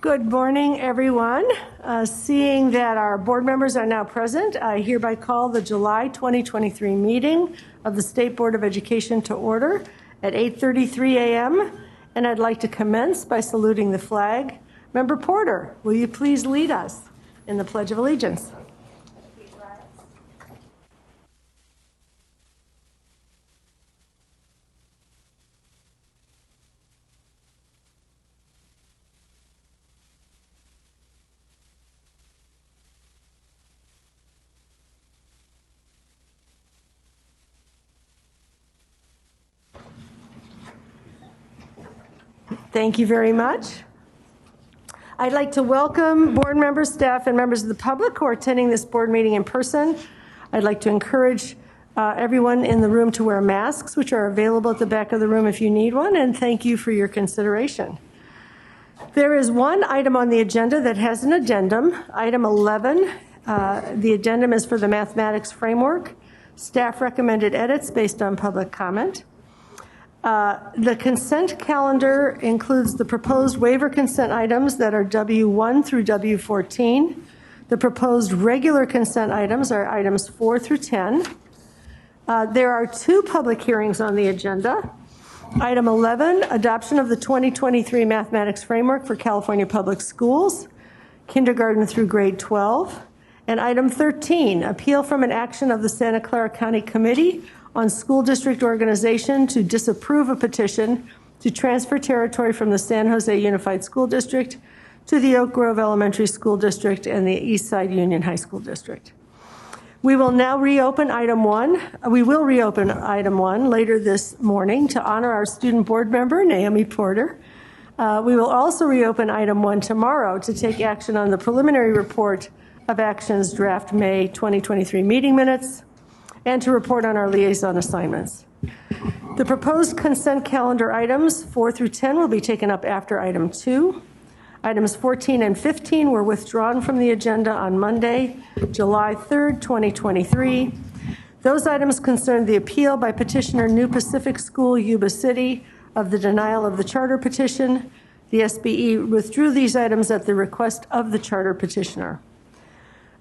Good morning, everyone. Seeing that our board members are now present, I hereby call the July 2023 meeting of the State Board of Education to order at 8:33 a.m. And I'd like to commence by saluting the flag. Member Porter, will you please lead us in the Pledge of Allegiance? Thank you very much. I'd like to welcome board members, staff, and members of the public who are attending this board meeting in person. I'd like to encourage everyone in the room to wear masks, which are available at the back of the room if you need one, and thank you for your consideration. There is one item on the agenda that has an addendum, item 11. The addendum is for the mathematics framework. Staff recommended edits based on public comment. The consent calendar includes the proposed waiver consent items that are W1 through W14. The proposed regular consent items are items 4 through 10. There are two public hearings on the agenda. Item 11, adoption of the 2023 mathematics framework for California public schools, kindergarten through grade 12. And item 13, appeal from an action of the Santa Clara County Committee on School District Organization to disapprove a petition to transfer territory from the San Jose Unified School District to the Oak Grove Elementary School District and the Eastside Union High School District. We will now reopen item 1. We will reopen item 1 later this morning to honor our student board member, Naomi Porter. We will also reopen item 1 tomorrow to take action on the preliminary report of actions draft May 2023 meeting minutes, and to report on our liaison assignments. The proposed consent calendar items 4 through 10 will be taken up after item 2. Items 14 and 15 were withdrawn from the agenda on Monday, July 3rd, 2023. Those items concerned the appeal by petitioner New Pacific School, Yuba City, of the denial of the charter petition. The SBE withdrew these items at the request of the charter petitioner.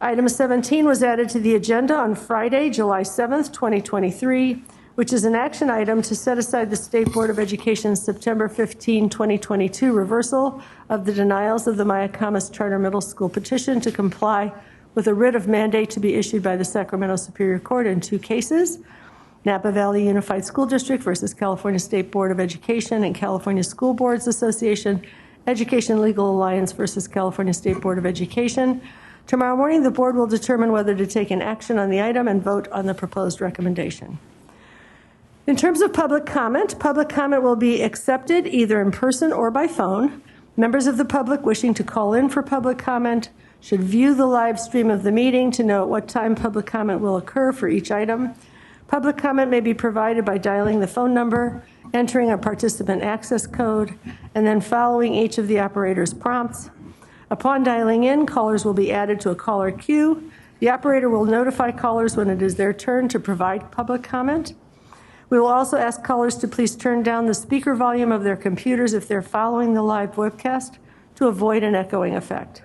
Item 17 was added to the agenda on Friday, July 7th, 2023, which is an action item to set aside the State Board of Education's September 15, 2022 reversal of the denials of the Mayacamas Charter Middle School petition to comply with a writ of mandate to be issued by the Sacramento Superior Court in two cases, Napa Valley Unified School District versus California State Board of Education and California School Boards Association, Education Legal Alliance versus California State Board of Education. Tomorrow morning, the board will determine whether to take an action on the item and vote on the proposed recommendation. In terms of public comment will be accepted either in person or by phone. Members of the public wishing to call in for public comment should view the live stream of the meeting to know at what time public comment will occur for each item. Public comment may be provided by dialing the phone number, entering a participant access code, and then following each of the operator's prompts. Upon dialing in, callers will be added to a caller queue. The operator will notify callers when it is their turn to provide public comment. We will also ask callers to please turn down the speaker volume of their computers if they're following the live webcast to avoid an echoing effect.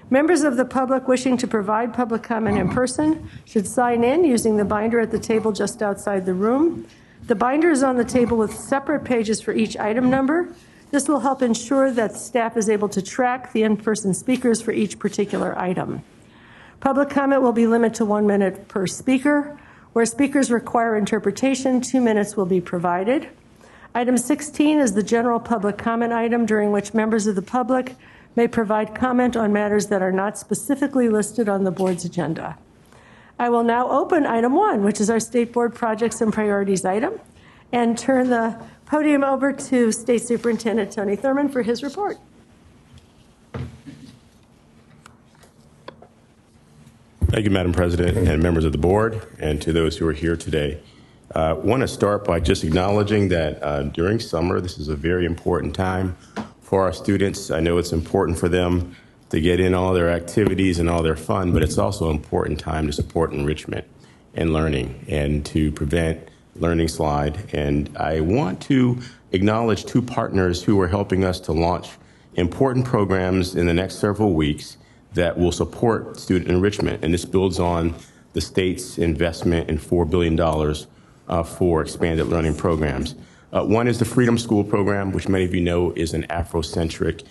Members of the public wishing to provide public comment in person should sign in using the binder at the table just outside the room. The binder is on the table with separate pages for each item number. This will help ensure that staff is able to track the in-person speakers for each particular item. Public comment will be limited to 1 minute per speaker. Where speakers require interpretation, 2 minutes will be provided. Item 16 is the general public comment item during which members of the public may provide comment on matters that are not specifically listed on the board's agenda. I will now open item 1, which is our State Board Projects and Priorities item, and turn the podium over to State Superintendent Tony Thurmond for his report. Thank you, Madam President, and members of the board, and to those who are here today. I want to start by just acknowledging that during summer, this is a very important time for our students. I know it's important for them to get in all their activities and all their fun, but it's also an important time to support enrichment and learning and to prevent learning slide. And I want to acknowledge two partners who are helping us to launch important programs in the next several weeks that will support student enrichment. And this builds on the state's investment in $4 billion for expanded learning programs. One is the Freedom School program, which many of you know is an Afrocentric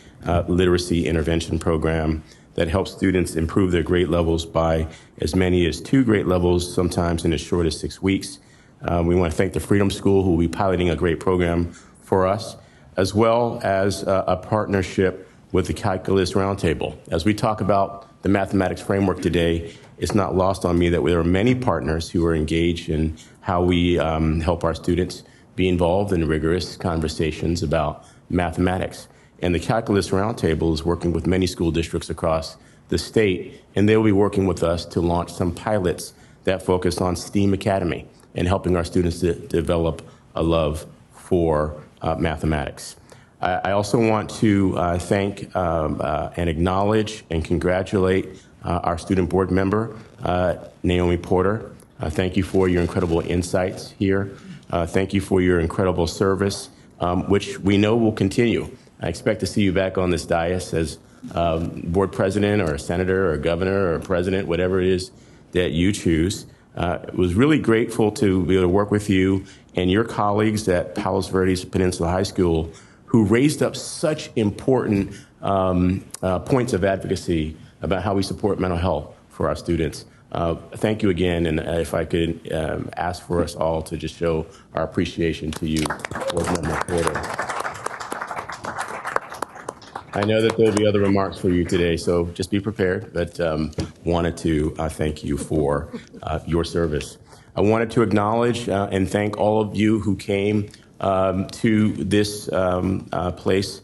literacy intervention program that helps students improve their grade levels by as many as 2 grade levels, sometimes in as short as 6 weeks. We want to thank the Freedom School, who will be piloting a great program for us, as well as a partnership with the Calculus Roundtable. As we talk about the mathematics framework today, it's not lost on me that there are many partners who are engaged in how we help our students be involved in rigorous conversations about mathematics. And the Calculus Roundtable is working with many school districts across the state, and they'll be working with us to launch some pilots that focus on STEAM Academy and helping our students to develop a love for mathematics. I also want to thank and acknowledge and congratulate our student board member, Naomi Porter. Thank you for your incredible insights here. Thank you for your incredible service, which we know will continue. I expect to see you back on this dais as board president or a senator or a governor or a president, whatever it is that you choose. Was really grateful to be able to work with you and your colleagues at Palos Verdes Peninsula High School, who raised up such important points of advocacy about how we support mental health for our students. Thank you again, and if I could ask for us all to just show our appreciation to you, Board Member Porter. I know that there'll be other remarks for you today, so just be prepared, but wanted to thank you for your service. I wanted to acknowledge and thank all of you who came to this place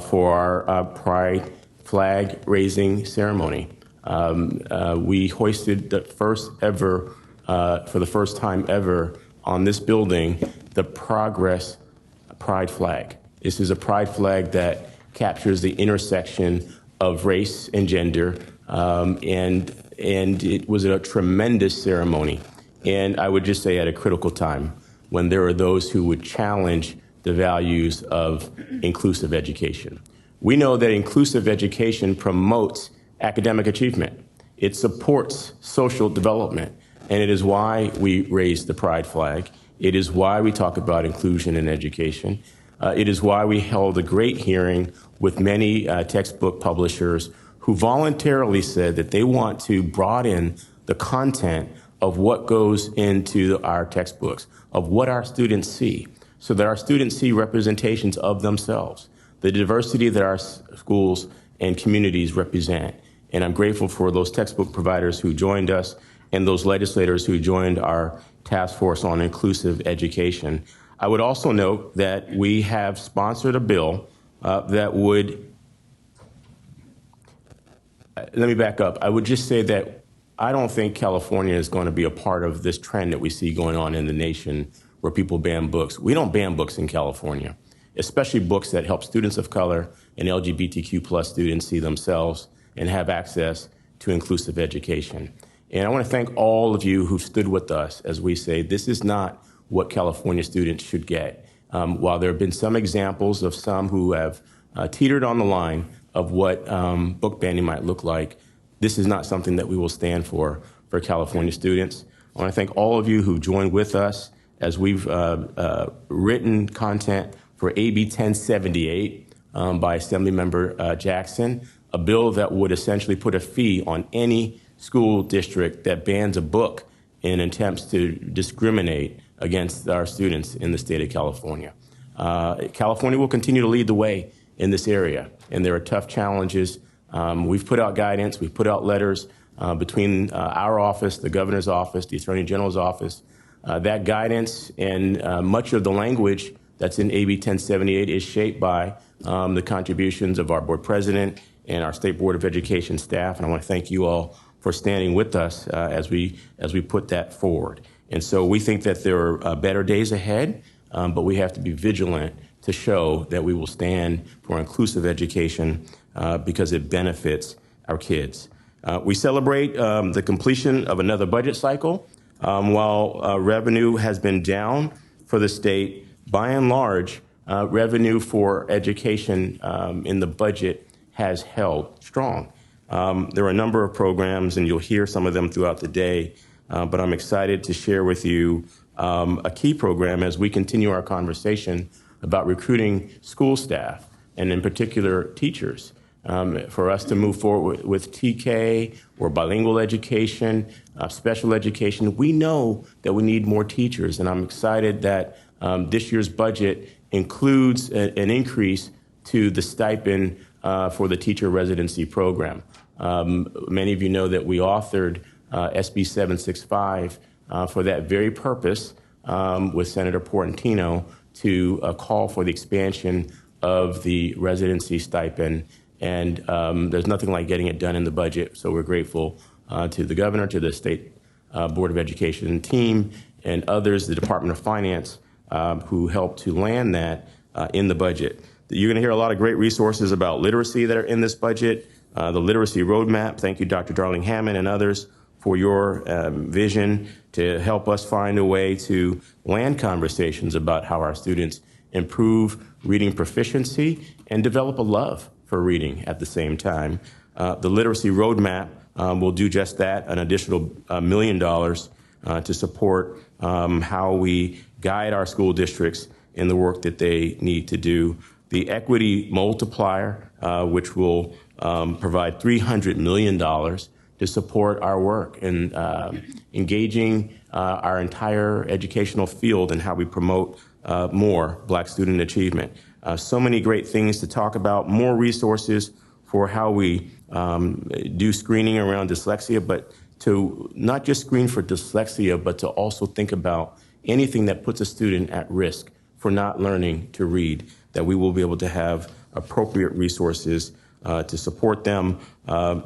for our Pride flag raising ceremony. We hoisted the first ever, for the first time ever on this building, the Progress Pride flag. This is a pride flag that captures the intersection of race and gender, and it was a tremendous ceremony. And I would just say at a critical time when there are those who would challenge the values of inclusive education. We know that inclusive education promotes academic achievement. It supports social development, and it is why we raise the pride flag. It is why we talk about inclusion in education. It is why we held a great hearing with many textbook publishers who voluntarily said that they want to broaden the content of what goes into our textbooks, of what our students see, so that our students see representations of themselves, the diversity that our schools and communities represent. And I'm grateful for those textbook providers who joined us and those legislators who joined our task force on inclusive education. I would also note that we have sponsored a bill that would, let me back up. I would just say that I don't think California is going to be a part of this trend that we see going on in the nation where people ban books. We don't ban books in California, especially books that help students of color and LGBTQ+ students see themselves and have access to inclusive education. And I want to thank all of you who stood with us as we say this is not what California students should get. While there have been some examples of some who have teetered on the line of what book banning might look like, this is not something that we will stand for California students. I want to thank all of you who joined with us as we've written content for AB 1078 by Assemblymember Jackson, a bill that would essentially put a fee on any school district that bans a book in attempts to discriminate against our students in the state of California. California will continue to lead the way in this area, and there are tough challenges. We've put out guidance, we've put out letters between our office, the governor's office, the attorney general's office. That guidance and much of the language that's in AB 1078 is shaped by the contributions of our board president and our State Board of Education staff, and I want to thank you all for standing with us as we put that forward. And so we think that there are better days ahead, but we have to be vigilant to show that we will stand for inclusive education because it benefits our kids. We celebrate the completion of another budget cycle. While revenue has been down for the state, by and large, revenue for education in the budget has held strong. There are a number of programs, and you'll hear some of them throughout the day, but I'm excited to share with you a key program as we continue our conversation about recruiting school staff, and in particular teachers. For us to move forward with TK or bilingual education, special education, we know that we need more teachers, and I'm excited that this year's budget includes an increase to the stipend for the teacher residency program. Many of you know that we authored SB 765 for that very purpose with Senator Portantino to call for the expansion of the residency stipend. And there's nothing like getting it done in the budget. So we're grateful to the governor, to the State Board of Education team, and others, the Department of Finance, who helped to land that in the budget. You're going to hear a lot of great resources about literacy that are in this budget. The literacy roadmap. Thank you, Dr. Darling-Hammond and others, for your vision to help us find a way to land conversations about how our students improve reading proficiency and develop a love for reading at the same time. The literacy roadmap will do just that, an additional $1 million to support how we guide our school districts in the work that they need to do. The equity multiplier, which will provide $300 million to support our work in engaging our entire educational field and how we promote more Black student achievement. So many great things to talk about, more resources for how we do screening around dyslexia, but to not just screen for dyslexia, but to also think about anything that puts a student at risk for not learning to read, that we will be able to have appropriate resources to support them.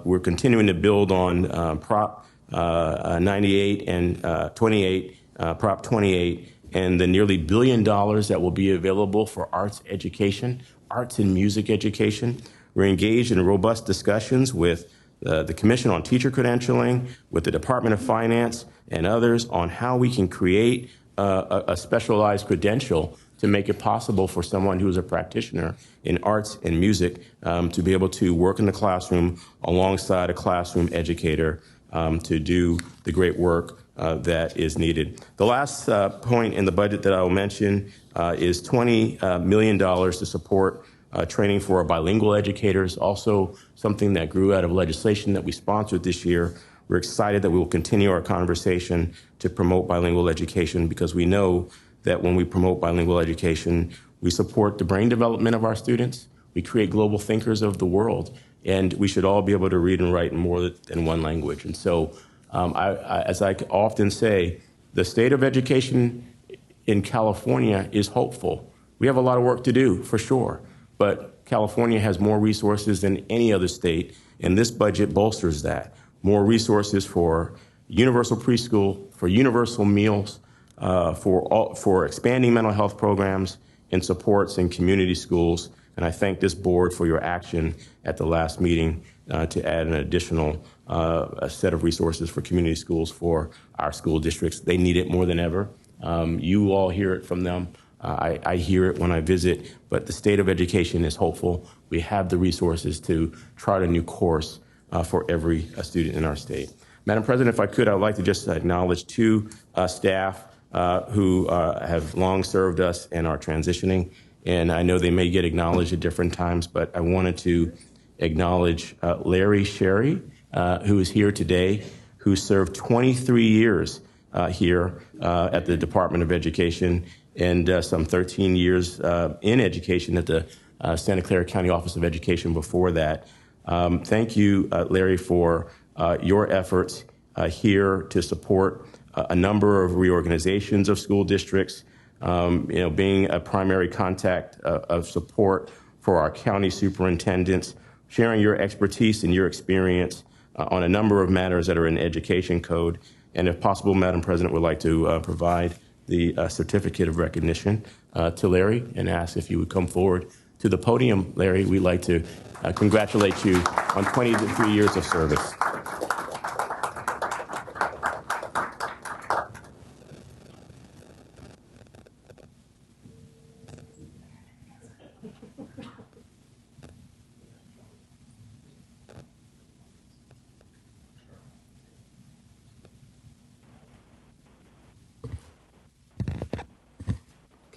We're continuing to build on Prop 98 and 28, Prop 28, and the nearly $1 billion that will be available for arts education, arts and music education. We're engaged in robust discussions with the Commission on Teacher Credentialing, with the Department of Finance and others on how we can create a specialized credential to make it possible for someone who is a practitioner in arts and music to be able to work in the classroom alongside a classroom educator to do the great work that is needed. The last point in the budget that I will mention is $20 million to support training for our bilingual educators, also something that grew out of legislation that we sponsored this year. We're excited that we will continue our conversation to promote bilingual education, because we know that when we promote bilingual education, we support the brain development of our students, we create global thinkers of the world, and we should all be able to read and write in more than one language. And so, as I often say, the state of education in California is hopeful. We have a lot of work to do, for sure, but California has more resources than any other state, and this budget bolsters that. More resources for universal preschool, for universal meals, for expanding mental health programs and supports in community schools. And I thank this board for your action at the last meeting to add an additional a set of resources for community schools for our school districts. They need it more than ever. You all hear it from them. I hear it when I visit, but the state of education is hopeful. We have the resources to chart a new course for every student in our state. Madam President, if I could, I'd like to just acknowledge two staff who have long served us and are transitioning. And I know they may get acknowledged at different times, but I wanted to acknowledge Larry Sherry, who is here today, who served 23 years here at the Department of Education and some 13 years in education at the Santa Clara County Office of Education before that. Thank you, Larry, for your efforts here to support a number of reorganizations of school districts, being a primary contact of support for our county superintendents, sharing your expertise and your experience on a number of matters that are in education code. And if possible, Madam President, would like to provide the certificate of recognition to Larry and ask if you would come forward to the podium. Larry, we'd like to congratulate you on 23 years of service.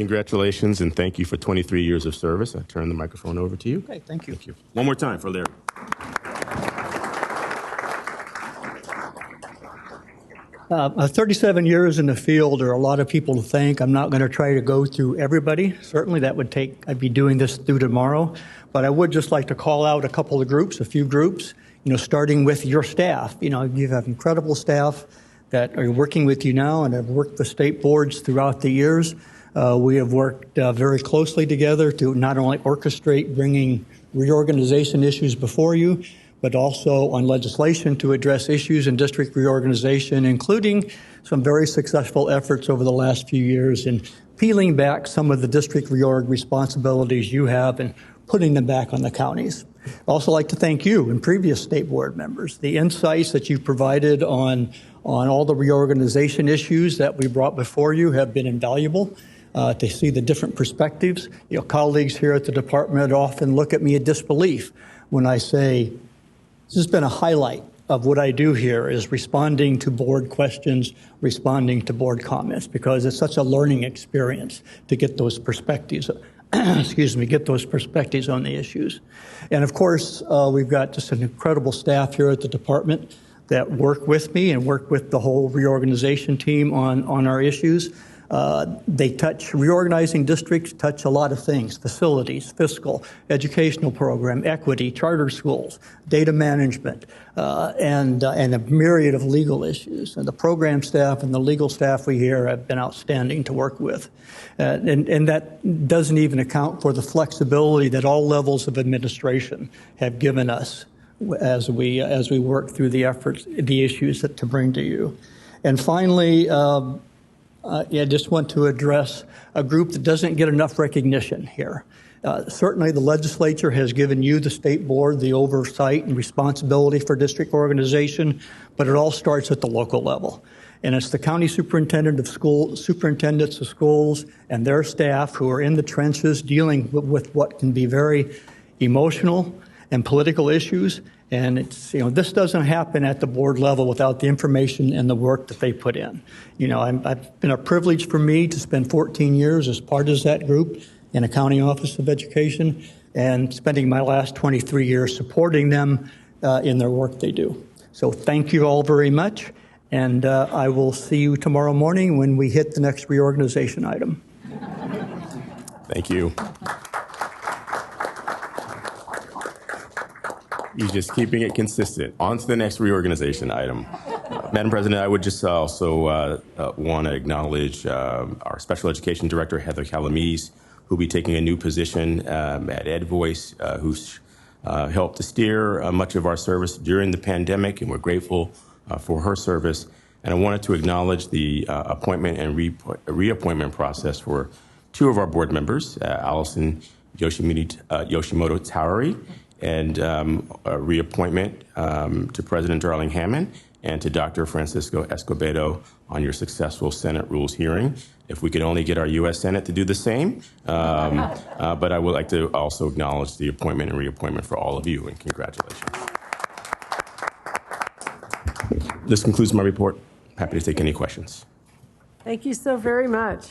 Congratulations and thank you for 23 years of service. I turn the microphone over to you. Okay, thank you. Thank you. One more time for Larry. 37 years in the field are a lot of people to thank. I'm not going to try to go through everybody. Certainly that would take, I'd be doing this through tomorrow. But I would just like to call out a few groups, starting with your staff. You have incredible staff that are working with you now and have worked with state boards throughout the years. We have worked very closely together to not only orchestrate bringing reorganization issues before you, but also on legislation to address issues in district reorganization, including some very successful efforts over the last few years in peeling back some of the district reorg responsibilities you have and putting them back on the counties. I'd also like to thank you and previous state board members. The insights that you've provided on all the reorganization issues that we brought before you have been invaluable. To see the different perspectives. Colleagues here at the department often look at me in disbelief when I say, this has been a highlight of what I do here is responding to board questions, responding to board comments, because it's such a learning experience to get those perspectives, get those perspectives on the issues. And of course, we've got just an incredible staff here at the department that work with me and work with the whole reorganization team on our issues. Reorganizing districts touch a lot of things: facilities, fiscal, educational program, equity, charter schools, data management, and a myriad of legal issues. And the program staff and the legal staff we here have been outstanding to work with. And that doesn't even account for the flexibility that all levels of administration have given us as we work through the issues to bring to you. And finally, I just want to address a group that doesn't get enough recognition here. Certainly the legislature has given you, the state board, the oversight and responsibility for district organization, but it all starts at the local level. And it's the county superintendents of schools and their staff who are in the trenches dealing with what can be very emotional and political issues. And it's, this doesn't happen at the board level without the information and the work that they put in. It's been a privilege for me to spend 14 years as part of that group in a county office of education and spending my last 23 years supporting them in their work they do. So thank you all very much. And I will see you tomorrow morning when we hit the next reorganization item. Thank you. You're just keeping it consistent. On to the next reorganization item. Madam President, I would just also want to acknowledge our Special Education Director, Heather Calamise, who will be taking a new position at EdVoice, who's helped to steer much of our service during the pandemic, and we're grateful for her service. And I wanted to acknowledge the appointment and reappointment process for two of our board members, Allison Yoshimoto Tauri, and a reappointment to President Darling-Hammond and to Dr. Francisco Escobedo on your successful Senate Rules hearing. If we could only get our U.S. Senate to do the same. But I would like to also acknowledge the appointment and reappointment for all of you, and congratulations. This concludes my report. Happy to take any questions. Thank you so very much.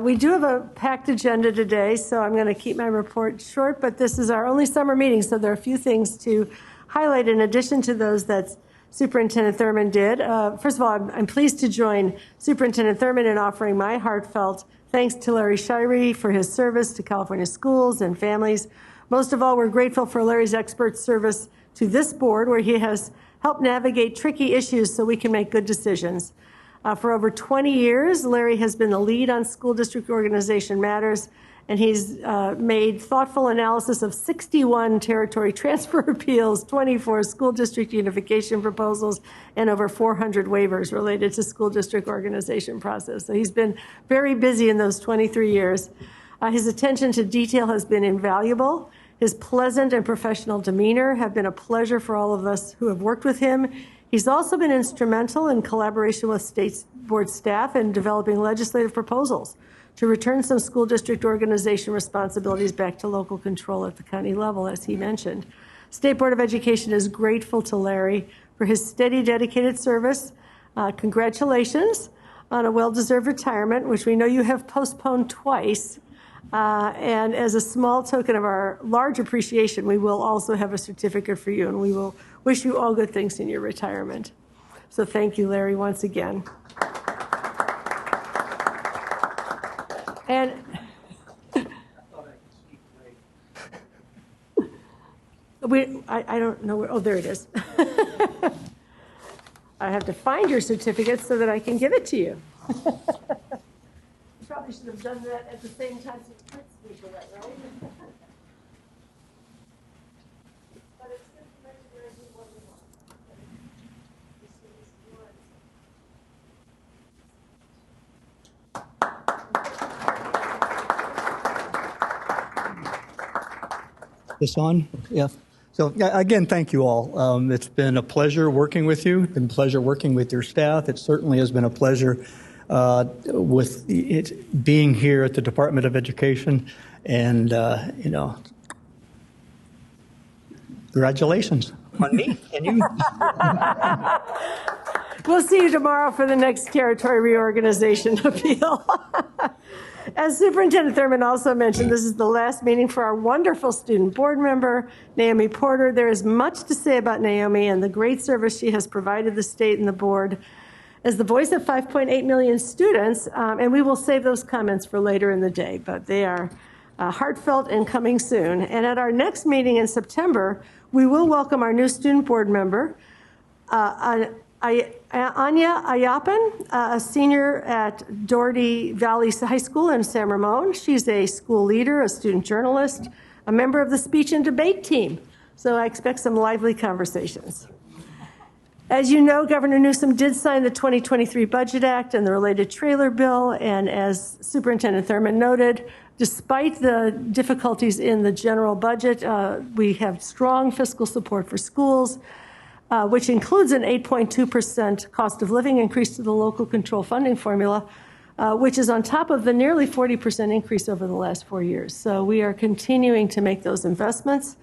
We do have a packed agenda today, so I'm going to keep my report short, but this is our only summer meeting, so there are a few things to highlight in addition to those that Superintendent Thurmond did. First of all, I'm pleased to join Superintendent Thurmond in offering my heartfelt thanks to Larry Shirey for his service to California schools and families. Most of all, we're grateful for Larry's expert service to this board, where he has helped navigate tricky issues so we can make good decisions. For over 20 years, Larry has been the lead on school district organization matters, and he's made thoughtful analysis of 61 territory transfer appeals, 24 school district unification proposals, and over 400 waivers related to school district organization process. So he's been very busy in those 23 years. His attention to detail has been invaluable. His pleasant and professional demeanor have been a pleasure for all of us who have worked with him. He's also been instrumental in collaboration with state board staff in developing legislative proposals to return some school district organization responsibilities back to local control at the county level, as he mentioned. State Board of Education is grateful to Larry for his steady, dedicated service. Congratulations on a well-deserved retirement, which we know you have postponed twice. And as a small token of our large appreciation, we will also have a certificate for you, and we will wish you all good things in your retirement. So thank you, Larry, once again. And I don't know where, oh, there it is. I have to find your certificate so that I can give it to you. Probably should have done that at the same time as the print speech of that, right? But it's good to recognize what we want. This on? Yeah. So again, thank you all. It's been a pleasure working with you. It's been a pleasure working with your staff. It certainly has been a pleasure with it being here at the Department of Education. And, congratulations on me and you. We'll see you tomorrow for the next territory reorganization appeal. As Superintendent Thurmond also mentioned, this is the last meeting for our wonderful student board member, Naomi Porter. There is much to say about Naomi and the great service she has provided the state and the board as the voice of 5.8 million students, and we will save those comments for later in the day, but they are heartfelt and coming soon. And at our next meeting in September, we will welcome our new student board member, Anya Ayapan, a senior at Doherty Valley High School in San Ramon. She's a school leader, a student journalist, a member of the speech and debate team. So I expect some lively conversations. As you know, Governor Newsom did sign the 2023 Budget Act and the related trailer bill. And as Superintendent Thurmond noted, despite the difficulties in the general budget, we have strong fiscal support for schools, which includes an 8.2% cost of living increase to the local control funding formula, which is on top of the nearly 40% increase over the last 4 years. So we are continuing to make those investments.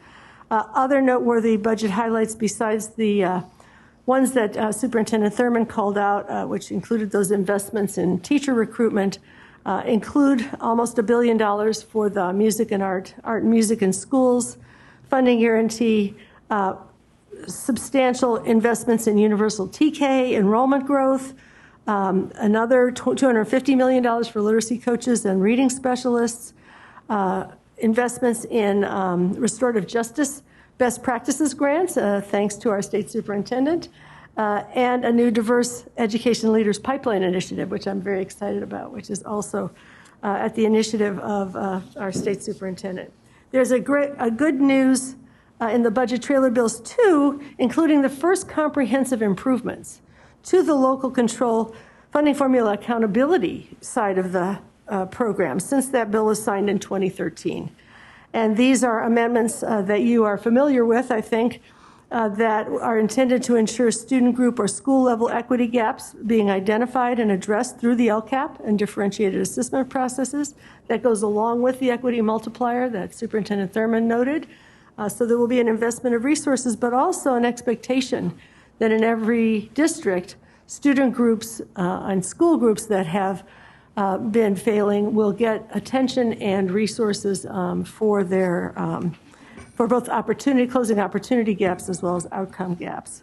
Other noteworthy budget highlights besides the ones that Superintendent Thurmond called out, which included those investments in teacher recruitment, include almost $1 billion for the music and art and music in schools, funding guarantee, substantial investments in universal TK enrollment growth, another $250 million for literacy coaches and reading specialists, investments in restorative justice best practices grants, thanks to our state superintendent, and a new diverse education leaders pipeline initiative, which I'm very excited about, which is also at the initiative of our state superintendent. There's a good news in the budget trailer bills too, including the first comprehensive improvements to the local control funding formula accountability side of the program since that bill was signed in 2013. And these are amendments that you are familiar with, I think, that are intended to ensure student group or school level equity gaps being identified and addressed through the LCAP and differentiated assessment processes. That goes along with the equity multiplier that Superintendent Thurmond noted. So there will be an investment of resources, but also an expectation that in every district, student groups and school groups that have been failing will get attention and resources for their for both closing opportunity gaps as well as outcome gaps.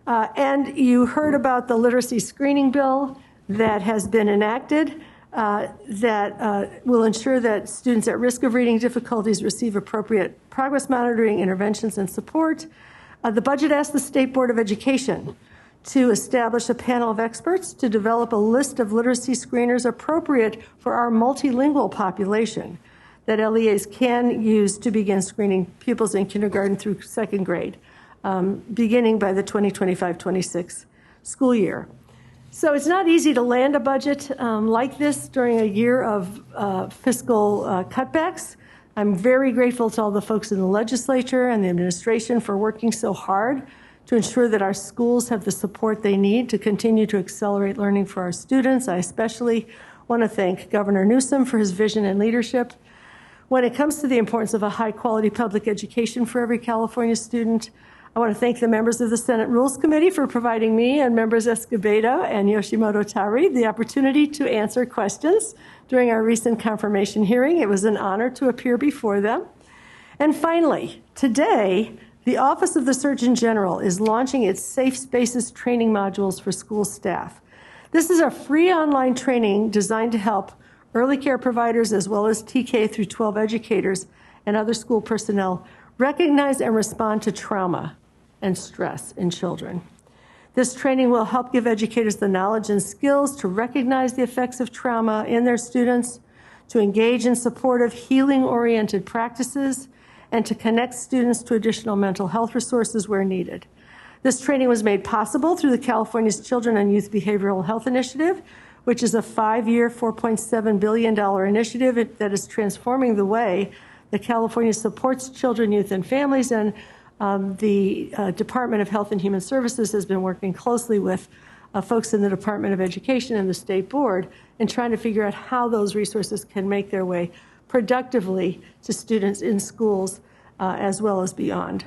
And you heard about the literacy screening bill that has been enacted that will ensure that students at risk of reading difficulties receive appropriate progress monitoring, interventions, and support. The budget asked the State Board of Education to establish a panel of experts to develop a list of literacy screeners appropriate for our multilingual population that LEAs can use to begin screening pupils in kindergarten through second grade, beginning by the 2025-26 school year. So it's not easy to land a budget like this during a year of fiscal cutbacks. I'm very grateful to all the folks in the legislature and the administration for working so hard to ensure that our schools have the support they need to continue to accelerate learning for our students. I especially want to thank Governor Newsom for his vision and leadership when it comes to the importance of a high-quality public education for every California student. I I want to thank the members of the Senate Rules Committee for providing me and members Escobedo and Yoshimoto Tari the opportunity to answer questions during our recent confirmation hearing. It was an honor to appear before them. And finally, today, the Office of the Surgeon General is launching its Safe Spaces training modules for school staff. This is a free online training designed to help early care providers as well as TK through 12 educators and other school personnel recognize and respond to trauma and stress in children. This training will help give educators the knowledge and skills to recognize the effects of trauma in their students, to engage in supportive healing-oriented practices, and to connect students to additional mental health resources where needed. This training was made possible through the California's Children and Youth Behavioral Health Initiative, which is a 5-year, $4.7 billion initiative that is transforming the way that California supports children, youth, and families, and the Department of Health and Human Services has been working closely with folks in the Department of Education and the State Board in trying to figure out how those resources can make their way productively to students in schools as well as beyond.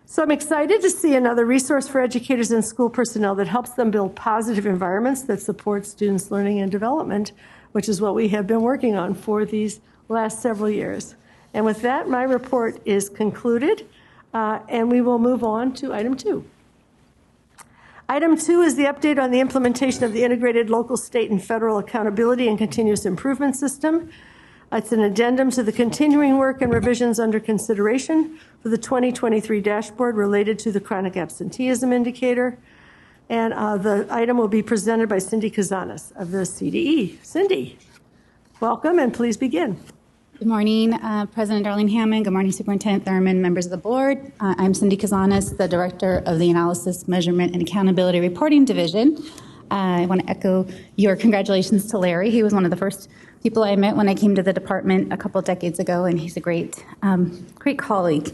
So I'm excited to see another resource for educators and school personnel that helps them build positive environments that support students' learning and development, which is what we have been working on for these last several years. And with that, my report is concluded. And we will move on to item 2. Item 2 is the update on the implementation of the Integrated Local, State, and Federal Accountability and Continuous Improvement System. It's an addendum to the continuing work and revisions under consideration for the 2023 dashboard related to the chronic absenteeism indicator. And the item will be presented by Cindy Kazanis of the CDE. Cindy, welcome, and please begin. Good morning, President Darling-Hammond. Good morning, Superintendent Thurmond, members of the board. I'm Cindy Kazanis, the Director of the Analysis, Measurement, and Accountability Reporting Division. I want to echo your congratulations to Larry. He was one of the first people I met when I came to the department a couple decades ago, and he's a great colleague.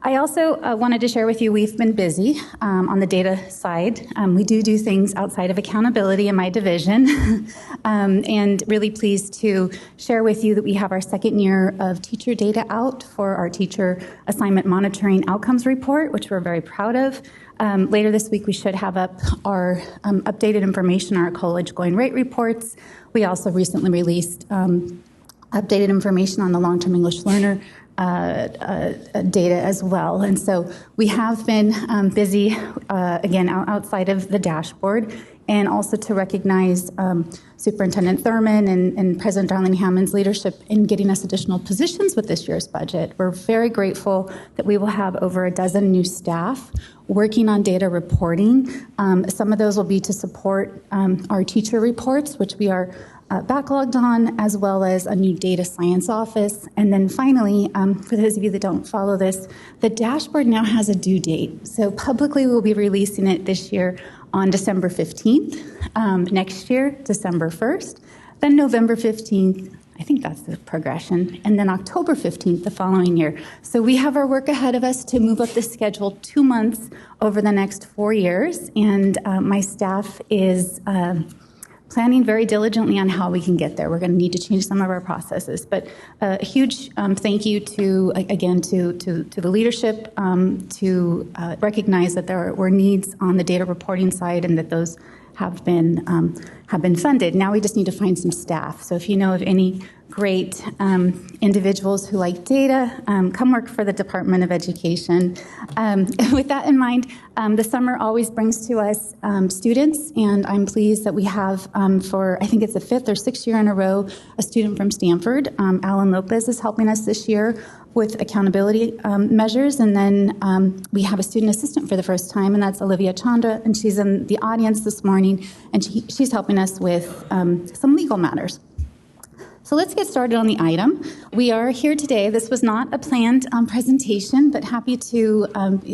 I also wanted to share with you we've been busy on the data side. We do things outside of accountability in my division, and really pleased to share with you that we have our second year of teacher data out for our teacher assignment monitoring outcomes report, which we're very proud of. Later this week, we should have up our updated information, our college going rate reports. We also recently released updated information on the long-term English learner data as well. And so we have been busy, again, outside of the dashboard, and also to recognize Superintendent Thurmond and President Darling-Hammond's leadership in getting us additional positions with this year's budget. We're very grateful that we will have over a dozen new staff working on data reporting. Some of those will be to support our teacher reports, which we are backlogged on, as well as a new data science office. And then finally, for those of you that don't follow this, the dashboard now has a due date. So publicly, we'll be releasing it this year on December 15th, next year, December 1st, then November 15th, I think that's the progression, and then October 15th the following year. So we have our work ahead of us to move up the schedule 2 months over the next 4 years, and my staff is planning very diligently on how we can get there. We're going to need to change some of our processes, but a huge thank you to the leadership to recognize that there were needs on the data reporting side and that those have been funded. Now we just need to find some staff. So if you know of any great individuals who like data, come work for the Department of Education. With that in mind, the summer always brings to us students, and I'm pleased that we have for, I think it's the 5th or 6th year in a row, a student from Stanford. Alan Lopez is helping us this year with accountability measures, and then we have a student assistant for the first time, and that's Olivia Chandra, and she's in the audience this morning, and she's helping us with some legal matters. So let's get started on the item. We are here today. This was not a planned presentation, but happy to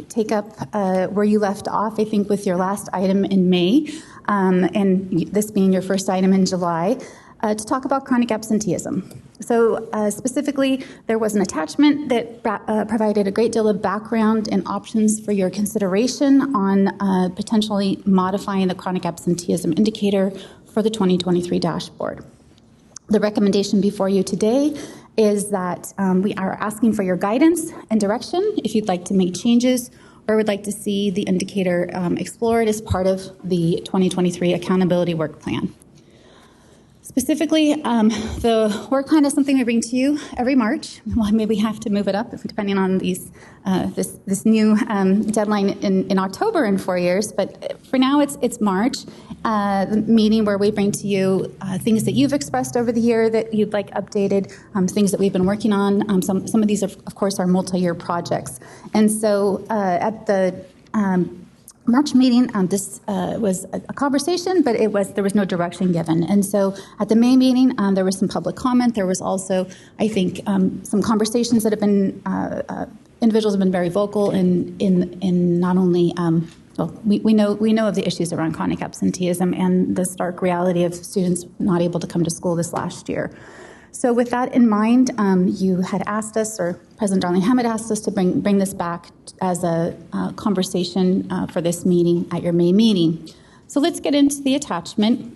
take up where you left off, I think, with your last item in May, and this being your first item in July, to talk about chronic absenteeism. So specifically, there was an attachment that provided a great deal of background and options for your consideration on potentially modifying the chronic absenteeism indicator for the 2023 dashboard. The recommendation before you today is that we are asking for your guidance and direction if you'd like to make changes or would like to see the indicator explored as part of the 2023 accountability work plan. Specifically, the work plan is something we bring to you every March. Well, maybe we have to move it up depending on this new deadline in October in 4 years. But for now, it's March, the meeting where we bring to you things that you've expressed over the year that you'd like updated, things that we've been working on. Some of these, of course, are multi-year projects. And so at the March meeting, this was a conversation, but there was no direction given. And so at the May meeting, there was some public comment. There was also, I think, some conversations that have been, individuals have been very vocal in not only, we know of the issues around chronic absenteeism and the stark reality of students not able to come to school this last year. So with that in mind, you had asked us, or President Darling-Hammond asked us to bring this back as a conversation for this meeting at your May meeting. So let's get into the attachment.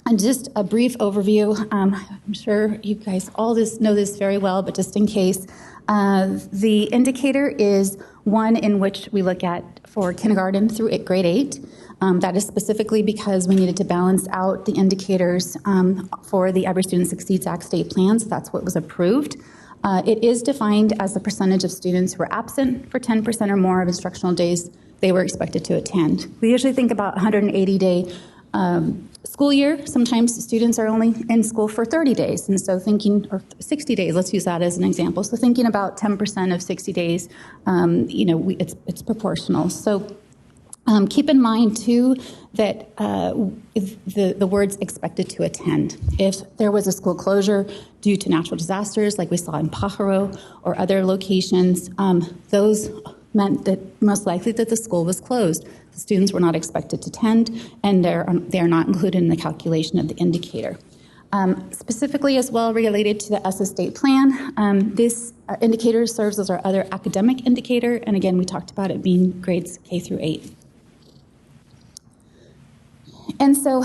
And just a brief overview. I'm sure you guys all know this very well, but just in case, the indicator is one in which we look at for kindergarten through grade 8. That is specifically because we needed to balance out the indicators for the Every Student Succeeds Act state plans. That's what was approved. It is defined as the percentage of students who are absent for 10% or more of instructional days they were expected to attend. We usually think about 180-day school year. Sometimes students are only in school for 30 days. And so or 60 days, let's use that as an example. So thinking about 10% of 60 days, it's proportional. So keep in mind, too, that the words expected to attend. If there was a school closure due to natural disasters like we saw in Pajaro or other locations, those meant that most likely that the school was closed. The students were not expected to attend, and they are not included in the calculation of the indicator. Specifically as well related to the ESSA state plan, this indicator serves as our other academic indicator, and again, we talked about it being grades K through 8. And so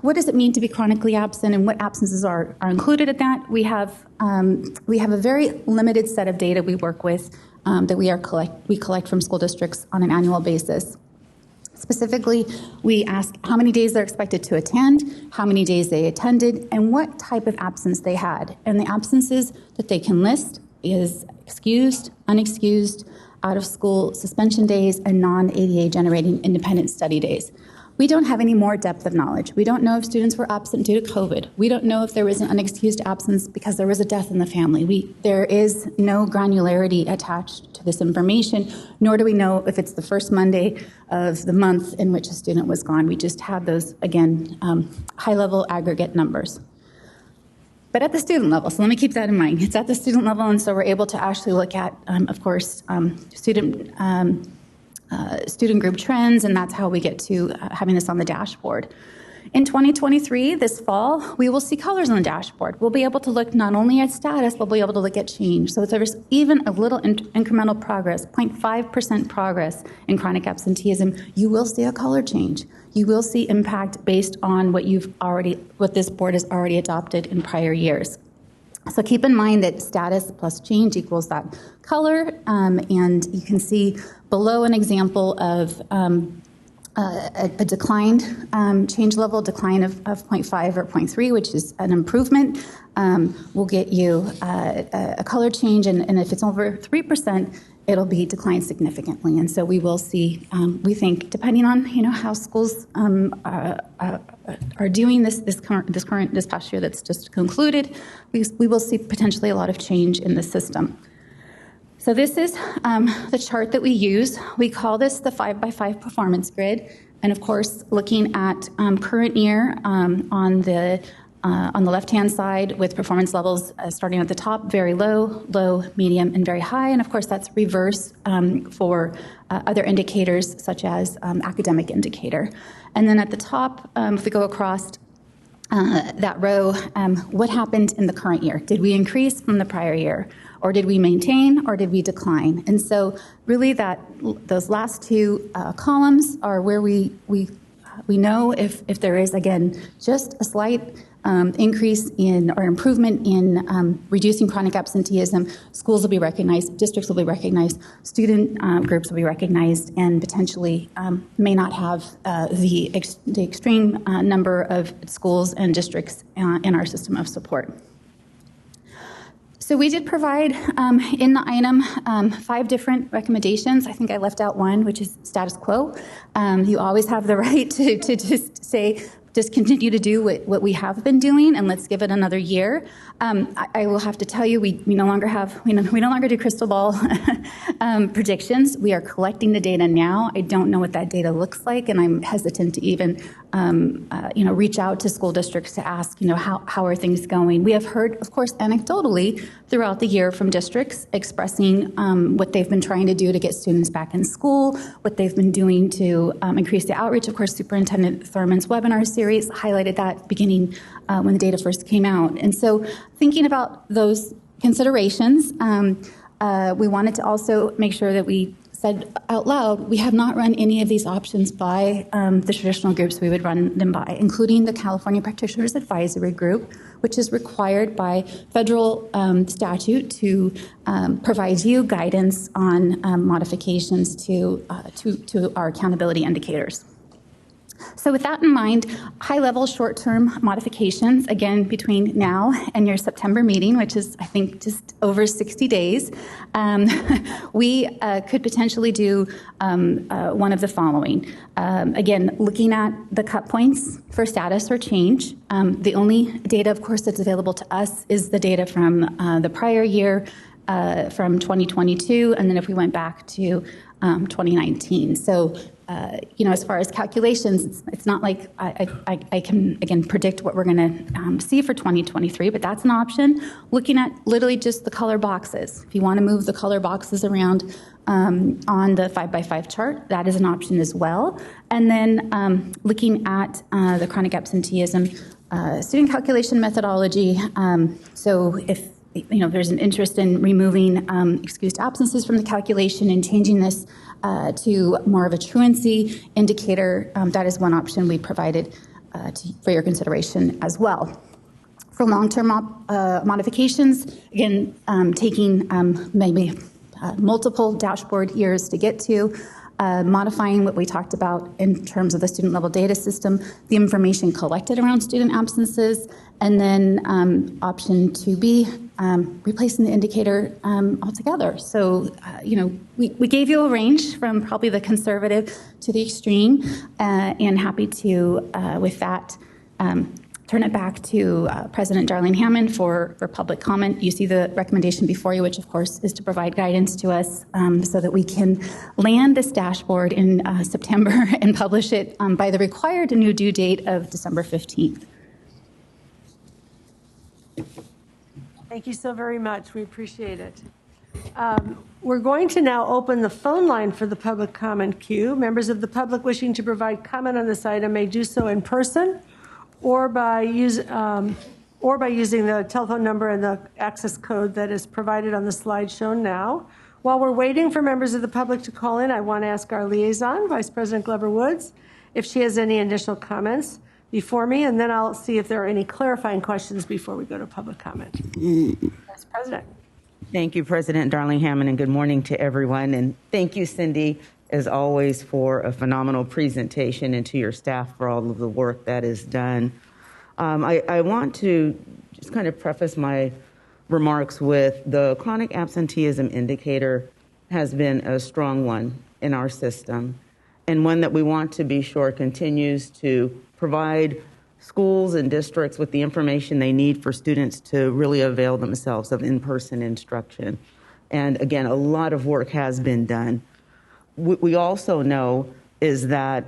what does it mean to be chronically absent, and what absences are included in that? We have a very limited set of data we work with that we collect from school districts on an annual basis. Specifically, we ask how many days they're expected to attend, how many days they attended, and what type of absence they had. And the absences that they can list is excused, unexcused, out of school suspension days, and non-ADA generating independent study days. We don't have any more depth of knowledge. We don't know if students were absent due to COVID. We don't know if there was an unexcused absence because there was a death in the family. There is no granularity attached to this information, nor do we know if it's the first Monday of the month in which a student was gone. We just have those, again, high-level aggregate numbers. But at the student level, so let me keep that in mind. It's at the student level, and so we're able to actually look at, of course, student group trends, and that's how we get to having this on the dashboard. In 2023, this fall, we will see colors on the dashboard. We'll be able to look not only at status, but we'll be able to look at change. So if there's even a little incremental progress, 0.5% progress in chronic absenteeism, you will see a color change. You will see impact based on what this board has already adopted in prior years. So keep in mind that status plus change equals that color, and you can see below an example of a declined change level, decline of 0.5 or 0.3, which is an improvement. Will get you a color change, and if it's over 3%, it'll be declined significantly. And so we will see, we think, depending on how schools are doing this past year that's just concluded, we will see potentially a lot of change in the system. So this is the chart that we use. We call this the 5x5 performance grid. And of course, looking at current year on the left-hand side with performance levels starting at the top, very low, low, medium, and very high. And of course, that's reverse for other indicators such as academic indicator. And then at the top, if we go across that row, what happened in the current year? Did we increase from the prior year? Or did we maintain, or did we decline? And so really those last two columns are where we know if there is, again, just a slight increase in or improvement in reducing chronic absenteeism, schools will be recognized, districts will be recognized, student groups will be recognized, and potentially may not have the extreme number of schools and districts in our system of support. So we did provide in the item 5 different recommendations. I think I left out one, which is status quo. You always have the right to just say, just continue to do what we have been doing, and let's give it another year. I will have to tell you, we no longer do crystal ball predictions. We are collecting the data now. I don't know what that data looks like, and I'm hesitant to even reach out to school districts to ask, how are things going. We have heard, of course, anecdotally throughout the year from districts expressing what they've been trying to do to get students back in school, what they've been doing to increase the outreach. Of course, Superintendent Thurmond's webinar series highlighted that beginning when the data first came out. And so thinking about those considerations, we wanted to also make sure that we said out loud, we have not run any of these options by the traditional groups we would run them by, including the California Practitioners Advisory Group, which is required by federal statute to provide you guidance on modifications to our accountability indicators. So with that in mind, high-level short-term modifications, again, between now and your September meeting, which is, I think, just over 60 days, we could potentially do one of the following. Again, looking at the cut points for status or change. The only data, of course, that's available to us is the data from the prior year, from 2022, and then if we went back to 2019. So, as far as calculations, it's not like I can, again, predict what we're going to see for 2023, but that's an option. Looking at literally just the color boxes. If you want to move the color boxes around on the 5x5 chart, that is an option as well. And then looking at the chronic absenteeism student calculation methodology. So if there's an interest in removing excused absences from the calculation and changing this to more of a truancy indicator. That is one option we provided for your consideration as well. For long-term modifications, again, taking maybe multiple dashboard years to get to, modifying what we talked about in terms of the student-level data system, the information collected around student absences, and then option 2B, replacing the indicator altogether. So, we gave you a range from probably the conservative to the extreme, and happy to, with that, turn it back to President Darling-Hammond for public comment. You see the recommendation before you, which of course is to provide guidance to us so that we can land this dashboard in September and publish it by the required new due date of December 15th. Thank you so very much. We appreciate it. We're going to now open the phone line for the public comment queue. Members of the public wishing to provide comment on this item may do so in person or by using the telephone number and the access code that is provided on the slide shown now. While we're waiting for members of the public to call in, I want to ask our liaison, Vice President Glover Woods, if she has any initial comments before me, and then I'll see if there are any clarifying questions before we go to public comment. Vice President. Thank you, President Darling-Hammond, and good morning to everyone. And thank you, Cindy, as always, for a phenomenal presentation, and to your staff for all of the work that is done. I want to just kind of preface my remarks with the chronic absenteeism indicator has been a strong one in our system, and one that we want to be sure continues to provide schools and districts with the information they need for students to really avail themselves of in-person instruction. And again, a lot of work has been done. We also know is that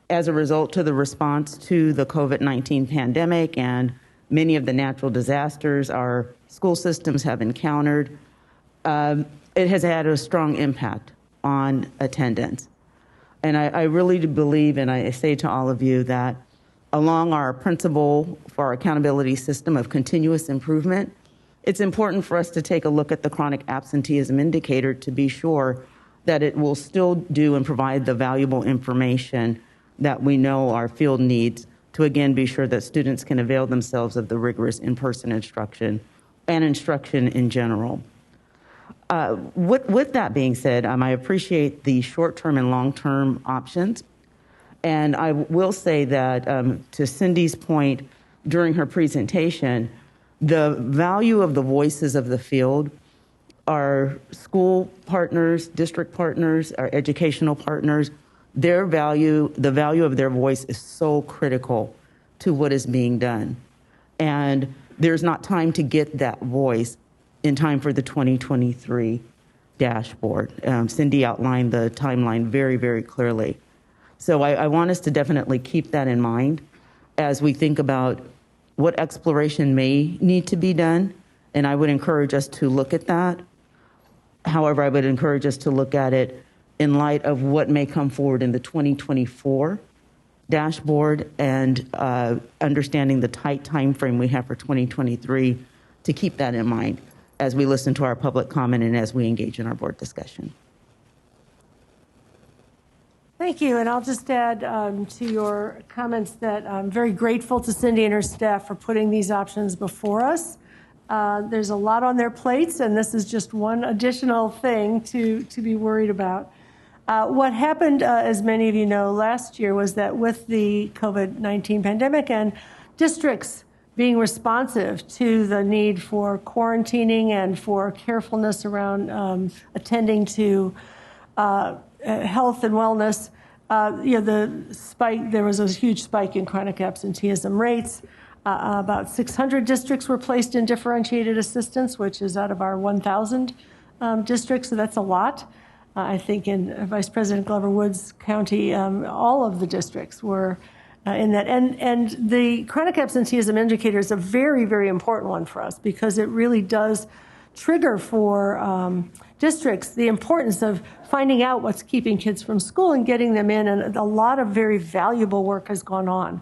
as a result of the response to the COVID-19 pandemic and many of the natural disasters our school systems have encountered, it has had a strong impact on attendance. And I really do believe, and I say to all of you, that along our principle for our accountability system of continuous improvement, it's important for us to take a look at the chronic absenteeism indicator to be sure that it will still do and provide the valuable information that we know our field needs to again be sure that students can avail themselves of the rigorous in-person instruction and instruction in general. With that being said, I appreciate the short-term and long-term options. And I will say that to Cindy's point during her presentation, the value of the voices of the field, our school partners, district partners, our educational partners, the value of their voice is so critical to what is being done. And there's not time to get that voice in time for the 2023 dashboard. Cindy outlined the timeline very, very clearly. So I want us to definitely keep that in mind as we think about what exploration may need to be done. And I would encourage us to look at that. However, I would encourage us to look at it in light of what may come forward in the 2024 dashboard and understanding the tight time frame we have for 2023 to keep that in mind as we listen to our public comment and as we engage in our board discussion. Thank you, and I'll just add to your comments that I'm very grateful to Cindy and her staff for putting these options before us. There's a lot on their plates, and this is just one additional thing to be worried about. What happened, as many of you know, last year was that with the COVID-19 pandemic and districts being responsive to the need for quarantining and for carefulness around attending to health and wellness, there was a huge spike in chronic absenteeism rates. About 600 districts were placed in differentiated assistance, which is out of our 1,000 districts, so that's a lot. I think in Vice President Glover Woods County, all of the districts were in that. And the chronic absenteeism indicator is a very, very important one for us because it really does trigger for districts the importance of finding out what's keeping kids from school and getting them in. And a lot of very valuable work has gone on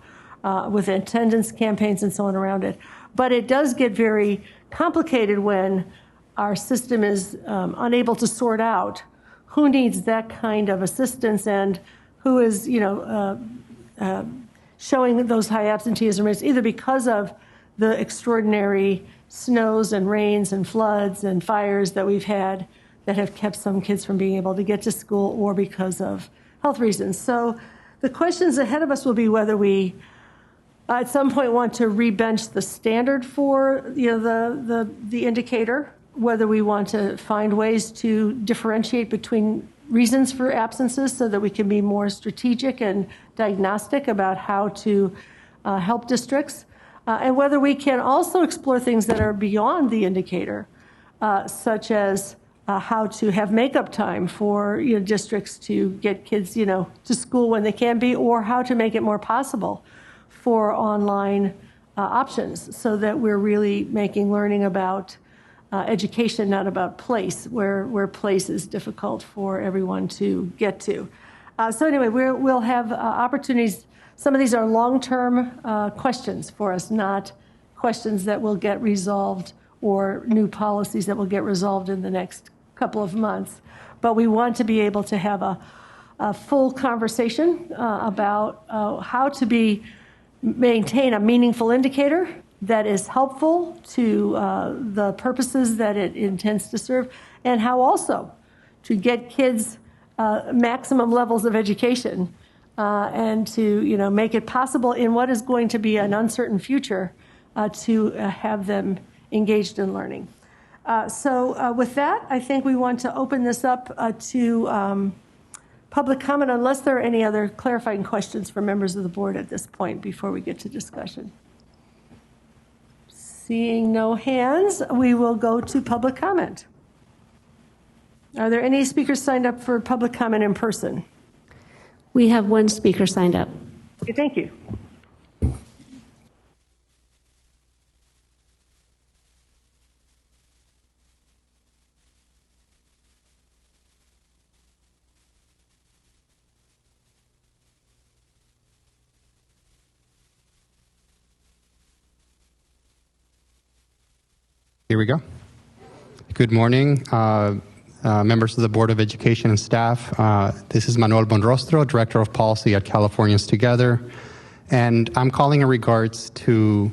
with attendance campaigns and so on around it. But it does get very complicated when our system is unable to sort out who needs that kind of assistance and who is, showing those high absenteeism rates, either because of the extraordinary snows and rains and floods and fires that we've had that have kept some kids from being able to get to school or because of health reasons. So the questions ahead of us will be whether we at some point want to rebench the standard for the indicator, whether we want to find ways to differentiate between reasons for absences so that we can be more strategic and diagnostic about how to help districts, and whether we can also explore things that are beyond the indicator, such as how to have makeup time for districts to get kids to school when they can be, or how to make it more possible for online options so that we're really making learning about education, not about place, where place is difficult for everyone to get to. So anyway, we'll have opportunities. Some of these are long-term questions for us, not questions that will get resolved or new policies that will get resolved in the next couple of months. But we want to be able to have a full conversation about how to maintain a meaningful indicator that is helpful to the purposes that it intends to serve, and how also to get kids maximum levels of education and to make it possible in what is going to be an uncertain future to have them engaged in learning. So with that, I think we want to open this up to public comment, unless there are any other clarifying questions for members of the board at this point before we get to discussion. Seeing no hands, we will go to public comment. Are there any speakers signed up for public comment in person? We have one speaker signed up. Okay, thank you. Here we go. Good morning, members of the Board of Education and staff. This is Manuel Bonrostro, Director of Policy at Californians Together. And I'm calling in regards to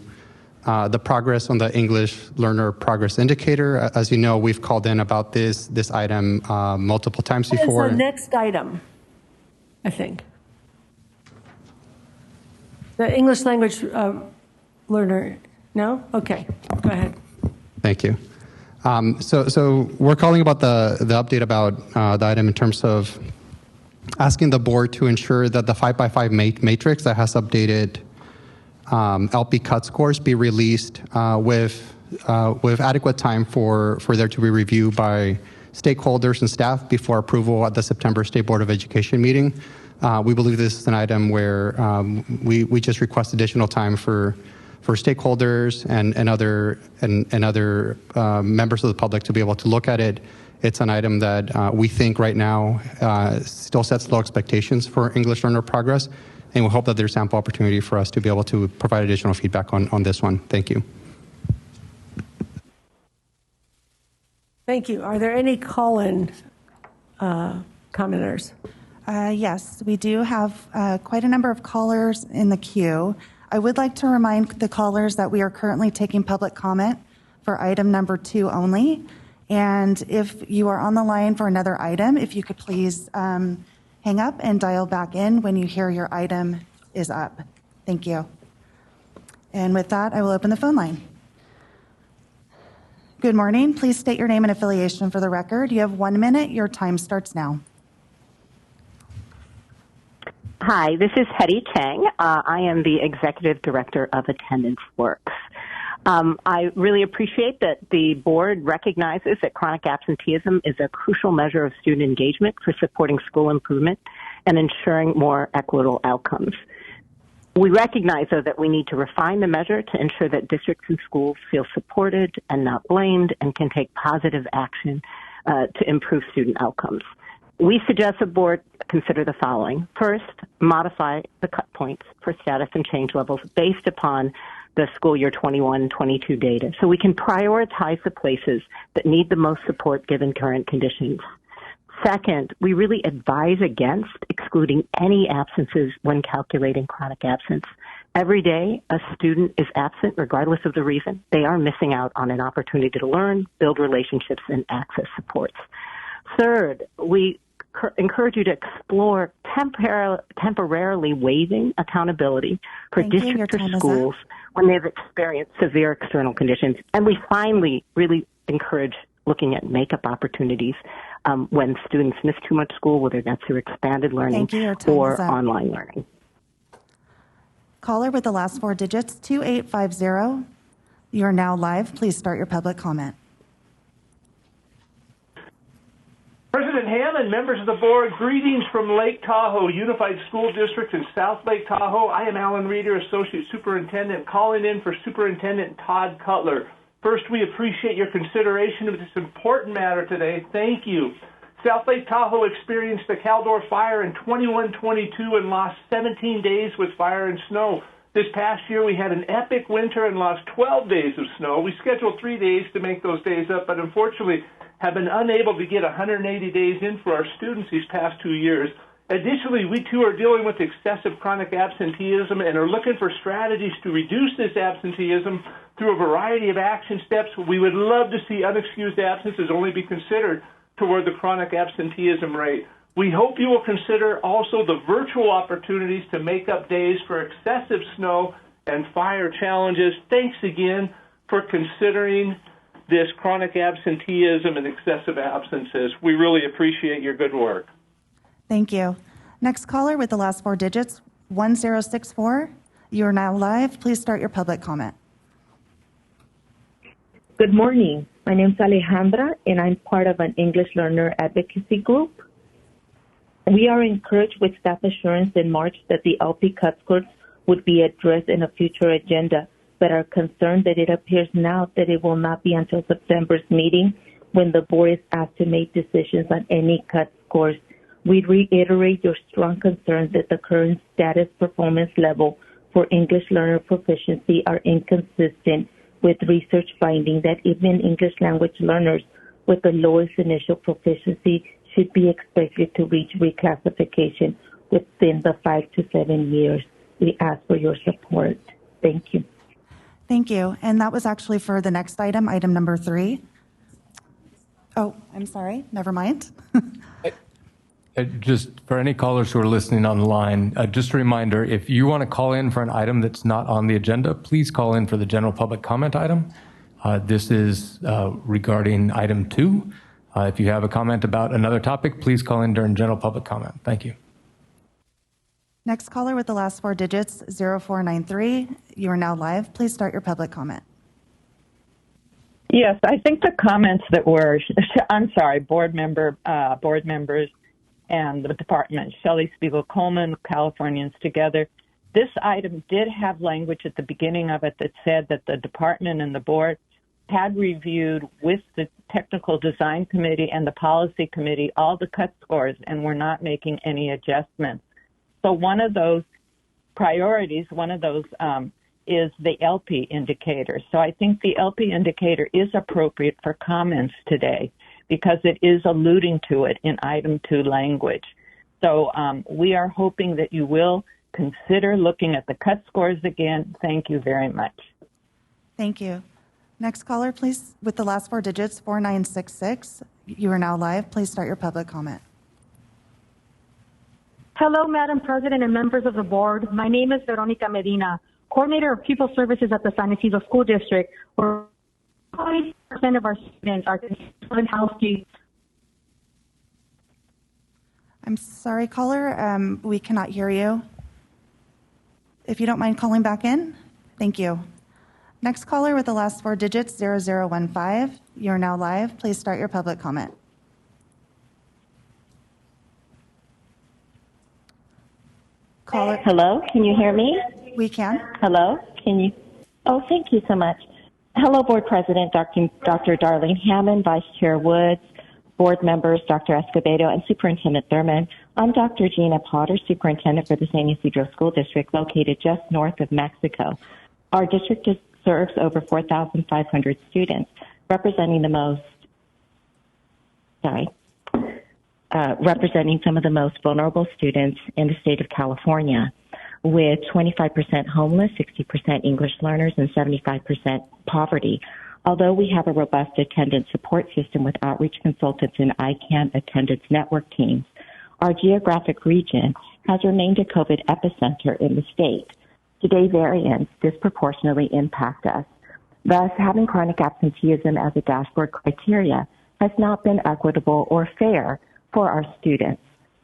the progress on the English Learner Progress Indicator. As you know, we've called in about this item multiple times before. It's the next item, I think. The English language learner, no? Okay, go ahead. Thank you. So we're calling about the update about the item in terms of asking the board to ensure that the 5x5 matrix that has updated LP cut scores be released with adequate time for there to be reviewed by stakeholders and staff before approval at the September State Board of Education meeting. We believe this is an item where we just request additional time for stakeholders and other members of the public to be able to look at it. It's an item that we think right now still sets low expectations for English learner progress, and we hope that there's ample opportunity for us to be able to provide additional feedback on this one. Thank you. Thank you. Are there any call-in commenters? Yes, we do have quite a number of callers in the queue. I would like to remind the callers that we are currently taking public comment for item number 2 only. And if you are on the line for another item, if you could please hang up and dial back in when you hear your item is up. Thank you. And with that, I will open the phone line. Good morning. Please state your name and affiliation for the record. You have 1 minute. Your time starts now. Hi, this is Hetty Chang. I am the Executive Director of Attendance Works. I really appreciate that the board recognizes that chronic absenteeism is a crucial measure of student engagement for supporting school improvement and ensuring more equitable outcomes. We recognize, though, that we need to refine the measure to ensure that districts and schools feel supported and not blamed and can take positive action to improve student outcomes. We suggest the board consider the following. First, modify the cut points for status and change levels based upon the school year 21-22 data, so we can prioritize the places that need the most support given current conditions. Second, we really advise against excluding any absences when calculating chronic absence. Every day a student is absent, regardless of the reason, they are missing out on an opportunity to learn, build relationships, and access supports. Third, we encourage you to explore temporarily waiving accountability for districts or schools when they've experienced severe external conditions. And we finally really encourage looking at makeup opportunities when students miss too much school, whether that's through expanded learning or online learning. Caller with the last 4 digits, 2850. You are now live. Please start your public comment. President Hammond, members of the board, greetings from Lake Tahoe Unified School District in South Lake Tahoe. I am Alan Reeder, Associate Superintendent, calling in for Superintendent Todd Cutler. First, we appreciate your consideration of this important matter today. Thank you. South Lake Tahoe experienced the Caldor fire in 21-22 and lost 17 days with fire and snow. This past year, we had an epic winter and lost 12 days of snow. We scheduled 3 days to make those days up, but unfortunately have been unable to get 180 days in for our students these past 2 years. Additionally, we too are dealing with excessive chronic absenteeism and are looking for strategies to reduce this absenteeism through a variety of action steps. We would love to see unexcused absences only be considered toward the chronic absenteeism rate. We hope you will consider also the virtual opportunities to make up days for excessive snow and fire challenges. Thanks again for considering this chronic absenteeism and excessive absences. We really appreciate your good work. Thank you. Next caller with the last 4 digits, 1064. You are now live. Please start your public comment. Good morning. My name is Alejandra, and I'm part of an English learner advocacy group. We are encouraged with staff assurance in March that the LP cut scores would be addressed in a future agenda, but are concerned that it appears now that it will not be until September's meeting when the board is asked to make decisions on any cut scores. We reiterate your strong concerns that the current status performance level for English learner proficiency are inconsistent with research finding that even English language learners with the lowest initial proficiency should be expected to reach reclassification within the 5 to 7 years. we ask for your support. Thank you. Thank you. And that was actually for the next item, item number 3. Oh, I'm sorry. Never mind. Just for any callers who are listening on the line, just a reminder, if you want to call in for an item that's not on the agenda, please call in for the general public comment item. This is regarding item 2. If you have a comment about another topic, please call in during general public comment. Thank you. Next caller with the last 4 digits, 0493. You are now live. Please start your public comment. Yes, I think the comments that were, I'm sorry, board members and the department, Shelley Spiegel-Coleman, Californians Together. This item did have language at the beginning of it that said that the department and the board had reviewed with the technical design committee and the policy committee all the cut scores and were not making any adjustments. So one of those priorities, is the LP indicator. So I think the LP indicator is appropriate for comments today because it is alluding to it in item 2 language. So we are hoping that you will consider looking at the cut scores again. Thank you very much. Thank you. Next caller, please, with the last 4 digits, 4966. You are now live. Please start your public comment. Hello, Madam President and members of the board. My name is Veronica Medina, Coordinator of Pupil Services at the San Isidro School District, where 40% of our students are considered house. I'm sorry, caller. We cannot hear you. If you don't mind calling back in, thank you. Next caller with the last 4 digits, 0015. You're now live. Please start your public comment. Caller. Hello, can you hear me? We can. Hello, can you? Oh, thank you so much. Hello, Board President Dr. Darling-Hammond, Vice Chair Woods, Board members Dr. Escobedo, and Superintendent Thurmond. I'm Dr. Gina Potter, Superintendent for the San Isidro School District, located just north of Mexico. Our district serves over 4,500 students, representing some of the most vulnerable students in the state of California, with 25% homeless, 60% English learners, and 75% poverty. Although we have a robust attendance support system with outreach consultants and ICANN attendance network teams, our geographic region has remained a COVID epicenter in the state. Today, variants disproportionately impact us. Thus, having chronic absenteeism as a dashboard criteria has not been equitable or fair for our students.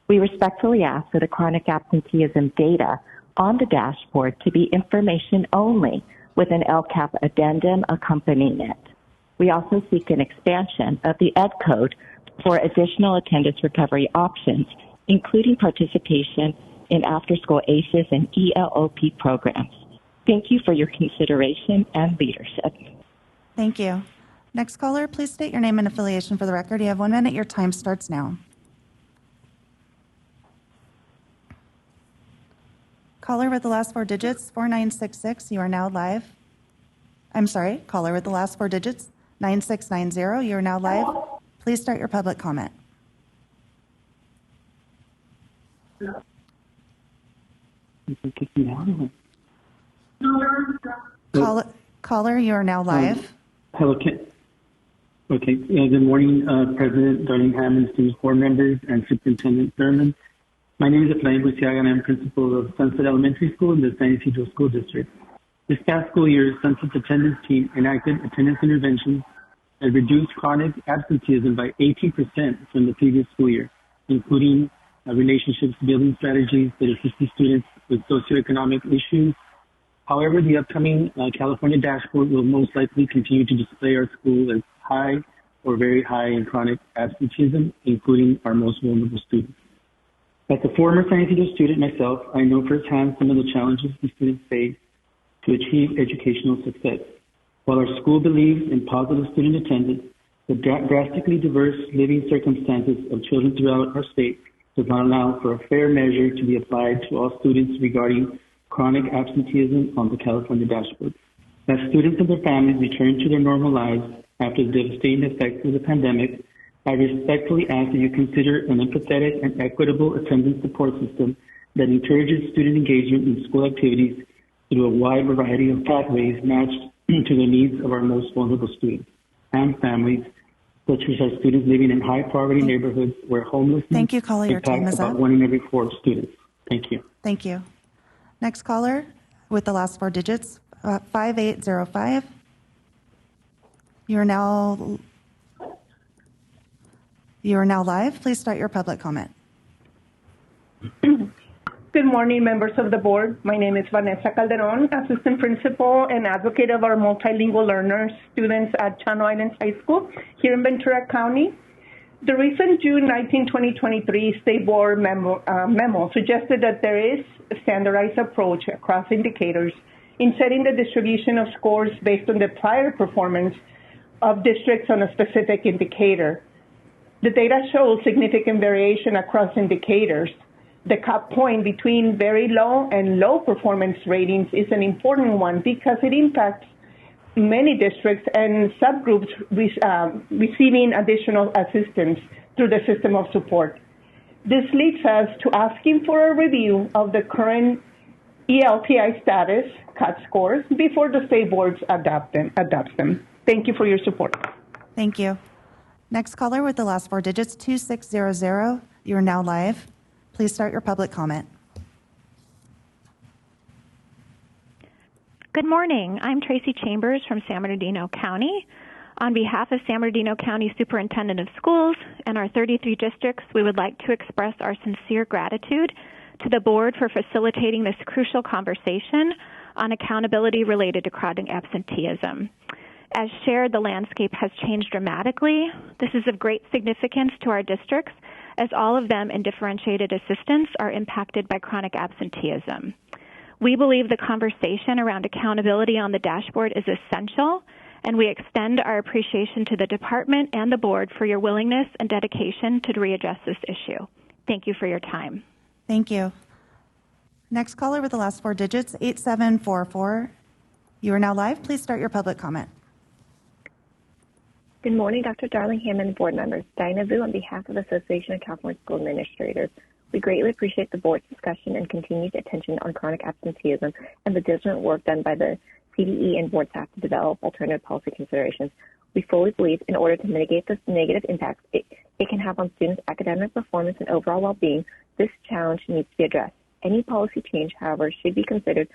We respectfully ask for the chronic absenteeism data on the dashboard to be information only with an LCAP addendum accompanying it. We also seek an expansion of the ED code for additional attendance recovery options, including participation in after-school ACEs and ELOP programs. Thank you for your consideration and leadership. Thank you. Next caller, please state your name and affiliation for the record. You have 1 minute. Your time starts now. Caller with the last 4 digits, 4966. You are now live. I'm sorry, caller with the last 4 digits, 9690. You are now live. Please start your public comment. Caller, you are now live. Hello. Okay. Good morning, President Darling-Hammond, student board members, and Superintendent Thurmond. My name is Efrain Buciaga, and I'm principal of Sunset Elementary School in the San Isidro School District. This past school year, Sunset's attendance team enacted attendance interventions that reduced chronic absenteeism by 18% from the previous school year, including relationships building strategies that assist students with socioeconomic issues. However, the upcoming California dashboard will most likely continue to display our school as high or very high in chronic absenteeism, including our most vulnerable students. As a former San Isidro student myself, I know firsthand some of the challenges the students face to achieve educational success. While our school believes in positive student attendance, the drastically diverse living circumstances of children throughout our state does not allow for a fair measure to be applied to all students regarding chronic absenteeism on the California dashboard. As students and their families return to their normal lives after the devastating effects of the pandemic, I respectfully ask that you consider an empathetic and equitable attendance support system that encourages student engagement in school activities through a wide variety of pathways matched to the needs of our most vulnerable students and families, such as our students living in high-poverty neighborhoods where homelessness Thank you, caller. Your time impacts is about up. 1 in every 4 students. Thank you. Thank you. Next caller with the last 4 digits, 5805. You are now live. Please start your public comment. Good morning, members of the board. My name is Vanessa Calderon, assistant principal and advocate of our multilingual learners, students at Channel Islands High School here in Ventura County. The recent June 19, 2023 State Board memo suggested that there is a standardized approach across indicators in setting the distribution of scores based on the prior performance of districts on a specific indicator. The data shows significant variation across indicators. The cut point between very low and low performance ratings is an important one because it impacts many districts and subgroups receiving additional assistance through the system of support. This leads us to asking for a review of the current ELPI status cut scores before the state boards adopts them. Thank you for your support. Thank you. Next caller with the last 4 digits, 2600. You are now live. Please start your public comment. Good morning. I'm Tracy Chambers from San Bernardino County. On behalf of San Bernardino County Superintendent of Schools and our 33 districts, we would like to express our sincere gratitude to the board for facilitating this crucial conversation on accountability related to chronic absenteeism. As shared, the landscape has changed dramatically. This is of great significance to our districts, as all of them in differentiated assistance are impacted by chronic absenteeism. We believe the conversation around accountability on the dashboard is essential, and we extend our appreciation to the department and the board for your willingness and dedication to readdress this issue. Thank you for your time. Thank you. Next caller with the last 4 digits, 8744. You are now live. Please start your public comment. Good morning, Dr. Darling-Hammond, board members. Dinah Vu on behalf of the Association of California School Administrators. We greatly appreciate the board's discussion and continued attention on chronic absenteeism and the diligent work done by the CDE and board staff to develop alternative policy considerations. We fully believe in order to mitigate the negative impacts it can have on students' academic performance and overall well-being, this challenge needs to be addressed. Any policy change, however, should consider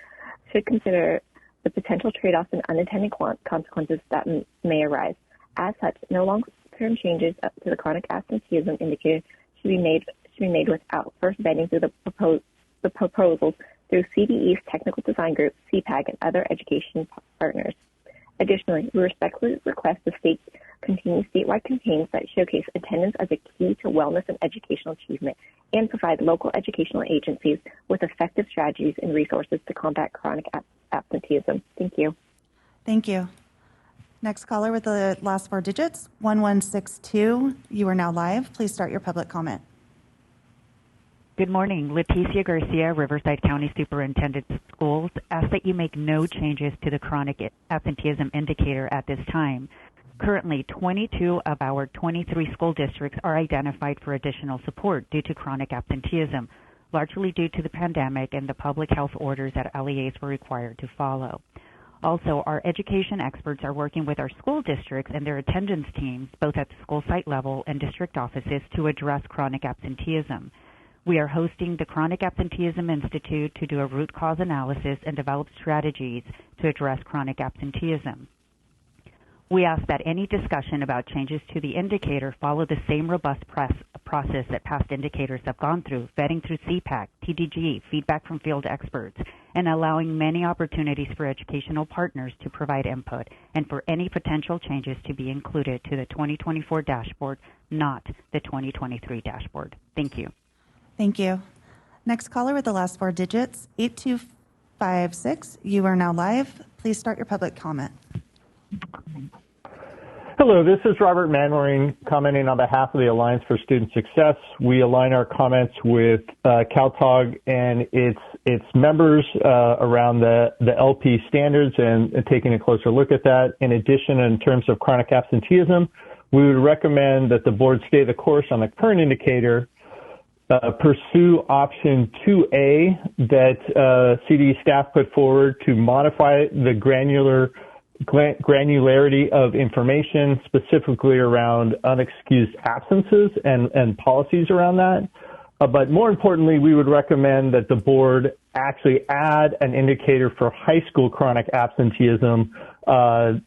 the potential trade-offs and unintended consequences that may arise. As such, no long-term changes to the chronic absenteeism indicator should be made without first vetting through the proposals through CDE's technical design group, CPAG, and other education partners. Additionally, we respectfully request the state continue statewide campaigns that showcase attendance as a key to wellness and educational achievement and provide local educational agencies with effective strategies and resources to combat chronic absenteeism. Thank you. Thank you. Next caller with the last 4 digits, 1162. You are now live. Please start your public comment. Good morning. Leticia Garcia, Riverside County Superintendent of Schools, asks that you make no changes to the chronic absenteeism indicator at this time. Currently, 22 of our 23 school districts are identified for additional support due to chronic absenteeism, largely due to the pandemic and the public health orders that LEAs were required to follow. Also, our education experts are working with our school districts and their attendance teams, both at the school site level and district offices, to address chronic absenteeism. We are hosting the Chronic Absenteeism Institute to do a root cause analysis and develop strategies to address chronic absenteeism. We ask that any discussion about changes to the indicator follow the same robust process that past indicators have gone through, vetting through CPAC, TDG, feedback from field experts, and allowing many opportunities for educational partners to provide input, and for any potential changes to be included to the 2024 dashboard, not the 2023 dashboard. Thank you. Thank you. Next caller with the last 4 digits, 8256. You are now live. Please start your public comment. Hello, this is Robert Manwaring commenting on behalf of the Alliance for Student Success. We align our comments with CalTOG and its members around the LP standards and taking a closer look at that. In addition, in terms of chronic absenteeism, we would recommend that the board stay the course on the current indicator pursue option 2A that CD staff put forward to modify the granularity of information, specifically around unexcused absences and policies around that. But more importantly, we would recommend that the board actually add an indicator for high school chronic absenteeism.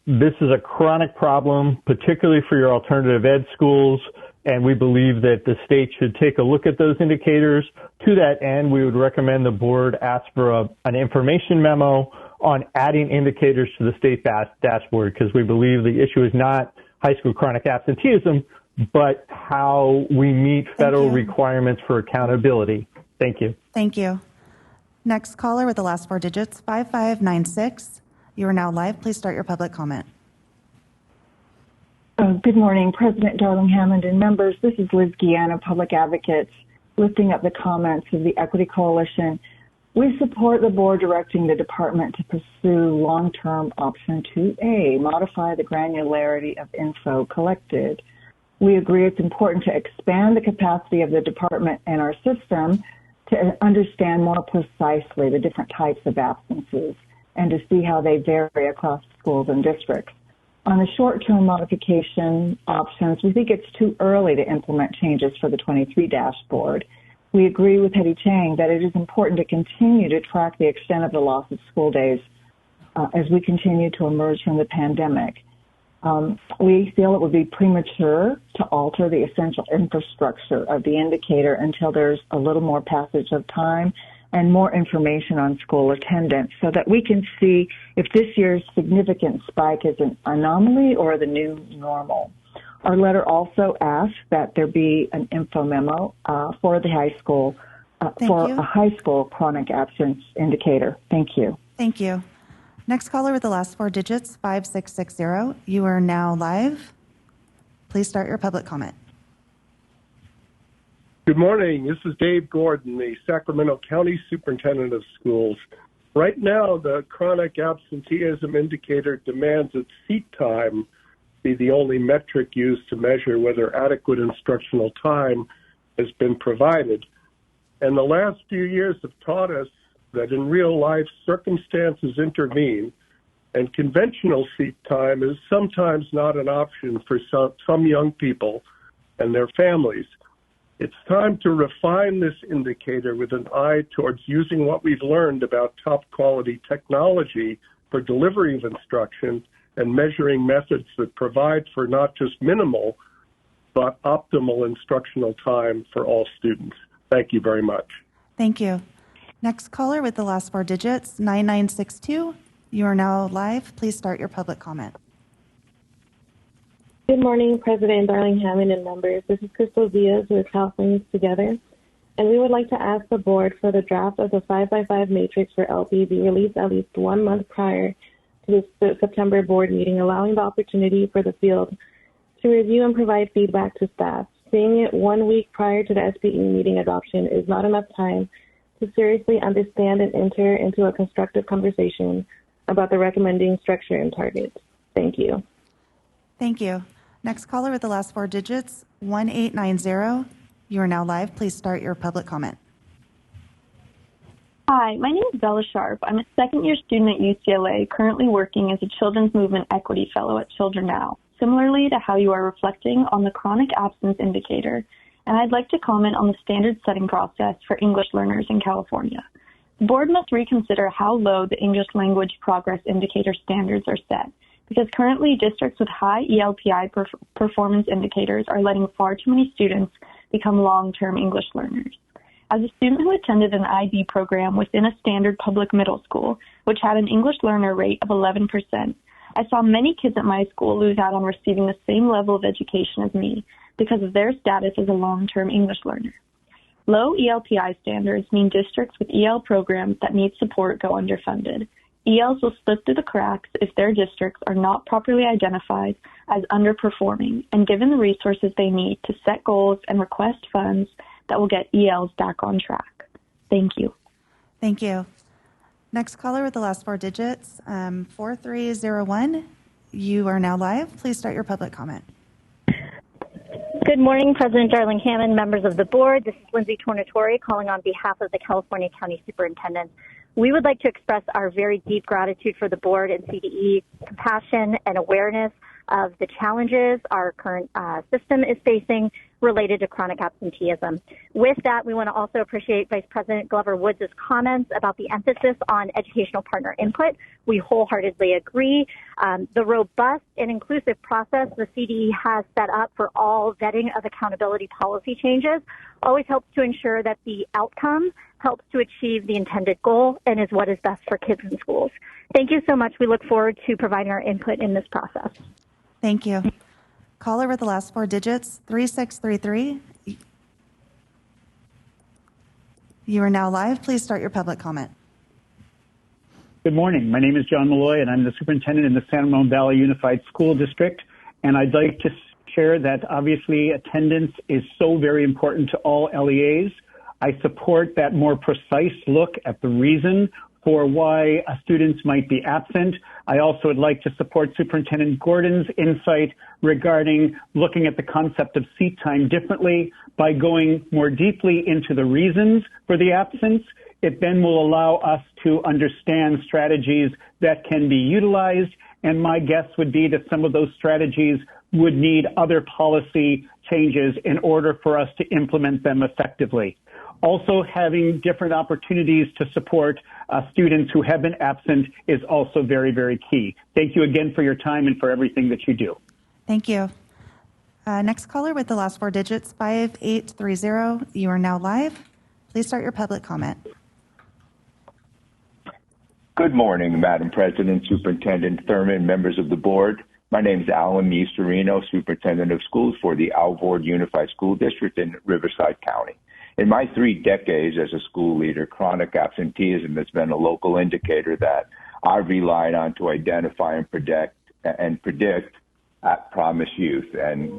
This is a chronic problem, particularly for your alternative ed schools, and we believe that the state should take a look at those indicators. To that end, we would recommend the board ask for an information memo on adding indicators to the state dashboard, because we believe the issue is not high school chronic absenteeism, but how we meet federal requirements for accountability. Thank you. Thank you. Next caller with the last four digits, 5596. You are now live. Please start your public comment. Good morning, President Darling-Hammond and members. This is Liz Guiana, Public Advocate, lifting up the comments of the Equity Coalition. We support the board directing the department to pursue long-term option 2A, modify the granularity of info collected. We agree it's important to expand the capacity of the department and our system to understand more precisely the different types of absences and to see how they vary across schools and districts. On the short-term modification options, we think it's too early to implement changes for the 23 dashboard. We agree with Hetty Chang that it is important to continue to track the extent of the loss of school days as we continue to emerge from the pandemic. We feel it would be premature to alter the essential infrastructure of the indicator until there's a little more passage of time and more information on school attendance so that we can see if this year's significant spike is an anomaly or the new normal. Our letter also asks that there be an info memo for the high school, a high school chronic absence indicator. Thank you. Thank you. Next caller with the last four digits, 5660. You are now live. Please start your public comment. Good morning. This is Dave Gordon, the Sacramento County Superintendent of Schools. Right now, the chronic absenteeism indicator demands that seat time be the only metric used to measure whether adequate instructional time has been provided. And the last few years have taught us that in real life, circumstances intervene, and conventional seat time is sometimes not an option for some young people and their families. It's time to refine this indicator with an eye towards using what we've learned about top quality technology for delivery of instruction and measuring methods that provide for not just minimal, but optimal instructional time for all students. Thank you very much. Thank you. Next caller with the last four digits, 9962. You are now live. Please start your public comment. Good morning, President Darling-Hammond and members. This is Crystal Diaz with Californians Together, and we would like to ask the board for the draft of the 5x5 matrix for LP be released at least 1 month prior to the September board meeting, allowing the opportunity for the field to review and provide feedback to staff. Seeing it 1 week prior to the SPE meeting adoption is not enough time to seriously understand and enter into a constructive conversation about the recommending structure and targets. Thank you. Thank you. Next caller with the last four digits, 1890. You are now live. Please start your public comment. Hi, my name is Bella Sharp. I'm a second-year student at UCLA, currently working as a Children's Movement Equity Fellow at Children Now, similarly to how you are reflecting on the chronic absence indicator, and I'd like to comment on the standard setting process for English learners in California. The board must reconsider how low the English language progress indicator standards are set, because currently districts with high ELPI performance indicators are letting far too many students become long-term English learners. As a student who attended an IB program within a standard public middle school, which had an English learner rate of 11%, I saw many kids at my school lose out on receiving the same level of education as me because of their status as a long-term English learner. Low ELPI standards mean districts with EL programs that need support go underfunded. ELs will slip through the cracks if their districts are not properly identified as underperforming and given the resources they need to set goals and request funds that will get ELs back on track. Thank you. Thank you. Next caller with the last four digits, 4301. You are now live. Please start your public comment. Good Good morning, President Darling-Hammond, members of the board. This is Lindsay Tornatore calling on behalf of the California County Superintendent. We would like to express our very deep gratitude for the board and CDE compassion and awareness of the challenges our current system is facing related to chronic absenteeism. With that, we want to also appreciate Vice President Glover Woods' comments about the emphasis on educational partner input. We wholeheartedly agree. The robust and inclusive process the CDE has set up for all vetting of accountability policy changes always helps to ensure that the outcome helps to achieve the intended goal and is what is best for kids in schools. Thank you so much. We look forward to providing our input in this process. Thank you. Caller with the last four digits, 3633. You are now live. Please start your public comment. Good morning. My name is John Malloy, and I'm the superintendent in the San Ramon Valley Unified School District. And I'd like to share that obviously attendance is so very important to all LEAs. I support that more precise look at the reason for why students might be absent. I also would like to support Superintendent Gordon's insight regarding looking at the concept of seat time differently by going more deeply into the reasons for the absence. It then will allow us to understand strategies that can be utilized, and my guess would be that some of those strategies would need other policy changes in order for us to implement them effectively. Also, having different opportunities to support students who have been absent is also very, very key. Thank you again for your time and for everything that you do. Thank you. Next caller with the last four digits, 5830. You are now live. Please start your public comment. Good morning, Madam President, Superintendent Thurmond, members of the board. My name is Alan Misterino, Superintendent of Schools for the Alvord Unified School District in Riverside County. In my 3 decades as a school leader, chronic absenteeism has been a local indicator that I've relied on to identify and predict at-promise youth and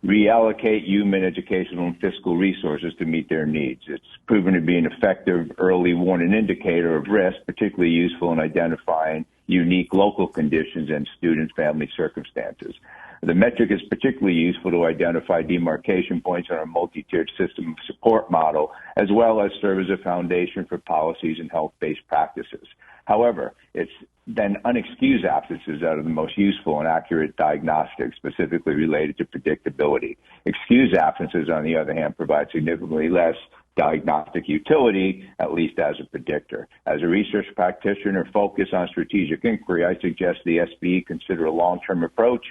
reallocate human, educational, and fiscal resources to meet their needs. It's proven to be an effective early warning indicator of risk, particularly useful in identifying unique local conditions and student family circumstances. The metric is particularly useful to identify demarcation points on our multi-tiered system of support model, as well as serve as a foundation for policies and health-based practices. However, it's then unexcused absences that are the most useful and accurate diagnostics, specifically related to predictability. Excused absences, on the other hand, provide significantly less diagnostic utility, at least as a predictor. As a research practitioner focused on strategic inquiry, I suggest the SBE consider a long-term approach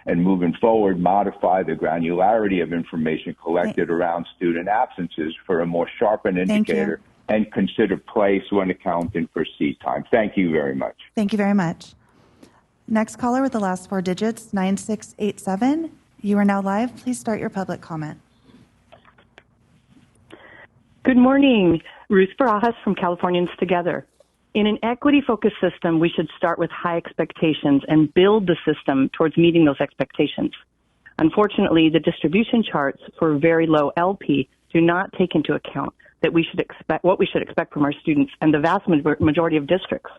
and moving forward, modify the granularity of information collected around student absences for a more sharpened indicator and consider place when accounting for seat time. Thank you very much. Thank you very much. Next caller with the last four digits, 9687. You are now live. Please start your public comment. Good morning. Ruth Barajas from Californians Together. In an equity-focused system, we should start with high expectations and build the system towards meeting those expectations. Unfortunately, the distribution charts for very low LP do not take into account that what we should expect from our students and the vast majority of districts.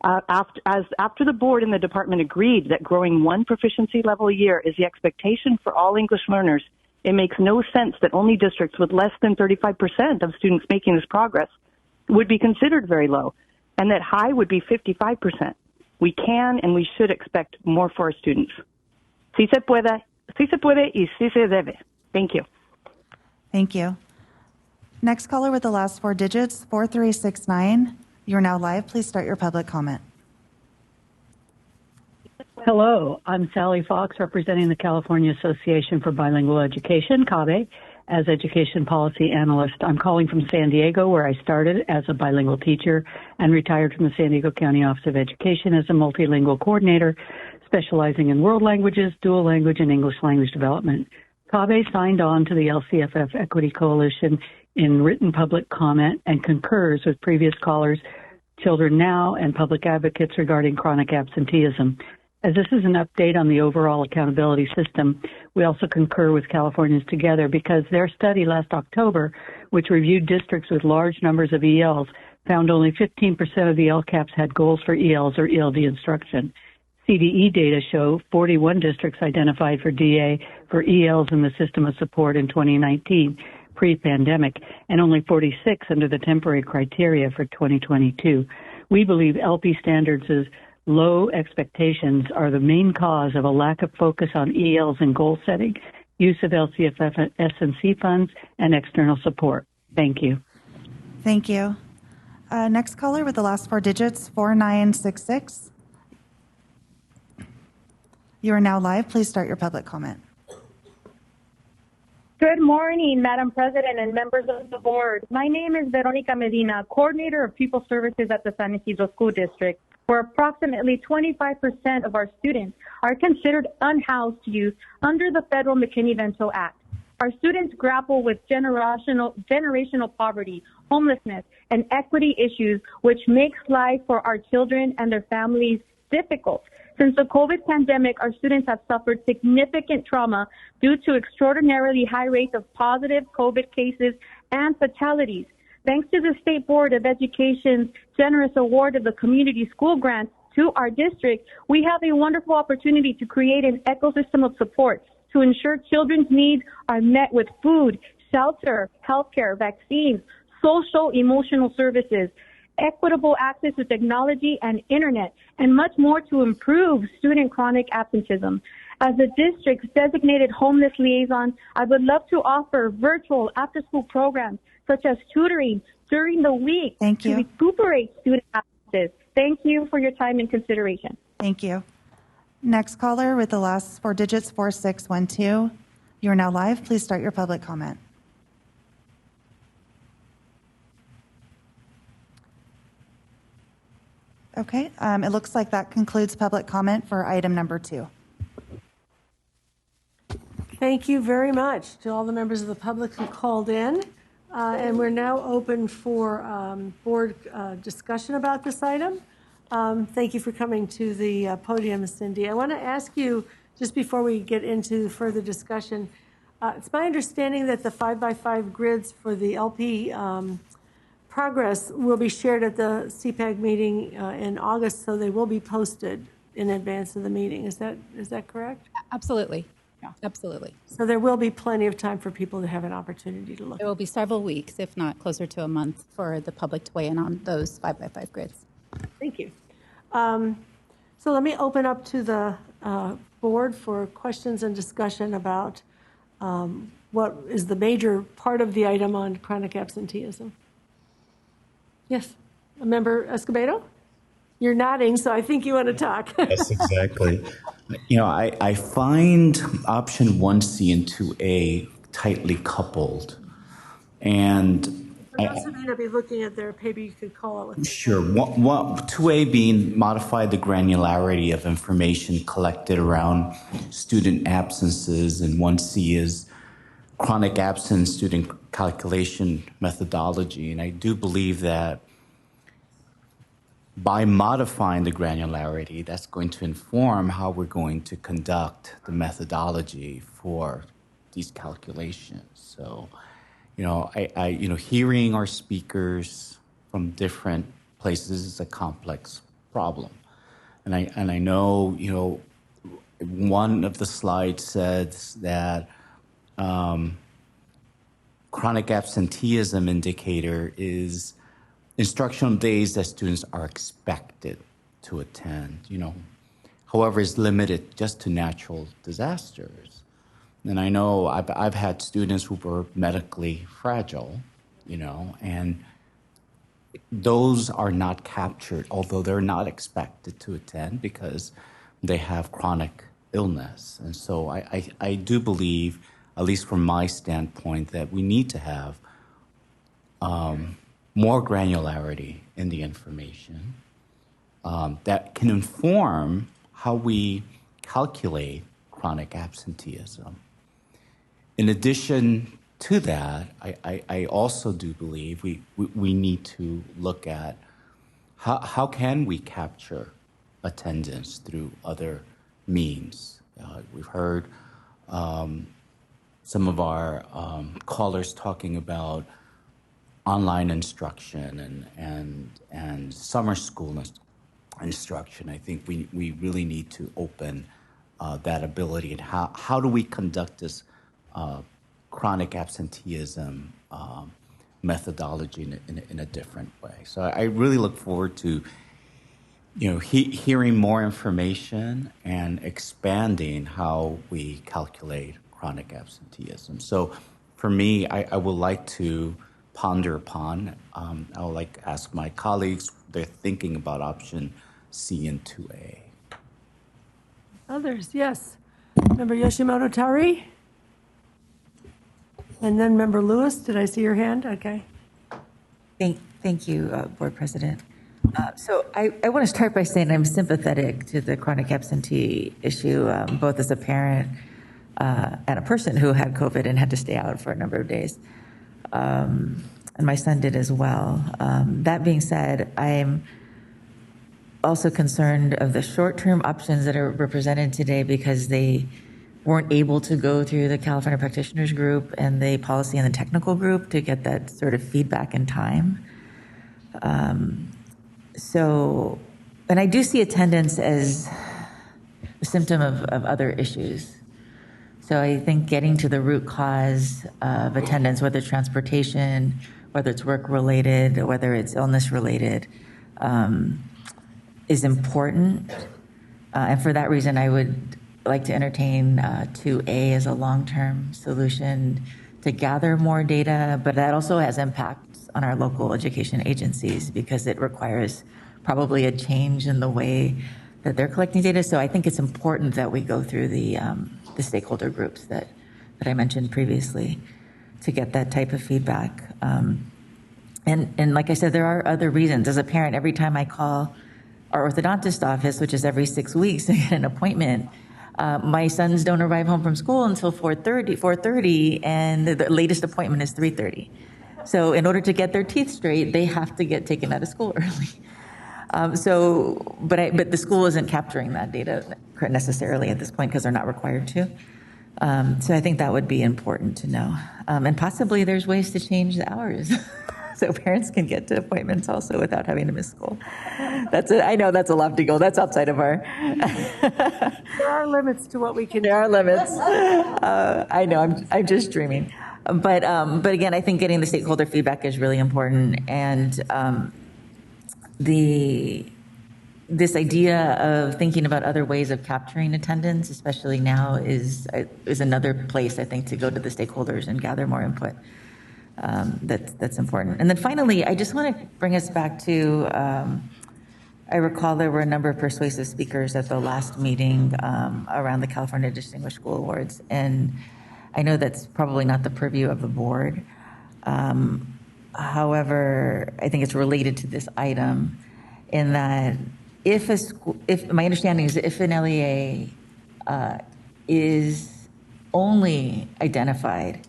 After the board and the department agreed that growing one proficiency level a year is the expectation for all English learners, it makes no sense that only districts with less than 35% of students making this progress would be considered very low, and that high would be 55%. We can and we should expect more for our students. Sí se puede y sí se debe. Thank you. Thank you. Next caller with the last four digits, 4369. You're now live. Please start your public comment. Hello, I'm Sally Fox, representing the California Association for Bilingual Education, CABE, as Education Policy Analyst. I'm calling from San Diego, where I started as a bilingual teacher and retired from the San Diego County Office of Education as a multilingual coordinator, specializing in world languages, dual language, and English language development. CABE signed on to the LCFF Equity Coalition in written public comment and concurs with previous callers, Children Now, and public advocates regarding chronic absenteeism. As this is an update on the overall accountability system, we also concur with Californians Together because their study last October, which reviewed districts with large numbers of ELs, found only 15% of the LCAPs had goals for ELs or ELD instruction. CDE data show 41 districts identified for DA for ELs in the system of support in 2019, pre-pandemic, and only 46 under the temporary criteria for 2022. We believe LP Standards' low expectations are the main cause of a lack of focus on ELs and goal setting, use of LCFF S&C funds, and external support. Thank you. Thank you. Next caller with the last four digits, 4966. You are now live. Please start your public comment. Good morning, Madam President and members of the board. My name is Veronica Medina, Coordinator of People Services at the San Isidro School District, where approximately 25% of our students are considered unhoused youth under the federal McKinney-Vento Act. Our students grapple with generational poverty, homelessness, and equity issues, which makes life for our children and their families difficult. Since the COVID pandemic, our students have suffered significant trauma due to extraordinarily high rates of positive COVID cases and fatalities. Thanks to the State Board of Education's generous award of the community school grant to our district, we have a wonderful opportunity to create an ecosystem of support to ensure children's needs are met with food, shelter, healthcare, vaccines, social, emotional services, equitable access to technology and internet, and much more to improve student chronic absenteeism. As the district's designated homeless liaison, I would love to offer virtual after-school programs such as tutoring during the week to recuperate student absences. Thank you for your time and consideration. Thank you. Next caller with the last four digits, 4612. You are now live. Please start your public comment. Okay, it looks like that concludes public comment for item number 2. Thank you very much to all the members of the public who called in. And we're now open for board discussion about this item. Thank you for coming to the podium, Cindy. I want to ask you, just before we get into further discussion, it's my understanding that the 5x5 grids for the LP progress will be shared at the CPAG meeting in August, so they will be posted in advance of the meeting. Is that correct? Absolutely. Yeah, absolutely. So there will be plenty of time for people to have an opportunity to look. There will be several weeks, if not closer to a month, for the public to weigh in on those 5x5 grids. Thank you. So let me open up to the board for questions and discussion about what is the major part of the item on chronic absenteeism. Yes, Member Escobedo? You're nodding, so I think you want to talk. Yes, exactly. I find option 1C and 2A tightly coupled. And for those who may not be looking at there, maybe you could call it. Sure. 2A being modify the granularity of information collected around student absences, and 1C is chronic absence student calculation methodology. And I do believe that by modifying the granularity, that's going to inform how we're going to conduct the methodology for these calculations. So, hearing our speakers from different places is a complex problem. And I know, one of the slides says that chronic absenteeism indicator is instructional days that students are expected to attend, however, is limited just to natural disasters. And I know I've had students who were medically fragile, and those are not captured, although they're not expected to attend because they have chronic illness. And so I do believe, at least from my standpoint, that we need to have more granularity in the information that can inform how we calculate chronic absenteeism. In addition to that, I also do believe we need to look at how can we capture attendance through other means. We've heard some of our callers talking about online instruction and summer school instruction. I think we really need to open that ability, and how do we conduct this chronic absenteeism methodology in a different way. So I really look forward to hearing more information and expanding how we calculate chronic absenteeism. So for me, I would like to ponder upon, I would like to ask my colleagues, they're thinking about option C and 2A. Others, yes. Member Yoshimoto Tari? And then Member Lewis, did I see your hand? Okay. Thank you, Board President. So I want to start by saying I'm sympathetic to the chronic absentee issue, both as a parent and a person who had COVID and had to stay out for a number of days. And my son did as well. That being said, I'm also concerned of the short-term options that are represented today because they weren't able to go through the California Practitioners Group and the policy and the technical group to get that sort of feedback in time. And I do see attendance as a symptom of other issues. So I think getting to the root cause of attendance, whether it's transportation, whether it's work-related, or whether it's illness-related, is important. And for that reason, I would like to entertain 2A as a long-term solution to gather more data, but that also has impacts on our local education agencies because it requires probably a change in the way that they're collecting data. So I think it's important that we go through the stakeholder groups that I mentioned previously to get that type of feedback. And like I said, there are other reasons. As a parent, every time I call our orthodontist office, which is every 6 weeks, to get an appointment, my sons don't arrive home from school until 4:30, and the latest appointment is 3:30. So in order to get their teeth straight, they have to get taken out of school early. But the school isn't capturing that data necessarily at this point because they're not required to. So I think that would be important to know. And possibly there's ways to change the hours so parents can get to appointments also without having to miss school. I know that's a lofty goal. That's outside of our... There are limits to what we can do. There are limits. I know, I'm just dreaming. But again, I think getting the stakeholder feedback is really important. And this idea of thinking about other ways of capturing attendance, especially now, is another place, I think, to go to the stakeholders and gather more input. That's important. And then finally, I just want to bring us back to, I recall there were a number of persuasive speakers at the last meeting around the California Distinguished School Awards. And I know that's probably not the purview of the board. However, I think it's related to this item in that if my understanding is if an LEA is only identified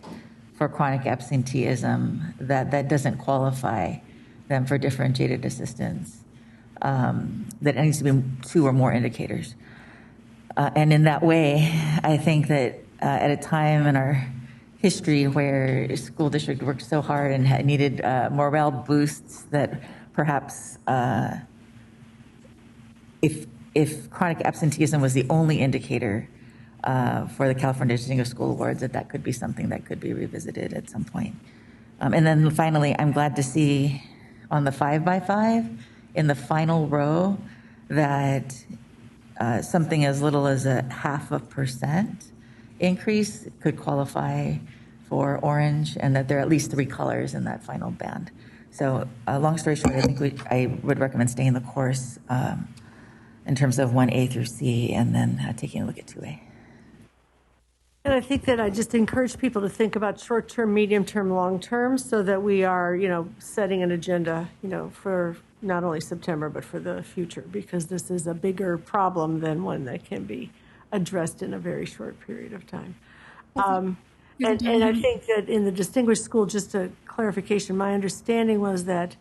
for chronic absenteeism, that doesn't qualify them for differentiated assistance, that it needs to be 2 or more indicators. And in that way, I think that at a time in our history where school district worked so hard and needed morale boosts, that perhaps if chronic absenteeism was the only indicator for the California Distinguished School Awards, that could be something that could be revisited at some point. And then finally, I'm glad to see on the 5x5 in the final row that something as little as a 0.5% increase could qualify for orange, and that there are at least 3 colors in that final band. So long story short, I think I would recommend staying the course in terms of 1A through C, and then taking a look at 2A. And I think that I just encourage people to think about short-term, medium-term, long-term, so that we are, setting an agenda, for not only September, but for the future, because this is a bigger problem than one that can be addressed in a very short period of time. And I think that in the distinguished school, just a clarification, my understanding was that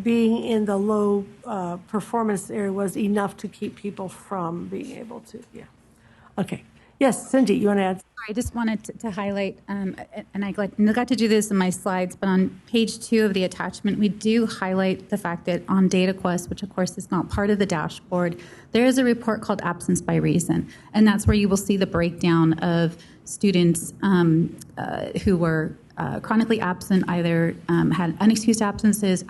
being in the low performance area was enough to keep people from being able to, Okay. Yes, Cindy, you want to add? I just wanted to highlight, and I got to do this in my slides, but on page 2 of the attachment, we do highlight the fact that on DataQuest, which of course is not part of the dashboard, there is a report called Absence by Reason, and that's where you will see the breakdown of students who were chronically absent, either had unexcused absences,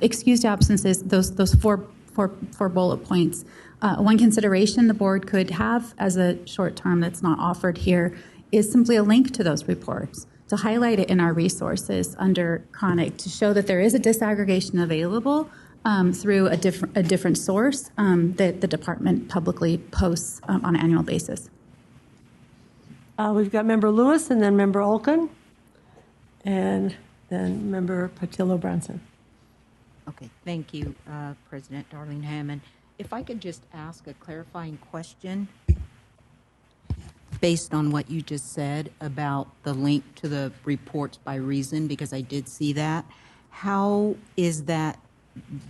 excused absences, those four bullet points. One consideration the board could have as a short term that's not offered here is simply a link to those reports, to highlight it in our resources under chronic, to show that there is a disaggregation available through a different source that the department publicly posts on an annual basis. We've got Member Lewis and then Member Olkin and then Member Patillo-Brownson. Okay, thank you, President Darling-Hammond. If I could just ask a clarifying question based on what you just said about the link to the reports by reason, because I did see that. How is that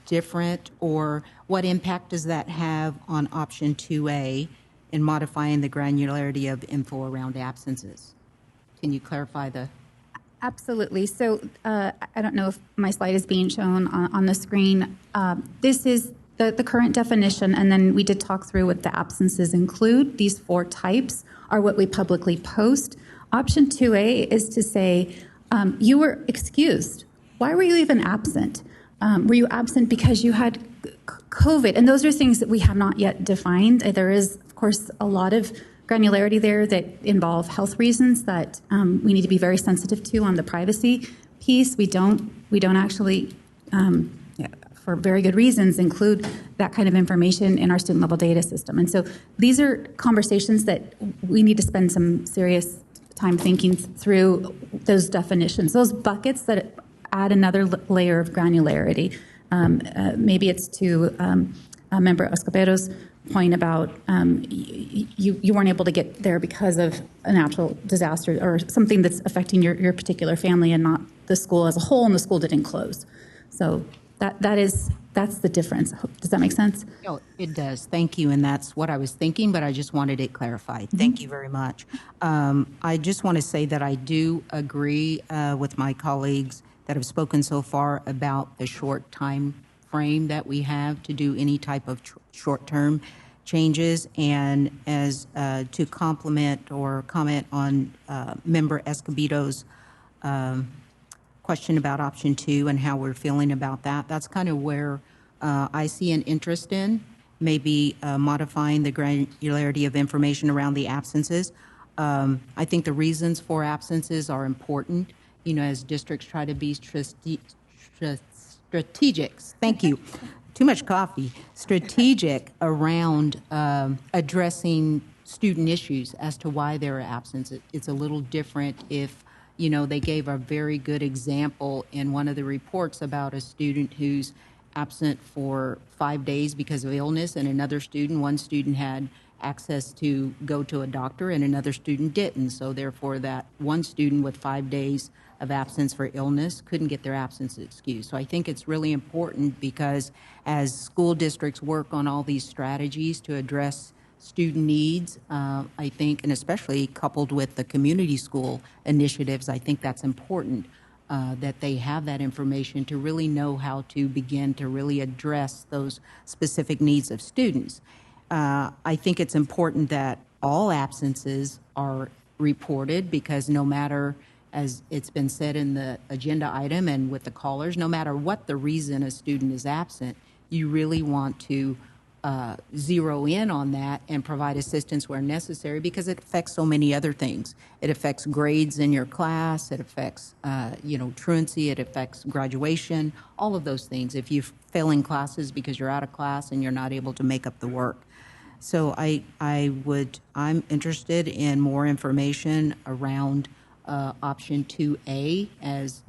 different, or what impact does that have on option 2A in modifying the granularity of info around absences? Can you clarify the... Absolutely. So I don't know if my slide is being shown on the screen. This is the current definition, and then we did talk through what the absences include. These 4 types are what we publicly post. Option 2A is to say, you were excused. Why were you even absent? Were you absent because you had COVID? And those are things that we have not yet defined. There is, of course, a lot of granularity there that involve health reasons that we need to be very sensitive to on the privacy piece. We don't actually, for very good reasons, include that kind of information in our student level data system. And so these are conversations that we need to spend some serious time thinking through those definitions, those buckets that add another layer of granularity. Maybe it's to Member Escobedo's point about you weren't able to get there because of a natural disaster or something that's affecting your particular family and not the school as a whole, and the school didn't close. So that's the difference. Does that make sense? Oh, it does. Thank you. And that's what I was thinking, but I just wanted it clarified. Thank you very much. I just want to say that I do agree with my colleagues that have spoken so far about the short time frame that we have to do any type of short-term changes. And as to complement or comment on Member Escobedo's question about option 2 and how we're feeling about that, that's kind of where I see an interest in, maybe modifying the granularity of information around the absences. I think the reasons for absences are important, as districts try to be strategic. Thank you. Too much coffee. Strategic around addressing student issues as to why there are absences. It's a little different if, they gave a very good example in one of the reports about a student who's absent for 5 days because of illness, and one student had access to go to a doctor and another student didn't. So therefore that one student with 5 days of absence for illness couldn't get their absence excused. So I think it's really important because as school districts work on all these strategies to address student needs, I think, and especially coupled with the community school initiatives, I think that's important that they have that information to really know how to begin to really address those specific needs of students. I think it's important that all absences are reported because no matter, as it's been said in the agenda item and with the callers, no matter what the reason a student is absent, you really want to zero in on that and provide assistance where necessary because it affects so many other things. It affects grades in your class, it affects, truancy, it affects graduation, all of those things. If you're failing classes because you're out of class and you're not able to make up the work. So I'm interested in more information around option 2A, as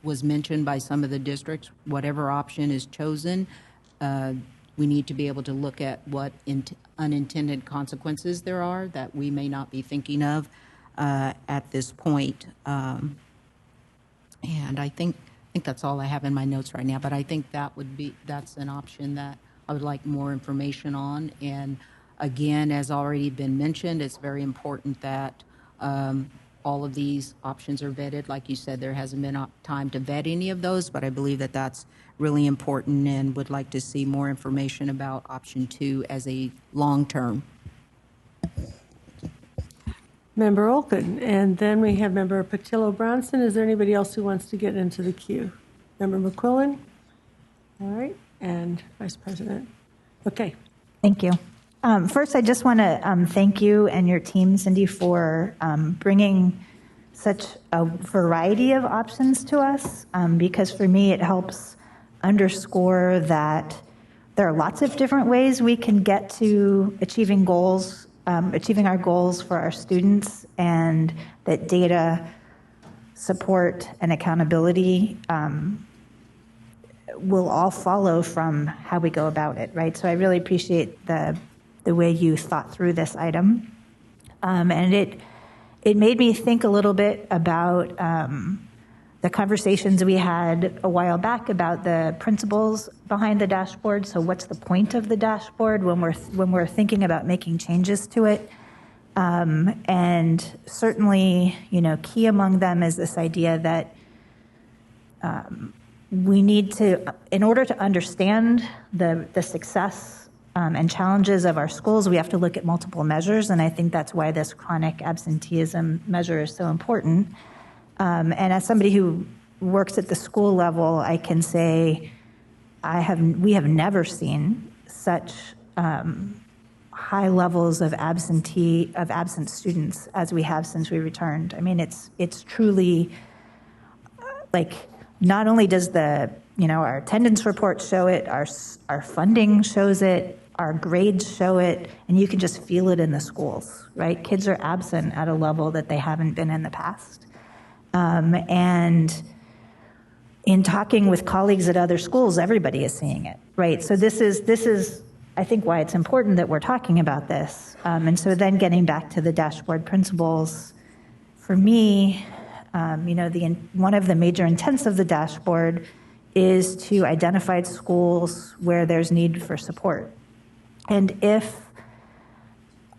was mentioned by some of the districts. Whatever option is chosen, we need to be able to look at what unintended consequences there are that we may not be thinking of at this point. And I think that's all I have in my notes right now, but I think that's an option that I would like more information on. And Again, as already been mentioned, it's very important that all of these options are vetted. Like you said, there hasn't been time to vet any of those, but I believe that that's really important and would like to see more information about option 2 as a long-term. Member Olkin, and then we have Member Patillo-Brownson. Is there anybody else who wants to get into the queue? Member McQuillan? All right, and Vice President. Okay. Thank you. First, I just want to thank you and your team, Cindy, for bringing such a variety of options to us, because for me it helps underscore that there are lots of different ways we can get to achieving goals, achieving our goals for our students, and that data, support, and accountability will all follow from how we go about it, right? So I really appreciate the way you thought through this item. And it made me think a little bit about the conversations we had a while back about the principles behind the dashboard. So what's the point of the dashboard when we're thinking about making changes to it? And certainly, key among them is this idea that we need to, in order to understand the success and challenges of our schools, we have to look at multiple measures, and I think that's why this chronic absenteeism measure is so important. And as somebody who works at the school level, I can say we have never seen such high levels of absent students as we have since we returned. I mean, it's truly like, not only does our attendance report show it, our funding shows it, our grades show it, and you can just feel it in the schools, right? Kids are absent at a level that they haven't been in the past. And in talking with colleagues at other schools, everybody is seeing it, right? So this is, I think, why it's important that we're talking about this. And so then getting back to the dashboard principles, for me, one of the major intents of the dashboard is to identify schools where there's need for support. And if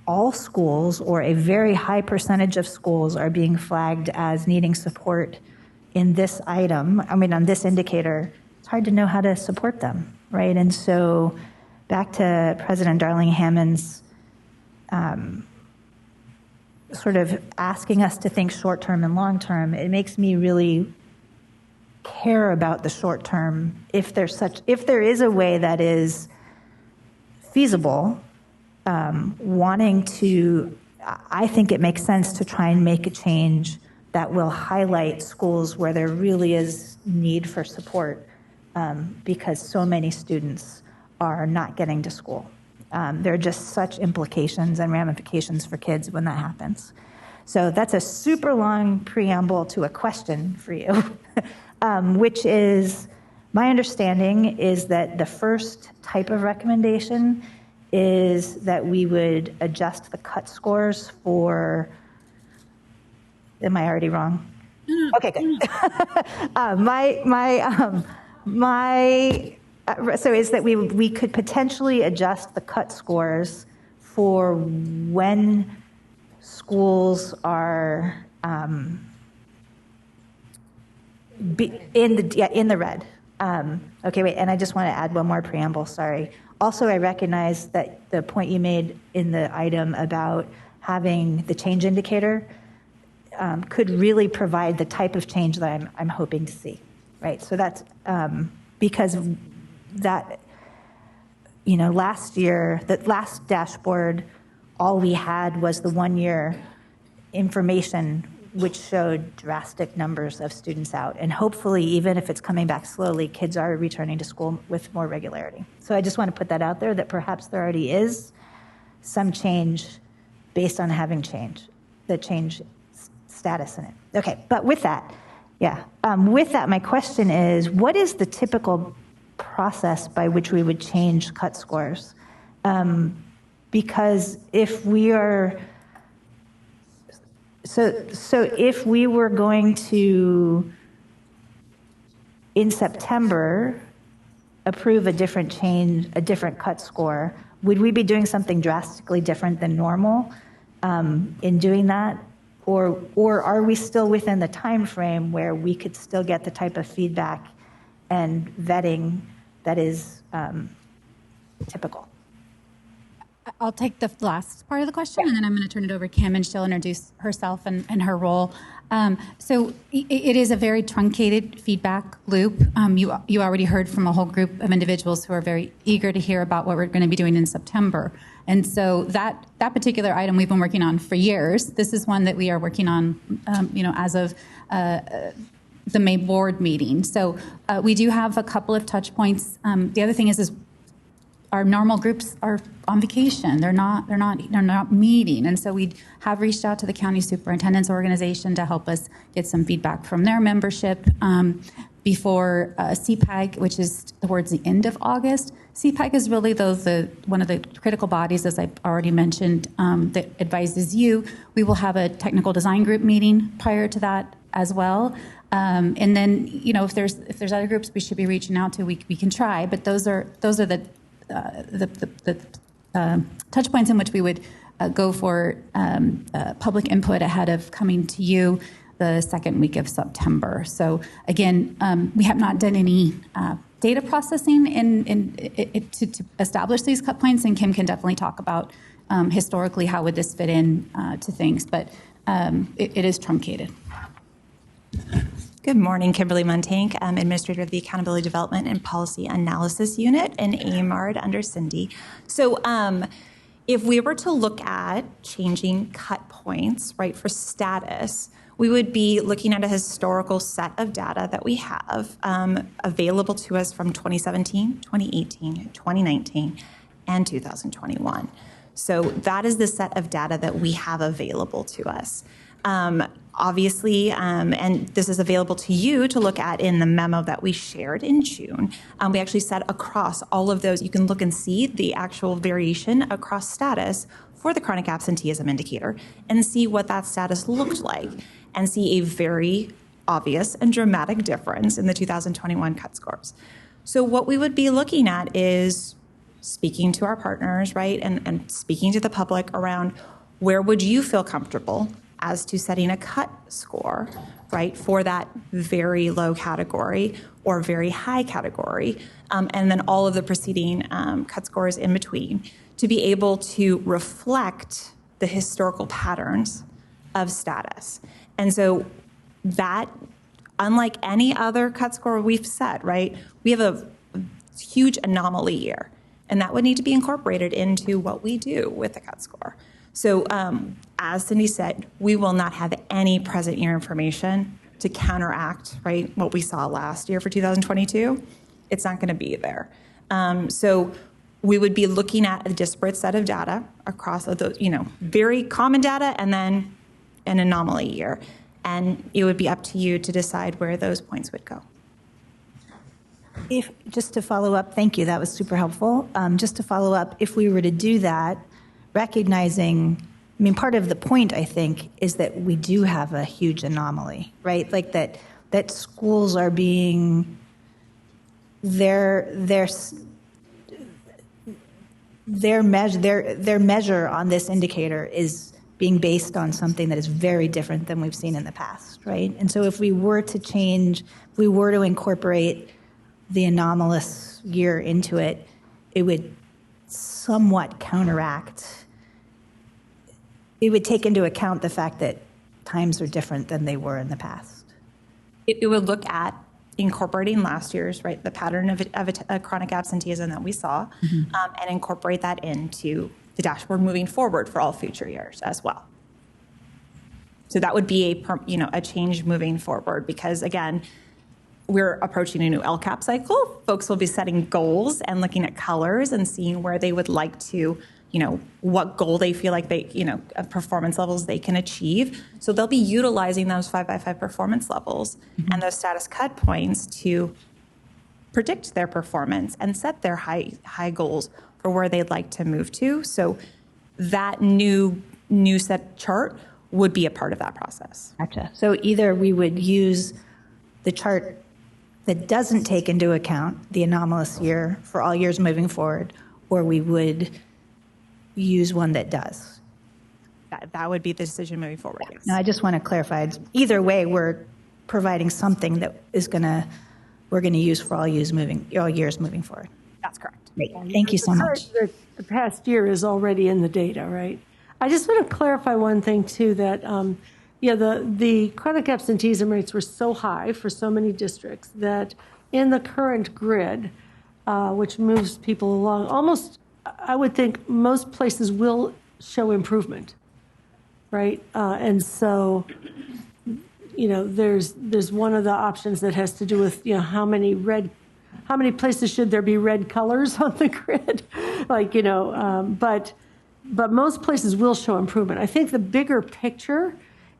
all schools or a very high percentage of schools are being flagged as needing support in this item, on this indicator, it's hard to know how to support them, right? And so back to President Darling-Hammond's sort of asking us to think short-term and long-term, it makes me really care about the short-term. If there is a way that is feasible, I think it makes sense to try and make a change that will highlight schools where there really is need for support, because so many students are not getting to school. There are just such implications and ramifications for kids when that happens. So that's a super long preamble to a question for you, which is, my understanding is that the first type of recommendation is that we would adjust the cut scores for, am I already wrong? Okay, good. So is that we could potentially adjust the cut scores for when schools are in the red. Okay, wait, and I just want to add one more preamble, sorry. Also, I recognize that the point you made in the item about having the change indicator could really provide the type of change that I'm hoping to see, right? So that's because that, last year, that last dashboard, all we had was the 1 year information, which showed drastic numbers of students out. And hopefully, even if it's coming back slowly, kids are returning to school with more regularity. So I just want to put that out there, that perhaps there already is some change based on having the change status in it. Okay, but with that, my question is, what is the typical process by which we would change cut scores? Because if we are, so if we were going to, in September, approve a different cut score, Would we be doing something drastically different than normal in doing that? Or are we still within the time frame where we could still get the type of feedback and vetting that is typical? I'll take the last part of the question, and then I'm going to turn it over to Kim, and she'll introduce herself and her role. So it is a very truncated feedback loop. You already heard from a whole group of individuals who are very eager to hear about what we're going to be doing in September. And so that particular item we've been working on for years. This is one that we are working on, as of the May board meeting. So we do have a couple of touch points. The other thing is our normal groups are on vacation. They're not meeting. And so we have reached out to the county superintendent's organization to help us get some feedback from their membership before CPAG, which is towards the end of August. CPAG is really one of the critical bodies, as I already mentioned, that advises you. We will have a technical design group meeting prior to that as well. And then, if there's other groups we should be reaching out to, we can try. But those are the touch points in which we would go for public input ahead of coming to you the second week of September. So again, we have not done any data processing to establish these cut points, and Kim can definitely talk about historically how would this fit in to things, but it is truncated. Good morning, Kimberly Montank. I'm Administrator of the Accountability Development and Policy Analysis Unit in AMARD under Cindy. So if we were to look at changing cut points, right, for status, we would be looking at a historical set of data that we have available to us from 2017, 2018, 2019, and 2021. So that is the set of data that we have available to us. Obviously, and this is available to you to look at in the memo that we shared in June. We actually set across all of those. You can look and see the actual variation across status for the chronic absenteeism indicator and see what that status looked like and see a very obvious and dramatic difference in the 2021 cut scores. So what we would be looking at is speaking to our partners, right, and speaking to the public around where would you feel comfortable as to setting a cut score, right, for that very low category or very high category, and then all of the preceding cut scores in between, to be able to reflect the historical patterns of status. And so that, unlike any other cut score we've set, right, we have a huge anomaly year, and that would need to be incorporated into what we do with the cut score. So as Cindy said, we will not have any present year information to counteract, right, what we saw last year for 2022. It's not going to be there. So we would be looking at a disparate set of data across those, very common data and then an anomaly year. And it would be up to you to decide where those points would go. Just to follow up, thank you, that was super helpful. Just to follow up, if we were to do that, recognizing, part of the point, I think, is that we do have a huge anomaly, right? Like that schools are being, their measure on this indicator is being based on something that is very different than we've seen in the past, right? And so if we were to change, if we were to incorporate the anomalous year into it, it would somewhat counteract. It would take into account the fact that times are different than they were in the past. It would look at incorporating last year's, right, the pattern of a chronic absenteeism that we saw, and incorporate that into the dashboard moving forward for all future years as well. So that would be a change moving forward because, again, we're approaching a new LCAP cycle. Folks will be setting goals and looking at colors and seeing where they would like to, what goal they feel like they, performance levels they can achieve. So they'll be utilizing those 5x5 performance levels and those status cut points to predict their performance and set their high goals for where they'd like to move to. So that new set chart would be a part of that process. Gotcha. So either we would use the chart that doesn't take into account the anomalous year for all years moving forward, or we would use one that does. That would be the decision moving forward. Yes. Now, I just want to clarify, either way, we're providing something that we're going to use for all years moving forward. That's correct. Great. Thank you so much. The past year is already in the data, right? I just want to clarify one thing too, that the chronic absenteeism rates were so high for so many districts that in the current grid, which moves people along, almost, I would think most places will show improvement, right? And so, there's one of the options that has to do with, how many places should there be red colors on the grid? But most places will show improvement. I think the bigger picture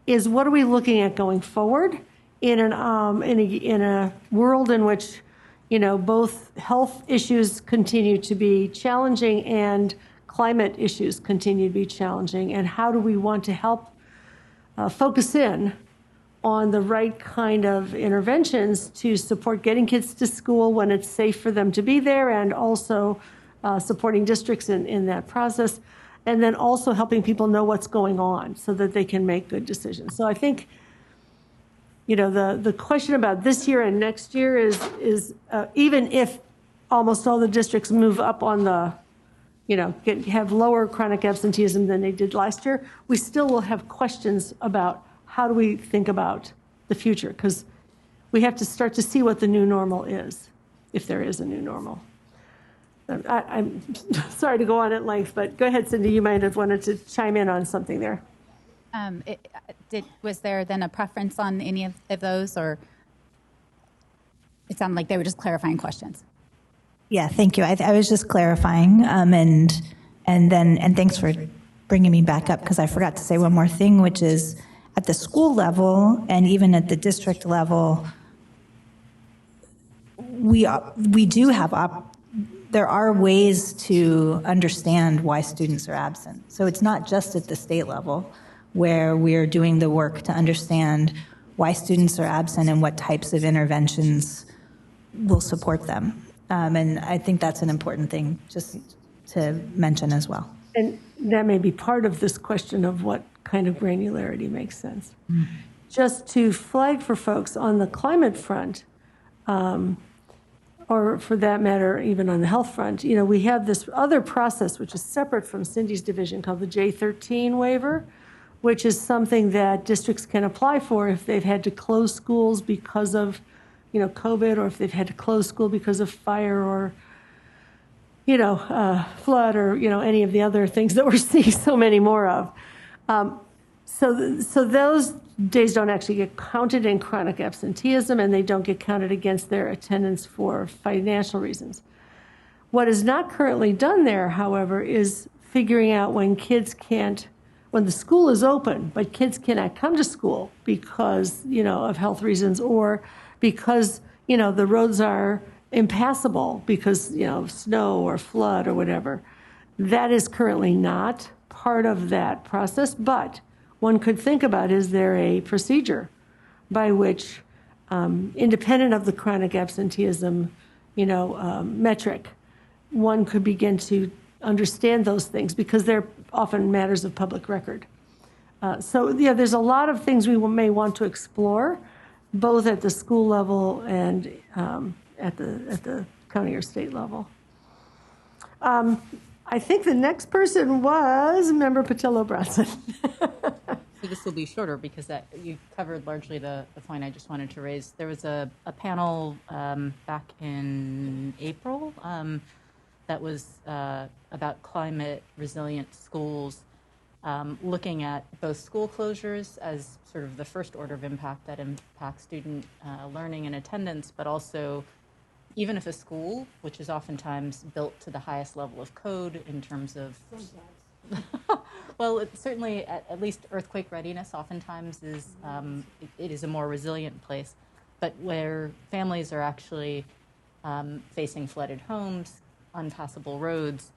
is what are we looking at going forward in a world in which, both health issues continue to be challenging and climate issues continue to be challenging, and how do we want to help focus in on the right kind of interventions to support getting kids to school when it's safe for them to be there, and also supporting districts in that process, and then also helping people know what's going on so that they can make good decisions. So I think, the question about this year and next year is even if almost all the districts move up on the, have lower chronic absenteeism than they did last year, we still will have questions about how do we think about the future, because we have to start to see what the new normal is, if there is a new normal. I'm sorry to go on at length, but go ahead, Cindy. You might have wanted to chime in on something there. Was there then a preference on any of those, or it sounded like they were just clarifying questions? Yeah, thank you. I was just clarifying, and thanks for bringing me back up, because I forgot to say one more thing, which is at the school level and even at the district level, we do have there are ways to understand why students are absent. So it's not just at the state level where we're doing the work to understand why students are absent and what types of interventions will support them. And I think that's an important thing just to mention as well. And that may be part of this question of what kind of granularity makes sense. Mm-hmm. Just to flag for folks on the climate front, or for that matter, even on the health front, we have this other process which is separate from Cindy's division called the J13 waiver, which is something that districts can apply for if they've had to close schools because of, COVID, or if they've had to close school because of fire or, flood, or, any of the other things that we're seeing so many more of. So those days don't actually get counted in chronic absenteeism, and they don't get counted against their attendance for financial reasons. What is not currently done there, however, is figuring out when the school is open, but kids cannot come to school because, of health reasons, or because, the roads are impassable because, snow or flood or whatever. That is currently not part of that process, but one could think about, is there a procedure by which, independent of the chronic absenteeism, metric, one could begin to understand those things, because they're often matters of public record. There's a lot of things we may want to explore, both at the school level and at the county or state level. I think the next person was Member Patillo-Bronson. So this will be shorter because you covered largely the point I just wanted to raise. There was a panel back in April that was about climate resilient schools, looking at both school closures as sort of the first order of impact that impacts student learning and attendance, but also even if a school, which is oftentimes built to the highest level of code in terms of, well, it certainly at least earthquake readiness oftentimes is, it is a more resilient place, but where families are actually facing flooded homes, unpassable roads,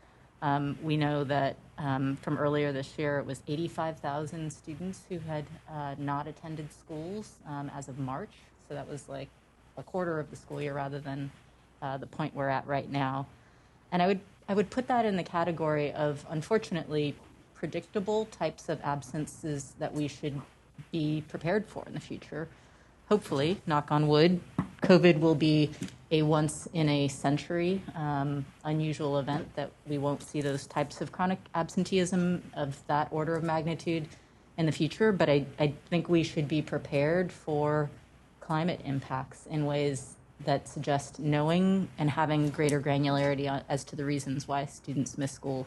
we know that from earlier this year, it was 85,000 students who had not attended schools as of March. So that was like a quarter of the school year rather than the point we're at right now. And I would I would put that in the category of, unfortunately, predictable types of absences that we should be prepared for in the future. Hopefully, knock on wood, COVID will be a once-in-a-century unusual event that we won't see those types of chronic absenteeism of that order of magnitude in the future. But I think we should be prepared for climate impacts in ways that suggest knowing and having greater granularity as to the reasons why students miss school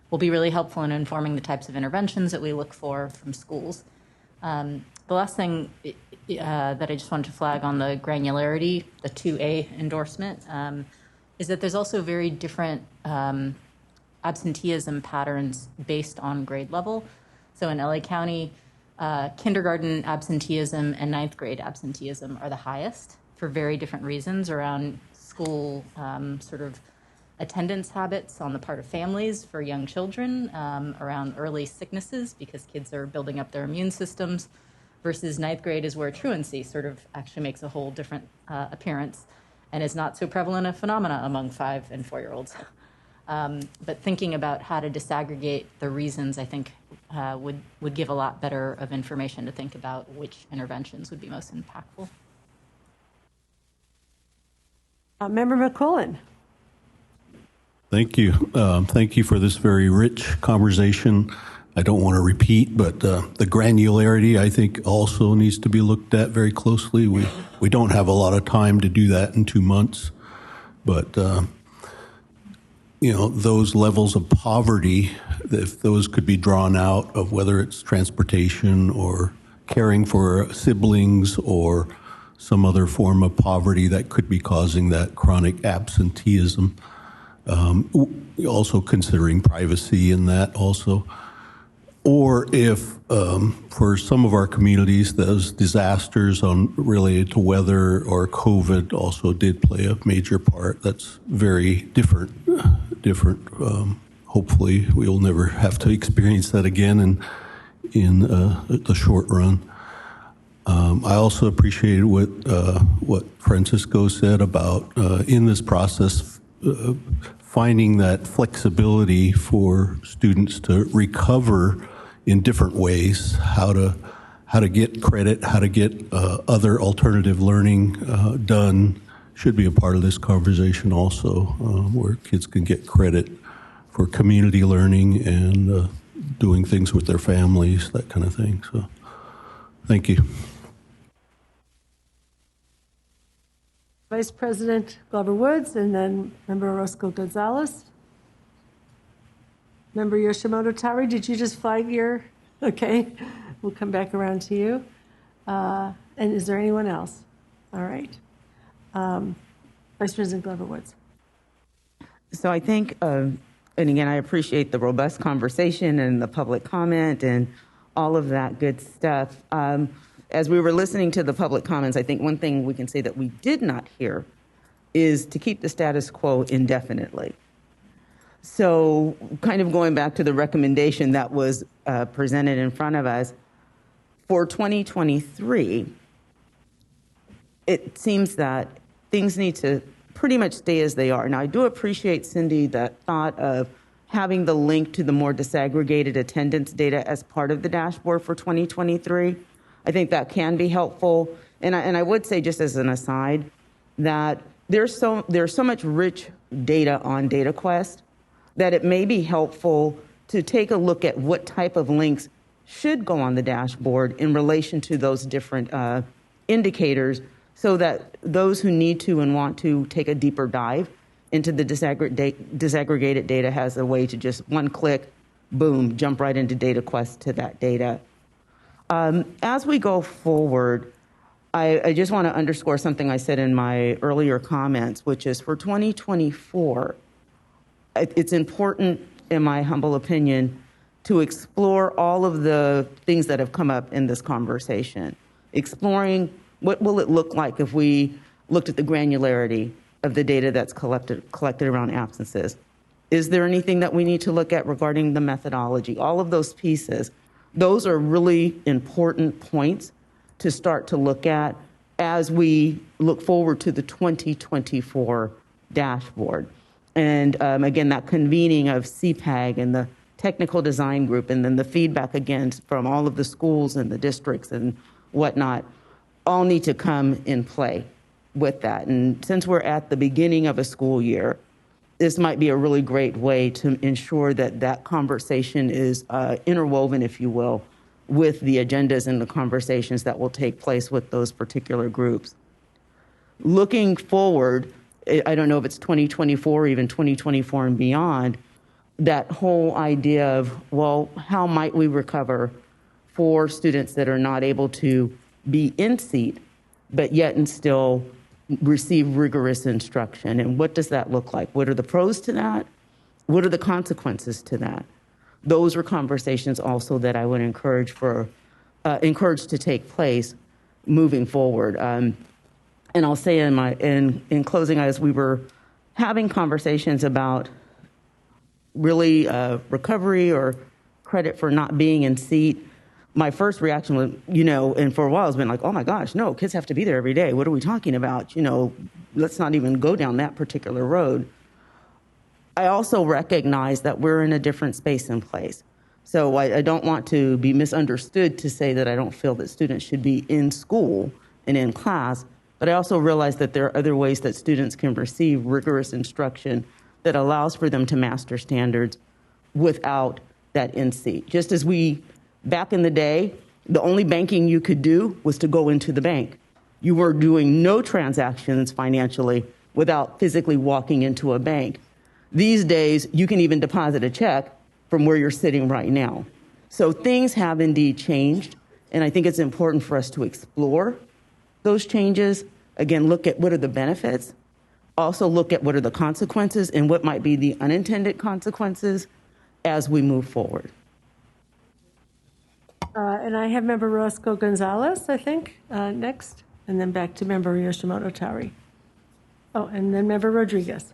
will be really helpful in informing the types of interventions that we look for from schools. The last thing that I just wanted to flag on the granularity, the 2A endorsement, is that there's also very different absenteeism patterns based on grade level. So in LA County, kindergarten absenteeism and ninth grade absenteeism are the highest for very different reasons around school sort of attendance habits on the part of families for young children, around early sicknesses because kids are building up their immune systems, versus ninth grade is where truancy sort of actually makes a whole different appearance and is not so prevalent a phenomena among 5 and 4-year-olds. But thinking about how to disaggregate the reasons, I think, would give a lot better of information to think about which interventions would be most impactful. Member McQuillan. Thank you. Thank you for this very rich conversation. I don't want to repeat, but the granularity, I think, also needs to be looked at very closely. We don't have a lot of time to do that in 2 months, but those levels of poverty, if those could be drawn out of whether it's transportation or caring for siblings or some other form of poverty that could be causing that chronic absenteeism. Also considering privacy in that also. Or if for some of our communities, those disasters related to weather or COVID also did play a major part. That's very different. Hopefully we'll never have to experience that again in the short run. I also appreciated what Francisco said about in this process finding that flexibility for students to recover in different ways, how to get credit, how to get other alternative learning done should be a part of this conversation also, where kids can get credit for community learning and doing things with their families, that kind of thing. So thank you. Vice President Glover Woods, and then Member Orozco Gonzalez. Member Yoshimoto Tari, did you just flag your? Okay, we'll come back around to you. And is there anyone else? All right. Vice President Glover Woods. So I think, and again, I appreciate the robust conversation and the public comment and all of that good stuff. As we were listening to the public comments, I think one thing we can say that we did not hear is to keep the status quo indefinitely. So kind of going back to the recommendation that was presented in front of us, for 2023, it seems that things need to pretty much stay as they are. Now, I do appreciate, Cindy, that thought of having the link to the more disaggregated attendance data as part of the dashboard for 2023. I think that can be helpful. And I would say, just as an aside, that there's so much rich data on DataQuest that it may be helpful to take a look at what type of links should go on the dashboard in relation to those different indicators, so that those who need to and want to take a deeper dive into the disaggregated data has a way to just one click, boom, jump right into DataQuest to that data. As we go forward, I just want to underscore something I said in my earlier comments, which is for 2024, it's important, in my humble opinion, to explore all of the things that have come up in this conversation. Exploring what will it look like if we looked at the granularity of the data that's collected around absences. Is there anything that we need to look at regarding the methodology? All of those pieces, those are really important points to start to look at as we look forward to the 2024 dashboard. And again, that convening of CPAG and the technical design group, and then the feedback again from all of the schools and the districts and whatnot, all need to come in play with that. And since we're at the beginning of a school year, this might be a really great way to ensure that that conversation is interwoven, if you will, with the agendas and the conversations that will take place with those particular groups. Looking forward, I don't know if it's 2024 or even 2024 and beyond, that whole idea of, well, how might we recover for students that are not able to be in seat, but yet and still receive rigorous instruction? And what does that look like? What are the pros to that? What are the consequences to that? Those are conversations also that I would encourage to take place moving forward. And I'll say in closing, as we were having conversations about really recovery or credit for not being in seat, my first reaction was, and for a while it's been like, oh my gosh, no, kids have to be there every day. What are we talking about? Let's not even go down that particular road. I also recognize that we're in a different space and place. So I don't want to be misunderstood to say that I don't feel that students should be in school and in class, but I also realize that there are other ways that students can receive rigorous instruction that allows for them to master standards without that in-seat. Just as back in the day, the only banking you could do was to go into the bank. You were doing no transactions financially without physically walking into a bank. These days, you can even deposit a check from where you're sitting right now. So things have indeed changed, and I think it's important for us to explore those changes. Again, look at what are the benefits. Also look at what are the consequences and what might be the unintended consequences as we move forward. And I have Member Roscoe Gonzalez, I think, next, and then back to Member Yoshimoto Tari. Oh, and then Member Rodriguez.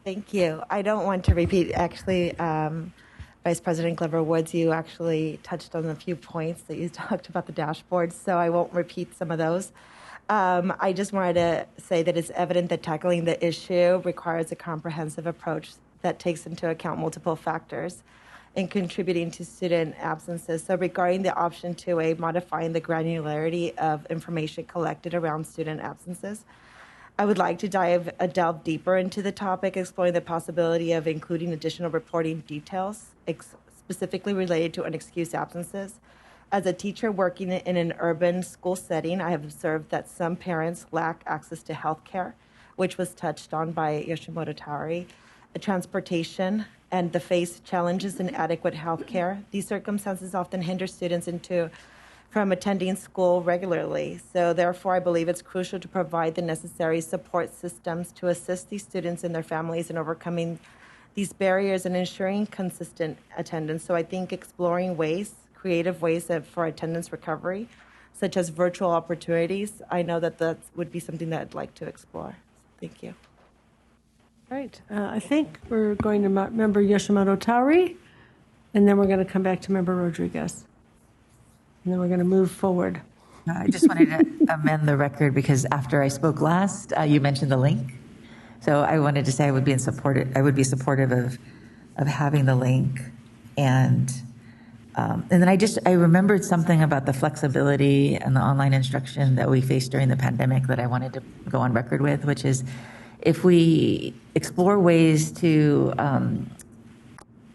Thank you. I don't want to repeat, actually, Vice President Glover Woods, you actually touched on a few points that you talked about the dashboard, so I won't repeat some of those. I just wanted to say that it's evident that tackling the issue requires a comprehensive approach that takes into account multiple factors in contributing to student absences. So regarding the option 2A, modifying the granularity of information collected around student absences, I would like to delve deeper into the topic, exploring the possibility of including additional reporting details, specifically related to unexcused absences. As a teacher working in an urban school setting, I have observed that some parents lack access to health care, which was touched on by Yoshimoto Tari, transportation, and the face challenges in adequate health care. These circumstances often hinder students from attending school regularly. So therefore, I believe it's crucial to provide the necessary support systems to assist these students and their families in overcoming these barriers and ensuring consistent attendance. So I think exploring creative ways for attendance recovery, such as virtual opportunities, I know that would be something that I'd like to explore. Thank you. Right. I think we're going to Member Yoshimoto Tari, and then we're going to come back to Member Rodriguez. And then we're going to move forward. I just wanted to amend the record because after I spoke last, you mentioned the link. So I wanted to say I would be supportive of having the link. And then I remembered something about the flexibility and the online instruction that we faced during the pandemic that I wanted to go on record with, which is if we explore ways to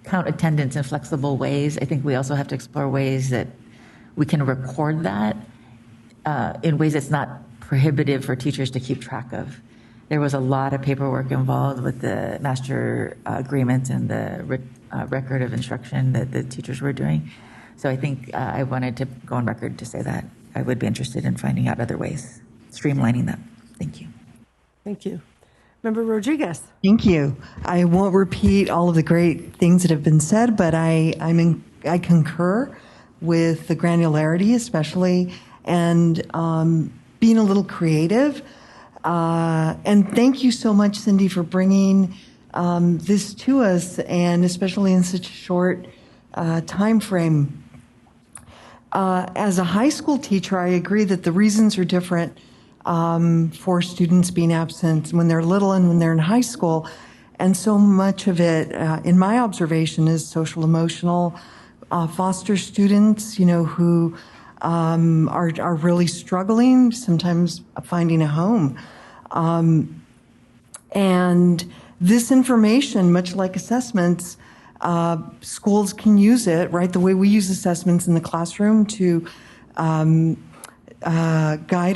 count attendance in flexible ways, I think we also have to explore ways that we can record that in ways that's not prohibitive for teachers to keep track of. There was a lot of paperwork involved with the master agreement and the record of instruction that the teachers were doing. So I think I wanted to go on record to say that I would be interested in finding out other ways, streamlining that. Thank you. Thank you. Member Rodriguez. Thank you. I won't repeat all of the great things that have been said, but I concur with the granularity especially, and being a little creative. And thank you so much, Cindy, for bringing this to us, and especially in such a short time frame. As a high school teacher, I agree that the reasons are different for students being absent when they're little and when they're in high school. And so much of it, in my observation, is social emotional foster students, who are really struggling, sometimes finding a home. And this information, much like assessments, schools can use it, right? The way we use assessments in the classroom to guide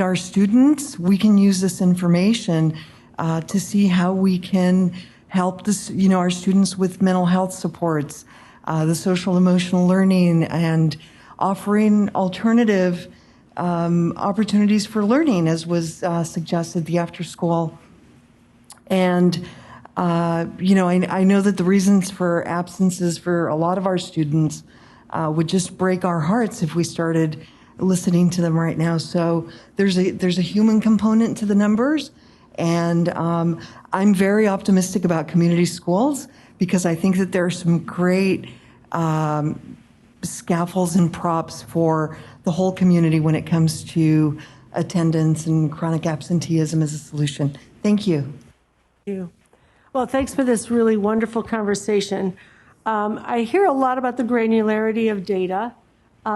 our students, we can use this information to see how we can help this, our students with mental health supports, the social emotional learning, and offering alternative opportunities for learning, as was suggested, the after school. And I know that the reasons for absences for a lot of our students would just break our hearts if we started listening to them right now. So there's a human component to the numbers, and I'm very optimistic about community schools because I think that there are some great scaffolds and props for the whole community when it comes to attendance and chronic absenteeism as a solution. Thank you. Thank you. Well, thanks for this really wonderful conversation. I hear a lot about the granularity of data,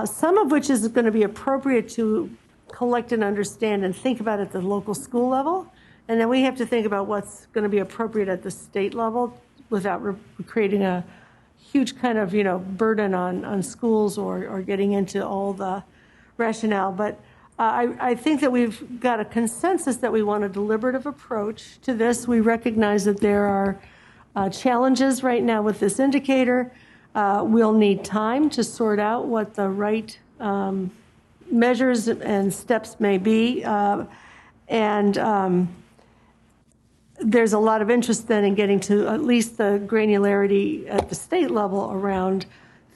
some of which is going to be appropriate to collect and understand and think about at the local school level. And then we have to think about what's going to be appropriate at the state level without creating a huge kind of, burden on schools or getting into all the rationale. But I think that we've got a consensus that we want a deliberative approach to this. We recognize that there are challenges right now with this indicator. We'll need time to sort out what the right measures and steps may be. There's a lot of interest then in getting to at least the granularity at the state level around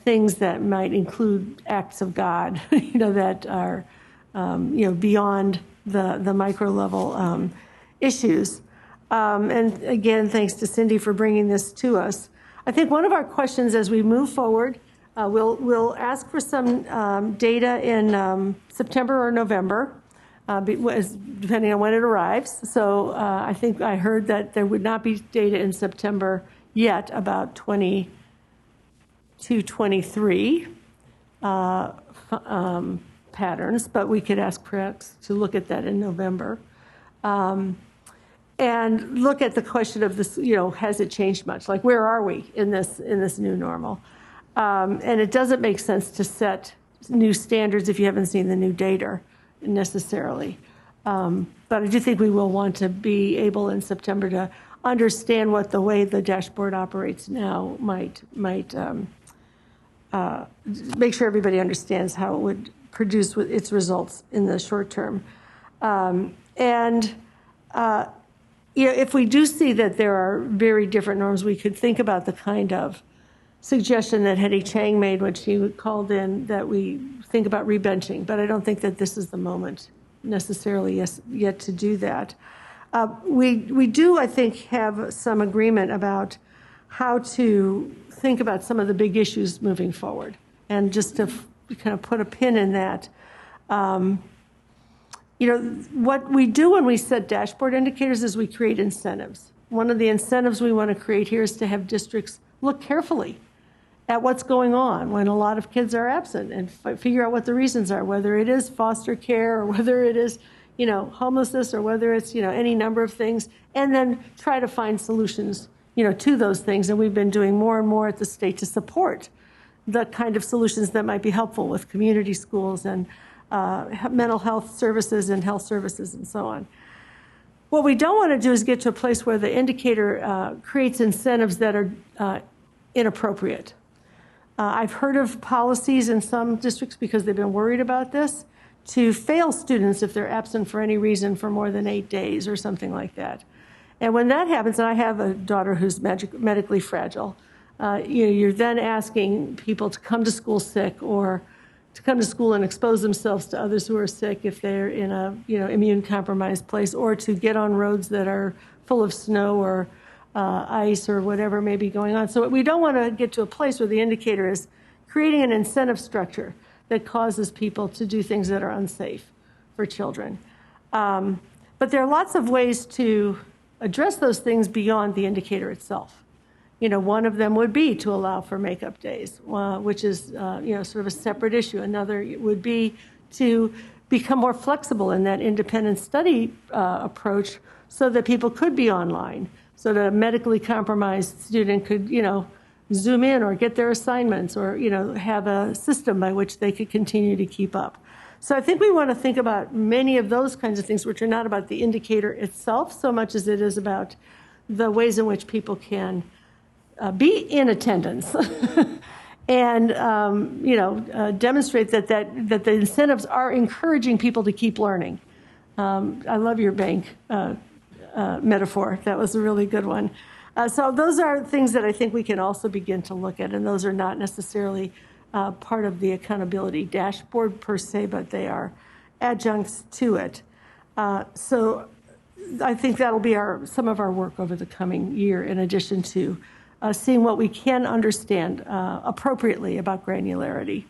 things that might include acts of God, that are beyond the micro level issues. And again, thanks to Cindy for bringing this to us. I think one of our questions as we move forward, we'll ask for some data in September or November, depending on when it arrives. So I think I heard that there would not be data in September yet about 22-23 patterns, but we could ask perhaps to look at that in November. And look at the question of this, has it changed much? Like, where are we in this new normal? And it doesn't make sense to set new standards if you haven't seen the new data necessarily. But I do think we will want to be able in September to understand what the way the dashboard operates now might make sure everybody understands how it would produce its results in the short term. If we do see that there are very different norms, we could think about the kind of suggestion that Hetty Chang made when she called in that we think about rebenching, but I don't think that this is the moment necessarily yet to do that. We do, I think, have some agreement about how to think about some of the big issues moving forward. And just to kind of put a pin in that, what we do when we set dashboard indicators is we create incentives. One of the incentives we want to create here is to have districts look carefully at what's going on when a lot of kids are absent and figure out what the reasons are, whether it is foster care or whether it is, homelessness or whether it's, any number of things, and then try to find solutions, to those things. And we've been doing more and more at the state to support the kind of solutions that might be helpful with community schools and mental health services and health services and so on. What we don't want to do is get to a place where the indicator creates incentives that are inappropriate. I've heard of policies in some districts, because they've been worried about this, to fail students if they're absent for any reason for more than 8 days or something like that. And when that happens, and I have a daughter who's medically fragile, you're then asking people to come to school sick or to come to school and expose themselves to others who are sick if they're in a immune compromised place, or to get on roads that are full of snow or ice or whatever may be going on. So we don't want to get to a place where the indicator is creating an incentive structure that causes people to do things that are unsafe for children. But there are lots of ways to address those things beyond the indicator itself. One of them would be to allow for makeup days, which is, sort of a separate issue. Another would be to become more flexible in that independent study approach so that people could be online, so that a medically compromised student could, Zoom in or get their assignments or, have a system by which they could continue to keep up. So I think we want to think about many of those kinds of things, which are not about the indicator itself so much as it is about the ways in which people can be in attendance and, demonstrate that the incentives are encouraging people to keep learning. I love your bank metaphor. That was a really good one. So those are things that I think we can also begin to look at, and those are not necessarily part of the accountability dashboard per se, but they are adjuncts to it. So I think that'll be some of our work over the coming year, in addition to seeing what we can understand appropriately about granularity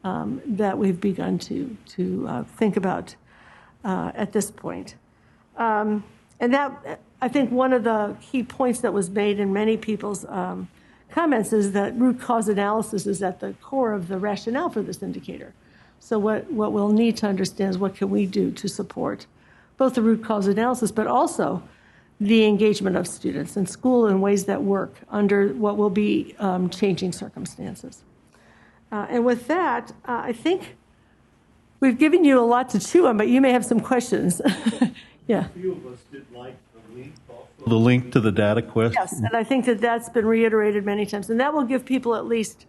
that we've begun to think about at this point. And that, I think one of the key points that was made in many people's comments is that root cause analysis is at the core of the rationale for this indicator. So what we'll need to understand is what can we do to support both the root cause analysis, but also the engagement of students in school in ways that work under what will be changing circumstances. And with that, I think we've given you a lot to chew on, but you may have some questions. Yeah. A few of us did like the link to the data quest. Yes, and I think that's been reiterated many times, and that will give people at least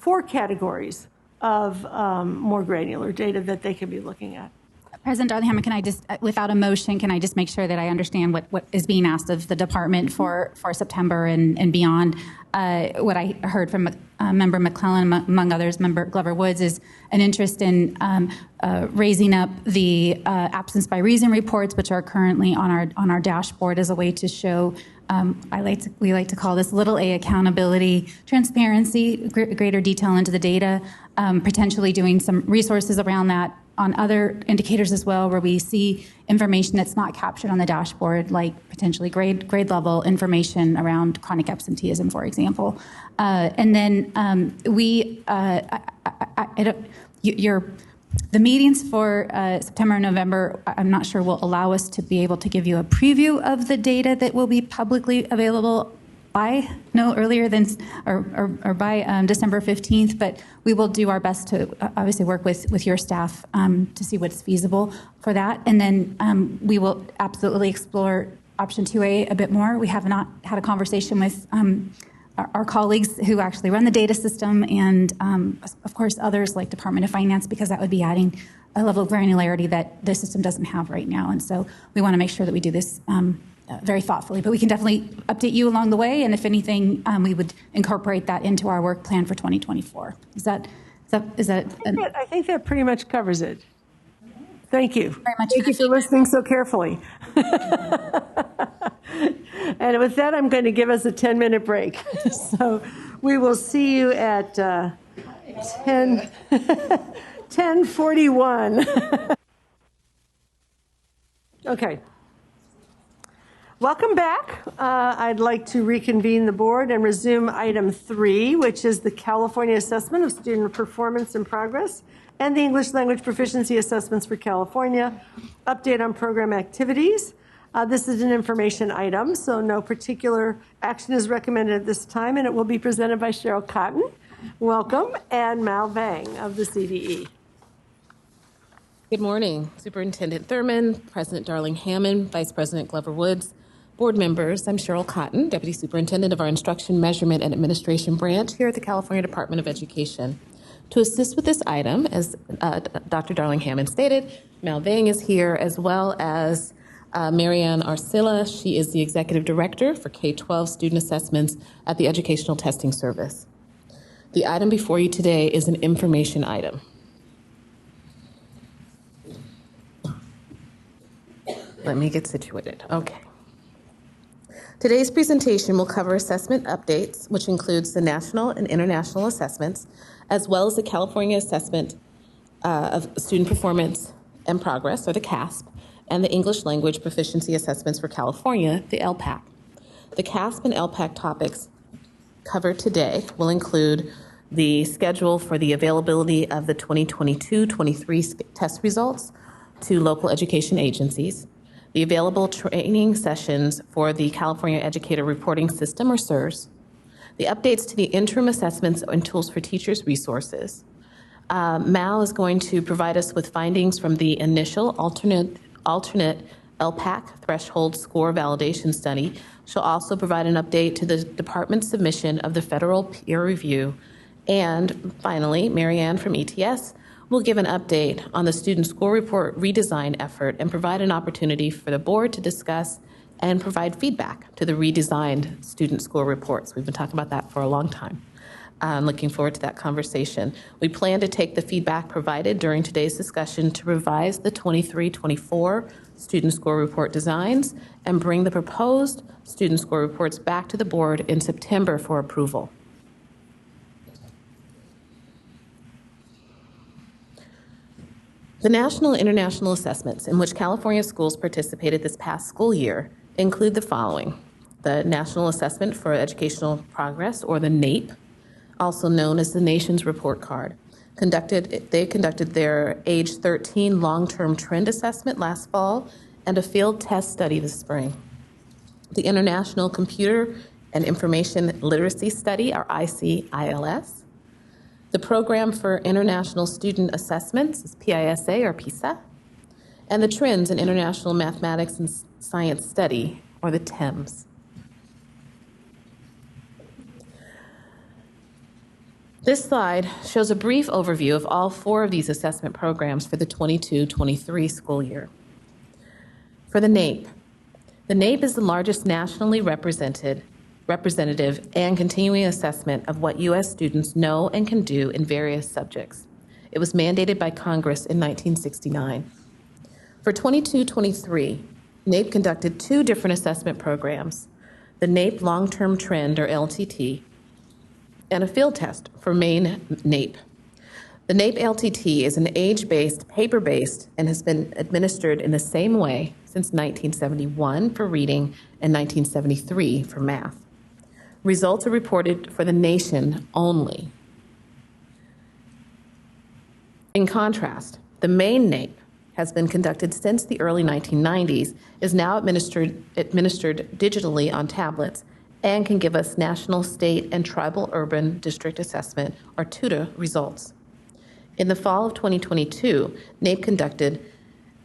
4 categories of more granular data that they can be looking at. President Darling-Hammond, can I just, without a motion, can I just make sure that I understand what is being asked of the department for September and beyond? What I heard from Member McClellan, among others, Member Glover Woods, is an interest in raising up the absence by reason reports, which are currently on our dashboard, as a way to show. We like to call this little a accountability, transparency, greater detail into the data, potentially doing some resources around that on other indicators as well, where we see information that's not captured on the dashboard, like potentially grade level information around chronic absenteeism, for example. And then the meetings for September and November, I'm not sure will allow us to be able to give you a preview of the data that will be publicly available by no earlier than or by December 15th, but we will do our best to obviously work with your staff to see what's feasible for that. And then we will absolutely explore option 2A a bit more. We have not had a conversation with our colleagues who actually run the data system, and of course others like Department of Finance, because that would be adding a level of granularity that the system doesn't have right now. And so we want to make sure that we do this very thoughtfully, but we can definitely update you along the way, and if anything, we would incorporate that into our work plan for 2024. Is that? I think that pretty much covers it. Thank you. Very much. Thank you for listening so carefully. And with that, I'm going to give us a 10-minute break. So we will see you at 10:41. Okay. Welcome back. I'd like to reconvene the board and resume item 3, which is the California Assessment of Student Performance and Progress and the English Language Proficiency Assessments for California, update on program activities. This is an information item, so no particular action is recommended at this time, and it will be presented by Cheryl Cotton. Welcome, and Mal Vang of the CDE. Good morning, Superintendent Thurmond, President Darling-Hammond, Vice President Glover Woods, board members. I'm Cheryl Cotton, Deputy Superintendent of our Instruction, Measurement, and Administration branch here at the California Department of Education. To assist with this item, as Dr. Darling-Hammond stated, Mal Vang is here, as well as Marianne Arcilla. She is the Executive Director for K-12 Student Assessments at the Educational Testing Service. The item before you today is an information item. Let me get situated. Okay. Today's presentation will cover assessment updates, which includes the national and international assessments, as well as the California Assessment of Student Performance and Progress, or the CASP, and the English Language Proficiency Assessments for California, the LPAC. The CASP and LPAC topics covered today will include the schedule for the availability of the 2022-23 test results to local education agencies, the available training sessions for the California Educator Reporting System, or SERS, the updates to the interim assessments and tools for teachers resources. Mal is going to provide us with findings from the initial alternate LPAC threshold score validation study. She'll also provide an update to the department's submission of the federal peer review. And finally, Marianne from ETS will give an update on the student score report redesign effort and provide an opportunity for the board to discuss and provide feedback to the redesigned student score reports. We've been talking about that for a long time. I'm looking forward to that conversation. We plan to take the feedback provided during today's discussion to revise the 23-24 student score report designs and bring the proposed student score reports back to the board in September for approval. The national and international assessments in which California schools participated this past school year include the following: the National Assessment for Educational Progress, or the NAEP, also known as the Nation's Report Card. They conducted their age 13 long-term trend assessment last fall and a field test study this spring. The International Computer and Information Literacy Study, or ICILS. The Program for International Student Assessments is PISA, or PISA. And the Trends in International Mathematics and Science Study, or the TEMS. This slide shows a brief overview of all 4 of these assessment programs for the 22-23 school year. For the NAEP is the largest nationally representative and continuing assessment of what U.S. students know and can do in various subjects. It was mandated by Congress in 1969. For 22-23, NAEP conducted 2 different assessment programs, the NAEP Long-Term Trend, or LTT, and a field test for main NAEP. The NAEP LTT is an age-based, paper-based, and has been administered in the same way since 1971 for reading and 1973 for math. Results are reported for the nation only. In contrast, the main NAEP has been conducted since the early 1990s, is now administered digitally on tablets, and can give us national, state, and tribal urban district assessment, or TUDA, results. In the fall of 2022, NAEP conducted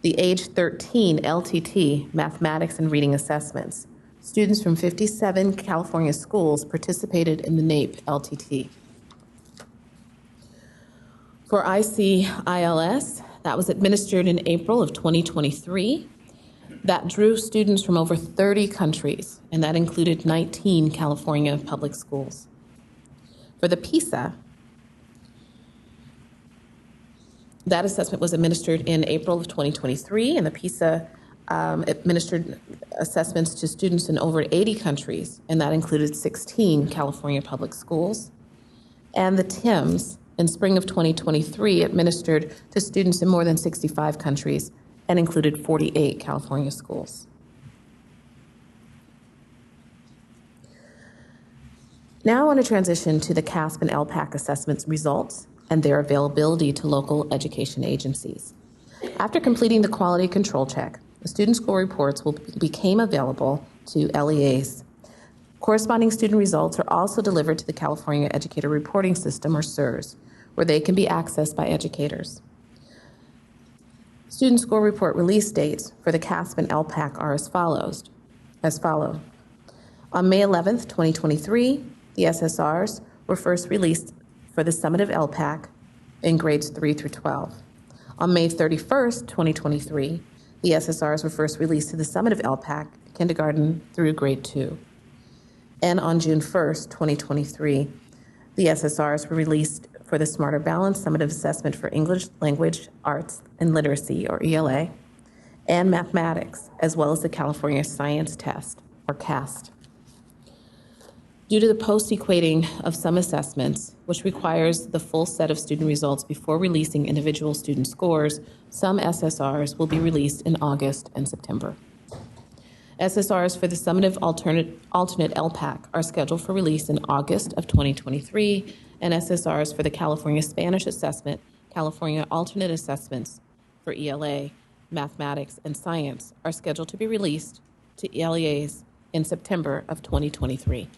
the age 13 LTT mathematics and reading assessments. Students from 57 California schools participated in the NAEP LTT. For ICILS, that was administered in April of 2023. That drew students from over 30 countries, and that included 19 California public schools. For the PISA, that assessment was administered in April of 2023, and the PISA administered assessments to students in over 80 countries, and that included 16 California public schools. And the TIMS, in spring of 2023, administered to students in more than 65 countries and included 48 California schools. Now I want to transition to the CASP and LPAC assessments results and their availability to local education agencies. After completing the quality control check, the student score reports became available to LEAs. Corresponding student results are also delivered to the California Educator Reporting System, or SERS, where they can be accessed by educators. Student score report release dates for the CASP and LPAC are as follow. On May 11th, 2023, the SSRs were first released for the summative LPAC in grades 3 through 12. On May 31st, 2023, the SSRs were first released to the summative LPAC, kindergarten through grade 2. And on June 1st, 2023, the SSRs were released for the Smarter Balance Summative Assessment for English, Language, Arts, and Literacy, or ELA, and Mathematics, as well as the California Science Test, or CAST. Due to the post-equating of some assessments, which requires the full set of student results before releasing individual student scores, some SSRs will be released in August and September. SSRs for the summative alternate LPAC are scheduled for release in August of 2023, and SSRs for the California Spanish Assessment, California Alternate Assessments for ELA, Mathematics, and Science are scheduled to be released to LEAs in September of 2023.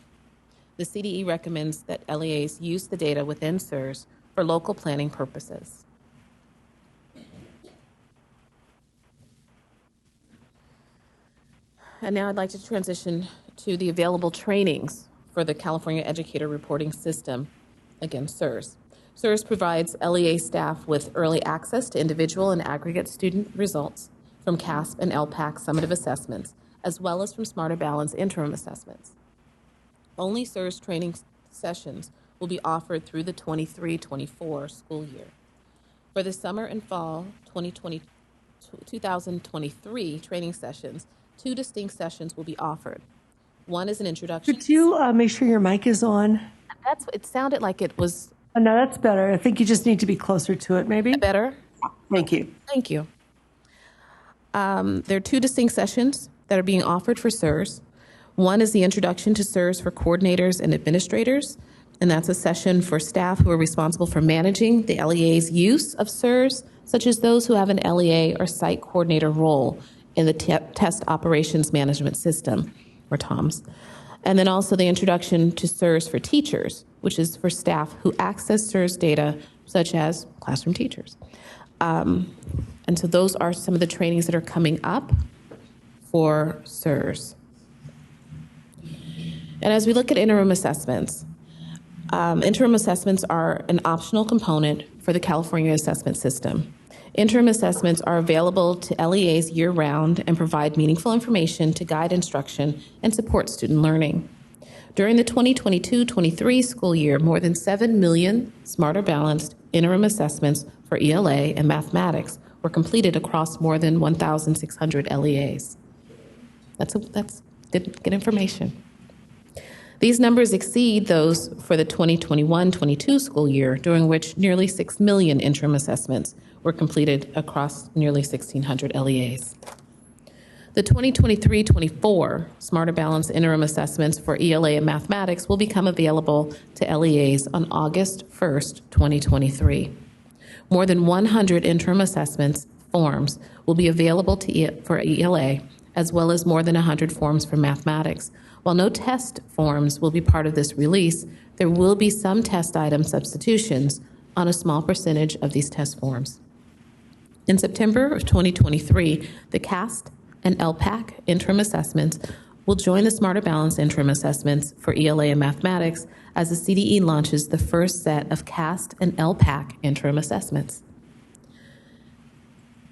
The CDE recommends that LEAs use the data within SIRS for local planning purposes. And now I'd like to transition to the available trainings for the California Educator Reporting System, again, SIRS. SIRS provides LEA staff with early access to individual and aggregate student results from CASP and LPAC summative assessments, as well as from Smarter Balance interim assessments. Only SIRS training sessions will be offered through the 23-24 school year. For the summer and fall 2023 training sessions, 2 distinct sessions will be offered. One is an introduction. Could you make sure your mic is on? It sounded like it was. Oh, no, that's better. I think you just need to be closer to it, maybe. Better? Thank you. Thank you. There are 2 distinct sessions that are being offered for SIRS. One is the introduction to SIRS for coordinators and administrators, and that's a session for staff who are responsible for managing the LEA's use of SIRS, such as those who have an LEA or site coordinator role in the Test Operations Management System, or TOMS. And then also the introduction to SIRS for teachers, which is for staff who access SIRS data, such as classroom teachers. And so those are some of the trainings that are coming up for SIRS. And as we look at interim assessments are an optional component for the California assessment system. Interim assessments are available to LEAs year-round and provide meaningful information to guide instruction and support student learning. During the 2022-23 school year, more than 7 million Smarter Balanced interim assessments for ELA and mathematics were completed across more than 1,600 LEAs. That's good information. These numbers exceed those for the 2021-22 school year, during which nearly 6 million interim assessments were completed across nearly 1,600 LEAs. The 2023-24 Smarter Balance interim assessments for ELA and mathematics will become available to LEAs on August 1st, 2023. More than 100 interim assessments forms will be available for ELA, as well as more than 100 forms for mathematics. While no test forms will be part of this release, there will be some test item substitutions on a small percentage of these test forms. In September of 2023, the CAST and LPAC interim assessments will join the Smarter Balance interim assessments for ELA and mathematics as the CDE launches the first set of CAST and LPAC interim assessments.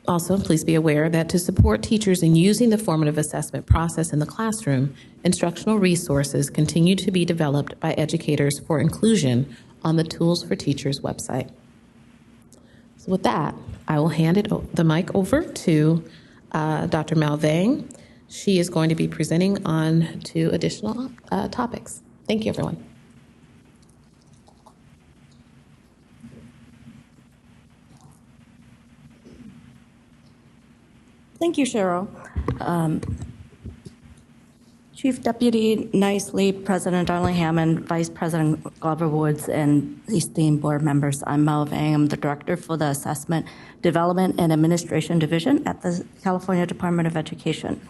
Also, please be aware that to support teachers in using the formative assessment process in the classroom, instructional resources continue to be developed by educators for inclusion on the Tools for Teachers website. So with that, I will hand the mic over to Dr. Malvang. She is going to be presenting on 2 additional topics. Thank you, everyone. Thank you, Cheryl. Chief Deputy Nicely, President Darling-Hammond, Vice President Glover Woods, and esteemed board members, I'm Mel Vang. I'm the Director for the Assessment, Development, and Administration Division at the California Department of Education.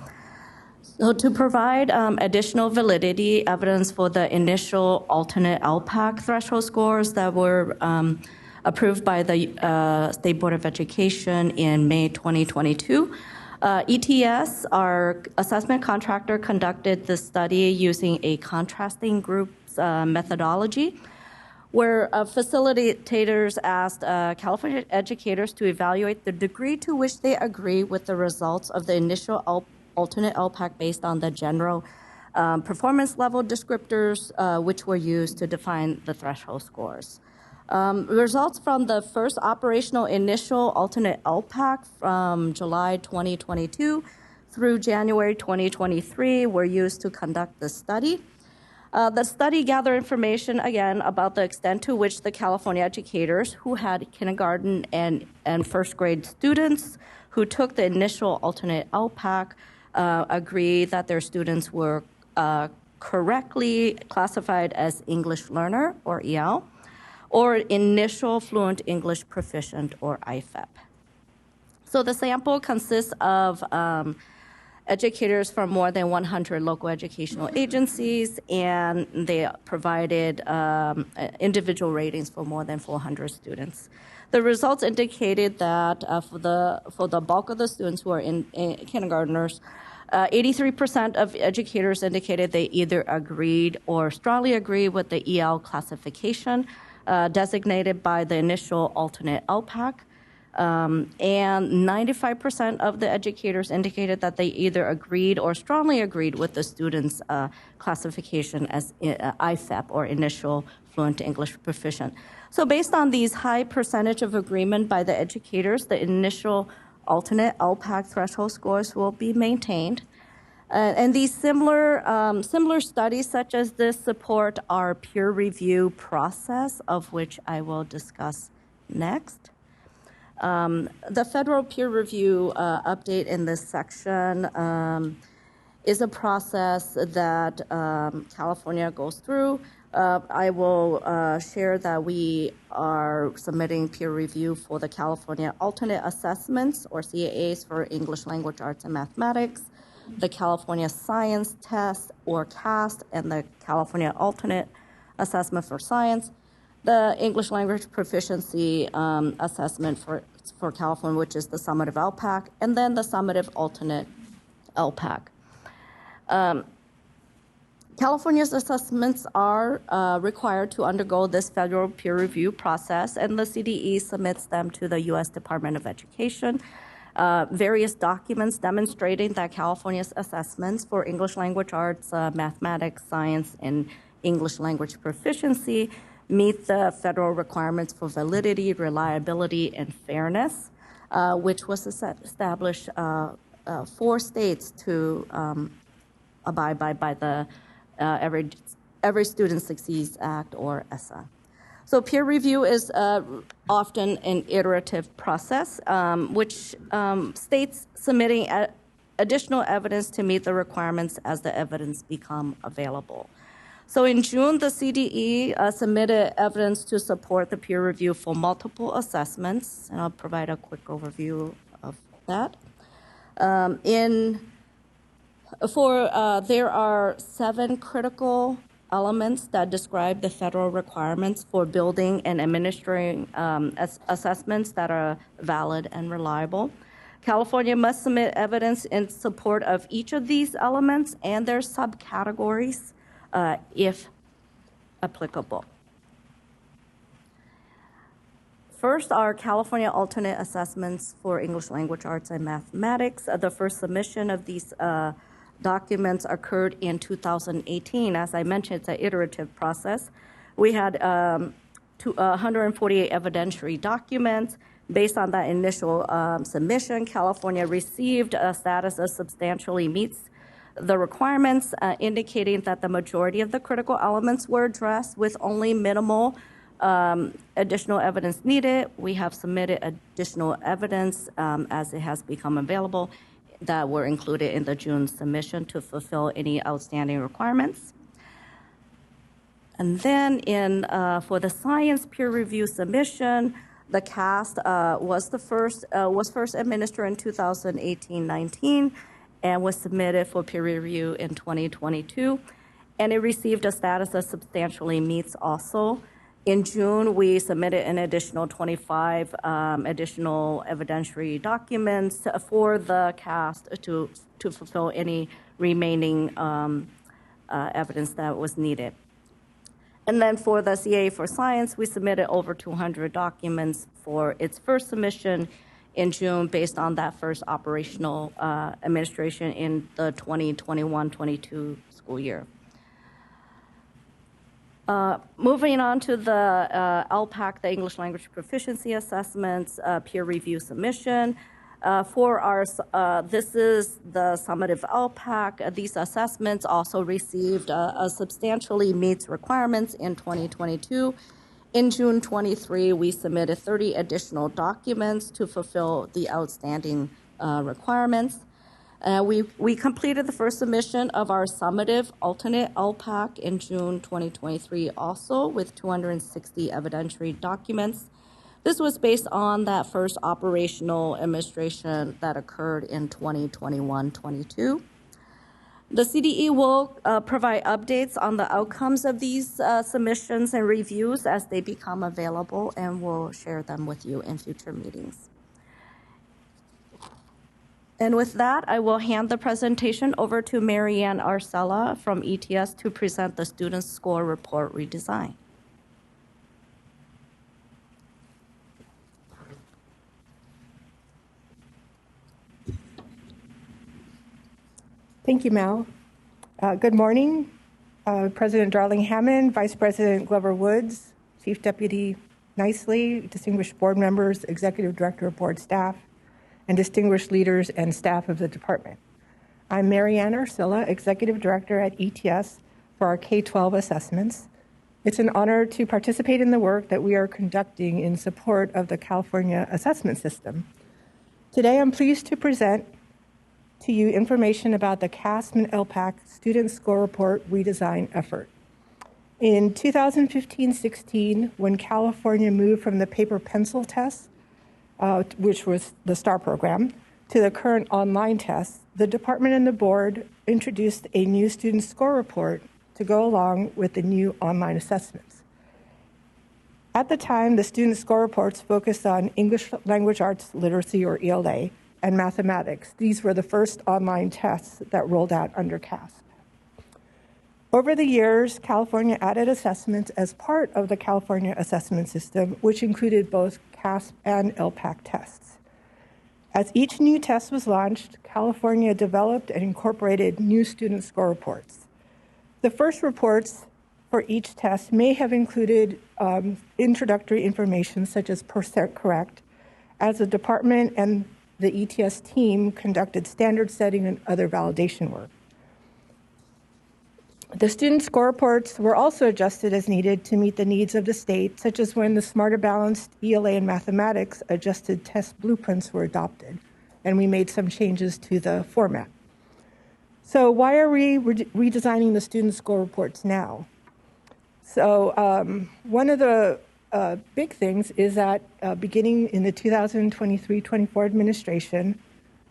So to provide additional validity evidence for the initial alternate LPAC threshold scores that were approved by the State Board of Education in May 2022, ETS, our assessment contractor, conducted the study using a contrasting groups methodology, where facilitators asked California educators to evaluate the degree to which they agree with the results of the initial alternate LPAC based on the general performance level descriptors, which were used to define the threshold scores. Results from the first operational initial alternate LPAC from July 2022 through January 2023 were used to conduct the study. The study gathered information, again, about the extent to which the California educators who had kindergarten and first grade students who took the initial alternate LPAC agree that their students were correctly classified as English learner, or EL, or initial fluent English proficient, or IFEP. So the sample consists of educators from more than 100 local educational agencies, and they provided individual ratings for more than 400 students. The results indicated that for the bulk of the students who are in kindergartners, 83% of educators indicated they either agreed or strongly agreed with the EL classification designated by the initial alternate LPAC. And 95% of the educators indicated that they either agreed or strongly agreed with the students' classification as IFEP, or initial fluent English proficient. So based on these high percentage of agreement by the educators, the initial alternate LPAC threshold scores will be maintained. And these similar studies such as this support our peer review process, of which I will discuss next. The federal peer review update in this section is a process that California goes through. I will share that we are submitting peer review for the California Alternate Assessments, or CAAs, for English Language Arts and Mathematics, the California Science Test, or CAST, and the California Alternate Assessment for Science, the English Language Proficiency Assessment for California, which is the summative LPAC, and then the summative alternate LPAC. California's assessments are required to undergo this federal peer review process, and the CDE submits them to the U.S. Department of Education. Various documents demonstrating that California's assessments for English language arts, mathematics, science, and English language proficiency meet the federal requirements for validity, reliability, and fairness, which was established for states to abide by the Every Student Succeeds Act, or ESSA. So peer review is often an iterative process, which states submitting additional evidence to meet the requirements as the evidence become available. So in June, the CDE submitted evidence to support the peer review for multiple assessments, and I'll provide a quick overview of that. There are 7 critical elements that describe the federal requirements for building and administering assessments that are valid and reliable. California must submit evidence in support of each of these elements and their subcategories, if applicable. First are California alternate assessments for English language arts and mathematics. The first submission of these documents occurred in 2018. As I mentioned, it's an iterative process. We had 148 evidentiary documents. Based on that initial submission, California received a status of substantially meets the requirements, indicating that the majority of the critical elements were addressed with only minimal additional evidence needed. We have submitted additional evidence as it has become available that were included in the June submission to fulfill any outstanding requirements. And then for the science peer review submission, the CAST was first administered in 2018-19 and was submitted for peer review in 2022. And it received a status of substantially meets also. In June, we submitted an additional 25 additional evidentiary documents for the CAST to fulfill any remaining evidence that was needed. And then for the CA for Science, we submitted over 200 documents for its first submission in June based on that first operational administration in the 2021-22 school year. Moving on to the LPAC, the English Language Proficiency Assessments peer review submission. This is the summative LPAC. These assessments also received a substantially meets requirements in 2022. In June 23, we submitted 30 additional documents to fulfill the outstanding requirements. We completed the first submission of our summative alternate LPAC in June 2023 also with 260 evidentiary documents. This was based on that first operational administration that occurred in 2021-22. The CDE will provide updates on the outcomes of these submissions and reviews as they become available, and we'll share them with you in future meetings. And with that, I will hand the presentation over to Marianne Arcella from ETS to present the Student Score Report redesign. Thank you, Mel. Good morning, President Darling-Hammond, Vice President Glover Woods, Chief Deputy Nicely, distinguished board members, Executive Director of Board Staff, and distinguished leaders and staff of the department. I'm Marianne Arcilla, Executive Director at ETS for our K-12 assessments. It's an honor to participate in the work that we are conducting in support of the California assessment system. Today, I'm pleased to present to you information about the CASP and LPAC Student Score Report redesign effort. In 2015-16, when California moved from the paper pencil test, which was the STAR program, to the current online test, the department and the board introduced a new student score report to go along with the new online assessments. At the time, the student score reports focused on English language arts literacy, or ELA, and mathematics. These were the first online tests that rolled out under CASP. Over the years, California added assessments as part of the California assessment system, which included both CASP and LPAC tests. As each new test was launched, California developed and incorporated new student score reports. The first reports for each test may have included introductory information such as percent correct, as the department and the ETS team conducted standard setting and other validation work. The student score reports were also adjusted as needed to meet the needs of the state, such as when the Smarter Balanced ELA and Mathematics adjusted test blueprints were adopted, and we made some changes to the format. So why are we redesigning the student score reports now? So one of the big things is that beginning in the 2023-24 administration,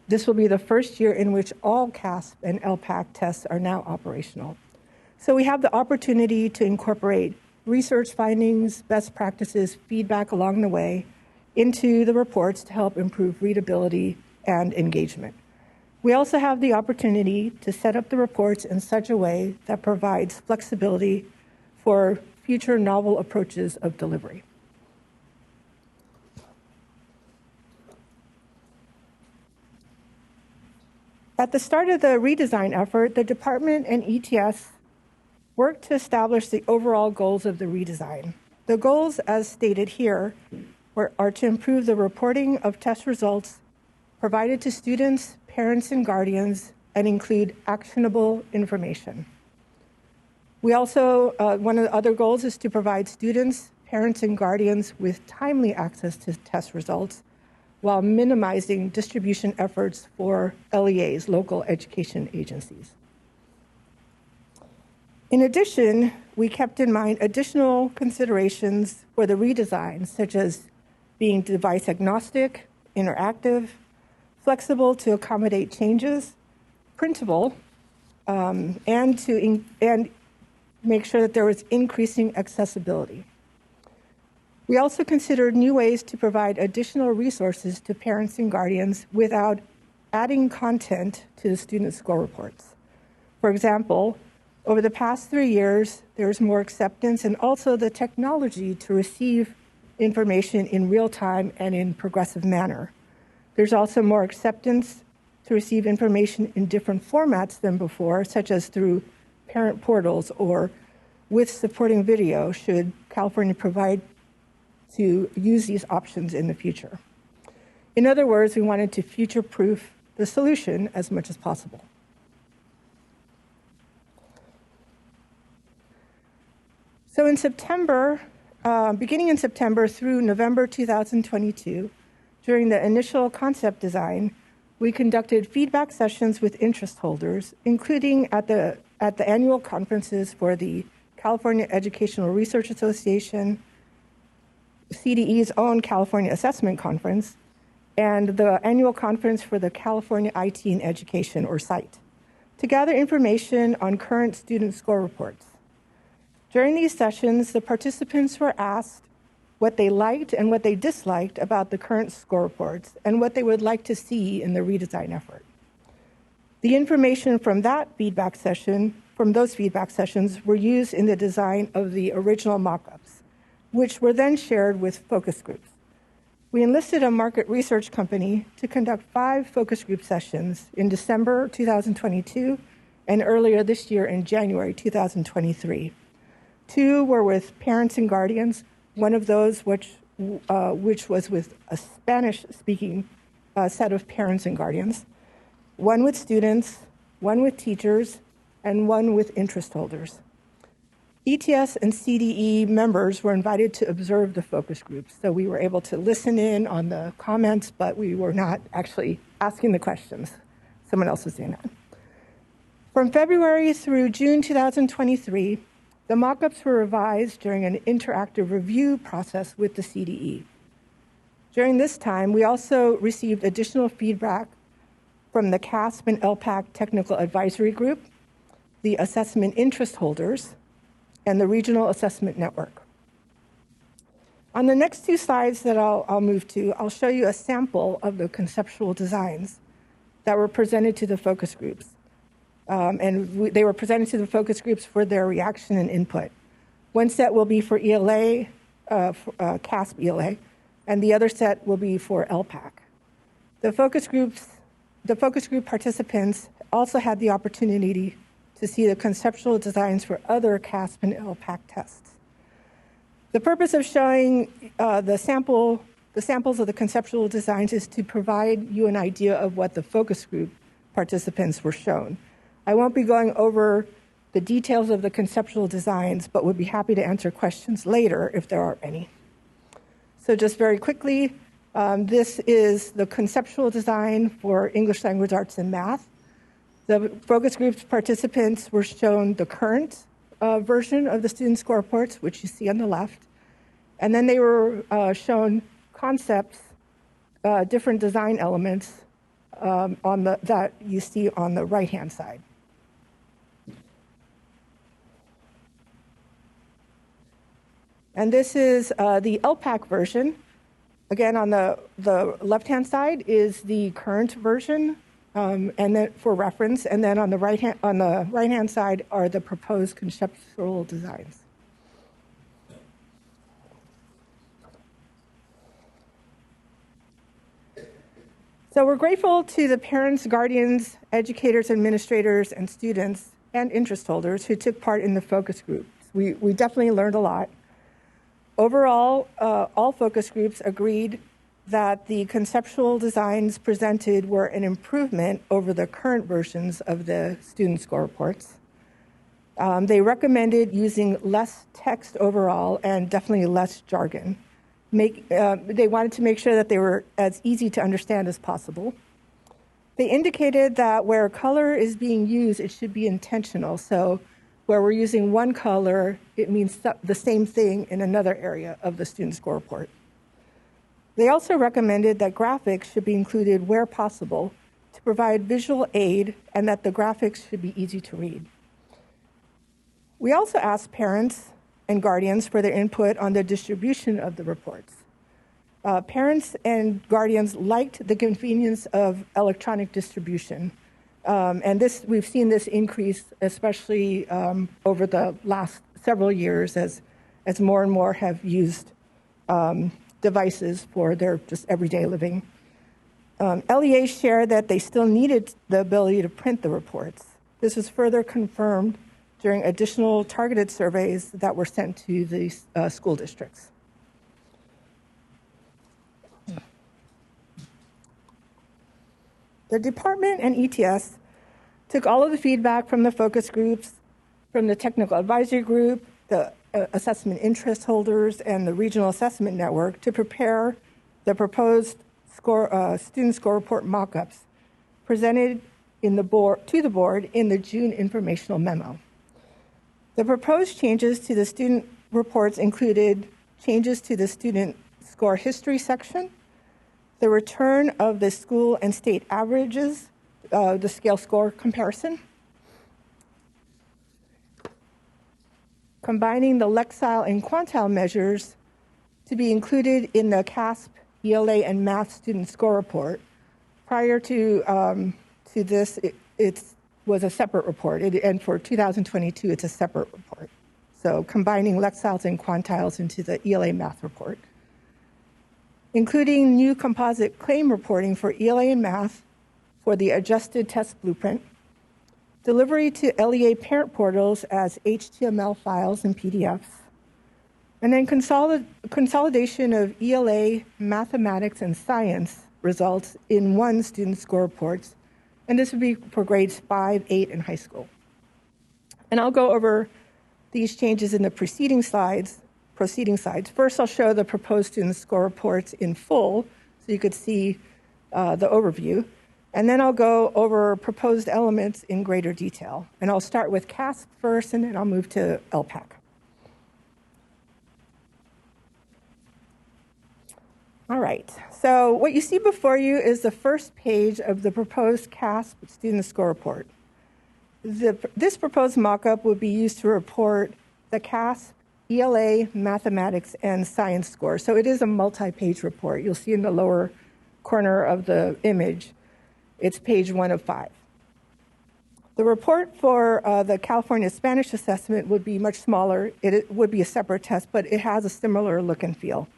this will be the first year in which all CASP and LPAC tests are now operational. So we have the opportunity to incorporate research findings, best practices, feedback along the way into the reports to help improve readability and engagement. We also have the opportunity to set up the reports in such a way that provides flexibility for future novel approaches of delivery. At the start of the redesign effort, the department and ETS worked to establish the overall goals of the redesign. The goals, as stated here, are to improve the reporting of test results provided to students, parents, and guardians, and include actionable information. We also, one of the other goals is to provide students, parents, and guardians with timely access to test results while minimizing distribution efforts for LEAs, local education agencies. In addition, we kept in mind additional considerations for the redesign, such as being device agnostic, interactive, flexible to accommodate changes, printable, and make sure that there was increasing accessibility. We also considered new ways to provide additional resources to parents and guardians without adding content to the student score reports. For example, over the past 3 years, there's more acceptance and also the technology to receive information in real time and in progressive manner. There's also more acceptance to receive information in different formats than before, such as through parent portals or with supporting video, should California provide to use these options in the future. In other words, we wanted to future-proof the solution as much as possible. So in September, beginning in September through November 2022, during the initial concept design, we conducted feedback sessions with interest holders, including at the annual conferences for the California Educational Research Association, CDE's own California Assessment Conference, and the annual conference for the California IT in Education, or CITE, to gather information on current student score reports. During these sessions, the participants were asked what they liked and what they disliked about the current score reports and what they would like to see in the redesign effort. The information from those feedback sessions were used in the design of the original mock-ups, which were then shared with focus groups. We enlisted a market research company to conduct 5 focus group sessions in December 2022 and earlier this year in January 2023. 2 were with parents and guardians, one of those which was with a Spanish-speaking set of parents and guardians, 1 with students, 1 with teachers, and 1 with interest holders. ETS and CDE members were invited to observe the focus groups, so we were able to listen in on the comments, but we were not actually asking the questions. Someone else was doing that. From February through June 2023, the mock-ups were revised during an interactive review process with the CDE. During this time, we also received additional feedback from the CASP and LPAC Technical Advisory Group, the assessment interest holders, and the Regional Assessment Network. On the next 2 slides that I'll move to, I'll show you a sample of the conceptual designs that were presented to the focus groups. They were presented to the focus groups for their reaction and input. 1 set will be for ELA, CASP ELA, and the other set will be for LPAC. The focus group participants also had the opportunity to see the conceptual designs for other CASP and LPAC tests. The purpose of showing the samples of the conceptual designs is to provide you an idea of what the focus group participants were shown. I won't be going over the details of the conceptual designs, but would be happy to answer questions later if there are any. So just very quickly, this is the conceptual design for English Language Arts and Math. The focus group participants were shown the current version of the student score reports, which you see on the left. And then they were shown concepts, different design elements that you see on the right-hand side. And this is the LPAC version. Again, on the left-hand side is the current version, and then for reference, and then on the right-hand side are the proposed conceptual designs. So we're grateful to the parents, guardians, educators, administrators, and students, and interest holders who took part in the focus groups. We definitely learned a lot. Overall, all focus groups agreed that the conceptual designs presented were an improvement over the current versions of the student score reports. They recommended using less text overall and definitely less jargon. They wanted to make sure that they were as easy to understand as possible. They indicated that where color is being used, it should be intentional. So where we're using one color, it means the same thing in another area of the student score report. They also recommended that graphics should be included where possible to provide visual aid and that the graphics should be easy to read. We also asked parents and guardians for their input on the distribution of the reports. Parents and guardians liked the convenience of electronic distribution. And we've seen this increase, especially over the last several years as more and more have used devices for their just everyday living. LEA shared that they still needed the ability to print the reports. This was further confirmed during additional targeted surveys that were sent to the school districts. The department and ETS took all of the feedback from the focus groups, from the technical advisory group, the assessment interest holders, and the regional assessment network to prepare the proposed student score report mock-ups presented to the board in the June informational memo. The proposed changes to the student reports included changes to the student score history section, the return of the school and state averages, the scale score comparison, combining the Lexile and quantile measures to be included in the CASP, ELA, and math student score report. Prior to this, it was a separate report, and for 2022, it's a separate report. So combining Lexiles and quantiles into the ELA math report. Including new composite claim reporting for ELA and math for the adjusted test blueprint, delivery to LEA parent portals as HTML files and PDFs, and then consolidation of ELA, mathematics, and science results in one student score reports, and this would be for grades 5, 8, and high school. And I'll go over these changes in the preceding slides. First, I'll show the proposed student score reports in full, so you could see the overview. And then I'll go over proposed elements in greater detail. And I'll start with CASP first, and then I'll move to LPAC. All right, so what you see before you is the first page of the proposed CASP student score report. This proposed mock-up would be used to report the CASP, ELA, mathematics, and science scores. So it is a multi-page report. You'll see in the lower corner of the image, it's page 1 of 5. The report for the California Spanish assessment would be much smaller. It would be a separate test, but it has a similar look and feel.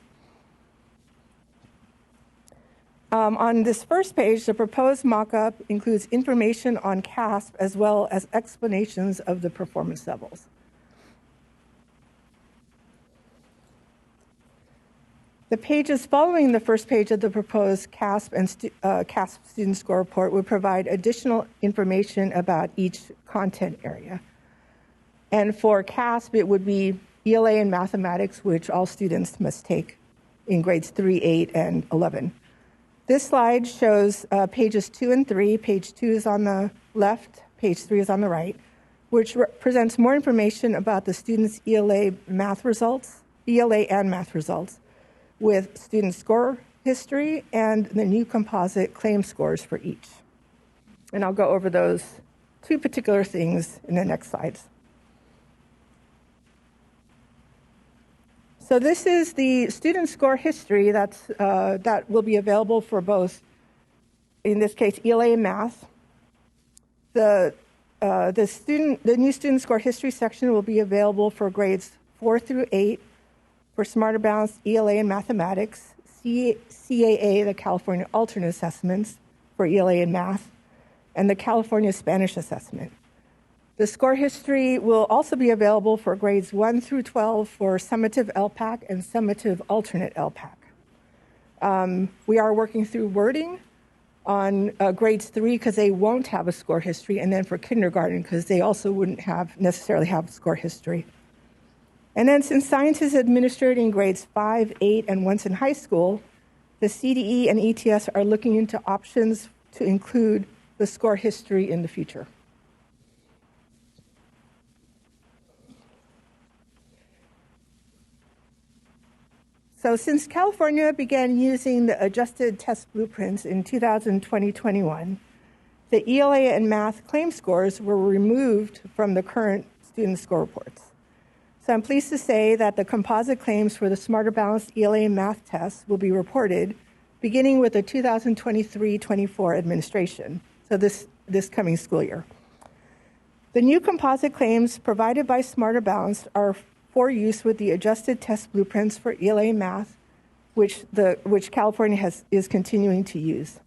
On this first page, the proposed mock-up includes information on CASP as well as explanations of the performance levels. The pages following the first page of the proposed CASP and CASP student score report would provide additional information about each content area. And for CASP, it would be ELA and mathematics, which all students must take in grades 3, 8, and 11. This slide shows pages 2 and 3. Page 2 is on the left, page 3 is on the right, which presents more information about the students' ELA and math results, with student score history and the new composite claim scores for each. And I'll go over those two particular things in the next slides. So this is the student score history that will be available for both, in this case, ELA and math. The new student score history section will be available for grades 4 through 8 for Smarter Balanced ELA and mathematics, CAA, the California alternate assessments for ELA and math, and the California Spanish assessment. The score history will also be available for grades 1 through 12 for summative LPAC and summative alternate LPAC. We are working through wording on grades 3 because they won't have a score history, and then for kindergarten because they also wouldn't necessarily have score history. And then since science is administered in grades 5, 8, and once in high school, the CDE and ETS are looking into options to include the score history in the future. So since California began using the adjusted test blueprints in 2020-21, the ELA and math claim scores were removed from the current student score reports. So I'm pleased to say that the composite claims for the Smarter Balanced ELA and math tests will be reported beginning with the 2023-24 administration, so this coming school year. The new composite claims provided by Smarter Balanced are for use with the adjusted test blueprints for ELA and math, which California is continuing to use.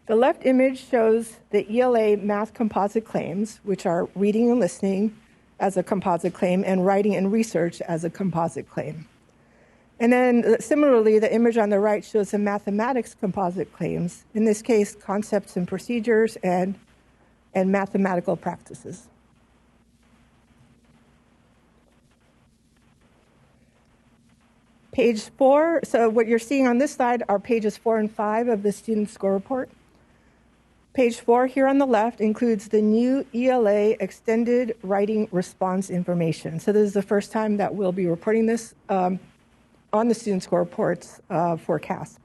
The left image shows the ELA math composite claims, which are reading and listening as a composite claim and writing and research as a composite claim. And then similarly, the image on the right shows the mathematics composite claims, in this case, concepts and procedures and mathematical practices. Page 4, so what you're seeing on this slide are pages 4 and 5 of the student score report. Page 4 here on the left includes the new ELA extended writing response information. So this is the first time that we'll be reporting this on the student score reports for CASP.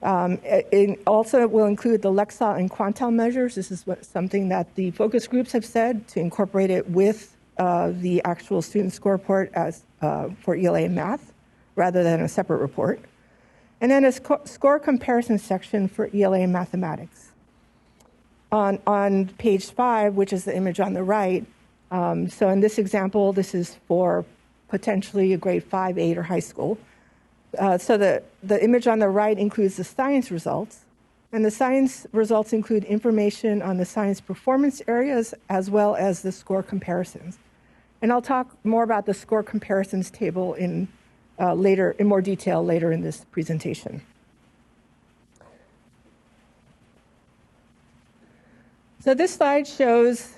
It also will include the Lexile and Quantile measures. This is something that the focus groups have said, to incorporate it with the actual student score report as for ELA and math, rather than a separate report. And then a score comparison section for ELA and mathematics. On page 5, which is the image on the right, so in this example, this is for potentially a grade 5, 8, or high school. So the image on the right includes the science results, and the science results include information on the science performance areas as well as the score comparisons. And I'll talk more about the score comparisons table in more detail later in this presentation. So this slide shows,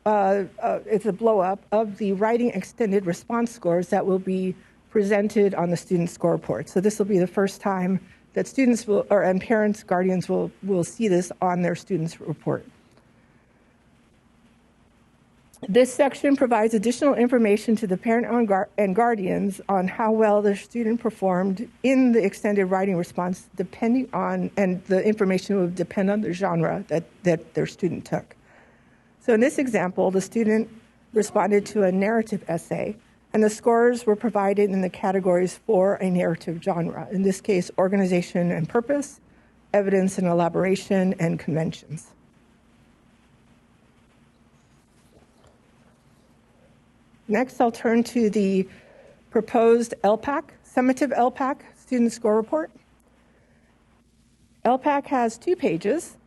it's a blow-up of the writing extended response scores that will be presented on the student score report. So this will be the first time that students and parents, guardians will see this on their student's report. This section provides additional information to the parent and guardians on how well their student performed in the extended writing response, depending on, and the information will depend on the genre that their student took. So in this example, the student responded to a narrative essay, and the scores were provided in the categories for a narrative genre. In this case, organization and purpose, evidence and elaboration, and conventions. Next, I'll turn to the proposed LPAC, summative LPAC student score report. LPAC has 2 pages.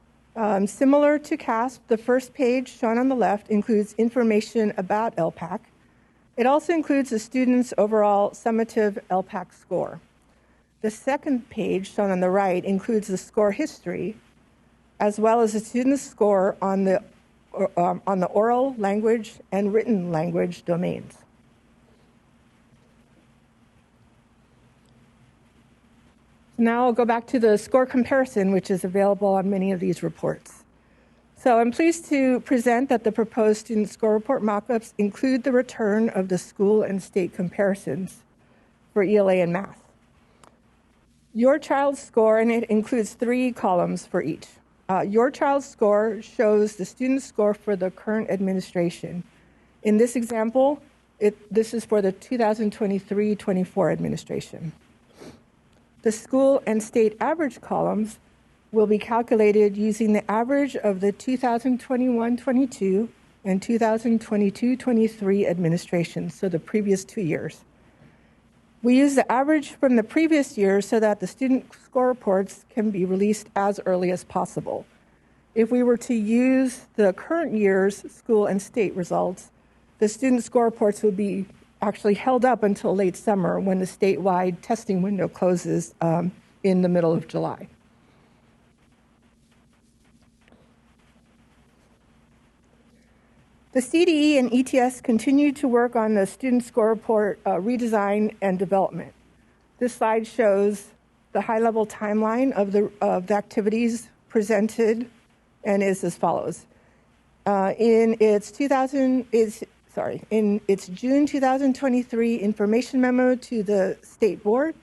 Similar to CASP, the first page shown on the left includes information about LPAC. It also includes the student's overall summative LPAC score. The second page shown on the right includes the score history, as well as the student's score on the oral language and written language domains. Now I'll go back to the score comparison, which is available on many of these reports. So I'm pleased to present that the proposed student score report mockups include the return of the school and state comparisons for ELA and math. Your child's score, and it includes 3 columns for each. Your child's score shows the student's score for the current administration. In this example, this is for the 2023-24 administration. The school and state average columns will be calculated using the average of the 2021-22 and 2022-23 administrations, so the previous 2 years. We use the average from the previous year so that the student score reports can be released as early as possible. If we were to use the current year's school and state results, the student score reports would be actually held up until late summer when the statewide testing window closes in the middle of July. The CDE and ETS continue to work on the student score report redesign and development. This slide shows the high-level timeline of the activities presented and is as follows. In its June 2023 information memo to the State Board,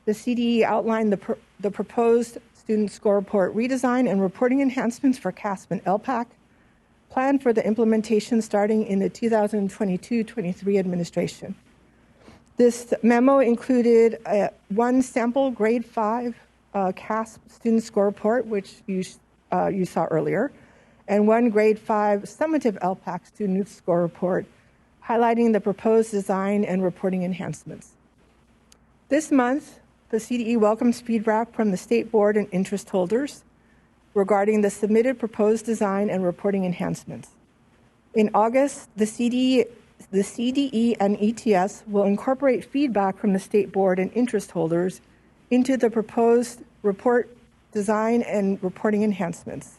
the CDE outlined the proposed student score report redesign and reporting enhancements for CASP and LPAC, planned for the implementation starting in the 2022-23 administration. This memo included one sample grade 5 CASP student score report, which you saw earlier, and one grade 5 summative LPAC student score report, highlighting the proposed design and reporting enhancements. This month, the CDE welcomes feedback from the State Board and interest holders regarding the submitted proposed design and reporting enhancements. In August, the CDE the CDE and ETS will incorporate feedback from the state board and interest holders into the proposed report design and reporting enhancements.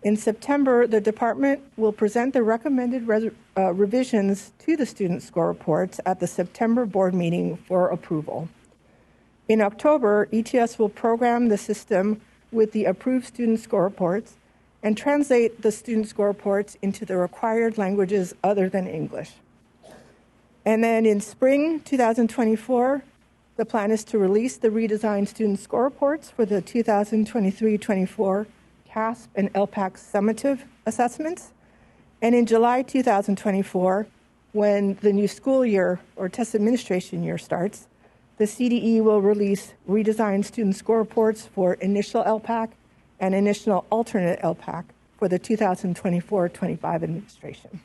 In September, the department will present the recommended revisions to the student score reports at the September board meeting for approval. In October, ETS will program the system with the approved student score reports and translate the student score reports into the required languages other than English. And then in spring 2024, the plan is to release the redesigned student score reports for the 2023-24 CASP and LPAC summative assessments. And in July 2024, when the new school year or test administration year starts, the CDE will release redesigned student score reports for initial LPAC and initial alternate LPAC for the 2024-25 administration.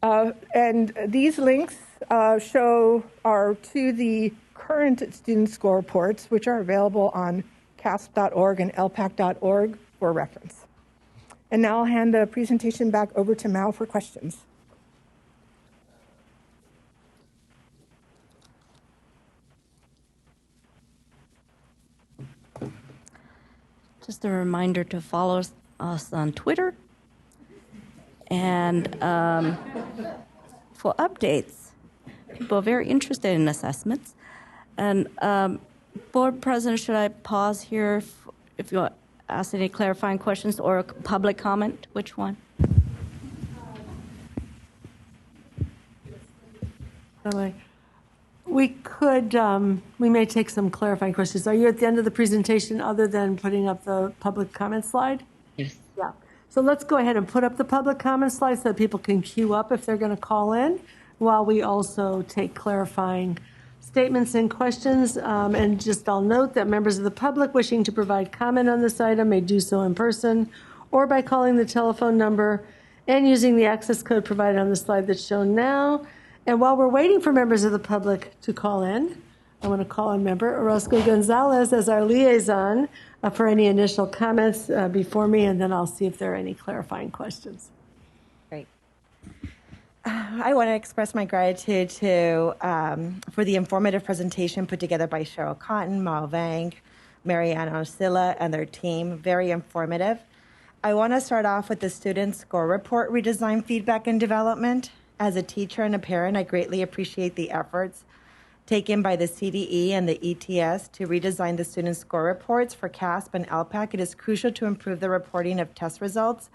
And these links are to the current student score reports, which are available on CASP.org and LPAC.org for reference. And now I'll hand the presentation back over to Mal for questions. Just a reminder to follow us on Twitter and for updates. People are very interested in assessments. And Board President, should I pause here if you ask any clarifying questions or a public comment? Which one? We could, we may take some clarifying questions. Are you at the end of the presentation other than putting up the public comment slide? Yes. Yeah. So let's go ahead and put up the public comment slide so that people can queue up if they're going to call in, while we also take clarifying statements and questions. And just I'll note that members of the public wishing to provide comment on this item may do so in person or by calling the telephone number and using the access code provided on the slide that's shown now. And while we're waiting for members of the public to call in, I want to call on member Orozco Gonzalez as our liaison for any initial comments before me, and then I'll see if there are any clarifying questions. Great. I want to express my gratitude to for the informative presentation put together by Cheryl Cotton, Mal Vang, Marianne Arcilla, and their team. Very informative. I want to start off with the student score report redesign feedback and development. As a teacher and a parent, I greatly appreciate the efforts taken by the CDE and the ETS to redesign the student score reports for CASP and LPAC. It is crucial to improve the reporting of test results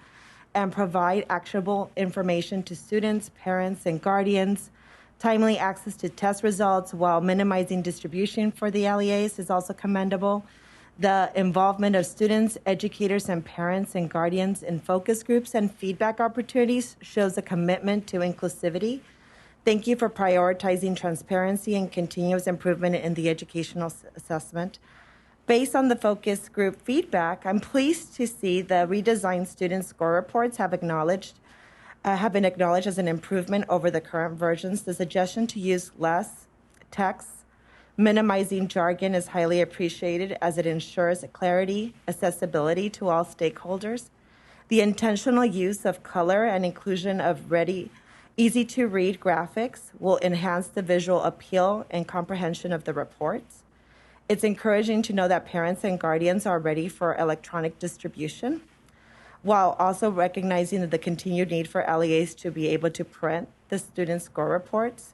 and provide actionable information to students, parents, and guardians. Timely access to test results while minimizing distribution for the LEAs is also commendable. The involvement of students, educators, and parents and guardians in focus groups and feedback opportunities shows a commitment to inclusivity. Thank you for prioritizing transparency and continuous improvement in the educational assessment. Based on the focus group feedback, I'm pleased to see the redesigned student score reports have been acknowledged as an improvement over the current versions. The suggestion to use less text, minimizing jargon is highly appreciated as it ensures clarity, accessibility to all stakeholders. The intentional use of color and inclusion of easy-to-read graphics will enhance the visual appeal and comprehension of the reports. It's encouraging to know that parents and guardians are ready for electronic distribution, while also recognizing the continued need for LEAs to be able to print the student score reports.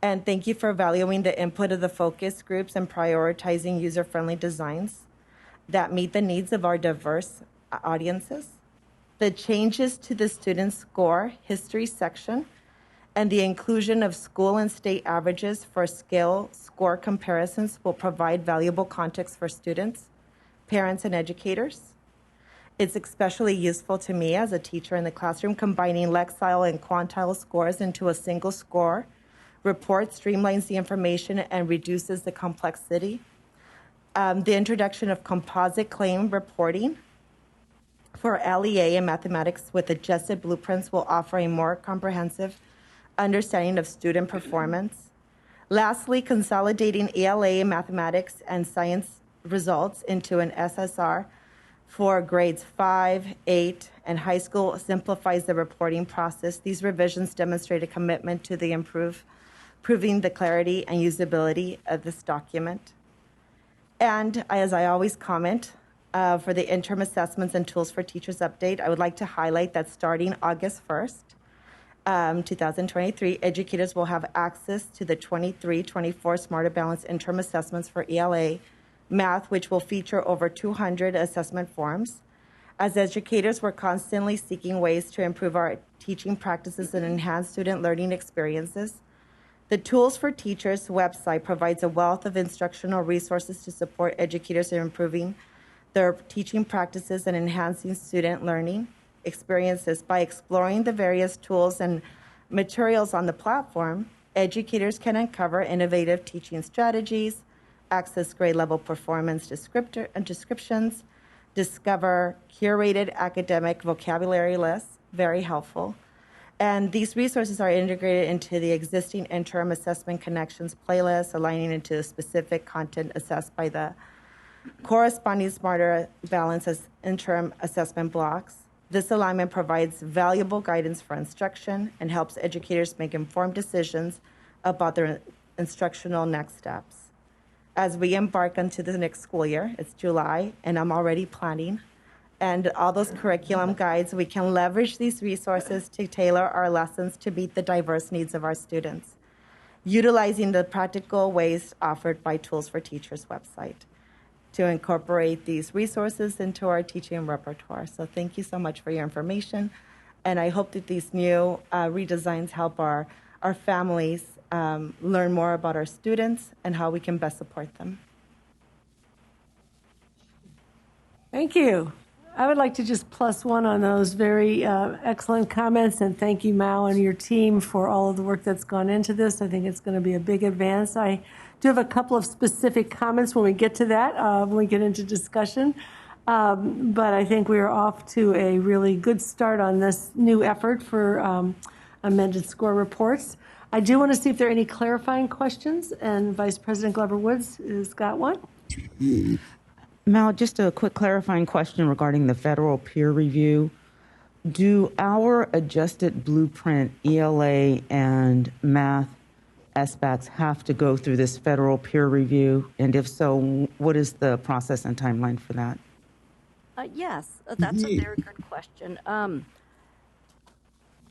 And thank you for valuing the input of the focus groups and prioritizing user-friendly designs that meet the needs of our diverse audiences. The changes to the student score history section and the inclusion of school and state averages for scale score comparisons will provide valuable context for students, parents, and educators. It's especially useful to me as a teacher in the classroom, combining lexile and quantile scores into a single score report streamlines the information and reduces the complexity. The introduction of composite claim reporting for LEA and mathematics with adjusted blueprints will offer a more comprehensive understanding of student performance. Lastly, consolidating ELA, mathematics, and science results into an SSR for grades 5, 8, and high school simplifies the reporting process. These revisions demonstrate a commitment to the improving the clarity and usability of this document. And as I always comment, for the interim assessments and tools for teachers update, I would like to highlight that starting August 1st, 2023, educators will have access to the 23-24 Smarter Balance interim assessments for ELA math, which will feature over 200 assessment forms. As educators, we're constantly seeking ways to improve our teaching practices and enhance student learning experiences. The Tools for Teachers website provides a wealth of instructional resources to support educators in improving their teaching practices and enhancing student learning experiences. By exploring the various tools and materials on the platform, educators can uncover innovative teaching strategies, access grade level performance descriptions, discover curated academic vocabulary lists, very helpful. And these resources are integrated into the existing interim assessment connections playlist, aligning into specific content assessed by the corresponding Smarter Balance as interim assessment blocks. This alignment provides valuable guidance for instruction and helps educators make informed decisions about their instructional next steps. As we embark onto the next school year, it's July, and I'm already planning. And all those curriculum guides, we can leverage these resources to tailor our lessons to meet the diverse needs of our students, utilizing the practical ways offered by Tools for Teachers website to incorporate these resources into our teaching repertoire. So thank you so much for your information. And I hope that these new redesigns help our families learn more about our students and how we can best support them. Thank you. I would like to just plus one on those very excellent comments, and thank you, Mao, and your team for all of the work that's gone into this. I think it's going to be a big advance. I do have a couple of specific comments when we get to that, when we get into discussion. But I think we are off to a really good start on this new effort for amended score reports. I do want to see if there are any clarifying questions, and Vice President Glover Woods has got one. Mal, just a quick clarifying question regarding the federal peer review. Do our adjusted blueprint ELA and math SBACs have to go through this federal peer review? And if so, what is the process and timeline for that? Yes, that's a very good question.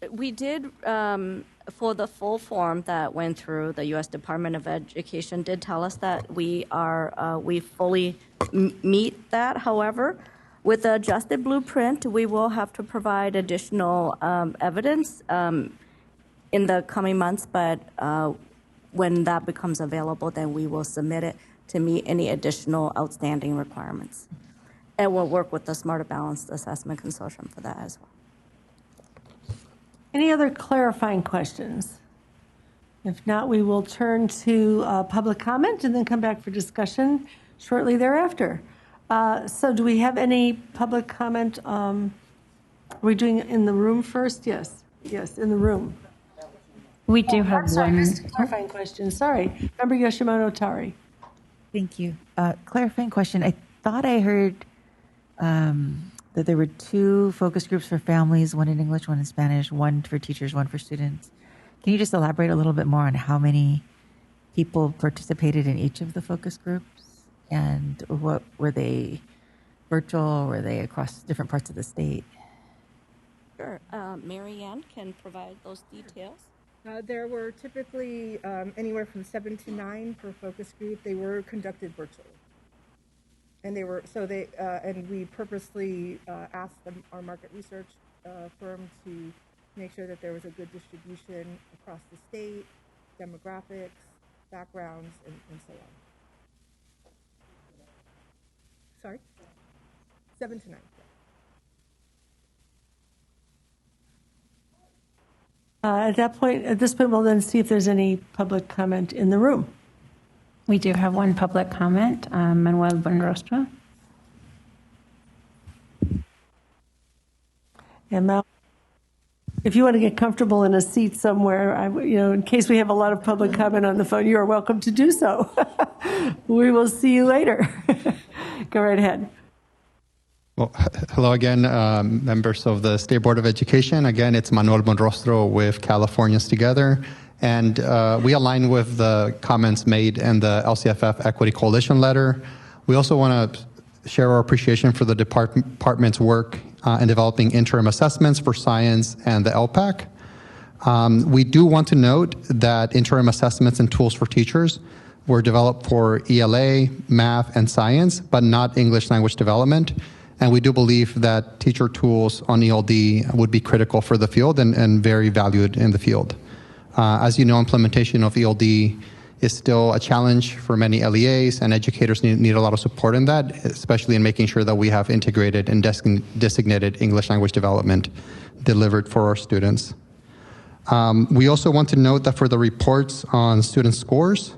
We did, for the full form that went through, the U.S. Department of Education did tell us that we fully meet that. However, with the adjusted blueprint, we will have to provide additional evidence in the coming months, but when that becomes available, then we will submit it to meet any additional outstanding requirements. And we'll work with the Smarter Balanced Assessment Consortium for that as well. Any other clarifying questions? If not, we will turn to public comment and then come back for discussion shortly thereafter. So do we have any public comment? Are we doing it in the room first? Yes, in the room. We do have one. Just a clarifying question. Sorry. Member Yoshimoto Tari. Thank you. Clarifying question. I thought I heard that there were 2 focus groups for families, one in English, one in Spanish, one for teachers, one for students. Can you just elaborate a little bit more on how many people participated in each of the focus groups? And what were they virtual? Were they across different parts of the state? Sure. Mary Ann can provide those details. There were typically anywhere from 7 to 9 per focus group. They were conducted virtually. And and we purposely asked our market research firm to make sure that there was a good distribution across the state, demographics, backgrounds, and so on. Sorry? 7 to 9. At this point, we'll then see if there's any public comment in the room. We do have one public comment, Manuel Buenrostro. And Mal, if you want to get comfortable in a seat somewhere, in case we have a lot of public comment on the phone, you are welcome to do so. We will see you later. Go right ahead. Well, hello again, members of the State Board of Education. Again, it's Manuel Monrostro with Californians Together. And we align with the comments made in the LCFF Equity Coalition letter. We also want to share our appreciation for the department's work in developing interim assessments for science and the LPAC. We do want to note that interim assessments and tools for teachers were developed for ELA, math, and science, but not English language development. And we do believe that teacher tools on ELD would be critical for the field and very valued in the field. As you know, implementation of ELD is still a challenge for many LEAs, and educators need a lot of support in that, especially in making sure that we have integrated and designated English language development delivered for our students. We also want to note that for the reports on student scores,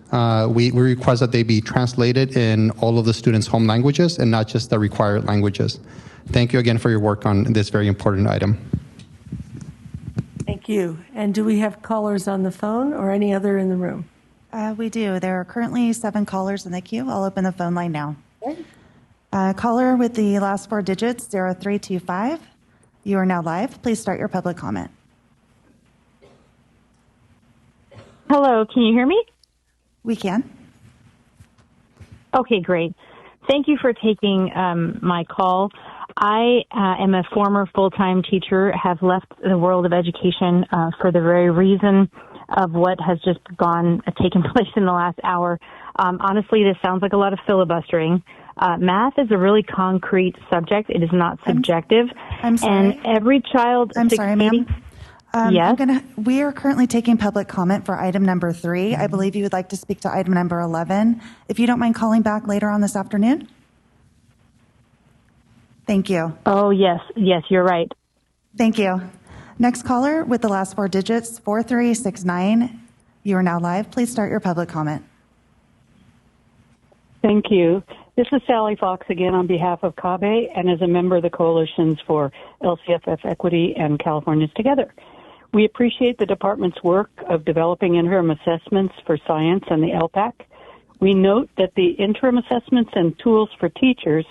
we request that they be translated in all of the students' home languages and not just the required languages. Thank you again for your work on this very important item. Thank you. And do we have callers on the phone or any other in the room? We do. There are currently 7 callers in the queue. I'll open the phone line now. Caller with the last 4 digits, 0325. You are now live. Please start your public comment. Hello, can you hear me? We can. Okay, great. Thank you for taking my call. I am a former full-time teacher, have left the world of education for the very reason of what has just taken place in the last hour. Honestly, this sounds like a lot of filibustering. Math is a really concrete subject. It is not subjective. I'm sorry. And every child I'm sorry, ma'am. Yes? We are currently taking public comment for item number 3. I believe you would like to speak to item number 11. If you don't mind calling back later on this afternoon. Thank you. Oh, yes. Yes, you're right. Thank you. Next caller with the last 4 digits, 4369. You are now live. Please start your public comment. Thank you. This is Sally Fox again on behalf of CABE and as a member of the coalitions for LCFF Equity and Californians Together. We appreciate the department's work of developing interim assessments for science and the LPAC. We note that the interim assessments and tools for teachers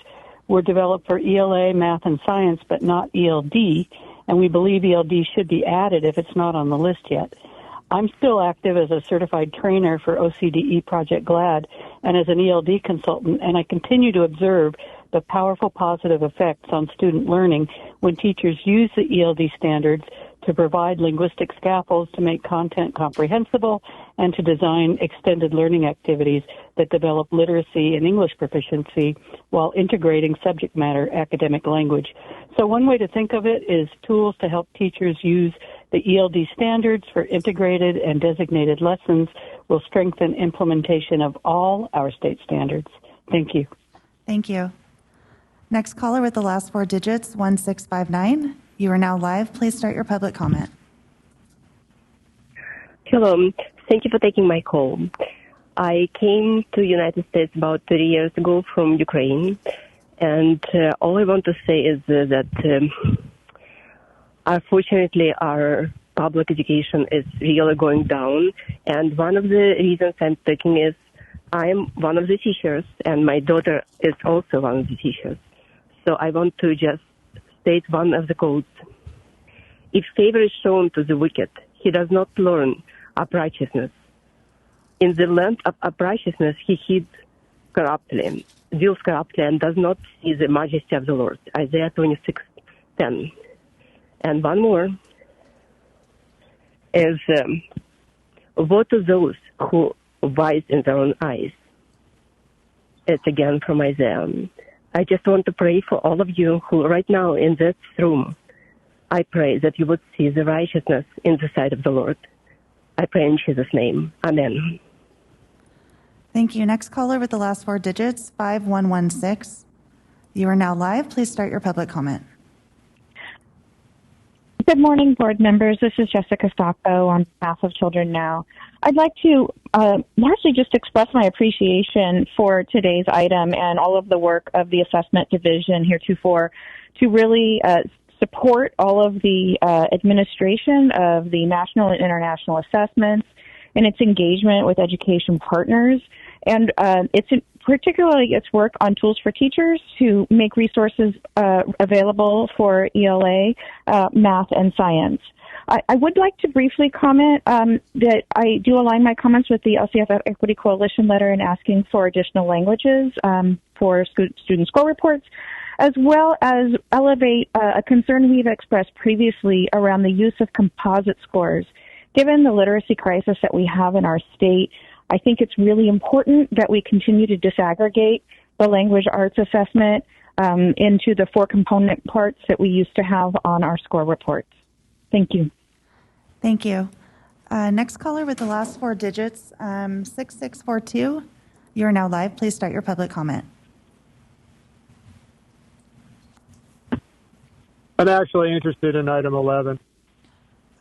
were developed for ELA, math, and science, but not ELD, and we believe ELD should be added if it's not on the list yet. I'm still active as a certified trainer for OCDE Project GLAD and as an ELD consultant, and I continue to observe the powerful positive effects on student learning when teachers use the ELD standards to provide linguistic scaffolds to make content comprehensible and to design extended learning activities that develop literacy and English proficiency while integrating subject matter academic language. So one way to think of it is tools to help teachers use the ELD standards for integrated and designated lessons will strengthen implementation of all our state standards. Thank you. Thank you. Next caller with the last 4 digits, 1659. You are now live. Please start your public comment. Hello. Thank you for taking my call. I came to the United States about 30 years ago from Ukraine, and all I want to say is that unfortunately our public education is really going down, and one of the reasons I'm talking is I'm one of the teachers, and my daughter is also one of the teachers. So I want to just state one of the codes. If favor is shown to the wicked, he does not learn uprightness. In the land of uprightness, he deals corruptly, and does not see the majesty of the Lord. Isaiah 26:10. And one more is, woe to those who are wise in their own eyes. It's again from Isaiah. I just want to pray for all of you who right now in this room, I pray that you would see the righteousness in the sight of the Lord. I pray in Jesus' name. Amen. Thank you. Next caller with the last 4 digits, 5116. You are now live. Please start your public comment. Good morning, board members. This is Jessica Stocco on behalf of Children Now. I'd like to largely just express my appreciation for today's item and all of the work of the assessment division heretofore to really support all of the administration of the national and international assessments and its engagement with education partners. And it's particularly its work on tools for teachers to make resources available for ELA, math, and science. I would like to briefly comment that I do align my comments with the LCFF Equity Coalition letter in asking for additional languages for student score reports, as well as elevate a concern we've expressed previously around the use of composite scores. Given the literacy crisis that we have in our state, I think it's really important that we continue to disaggregate the language arts assessment into the 4 component parts that we used to have on our score reports. Thank you. Thank you. Next caller with the last 4 digits, 6642. You're now live. Please start your public comment. I'm actually interested in item 11.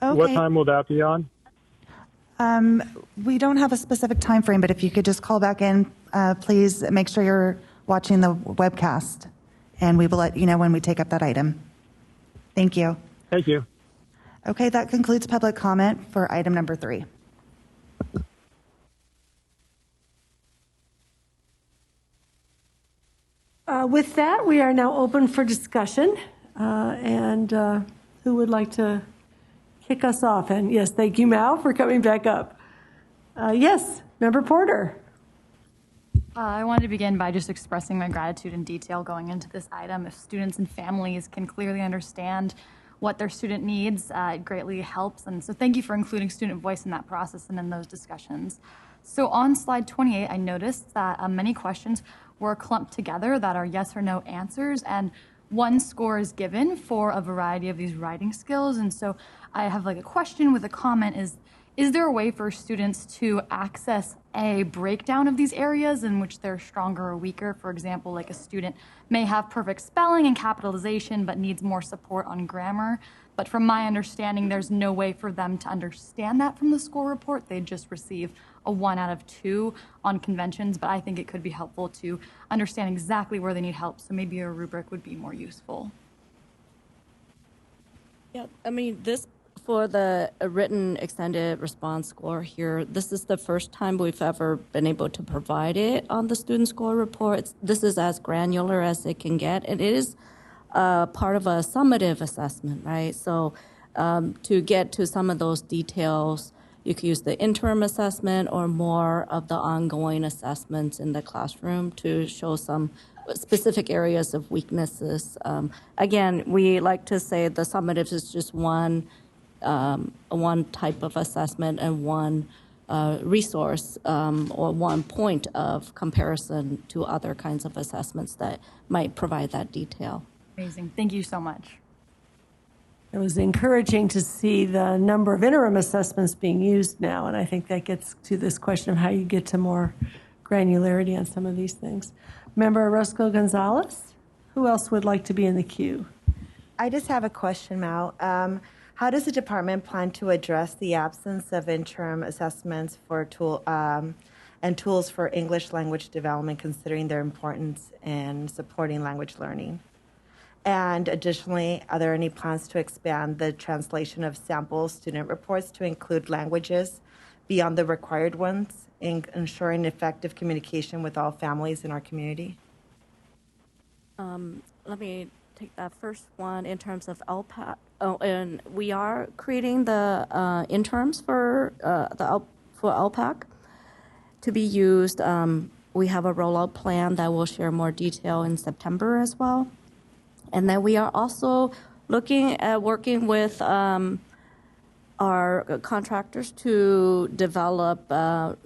Okay. What time will that be on? We don't have a specific time frame, but if you could just call back in, please make sure you're watching the webcast, and we will let you know when we take up that item. Thank you. Thank you. Okay, that concludes public comment for item number 3. With that, we are now open for discussion. And who would like to kick us off? And yes, thank you, Mal, for coming back up. Yes, Member Porter. I wanted to begin by just expressing my gratitude in detail going into this item. If students and families can clearly understand what their student needs, it greatly helps. And so thank you for including student voice in that process and in those discussions. So on slide 28, I noticed that many questions were clumped together that are yes or no answers, and 1 score is given for a variety of these writing skills. And so I have like a question with a comment is there a way for students to access a breakdown of these areas in which they're stronger or weaker? For example, like a student may have perfect spelling and capitalization, but needs more support on grammar. But from my understanding, there's no way for them to understand that from the score report. They just receive a 1 out of 2 on conventions, but I think it could be helpful to understand exactly where they need help. So maybe a rubric would be more useful. Yeah, I mean, this for the written extended response score here, this is the first time we've ever been able to provide it on the student score report. This is as granular as it can get, and it is part of a summative assessment, right? So to get to some of those details, you could use the interim assessment or more of the ongoing assessments in the classroom to show some specific areas of weaknesses. Again, we like to say the summatives is just one type of assessment and one resource or one point of comparison to other kinds of assessments that might provide that detail. Amazing. Thank you so much. It was encouraging to see the number of interim assessments being used now, and I think that gets to this question of how you get to more granularity on some of these things. Member Orozco Gonzalez, who else would like to be in the queue? I just have a question, Mal. How does the department plan to address the absence of interim assessments for and tools for English language development, considering their importance in supporting language learning? And additionally, are there any plans to expand the translation of sample student reports to include languages beyond the required ones, in ensuring effective communication with all families in our community? Let me take that first one in terms of LPAC. Oh, and we are creating the interns for LPAC to be used. We have a rollout plan that we'll share more detail in September as well. And then we are also looking at working with our contractors to develop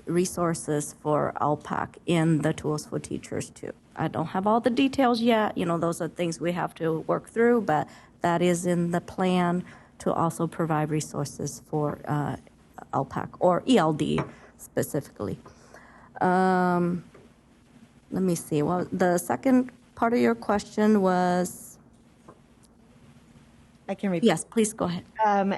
resources for LPAC in the tools for teachers too. I don't have all the details yet. Those are things we have to work through, but that is in the plan to also provide resources for LPAC or ELD specifically. Let me see. Well, the second part of your question was. I can repeat. Yes, please go ahead.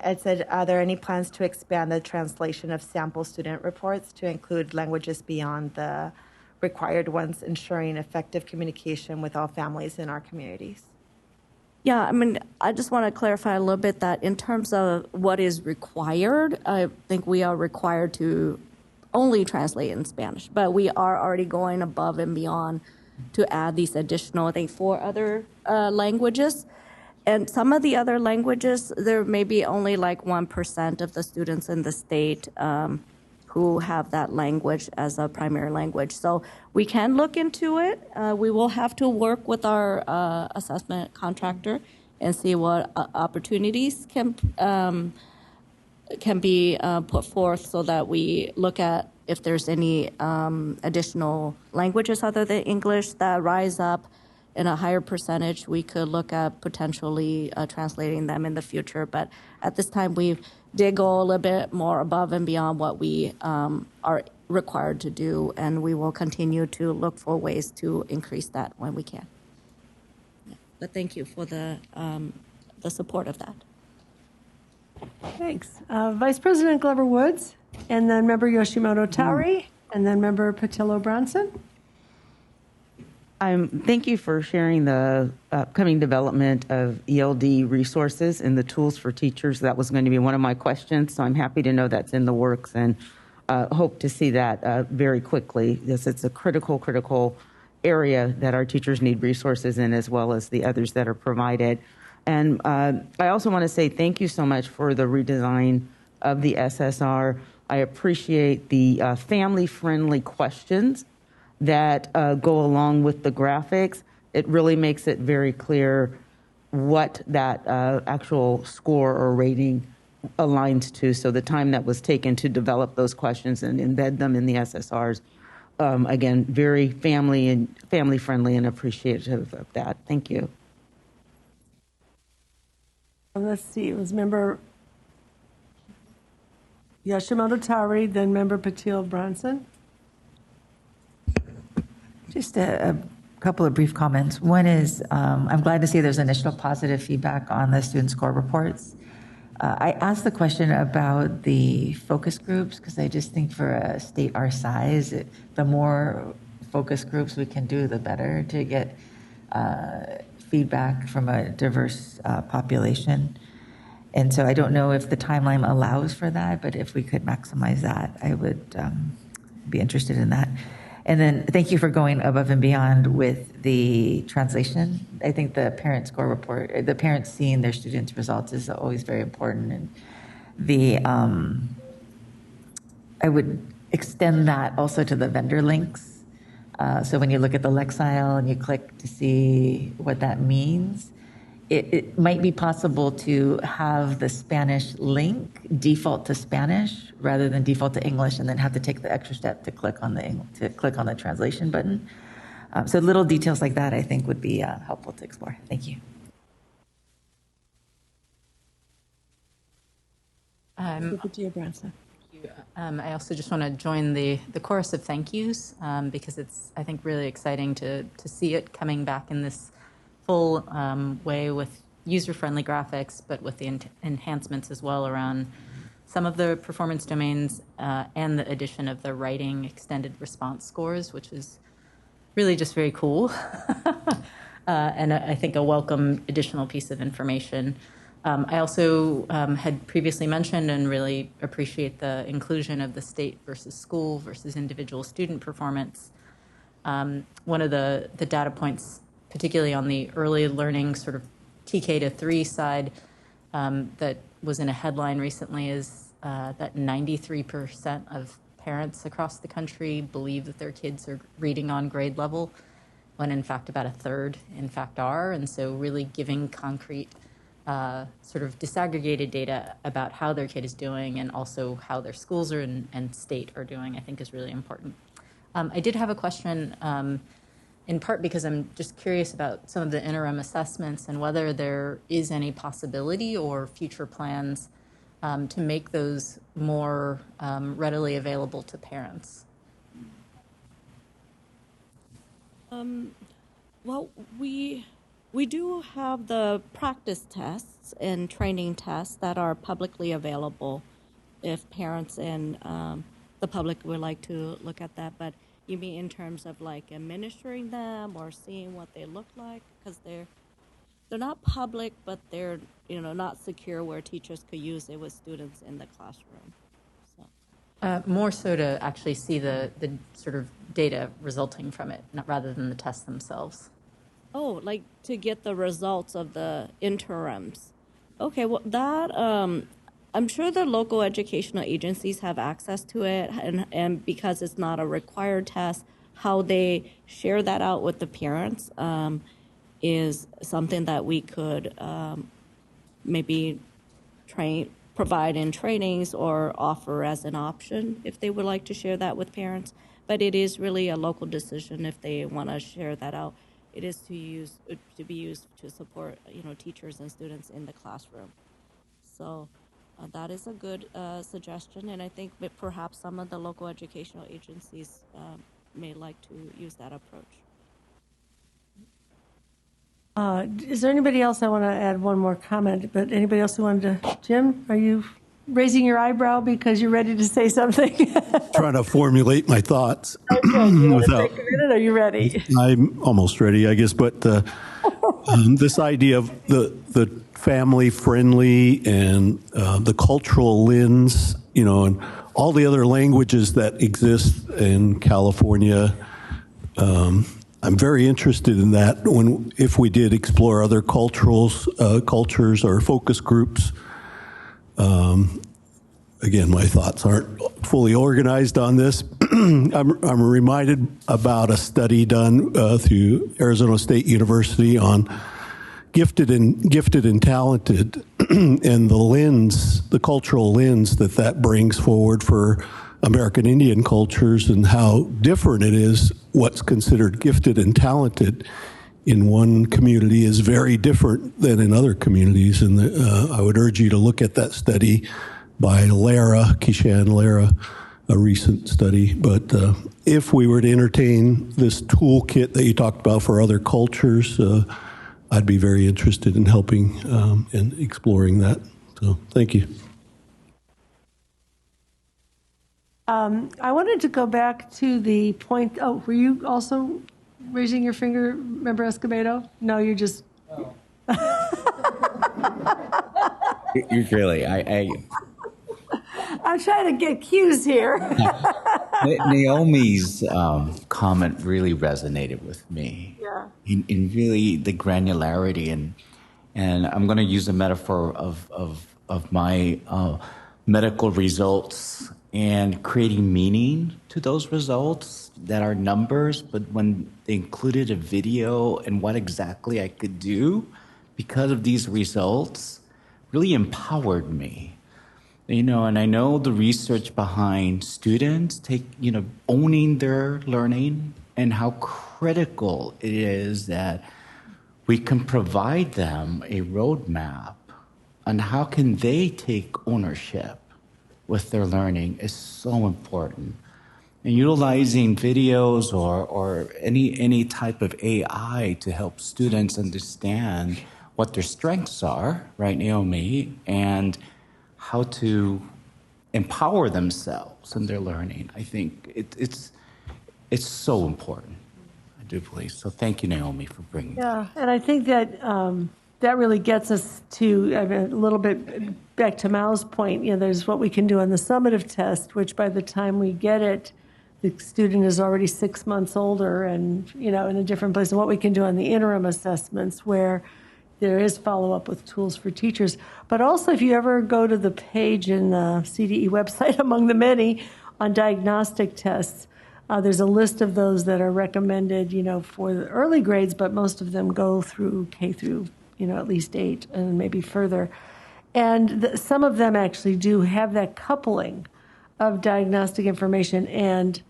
It said, are there any plans to expand the translation of sample student reports to include languages beyond the required ones, ensuring effective communication with all families in our communities? Yeah, I mean, I just want to clarify a little bit that in terms of what is required, I think we are required to only translate in Spanish, but we are already going above and beyond to add these additional, I think, 4 other languages. And some of the other languages, there may be only like 1% of the students in the state who have that language as a primary language. So we can look into it. We will have to work with our assessment contractor and see what opportunities can be put forth so that we look at if there's any additional languages other than English that rise up in a higher percentage. We could look at potentially translating them in the future. But at this time, we did go a little bit more above and beyond what we are required to do, and we will continue to look for ways to increase that when we can. Yeah. But thank you for the support of that. Thanks. Vice President Glover Woods, and then Member Yoshimoto Tauri, and then Member Patillo Bronson. Thank you for sharing the upcoming development of ELD resources and the tools for teachers. That was going to be one of my questions, so I'm happy to know that's in the works and hope to see that very quickly. Yes, it's a critical area that our teachers need resources in, as well as the others that are provided. And I also want to say thank you so much for the redesign of the SSR. I appreciate the family-friendly questions that go along with the graphics. It really makes it very clear what that actual score or rating aligns to. So the time that was taken to develop those questions and embed them in the SSRs, again, very family-friendly and appreciative of that. Thank you. Let's see, it was Member Yoshimoto Tauri, then Member Patil Bronson. Just a couple of brief comments. One is I'm glad to see there's initial positive feedback on the student score reports. I asked the question about the focus groups because I just think for a state our size, the more focus groups we can do, the better to get feedback from a diverse population. And so I don't know if the timeline allows for that, but if we could maximize that, I would be interested in that. And then thank you for going above and beyond with the translation. I think the parent score report, the parents seeing their students' results is always very important. And the I would extend that also to the vendor links. So when you look at the Lexile and you click to see what that means, it might be possible to have the Spanish link default to Spanish rather than default to English, and then have to take the extra step to click on the translation button. So little details like that, I think, would be helpful to explore. Thank you. I also just want to join the chorus of thank yous because it's, I think, really exciting to see it coming back in this full way with user-friendly graphics, but with the enhancements as well around some of the performance domains and the addition of the writing extended response scores, which is really just very cool. And I think a welcome additional piece of information. I also had previously mentioned and really appreciate the inclusion of the state versus school versus individual student performance. One of the data points, particularly on the early learning sort of TK to 3 side, that was in a headline recently is that 93% of parents across the country believe that their kids are reading on grade level, when in fact about a third in fact are. And so really giving concrete sort of disaggregated data about how their kid is doing and also how their schools are and state are doing, I think is really important. I did have a question in part because I'm just curious about some of the interim assessments and whether there is any possibility or future plans to make those more readily available to parents. Well, we do have the practice tests and training tests that are publicly available if parents and the public would like to look at that. But you mean in terms of like administering them or seeing what they look like? Because they're not public, but they're not secure where teachers could use it with students in the classroom. So More so to actually see the sort of data resulting from it, not rather than the tests themselves. Oh, like to get the results of the interims. Okay, well, that, I'm sure the local educational agencies have access to it, and because it's not a required test, how they share that out with the parents is something that we could maybe provide in trainings or offer as an option if they would like to share that with parents. But it is really a local decision if they want to share that out. It is to be used to support teachers and students in the classroom. So that is a good suggestion, and I think that perhaps some of the local educational agencies may like to use that approach. Is there anybody else? I want to add one more comment, but anybody else who wanted to? Jim, are you raising your eyebrow because you're ready to say something? Trying to formulate my thoughts. Okay, you want to take a minute? Are you ready? I'm almost ready, I guess. But this idea of the family-friendly and the cultural lens, and all the other languages that exist in California, I'm very interested in that. If we did explore other cultures or focus groups. Again, my thoughts aren't fully organized on this. I'm reminded about a study done through Arizona State University on gifted and talented, and the cultural lens that brings forward for American Indian cultures, and how different it is. What's considered gifted and talented in one community is very different than in other communities. And I would urge you to look at that study by Kishan Lara, a recent study. But if we were to entertain this toolkit that you talked about for other cultures, I'd be very interested in helping and exploring that. So thank you. I wanted to go back to the point. Oh, were you also raising your finger, Member Escobedo? No, you just. Oh. You're really. I'm trying to get cues here. Naomi's comment really resonated with me. Yeah. In really the granularity, and I'm going to use a metaphor of my medical results and creating meaning to those results that are numbers, but when they included a video and what exactly I could do because of these results really empowered me. And I know the research behind students owning their learning and how critical it is that we can provide them a roadmap on how can they take ownership with their learning is so important. And utilizing videos or any type of AI to help students understand what their strengths are, right, Naomi, and how to empower themselves in their learning. I think it's so important. I do believe so. Thank you, Naomi, for bringing that. Yeah, and I think that that really gets us to a little bit back to Mao's point. There's what we can do on the summative test, which by the time we get it, the student is already 6 months older and in a different place. And what we can do on the interim assessments, where there is follow-up with tools for teachers. But also, if you ever go to the page in the CDE website, among the many, on diagnostic tests, there's a list of those that are recommended, for the early grades, but most of them go through K through, at least 8 and maybe further. And some of them actually do have that coupling of diagnostic information and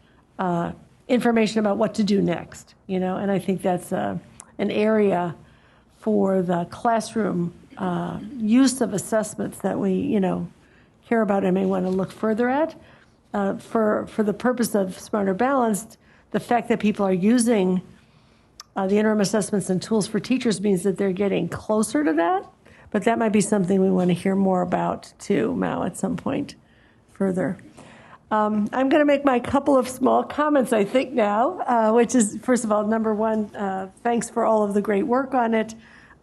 information about what to do next, and I think that's an area for the classroom use of assessments that we, care about and may want to look further at. For the purpose of Smarter Balanced, the fact that people are using the interim assessments and tools for teachers means that they're getting closer to that, but that might be something we want to hear more about too, Mao, at some point further. I'm going to make my couple of small comments, I think, now, which is, first of all, number one, thanks for all of the great work on it.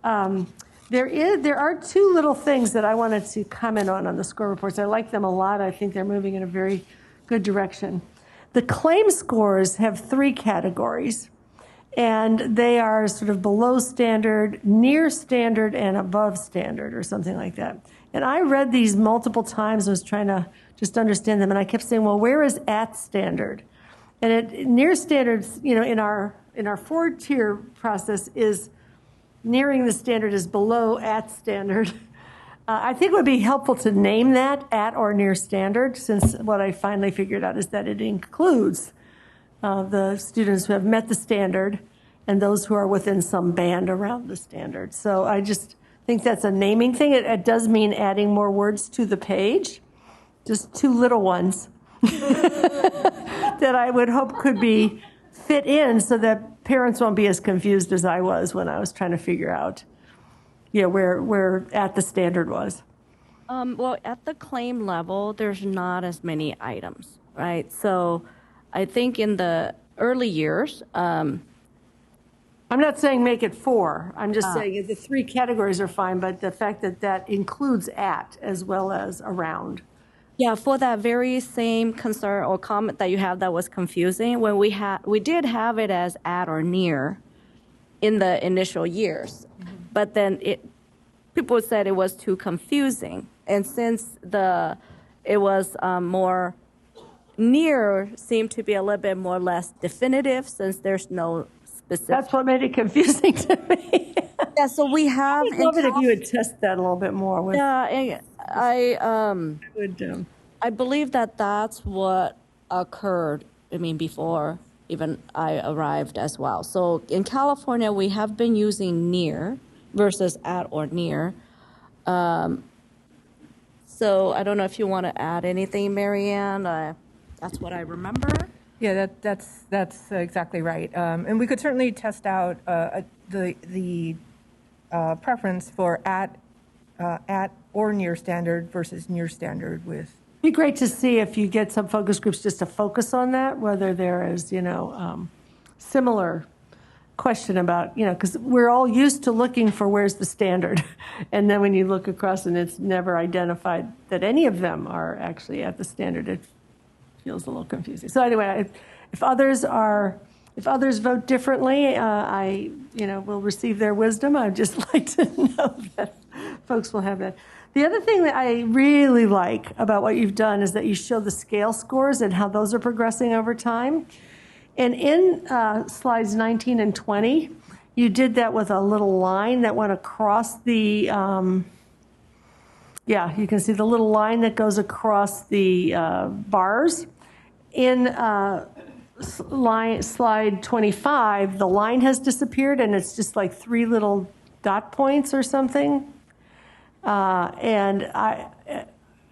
There are two little things that I wanted to comment on the score reports. I like them a lot. I think they're moving in a very good direction. The claim scores have 3 categories, and they are sort of below standard, near standard, and above standard, or something like that. And I read these multiple times. I was trying to just understand them, and I kept saying, well, where is at standard? And near standards, in our 4-tier process is nearing the standard is below at standard. I think it would be helpful to name that at or near standard, since what I finally figured out is that it includes the students who have met the standard and those who are within some band around the standard. So I just think that's a naming thing. It does mean adding more words to the page, just 2 little ones that I would hope could be fit in so that parents won't be as confused as I was when I was trying to figure out where at the standard was. Well, at the claim level, there's not as many items, right? So I think in the early years, I'm not saying make it 4. I'm just saying the 3 categories are fine, but the fact that includes at as well as around. Yeah, for that very same concern or comment that you have that was confusing, when we did have it as at or near in the initial years, but then people said it was too confusing, and since it was more near, seemed to be a little bit more less definitive since there's no specific. That's what made it confusing to me. Yeah, so we have. I'd love it if you would test that a little bit more. I believe that's what occurred. Before even I arrived as well. So in California, we have been using near versus at or near. So I don't know if you want to add anything, Marianne. That's what I remember. Yeah, that's exactly right. And we could certainly test out the preference for at or near standard versus near standard with. It'd be great to see if you get some focus groups just to focus on that, whether there is, similar question about, because we're all used to looking for where's the standard. And then when you look across and it's never identified that any of them are actually at the standard, it feels a little confusing. So anyway, if others vote differently, I will receive their wisdom. I'd just like to know that folks will have that. The other thing that I really like about what you've done is that you show the scale scores and how those are progressing over time. And in slides 19 and 20, you did that with a little line that went across the, you can see the little line that goes across the bars. In slide 25, the line has disappeared and it's just like 3 little dot points or something. And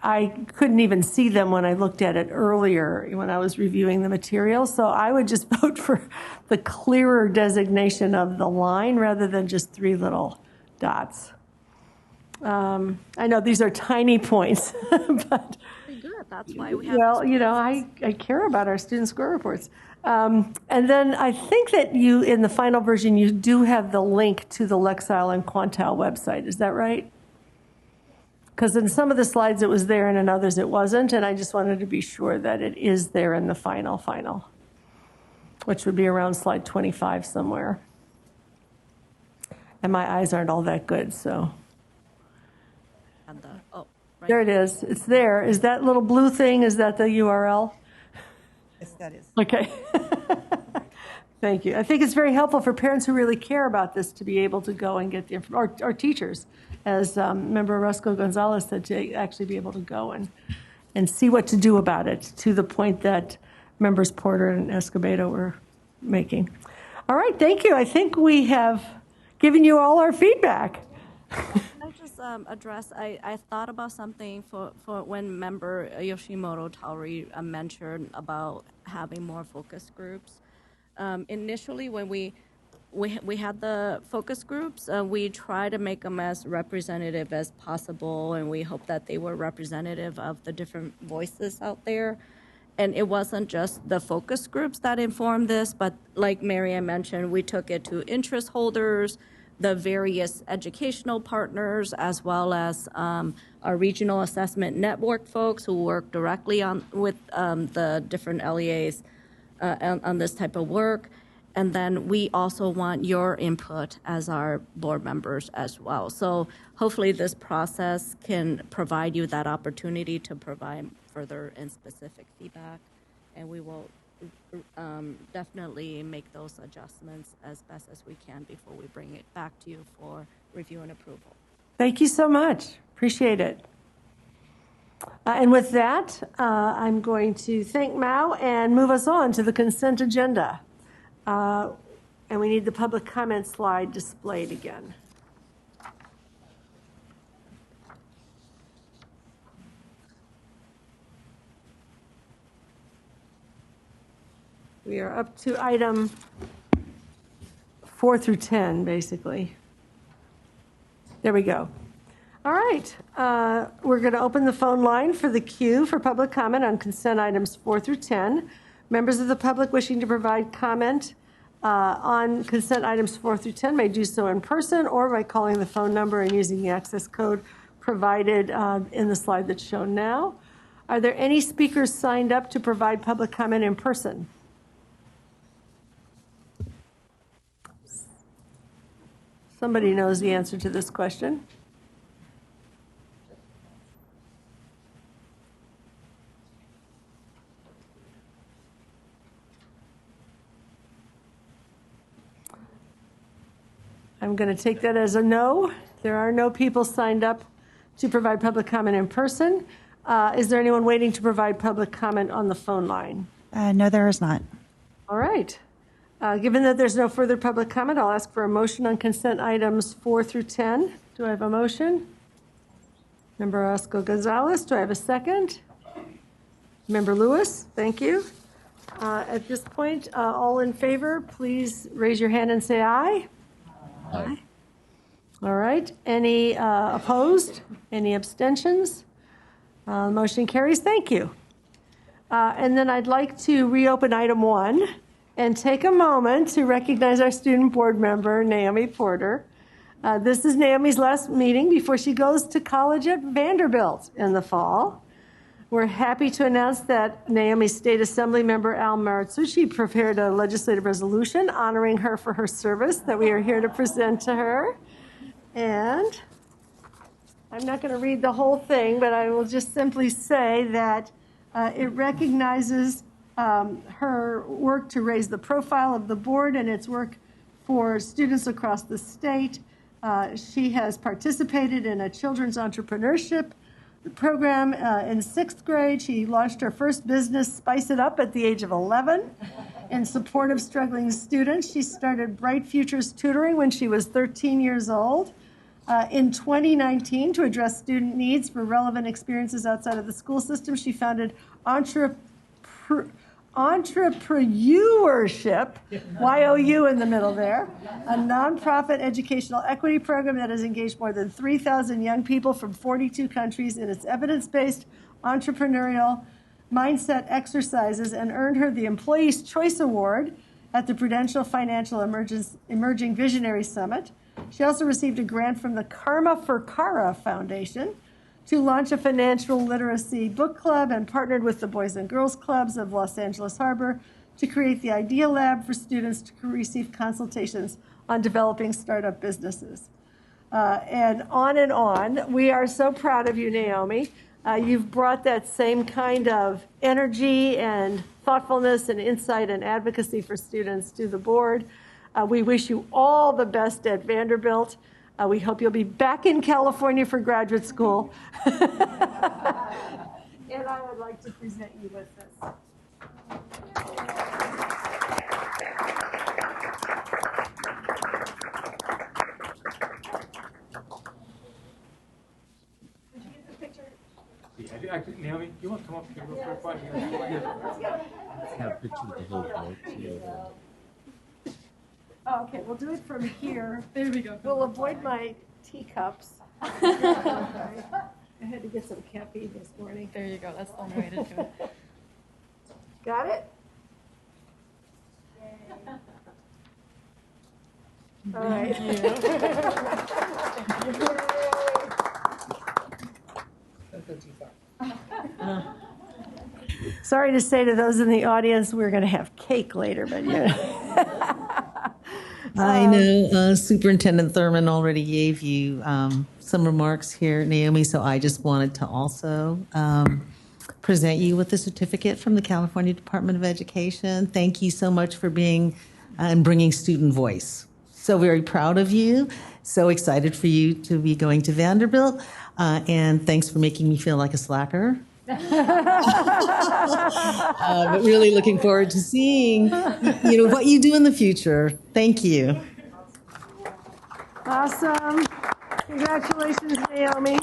I couldn't even see them when I looked at it earlier when I was reviewing the material. So I would just vote for the clearer designation of the line rather than just 3 little dots. I know these are tiny points, but good. That's why we have. Well, I care about our student score reports. And then I think that you, in the final version, you do have the link to the Lexile and Quantile website. Is that right? Because in some of the slides it was there and in others it wasn't, and I just wanted to be sure that it is there in the final, which would be around slide 25 somewhere. And my eyes aren't all that good, so. Right there it is. It's there. Is that little blue thing, is that the URL? Yes, that is. Okay. Thank you. I think it's very helpful for parents who really care about this to be able to go and get the information, or teachers, as Member Orozco Gonzalez said, to actually be able to go and see what to do about it, to the point that Members Porter and Escobedo were making. All right, thank you. I think we have given you all our feedback. Can I just address, I thought about something for when Member Yoshimoto Tauri mentioned about having more focus groups. Initially, when we had the focus groups, we try to make them as representative as possible, and we hope that they were representative of the different voices out there. And it wasn't just the focus groups that informed this, but like Marianne mentioned, we took it to interest holders, the various educational partners, as well as our regional assessment network folks who work directly with the different LEAs on this type of work. And then we also want your input as our board members as well. So hopefully this process can provide you that opportunity to provide further and specific feedback. And we will definitely make those adjustments as best as we can before we bring it back to you for review and approval. Thank you so much. Appreciate it. And with that, I'm going to thank Mao and move us on to the consent agenda. And we need the public comment slide displayed again. We are up to item 4 through 10, basically. There we go. All right. We're going to open the phone line for the queue for public comment on consent items 4 through 10. Members of the public wishing to provide comment on consent items 4 through 10 may do so in person or by calling the phone number and using the access code provided in the slide that's shown now. Are there any speakers signed up to provide public comment in person? Somebody knows the answer to this question. I'm going to take that as a no. There are no people signed up to provide public comment in person. Is there anyone waiting to provide public comment on the phone line? No, there is not. All right. Given that there's no further public comment, I'll ask for a motion on consent items 4 through 10. Do I have a motion? Member Orozco-Gonzalez, do I have a second? Member Lewis, thank you. At this point, all in favor, please raise your hand and say aye. Aye. All right. Any opposed? Any abstentions? Motion carries. Thank you. And then I'd like to reopen item 1 and take a moment to recognize our student board member, Naomi Porter. This is Naomi's last meeting before she goes to college at Vanderbilt in the fall. We're happy to announce that Naomi's State Assembly member, Al Maritsucci, prepared a legislative resolution honoring her for her service that we are here to present to her. And I'm not going to read the whole thing, but I will just simply say that it recognizes her work to raise the profile of the board and its work for students across the state. She has participated in a children's entrepreneurship program in 6th grade. She launched her first business, Spice It Up, at the age of 11 in support of struggling students. She started Bright Futures Tutoring when she was 13 years old. In 2019, to address student needs for relevant experiences outside of the school system, she founded Entrepreneurship, Y-O-U in the middle there, a nonprofit educational equity program that has engaged more than 3,000 young people from 42 countries in its evidence-based entrepreneurial mindset exercises and earned her the Employees' Choice Award at the Prudential Financial Emerging Visionary Summit. She also received a grant from the Karma for Kara Foundation to launch a financial literacy book club and partnered with the Boys and Girls Clubs of Los Angeles Harbor to create the Idea Lab for students to receive consultations on developing startup businesses. And on. We are so proud of you, Naomi. You've brought that same kind of energy and thoughtfulness and insight and advocacy for students to the board. We wish you all the best at Vanderbilt. We hope you'll be back in California for graduate school. And I would like to present you with this. Did you get the picture? Yeah, actually, Naomi, you want to come up here real quick? Let's have a picture of the whole board too. Oh, okay, we'll do it from here. There we go. We'll avoid my teacups. I had to get some caffeine this morning. There you go. That's the only way to do it. Got it? All right. Sorry to say to those in the audience, we're going to have cake later, but I know Superintendent Thurmond already gave you some remarks here, Naomi, so I just wanted to also present you with a certificate from the California Department of Education. Thank you so much for being and bringing student voice. So very proud of you. So excited for you to be going to Vanderbilt. And thanks for making me feel like a slacker. But really looking forward to seeing, what you do in the future. Thank you. Awesome. Congratulations, Naomi.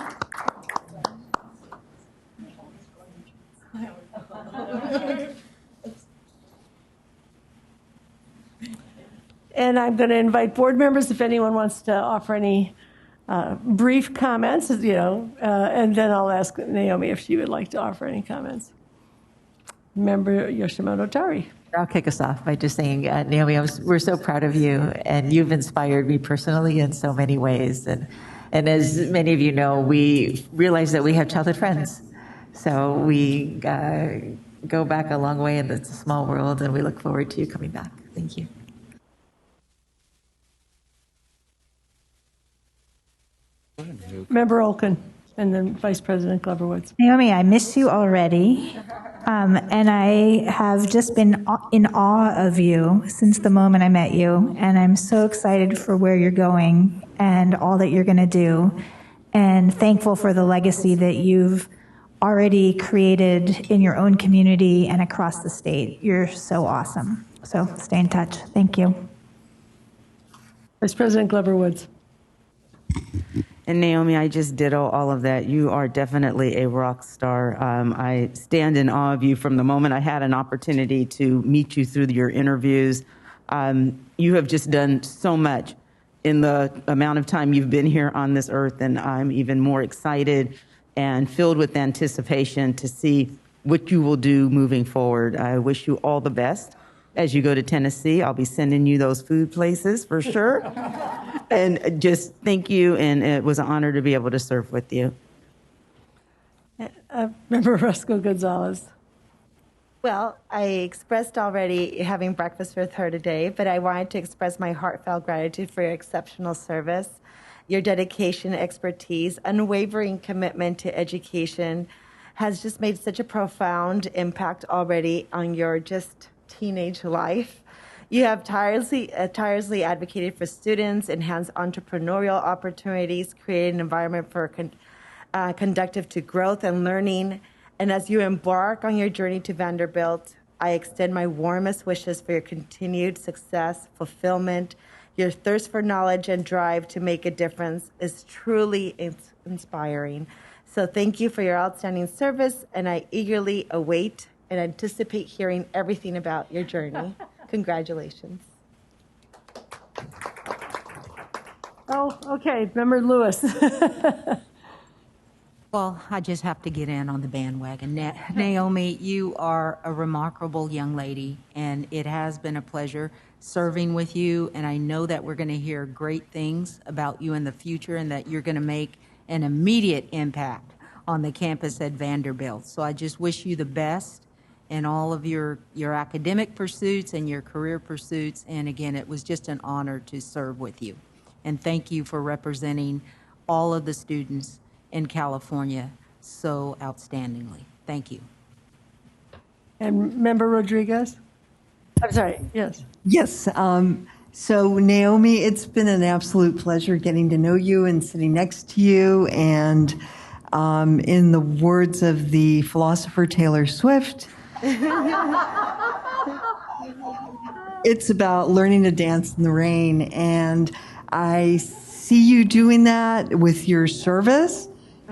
And I'm going to invite board members if anyone wants to offer any brief comments, and then I'll ask Naomi if she would like to offer any comments. Member Yoshimoto Tari. I'll kick us off by just saying, Naomi, we're so proud of you, and you've inspired me personally in so many ways. And as many of you know, we realize that we have childhood friends. So we go back a long way, and it's a small world, and we look forward to you coming back. Thank you. Member Olkin, and then Vice President Glover Woods. Naomi, I miss you already, and I have just been in awe of you since the moment I met you, and I'm so excited for where you're going and all that you're going to do, and thankful for the legacy that you've already created in your own community and across the state. You're so awesome. So stay in touch. Thank you. Vice President Glover Woods. And Naomi, I just ditto all of that. You are definitely a rock star. I stand in awe of you from the moment I had an opportunity to meet you through your interviews. You have just done so much in the amount of time you've been here on this earth, and I'm even more excited and filled with anticipation to see what you will do moving forward. I wish you all the best. As you go to Tennessee, I'll be sending you those food places for sure. And just thank you, and it was an honor to be able to serve with you. Member Roscoe Gonzalez. Well, I expressed already having breakfast with her today, but I wanted to express my heartfelt gratitude for your exceptional service, your dedication, expertise, unwavering commitment to education has just made such a profound impact already on your just teenage life. You have tirelessly advocated for students, enhanced entrepreneurial opportunities, created an environment for conducive to growth and learning. And as you embark on your journey to Vanderbilt, I extend my warmest wishes for your continued success, fulfillment. Your thirst for knowledge and drive to make a difference is truly inspiring. So thank you for your outstanding service, and I eagerly await and anticipate hearing everything about your journey. Congratulations. Oh, okay. Member Lewis. Well, I just have to get in on the bandwagon. Naomi, you are a remarkable young lady, and it has been a pleasure serving with you, and I know that we're going to hear great things about you in the future and that you're going to make an immediate impact on the campus at Vanderbilt. So I just wish you the best in all of your academic pursuits and your career pursuits. And again, it was just an honor to serve with you. And thank you for representing all of the students in California so outstandingly. Thank you. And Member Rodriguez? I'm sorry, yes. Yes. So, Naomi, it's been an absolute pleasure getting to know you and sitting next to you. And in the words of the philosopher Taylor Swift, it's about learning to dance in the rain. And I see you doing that with your service,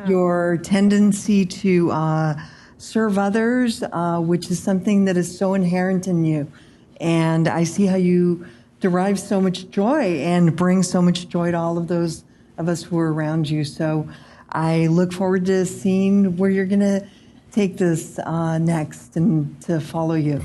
your tendency to serve others, which is something that is so inherent in you. And I see how you derive so much joy and bring so much joy to all of those of us who are around you. So I look forward to seeing where you're going to take this next and to follow you.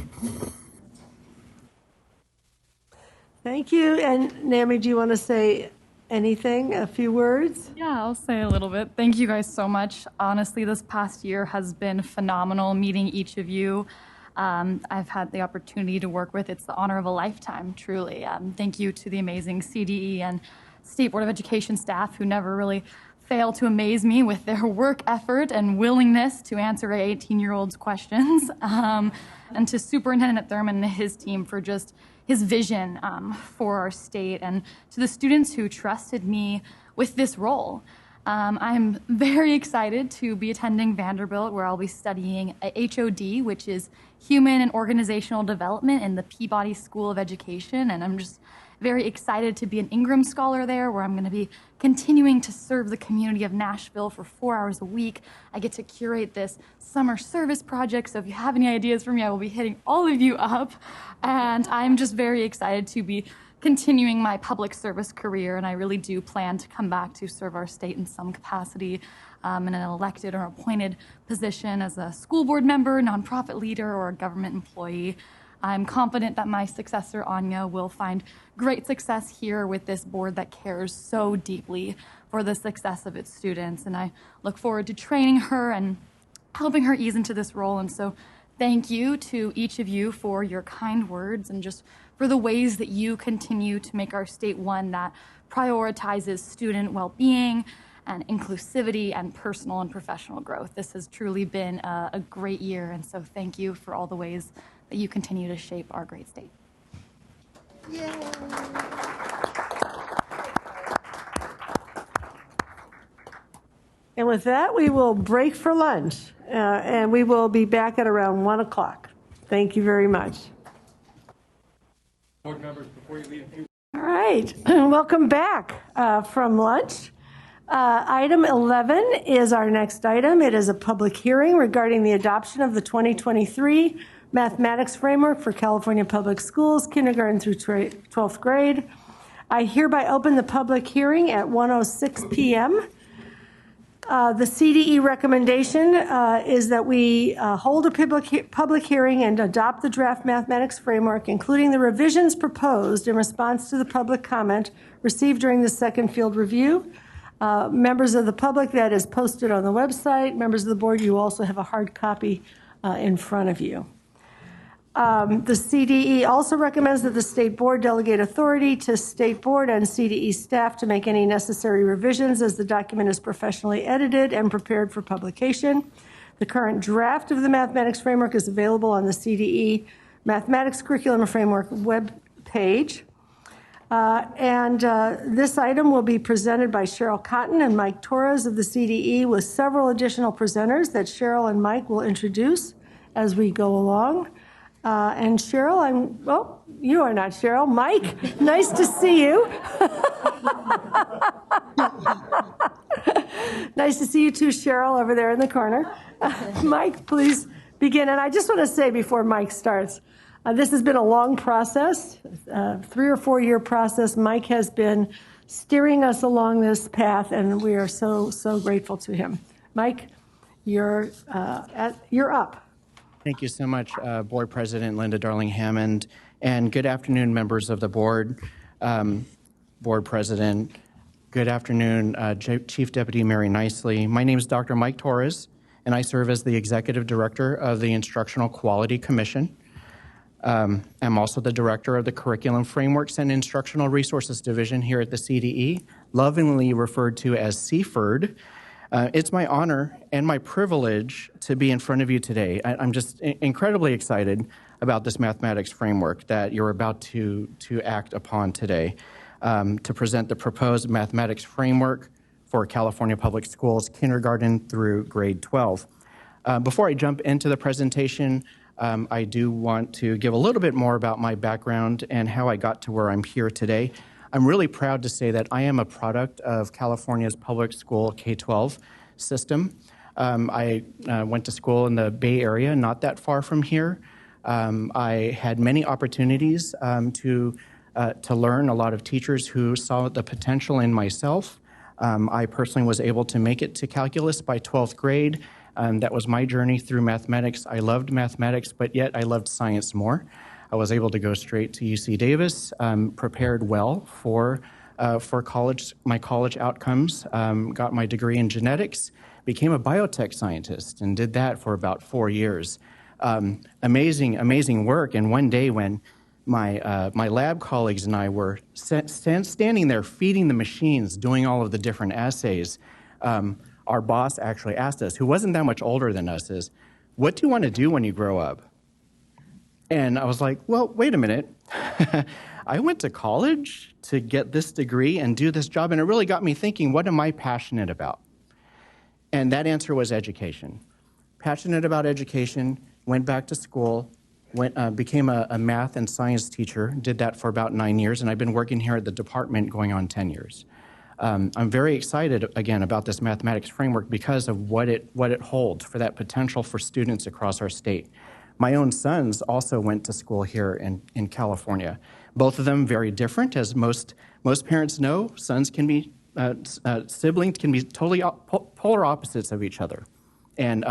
Thank you. And Naomi, do you want to say anything, a few words? Yeah, I'll say a little bit. Thank you guys so much. Honestly, this past year has been phenomenal meeting each of you. I've had the opportunity to work with. It's the honor of a lifetime, truly. Thank you to the amazing CDE and State Board of Education staff who never really fail to amaze me with their work effort and willingness to answer an 18-year-old's questions. And to Superintendent Thurmond and his team for just his vision for our state, and to the students who trusted me with this role. I'm very excited to be attending Vanderbilt, where I'll be studying HOD, which is Human and Organizational Development in the Peabody School of Education, and I'm just very excited to be an Ingram Scholar there, where I'm going to be continuing to serve the community of Nashville for 4 hours a week. I get to curate this summer service project, so if you have any ideas for me, I will be hitting all of you up. And I'm just very excited to be continuing my public service career, and I really do plan to come back to serve our state in some capacity in an elected or appointed position as a school board member, nonprofit leader, or a government employee. I'm confident that my successor, Anya, will find great success here with this board that cares so deeply for the success of its students. And I look forward to training her and helping her ease into this role. And so thank you to each of you for your kind words and just for the ways that you continue to make our state one that prioritizes student well-being and inclusivity and personal and professional growth. This has truly been a great year. And so thank you for all the ways that you continue to shape our great state. Yay. And with that, we will break for lunch, and we will be back at around 1 o'clock. Thank you very much. Board members, before you leave, All right, welcome back from lunch. Item 11 is our next item. It is a public hearing regarding the adoption of the 2023 Mathematics Framework for California Public Schools, kindergarten through 12th grade. I hereby open the public hearing at 1:06 p.m. The CDE recommendation is that we hold a public hearing and adopt the draft mathematics framework, including the revisions proposed in response to the public comment received during the second field review. Members of the public, that is posted on the website. Members of the board, you also have a hard copy in front of you. The CDE also recommends that the state board delegate authority to state board and CDE staff to make any necessary revisions as the document is professionally edited and prepared for publication. The current draft of the mathematics framework is available on the CDE Mathematics Curriculum Framework web page. This item will be presented by Cheryl Cotton and Mike Torres of the CDE, with several additional presenters that Cheryl and Mike will introduce as we go along. And Cheryl, you are not Cheryl. Mike, nice to see you. Nice to see you too, Cheryl, over there in the corner. Mike, please begin. And I just want to say before Mike starts, this has been a long process, 3 or 4 year process. Mike has been steering us along this path, and we are so grateful to him. Mike, you're up. Thank you so much, Board President Linda Darling-Hammond, and good afternoon, members of the board, Board President. Good afternoon, Chief Deputy Mary Nicely. My name is Dr. Mike Torres, and I serve as the Executive Director of the Instructional Quality Commission. I'm also the Director of the Curriculum Frameworks and Instructional Resources Division here at the CDE, lovingly referred to as CFIRD. It's my honor and my privilege to be in front of you today. I'm just incredibly excited about this mathematics framework that you're about to act upon today, to present the proposed mathematics framework for California Public Schools, kindergarten through grade 12. Before I jump into the presentation, I do want to give a little bit more about my background and how I got to where I'm here today. I'm really proud to say that I am a product of California's public school K-12 system. I went to school in the Bay Area, not that far from here. I had many opportunities to learn. A lot of teachers who saw the potential in myself. I personally was able to make it to calculus by 12th grade. That was my journey through mathematics. I loved mathematics, but yet I loved science more. I was able to go straight to UC Davis, prepared well for for my college outcomes, got my degree in genetics, became a biotech scientist, and did that for about 4 years. Amazing work. And one day when my lab colleagues and I were standing there feeding the machines, doing all of the different assays, our boss actually asked us, who wasn't that much older than us, is, "What do you want to do when you grow up?" And I was like, well, wait a minute. I went to college to get this degree and do this job, and it really got me thinking, what am I passionate about? And that answer was education. Passionate about education, went back to school, became a math and science teacher, did that for about 9 years, and I've been working here at the department going on 10 years. I'm very excited, again, about this mathematics framework because of what it holds for that potential for students across our state. My own sons also went to school here in California. Both of them very different, as most parents know. Sons can be, siblings can be totally polar opposites of each other. And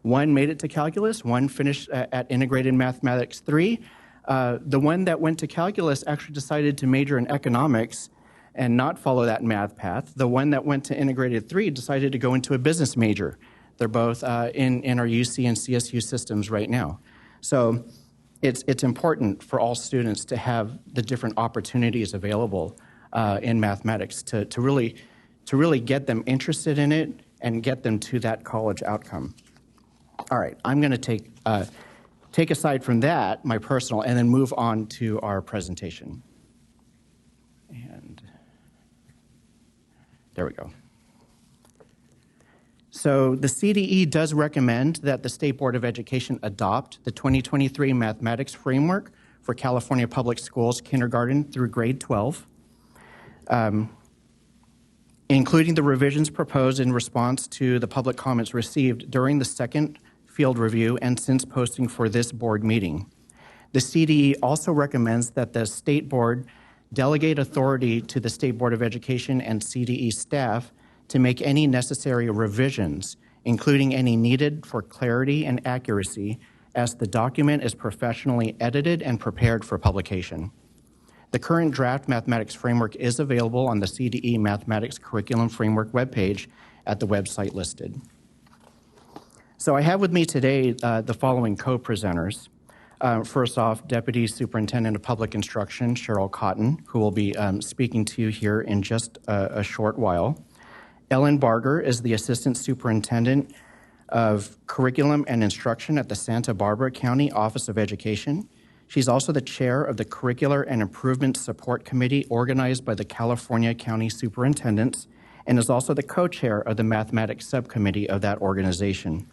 one made it to calculus, one finished at integrated mathematics 3. The one that went to calculus actually decided to major in economics and not follow that math path. The one that went to integrated 3 decided to go into a business major. They're both in our UC and CSU systems right now. So it's important for all students to have the different opportunities available in mathematics to really get them interested in it and get them to that college outcome. All right, I'm going to take aside from that, my personal, and then move on to our presentation. And there we go. So the CDE does recommend that the State Board of Education adopt the 2023 mathematics framework for California Public Schools kindergarten through grade 12, including the revisions proposed in response to the public comments received during the second field review and since posting for this board meeting. The CDE also recommends that the State Board delegate authority to the State Board of Education and CDE staff to make any necessary revisions, including any needed for clarity and accuracy, as the document is professionally edited and prepared for publication. The current draft mathematics framework is available on the CDE Mathematics Curriculum Framework webpage at the website listed. So I have with me today the following co-presenters. First off, Deputy Superintendent of Public Instruction, Cheryl Cotton, who will be speaking to you here in just a short while. Ellen Barger is the Assistant Superintendent of Curriculum and Instruction at the Santa Barbara County Office of Education. She's also the chair of the Curricular and Improvement Support Committee organized by the California County Superintendents and is also the co-chair of the Mathematics Subcommittee of that organization.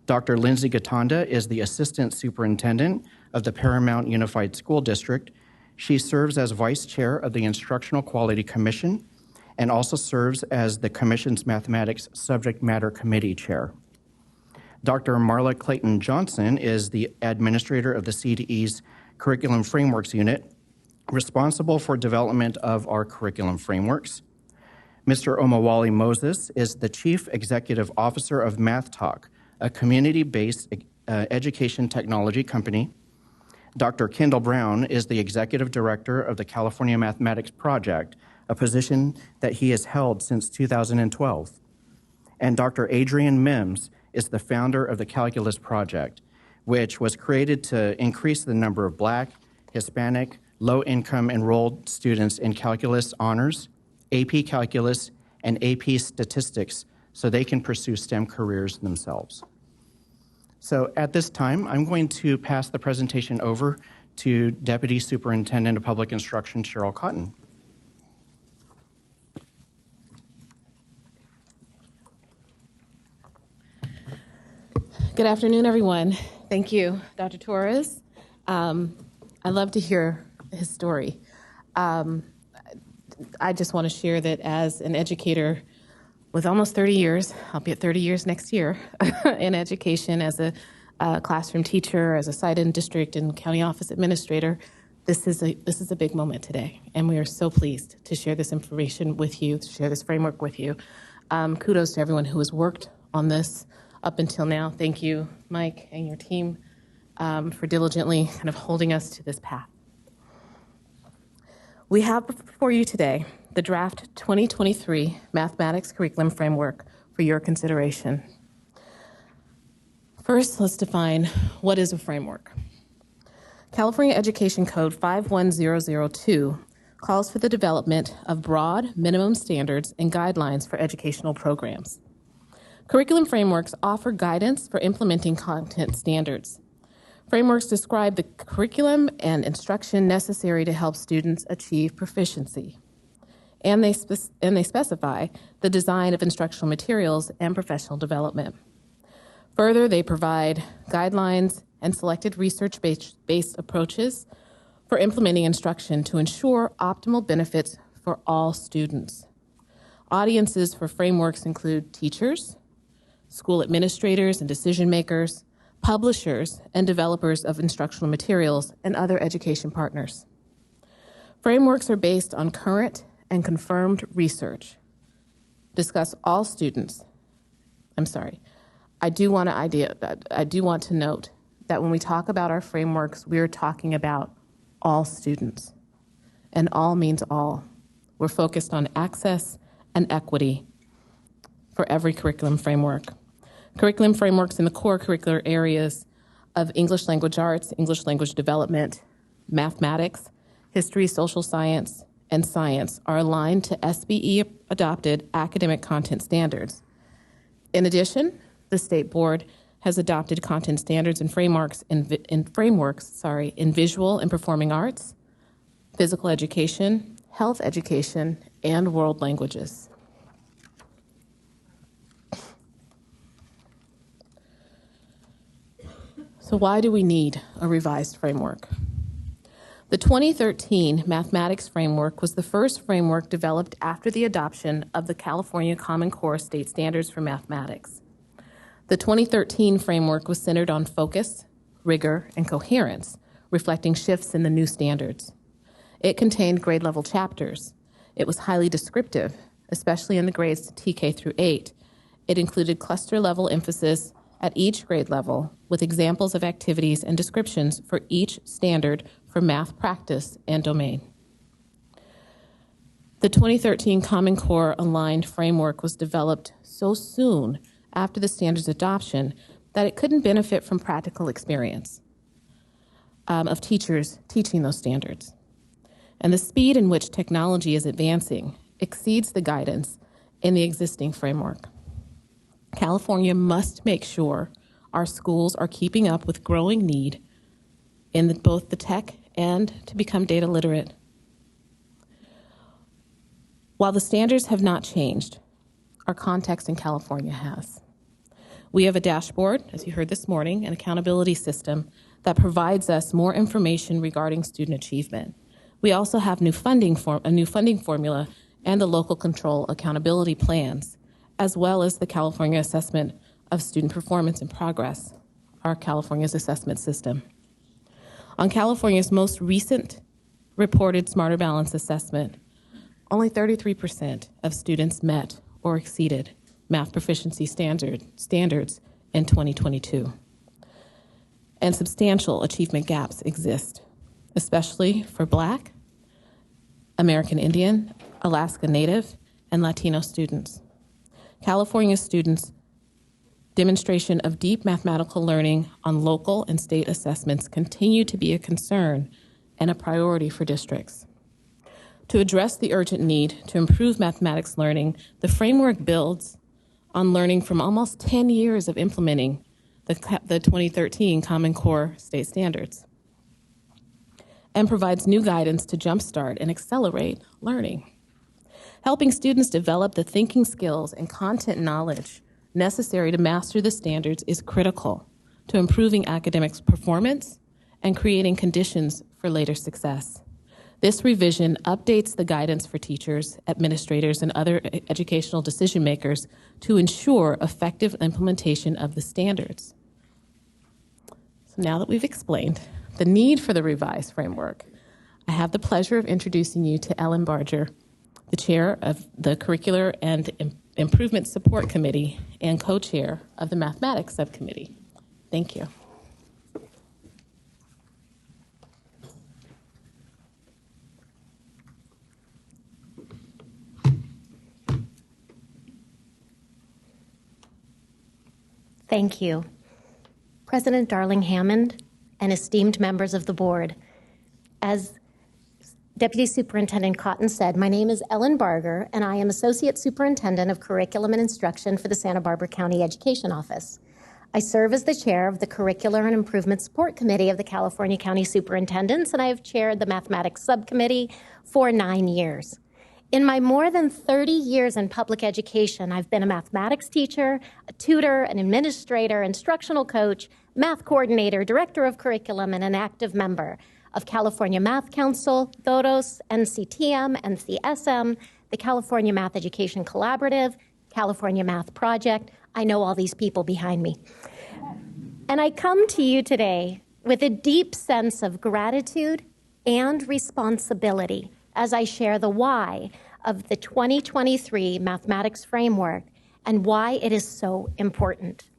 Dr. Lindsay Gatanda is the Assistant Superintendent of the Paramount Unified School District. She serves as Vice Chair of the Instructional Quality Commission and also serves as the Commission's Mathematics Subject Matter Committee Chair. Dr. Marla Clayton Johnson is the Administrator of the CDE's Curriculum Frameworks Unit, responsible for development of our curriculum frameworks. Mr. Omawali Moses is the Chief Executive Officer of Math Talk, a community-based education technology company. Dr. Kendall Brown is the Executive Director of the California Mathematics Project, a position that he has held since 2012. And Dr. Adrian Mims is the founder of the Calculus Project, which was created to increase the number of Black, Hispanic, low-income enrolled students in calculus honors, AP Calculus, and AP Statistics so they can pursue STEM careers themselves. So at this time, I'm going to pass the presentation over to Deputy Superintendent of Public Instruction, Cheryl Cotton. Good afternoon, everyone. Thank you, Dr. Torres. I love to hear his story. I just want to share that as an educator with almost 30 years, I'll be at 30 years next year in education as a classroom teacher, as a site and district and county office administrator, this is a big moment today, and we are so pleased to share this information with you, to share this framework with you. Kudos to everyone who has worked on this up until now. Thank you, Mike, and your team for diligently kind of holding us to this path. We have before you today the draft 2023 Mathematics Curriculum Framework for your consideration. First, let's define what is a framework. California Education Code 51002 calls for the development of broad minimum standards and guidelines for educational programs. Curriculum frameworks offer guidance for implementing content standards. Frameworks describe the curriculum and instruction necessary to help students achieve proficiency. And they specify the design of instructional materials and professional development. Further, they provide guidelines and selected research-based approaches for implementing instruction to ensure optimal benefits for all students. Audiences for frameworks include teachers, school administrators and decision makers, publishers and developers of instructional materials, and other education partners. Frameworks are based on current and confirmed research. Discuss all students. I do want to note that when we talk about our frameworks, we're talking about all students, and all means all. We're focused on access and equity for every curriculum framework. Curriculum frameworks in the core curricular areas of English language arts, English language development, mathematics, history, social science, and science are aligned to SBE-adopted academic content standards. In addition, the State Board has adopted content standards and frameworks in visual and performing arts, physical education, health education, and world languages. So why do we need a revised framework? The 2013 Mathematics Framework was the first framework developed after the adoption of the California Common Core State Standards for Mathematics. The 2013 framework was centered on focus, rigor, and coherence, reflecting shifts in the new standards. It contained grade-level chapters. It was highly descriptive, especially in the grades TK through 8. It included cluster-level emphasis at each grade level with examples of activities and descriptions for each standard for math practice and domain. The 2013 Common Core Aligned Framework was developed so soon after the standard's adoption that it couldn't benefit from practical experience of teachers teaching those standards. And the speed in which technology is advancing exceeds the guidance in the existing framework. California must make sure our schools are keeping up with growing need in both the tech and to become data literate. While the standards have not changed, our context in California has. We have a dashboard, as you heard this morning, an accountability system that provides us more information regarding student achievement. We also have a new funding formula and the local control accountability plans, as well as the California Assessment of Student Performance and Progress, our California's assessment system. On California's most recent reported Smarter Balance assessment, only 33% of students met or exceeded math proficiency standards in 2022. And substantial achievement gaps exist, especially for Black, American Indian, Alaska Native, and Latino students. California students' demonstration of deep mathematical learning on local and state assessments continue to be a concern and a priority for districts. To address the urgent need to improve mathematics learning, the framework builds on learning from almost 10 years of implementing the 2013 Common Core State Standards and provides new guidance to jumpstart and accelerate learning. Helping students develop the thinking skills and content knowledge necessary to master the standards is critical to improving academic performance and creating conditions for later success. This revision updates the guidance for teachers, administrators, and other educational decision makers to ensure effective implementation of the standards. So now that we've explained the need for the revised framework, I have the pleasure of introducing you to Ellen Barger, the chair of the Curricular and Improvement Support Committee and co-chair of the Mathematics Subcommittee. Thank you. Thank you. President Darling-Hammond and esteemed members of the board, as Deputy Superintendent Cotton said, my name is Ellen Barger, and I am Associate Superintendent of Curriculum and Instruction for the Santa Barbara County Education Office. I serve as the chair of the Curricular and Improvement Support Committee of the California County Superintendents, and I have chaired the Mathematics Subcommittee for 9 years. In my more than 30 years in public education, I've been a mathematics teacher, a tutor, an administrator, instructional coach, math coordinator, director of curriculum, and an active member of California Math Council, THODOS, NCTM, NCSM, the California Math Education Collaborative, California Math Project. I know all these people behind me. And I come to you today with a deep sense of gratitude and responsibility as I share the why of the 2023 mathematics framework and why it is so important.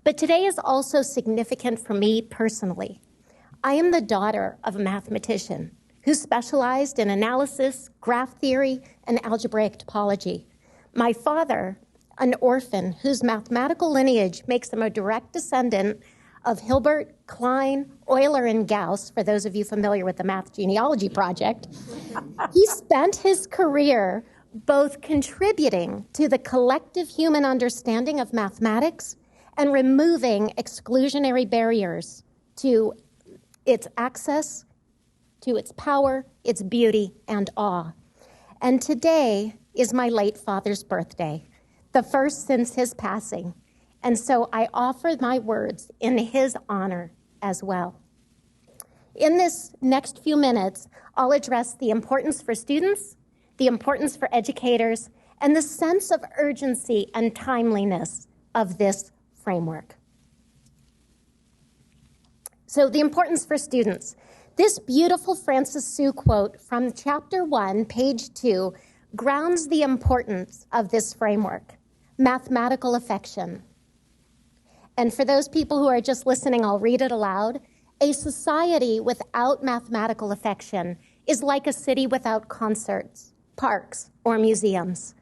But today is also significant for me personally. I am the daughter of a mathematician who specialized in analysis, graph theory, and algebraic topology. My father, an orphan whose mathematical lineage makes him a direct descendant of Hilbert, Klein, Euler, and Gauss, for those of you familiar with the Math Genealogy Project. He spent his career both contributing to the collective human understanding of mathematics and removing exclusionary barriers to its access, to its power, its beauty, and awe. And today is my late father's birthday, the first since his passing. And so I offer my words in his honor as well. In this next few minutes, I'll address the importance for students, the importance for educators, and the sense of urgency and timeliness of this framework. So the importance for students. This beautiful Francis Sue quote from chapter 1, page 2, grounds the importance of this framework. Mathematical affection. And for those people who are just listening, I'll read it aloud. A society without mathematical affection is like a city without concerts, parks, or museums.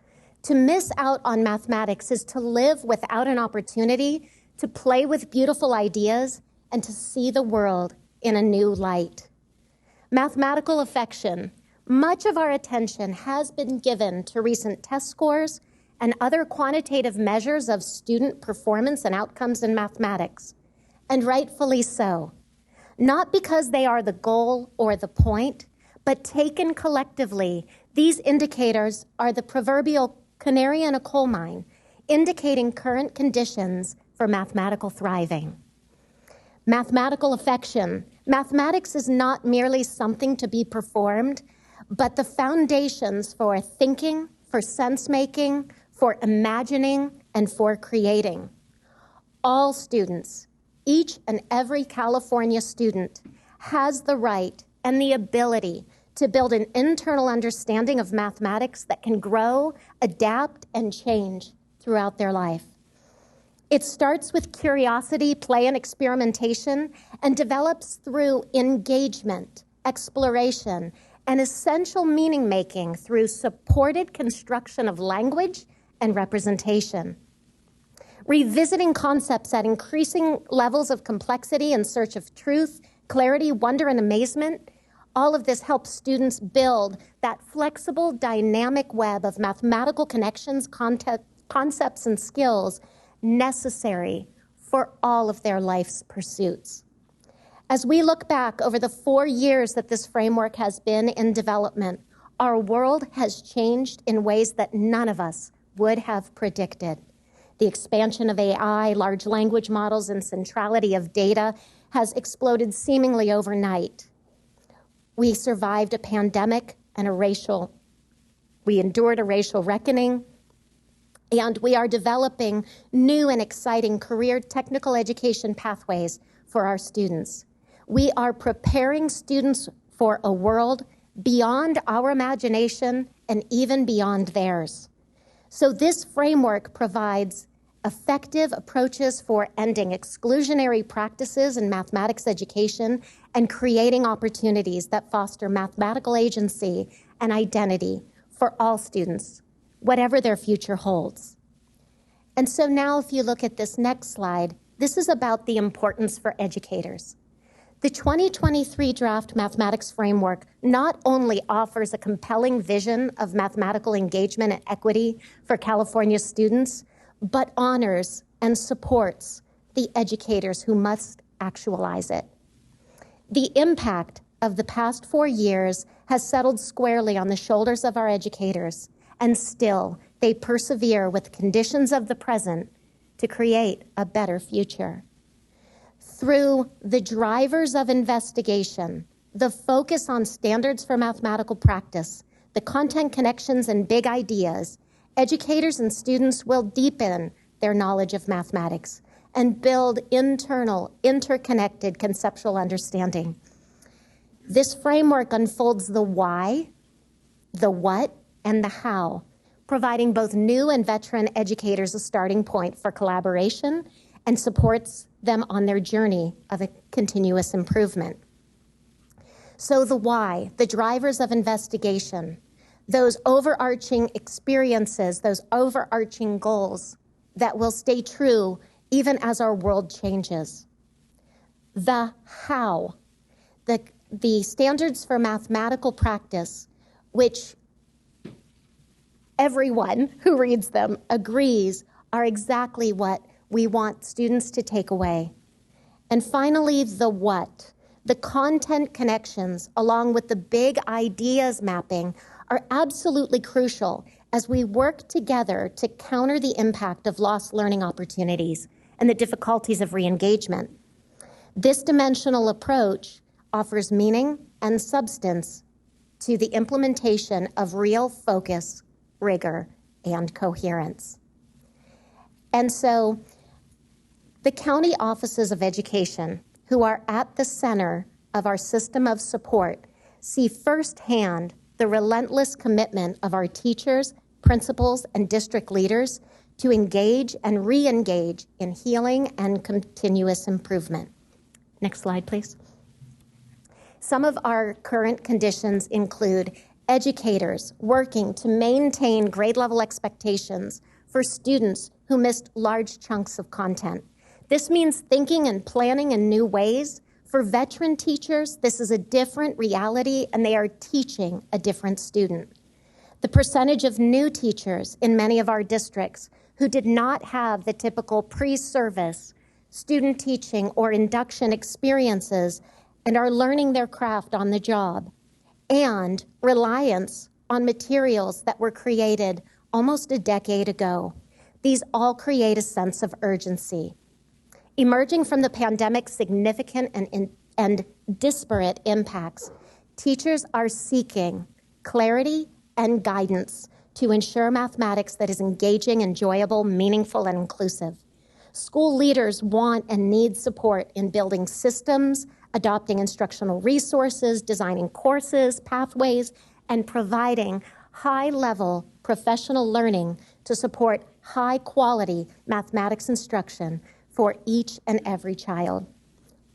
To miss out on mathematics is to live without an opportunity to play with beautiful ideas and to see the world in a new light. Mathematical affection. Much of our attention has been given to recent test scores and other quantitative measures of student performance and outcomes in mathematics, and rightfully so. Not because they are the goal or the point, but taken collectively, these indicators are the proverbial canary in a coal mine, indicating current conditions for mathematical thriving. Mathematical affection. Mathematics is not merely something to be performed, but the foundations for thinking, for sense-making, for imagining, and for creating. All students, each and every California student, has the right and the ability to build an internal understanding of mathematics that can grow, adapt, and change throughout their life. It starts with curiosity, play, and experimentation, and develops through engagement, exploration, and essential meaning-making through supported construction of language and representation. Revisiting concepts at increasing levels of complexity in search of truth, clarity, wonder, and amazement, all of this helps students build that flexible, dynamic web of mathematical connections, concepts, and skills necessary for all of their life's pursuits. As we look back over the 4 years that this framework has been in development, our world has changed in ways that none of us would have predicted. The expansion of AI, large language models, and centrality of data has exploded seemingly overnight. We survived a pandemic and we endured a racial reckoning, and we are developing new and exciting career technical education pathways for our students. We are preparing students for a world beyond our imagination and even beyond theirs. So this framework provides effective approaches for ending exclusionary practices in mathematics education and creating opportunities that foster mathematical agency and identity for all students, whatever their future holds. And so now if you look at this next slide, this is about the importance for educators. The 2023 draft mathematics framework not only offers a compelling vision of mathematical engagement and equity for California students, but honors and supports the educators who must actualize it. The impact of the past 4 years has settled squarely on the shoulders of our educators, and still they persevere with conditions of the present to create a better future. Through the drivers of investigation, the focus on standards for mathematical practice, the content connections and big ideas, educators and students will deepen their knowledge of mathematics and build internal, interconnected conceptual understanding. This framework unfolds the why, the what, and the how, providing both new and veteran educators a starting point for collaboration and supports them on their journey of a continuous improvement. So the why, the drivers of investigation, those overarching experiences, those overarching goals that will stay true even as our world changes. The how, the standards for mathematical practice, which everyone who reads them agrees are exactly what we want students to take away. And finally, the what. The content connections, along with the big ideas mapping, are absolutely crucial as we work together to counter the impact of lost learning opportunities and the difficulties of re-engagement. This dimensional approach offers meaning and substance to the implementation of real focus, rigor, and coherence. And so the county offices of education, who are at the center of our system of support, see firsthand the relentless commitment of our teachers, principals, and district leaders to engage and re-engage in healing and continuous improvement. Next slide, please. Some of our current conditions include educators working to maintain grade level expectations for students who missed large chunks of content. This means thinking and planning in new ways. For veteran teachers, this is a different reality, and they are teaching a different student. The percentage of new teachers in many of our districts who did not have the typical pre-service student teaching or induction experiences and are learning their craft on the job, and reliance on materials that were created almost a decade ago. These all create a sense of urgency. Emerging from the pandemic's significant and disparate impacts, teachers are seeking clarity and guidance to ensure mathematics that is engaging, enjoyable, meaningful, and inclusive. School leaders want and need support in building systems, adopting instructional resources, designing courses, pathways, and providing high-level professional learning to support high-quality mathematics instruction for each and every child.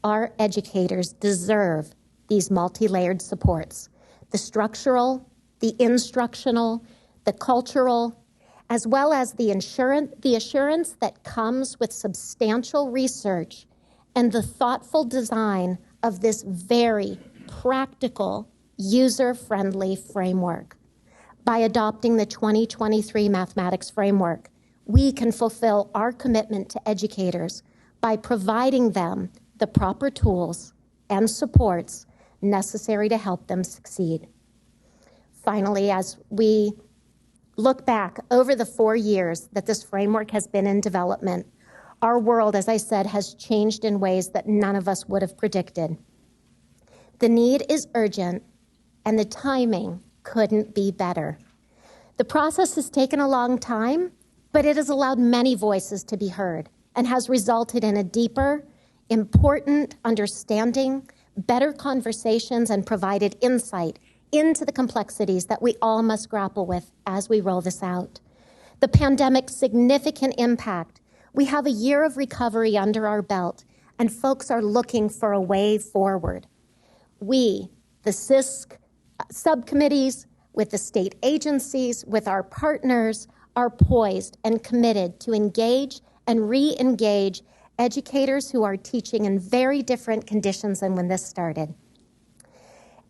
Our educators deserve these multi-layered supports: the structural, the instructional, the cultural, as well as the assurance that comes with substantial research and the thoughtful design of this very practical, user-friendly framework. By adopting the 2023 mathematics framework, we can fulfill our commitment to educators by providing them the proper tools and supports necessary to help them succeed. Finally, as we look back over the 4 years that this framework has been in development, our world, as I said, has changed in ways that none of us would have predicted. The need is urgent, and the timing couldn't be better. The process has taken a long time, but it has allowed many voices to be heard and has resulted in a deeper, important understanding, better conversations, and provided insight into the complexities that we all must grapple with as we roll this out. The pandemic's significant impact. We have a year of recovery under our belt, and folks are looking for a way forward. We, the CISC subcommittees, with the state agencies, with our partners, are poised and committed to engage and re-engage educators who are teaching in very different conditions than when this started.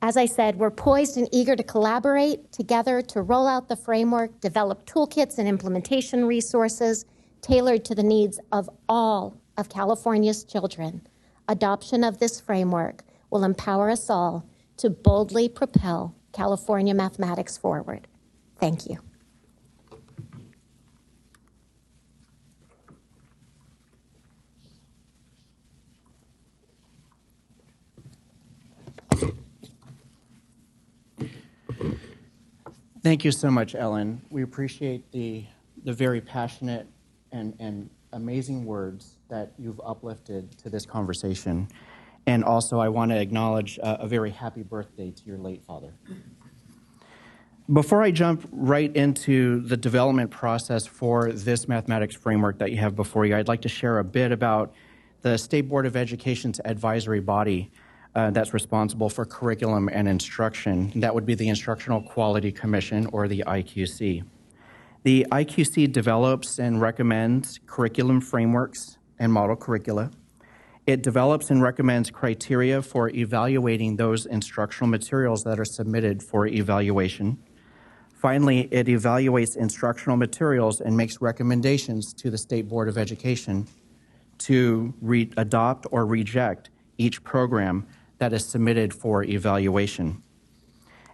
As I said, we're poised and eager to collaborate together to roll out the framework, develop toolkits and implementation resources tailored to the needs of all of California's children. Adoption of this framework will empower us all to boldly propel California mathematics forward. Thank you. Thank you so much, Ellen. We appreciate the very passionate and amazing words that you've uplifted to this conversation. And also, I want to acknowledge a very happy birthday to your late father. Before I jump right into the development process for this mathematics framework that you have before you, I'd like to share a bit about the State Board of Education's advisory body that's responsible for curriculum and instruction. That would be the Instructional Quality Commission, or the IQC. The IQC develops and recommends curriculum frameworks and model curricula. It develops and recommends criteria for evaluating those instructional materials that are submitted for evaluation. Finally, it evaluates instructional materials and makes recommendations to the State Board of Education to adopt or reject each program that is submitted for evaluation.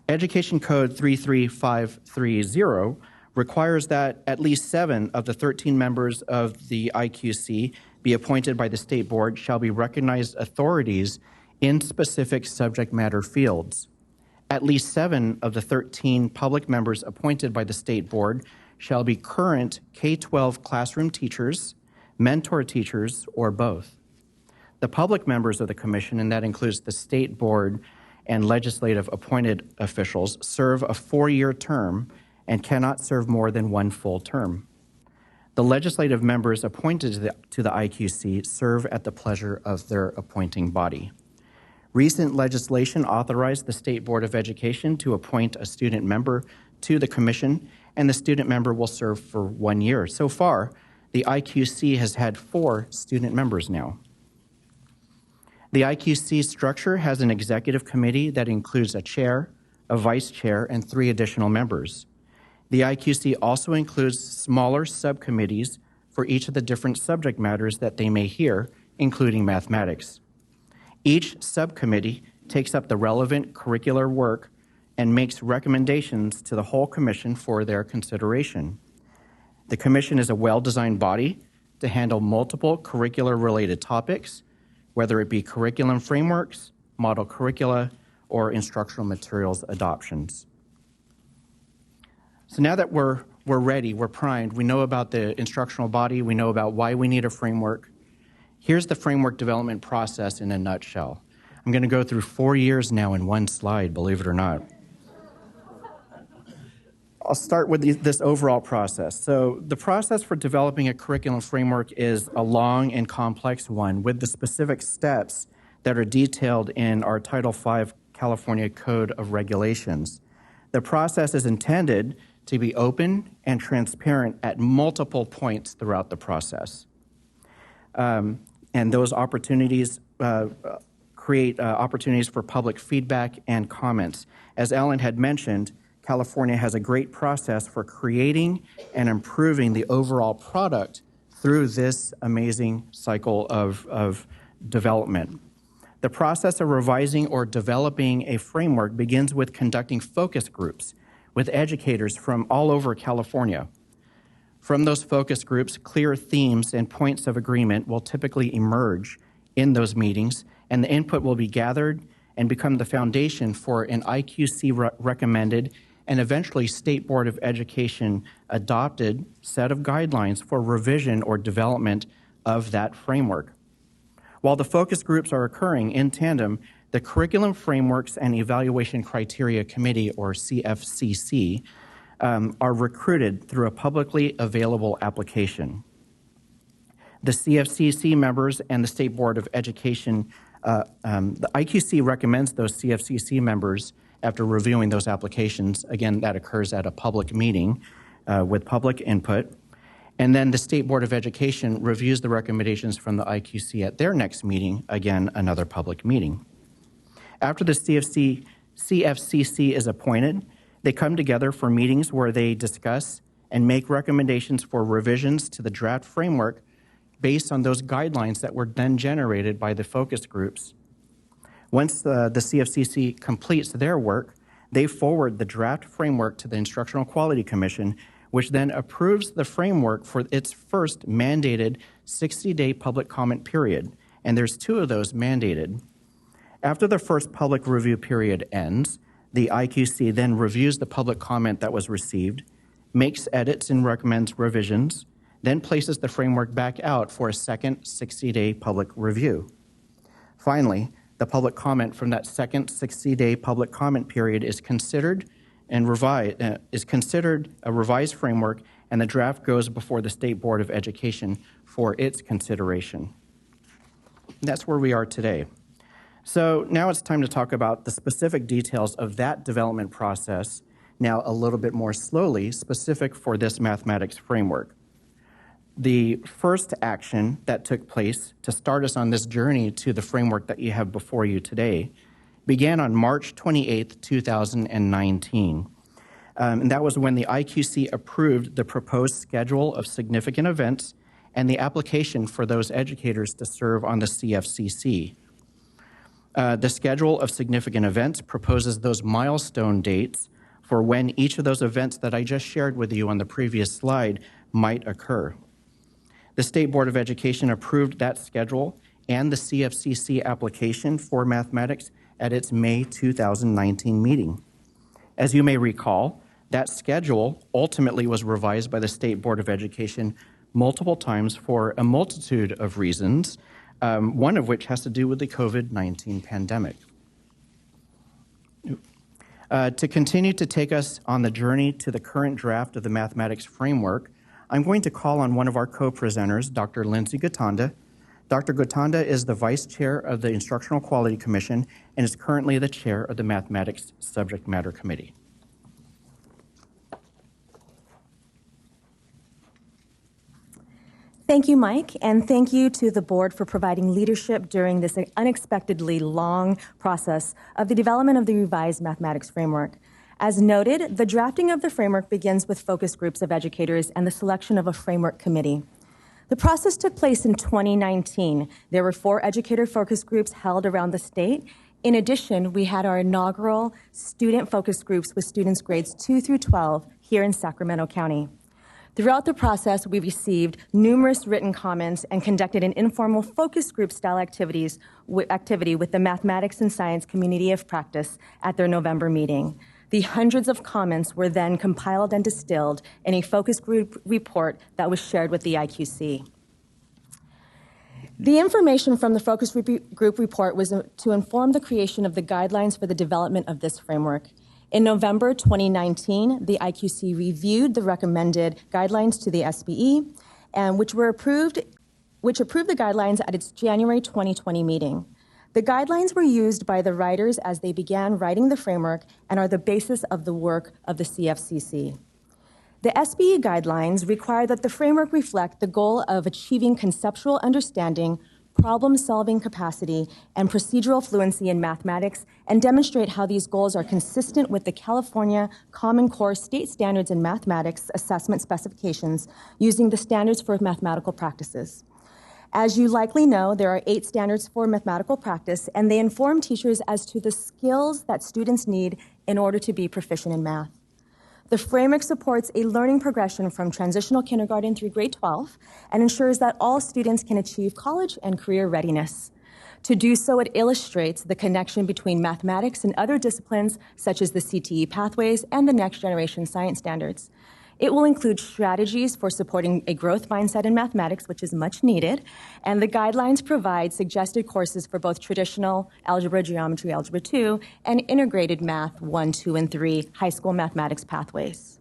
Education Code 33530 requires that at least 7 of the 13 members of the IQC be appointed by the State Board shall be recognized authorities in specific subject matter fields. At least 7 of the 13 public members appointed by the State Board shall be current K-12 classroom teachers, mentor teachers, or both. The public members of the commission, and that includes the State Board and legislative appointed officials, serve a 4-year term and cannot serve more than 1 full term. The legislative members appointed to the IQC serve at the pleasure of their appointing body. Recent legislation authorized the State Board of Education to appoint a student member to the commission, and the student member will serve for 1 year. So far, the IQC has had 4 student members now. The IQC structure has an executive committee that includes a chair, a vice chair, and 3 additional members. The IQC also includes smaller subcommittees for each of the different subject matters that they may hear, including mathematics. Each subcommittee takes up the relevant curricular work and makes recommendations to the whole commission for their consideration. The commission is a well-designed body to handle multiple curricular-related topics, whether it be curriculum frameworks, model curricula, or instructional materials adoptions. So now that we're ready, we're primed, we know about the instructional body, we know about why we need a framework. Here's the framework development process in a nutshell. I'm going to go through 4 years now in 1 slide, believe it or not. I'll start with this overall process. So the process for developing a curriculum framework is a long and complex one with the specific steps that are detailed in our Title V California Code of Regulations. The process is intended to be open and transparent at multiple points throughout the process. And those opportunities create opportunities for public feedback and comments. As Ellen had mentioned, California has a great process for creating and improving the overall product through this amazing cycle of development. The process of revising or developing a framework begins with conducting focus groups with educators from all over California. From those focus groups, clear themes and points of agreement will typically emerge in those meetings, and the input will be gathered and become the foundation for an IQC recommended and eventually State Board of Education adopted set of guidelines for revision or development of that framework. While the focus groups are occurring in tandem, the Curriculum Frameworks and Evaluation Criteria Committee, or CFCC, are recruited through a publicly available application. The CFCC members and the State Board of Education, the IQC recommends those CFCC members after reviewing those applications. Again, that occurs at a public meeting with public input. And then the State Board of Education reviews the recommendations from the IQC at their next meeting, again, another public meeting. After the CFCC is appointed, they come together for meetings where they discuss and make recommendations for revisions to the draft framework based on those guidelines that were then generated by the focus groups. Once the CFCC completes their work, they forward the draft framework to the Instructional Quality Commission, which then approves the framework for its first mandated 60-day public comment period, and there's 2 of those mandated. After the first public review period ends, the IQC then reviews the public comment that was received, makes edits and recommends revisions, then places the framework back out for a second 60-day public review. Finally, the public comment from that second 60-day public comment period is considered a revised framework, and the draft goes before the State Board of Education for its consideration. That's where we are today. So now it's time to talk about the specific details of that development process, now a little bit more slowly, specific for this mathematics framework. The first action that took place to start us on this journey to the framework that you have before you today began on March 28, 2019. And that was when the IQC approved the proposed schedule of significant events and the application for those educators to serve on the CFCC. The schedule of significant events proposes those milestone dates for when each of those events that I just shared with you on the previous slide might occur. The State Board of Education approved that schedule and the CFCC application for mathematics at its May 2019 meeting. As you may recall, that schedule ultimately was revised by the State Board of Education multiple times for a multitude of reasons, one of which has to do with the COVID-19 pandemic. To continue to take us on the journey to the current draft of the mathematics framework, I'm going to call on one of our co-presenters, Dr. Lindsay Gotanda. Dr. Gotanda is the Vice Chair of the Instructional Quality Commission and is currently the Chair of the Mathematics Subject Matter Committee. Thank you, Mike, and thank you to the board for providing leadership during this unexpectedly long process of the development of the revised mathematics framework. As noted, the drafting of the framework begins with focus groups of educators and the selection of a framework committee. The process took place in 2019. There were 4 educator focus groups held around the state. In addition, we had our inaugural student focus groups with students grades 2 through 12 here in Sacramento County. Throughout the process, we received numerous written comments and conducted an informal focus group style activity with the mathematics and science community of practice at their November meeting. The hundreds of comments were then compiled and distilled in a focus group report that was shared with the IQC. The information from the focus group report was to inform the creation of the guidelines for the development of this framework. In November 2019, the IQC reviewed the recommended guidelines to the SBE, and which approved the guidelines at its January 2020 meeting. The guidelines were used by the writers as they began writing the framework and are the basis of the work of the CFCC. The SBE guidelines require that the framework reflect the goal of achieving conceptual understanding, problem-solving capacity, and procedural fluency in mathematics, and demonstrate how these goals are consistent with the California Common Core State Standards in Mathematics Assessment Specifications using the Standards for Mathematical Practices. As you likely know, there are 8 standards for mathematical practice, and they inform teachers as to the skills that students need in order to be proficient in math. The framework supports a learning progression from transitional kindergarten through grade 12 and ensures that all students can achieve college and career readiness. To do so, it illustrates the connection between mathematics and other disciplines, such as the CTE pathways and the next generation science standards. It will include strategies for supporting a growth mindset in mathematics, which is much needed, and the guidelines provide suggested courses for both traditional algebra, geometry, algebra 2, and integrated math 1, 2, and 3 high school mathematics pathways.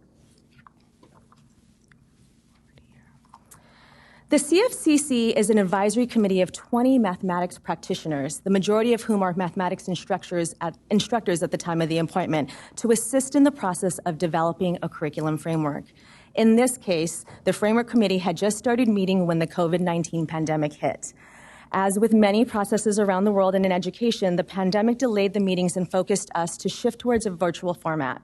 The CFCC is an advisory committee of 20 mathematics practitioners, the majority of whom are mathematics instructors at the time of the appointment, to assist in the process of developing a curriculum framework. In this case, the Framework Committee had just started meeting when the COVID-19 pandemic hit. As with many processes around the world and in education, the pandemic delayed the meetings and focused us to shift towards a virtual format.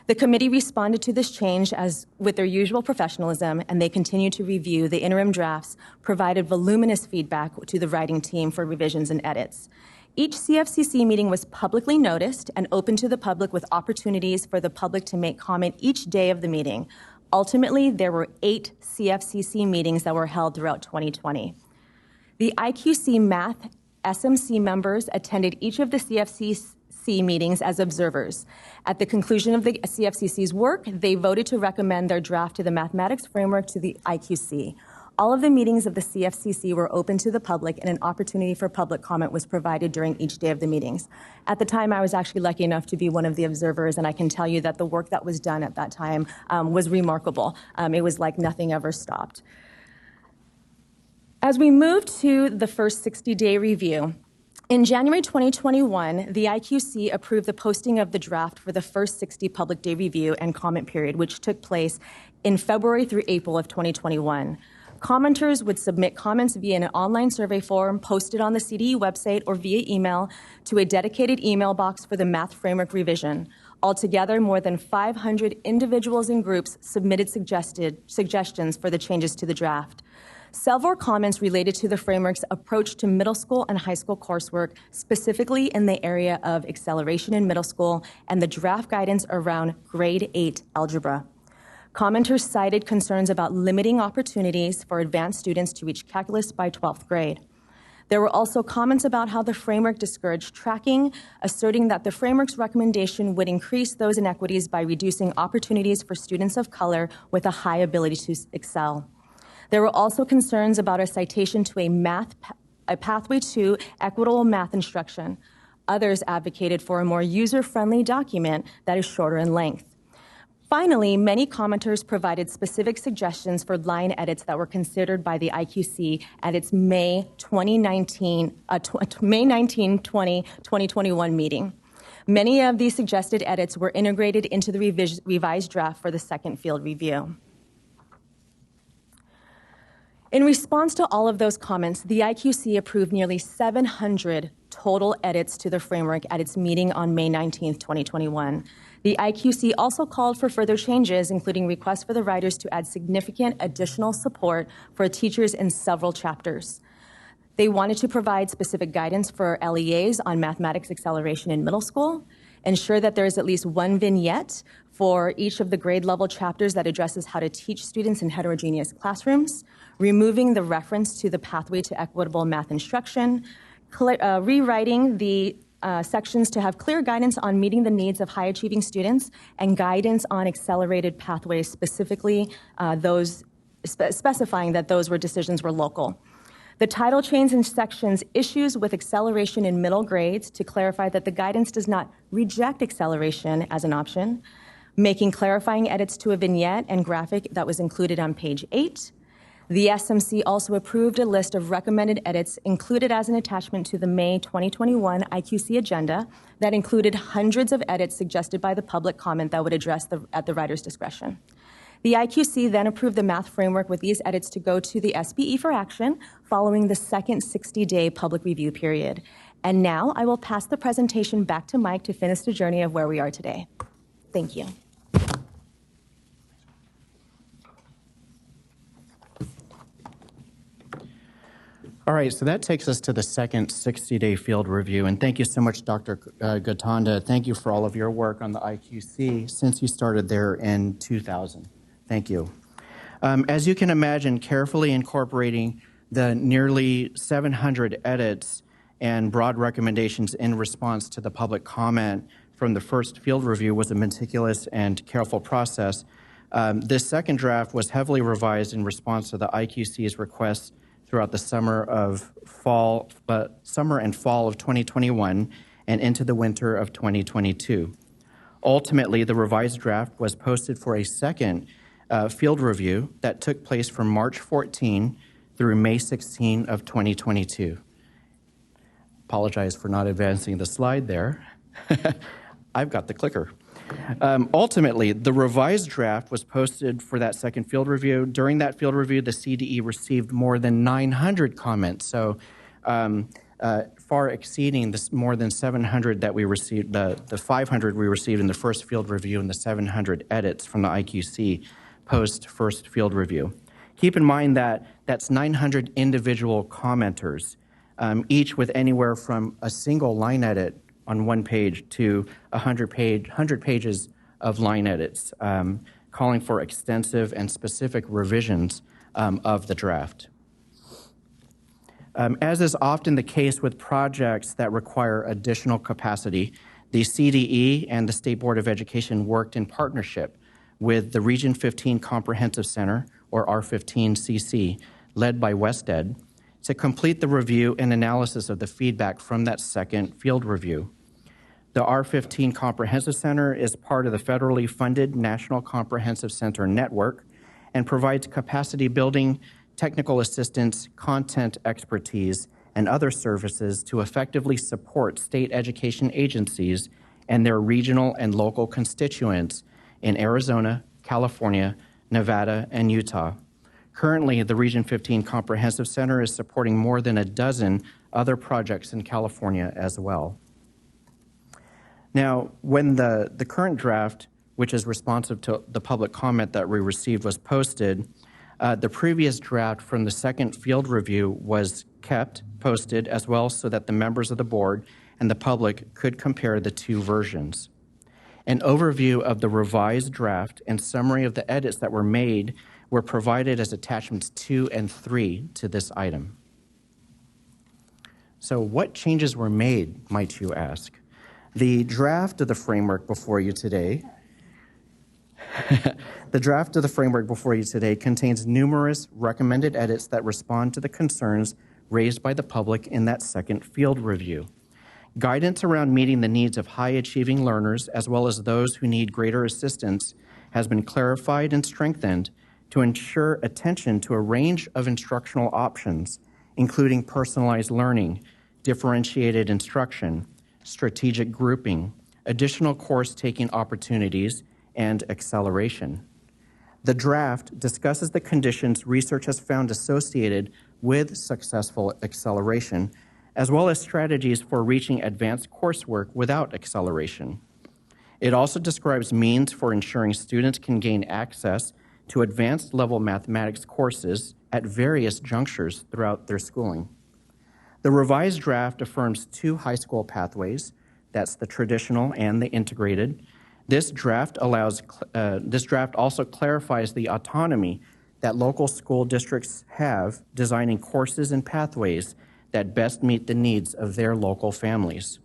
The committee responded to this change as with their usual professionalism, and they continued to review the interim drafts, provided voluminous feedback to the writing team for revisions and edits. Each CFCC meeting was publicly noticed and open to the public with opportunities for the public to make comment each day of the meeting. Ultimately, there were 8 CFCC meetings that were held throughout 2020. The IQC Math SMC members attended each of the CFCC meetings as observers. At the conclusion of the CFCC's work, they voted to recommend their draft to the mathematics framework to the IQC. All of the meetings of the CFCC were open to the public, and an opportunity for public comment was provided during each day of the meetings. At the time, I was actually lucky enough to be one of the observers, and I can tell you that the work that was done at that time was remarkable. It was like nothing ever stopped. As we move to the first 60-day review, in January 2021, the IQC approved the posting of the draft for the first 60 public day review and comment period, which took place in February through April of 2021. Commenters would submit comments via an online survey form posted on the CDE website or via email to a dedicated email box for the math framework revision. Altogether, more than 500 individuals and groups submitted suggestions for the changes to the draft. Several comments related to the framework's approach to middle school and high school coursework, specifically in the area of acceleration in middle school and the draft guidance around grade 8 algebra. Commenters cited concerns about limiting opportunities for advanced students to reach calculus by 12th grade. There were also comments about how the framework discouraged tracking, asserting that the framework's recommendation would increase those inequities by reducing opportunities for students of color with a high ability to excel. There were also concerns about a citation to a pathway to equitable math instruction. Others advocated for a more user-friendly document that is shorter in length. Finally, many commenters provided specific suggestions for line edits that were considered by the IQC at its May 19, 2021 meeting. Many of these suggested edits were integrated into the revised draft for the second field review. In response to all of those comments, the IQC approved nearly 700 total edits to the framework at its meeting on May 19, 2021. The IQC also called for further changes, including requests for the writers to add significant additional support for teachers in several chapters. They wanted to provide specific guidance for LEAs on mathematics acceleration in middle school, ensure that there is at least one vignette for each of the grade level chapters that addresses how to teach students in heterogeneous classrooms, removing the reference to the pathway to equitable math instruction, rewriting the sections to have clear guidance on meeting the needs of high-achieving students, and guidance on accelerated pathways, specifically specifying that those decisions were local. The title change in sections issues with acceleration in middle grades to clarify that the guidance does not reject acceleration as an option, making clarifying edits to a vignette and graphic that was included on page 8. The SMC also approved a list of recommended edits included as an attachment to the May 2021 IQC agenda that included hundreds of edits suggested by the public comment that would address at the writer's discretion. The IQC then approved the math framework with these edits to go to the SBE for action following the second 60-day public review period. And now I will pass the presentation back to Mike to finish the journey of where we are today. Thank you. All right, so that takes us to the second 60-day field review. And thank you so much, Dr. Gotanda. Thank you for all of your work on the IQC since you started there in 2000. Thank you. As you can imagine, carefully incorporating the nearly 700 edits and broad recommendations in response to the public comment from the first field review was a meticulous and careful process. This second draft was heavily revised in response to the IQC's requests throughout the summer and fall of 2021 and into the winter of 2022. Ultimately, the revised draft was posted for a second field review that took place from March 14 through May 16 of 2022. Apologize for not advancing the slide there. I've got the clicker. Ultimately, the revised draft was posted for that second field review. During that field review, the CDE received more than 900 comments, so far exceeding the more than 700 that we received, the 500 we received in the first field review and the 700 edits from the IQC post first field review. Keep in mind that that's 900 individual commenters, each with anywhere from a single line edit on one page to 100 pages of line edits, calling for extensive and specific revisions of the draft. As is often the case with projects that require additional capacity, the CDE and the State Board of Education worked in partnership with the Region 15 Comprehensive Center, or R15CC, led by WestEd, to complete the review and analysis of the feedback from that second field review. The R15 Comprehensive Center is part of the federally funded National Comprehensive Center Network and provides capacity building, technical assistance, content expertise, and other services to effectively support state education agencies and their regional and local constituents in Arizona, California, Nevada, and Utah. Currently, the Region 15 Comprehensive Center is supporting more than a dozen other projects in California as well. Now, when the current draft, which is responsive to the public comment that we received, was posted, the previous draft from the second field review was kept posted as well so that the members of the board and the public could compare the two versions. An overview of the revised draft and summary of the edits that were made were provided as attachments 2 and 3 to this item. So what changes were made, might you ask? The draft of the framework before you today contains numerous recommended edits that respond to the concerns raised by the public in that second field review. Guidance around meeting the needs of high-achieving learners, as well as those who need greater assistance, has been clarified and strengthened to ensure attention to a range of instructional options, including personalized learning, differentiated instruction, strategic grouping, additional course-taking opportunities, and acceleration. The draft discusses the conditions research has found associated with successful acceleration, as well as strategies for reaching advanced coursework without acceleration. It also describes means for ensuring students can gain access to advanced level mathematics courses at various junctures throughout their schooling. The revised draft affirms 2 high school pathways, that's the traditional and the integrated. This draft also clarifies the autonomy that local school districts have designing courses and pathways that best meet the needs of their local families.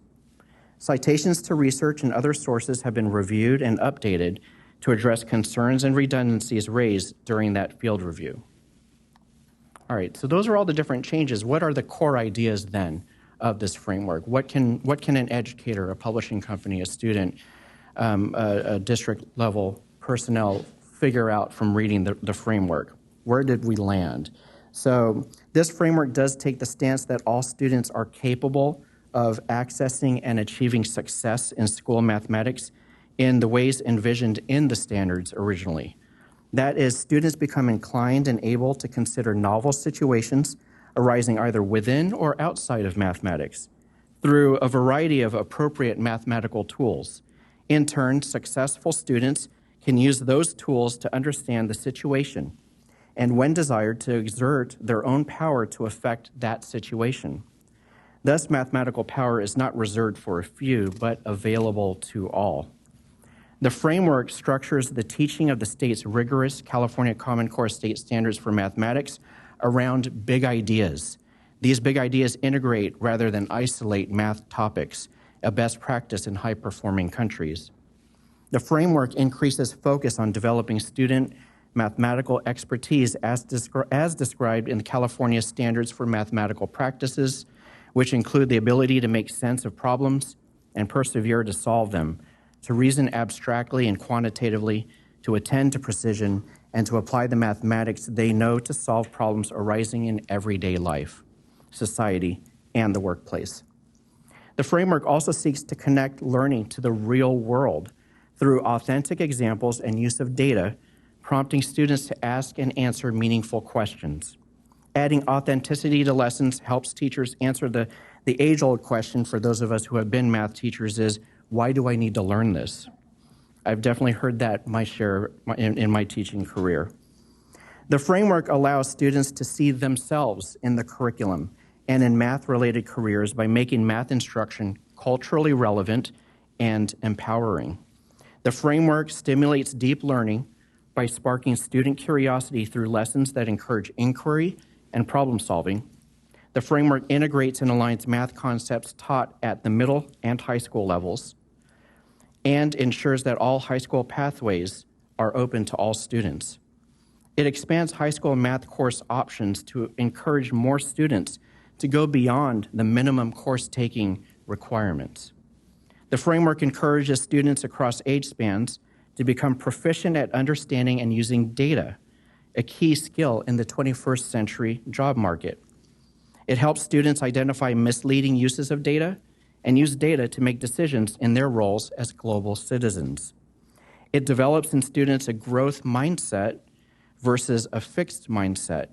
Citations to research and other sources have been reviewed and updated to address concerns and redundancies raised during that field review. All right, so those are all the different changes. What are the core ideas then of this framework? What can an educator, a publishing company, a student, a district level personnel figure out from reading the framework? Where did we land? So this framework does take the stance that all students are capable of accessing and achieving success in school mathematics in the ways envisioned in the standards originally. That is, students become inclined and able to consider novel situations arising either within or outside of mathematics through a variety of appropriate mathematical tools. In turn, successful students can use those tools to understand the situation and, when desired, to exert their own power to affect that situation. Thus, mathematical power is not reserved for a few, but available to all. The framework structures the teaching of the state's rigorous California Common Core state standards for mathematics around big ideas. These big ideas integrate rather than isolate math topics, a best practice in high-performing countries. The framework increases focus on developing student mathematical expertise as described in the California Standards for Mathematical Practices, which include the ability to make sense of problems and persevere to solve them, to reason abstractly and quantitatively, to attend to precision, and to apply the mathematics they know to solve problems arising in everyday life, society, and the workplace. The framework also seeks to connect learning to the real world through authentic examples and use of data, prompting students to ask and answer meaningful questions. Adding authenticity to lessons helps teachers answer the age-old question for those of us who have been math teachers is, why do I need to learn this? I've definitely heard that my share in my teaching career. The framework allows students to see themselves in the curriculum and in math-related careers by making math instruction culturally relevant and empowering. The framework stimulates deep learning by sparking student curiosity through lessons that encourage inquiry and problem solving. The framework integrates and aligns math concepts taught at the middle and high school levels and ensures that all high school pathways are open to all students. It expands high school math course options to encourage more students to go beyond the minimum course taking requirements. The framework encourages students across age spans to become proficient at understanding and using data, a key skill in the 21st century job market. It helps students identify misleading uses of data and use data to make decisions in their roles as global citizens. It develops in students a growth mindset versus a fixed mindset,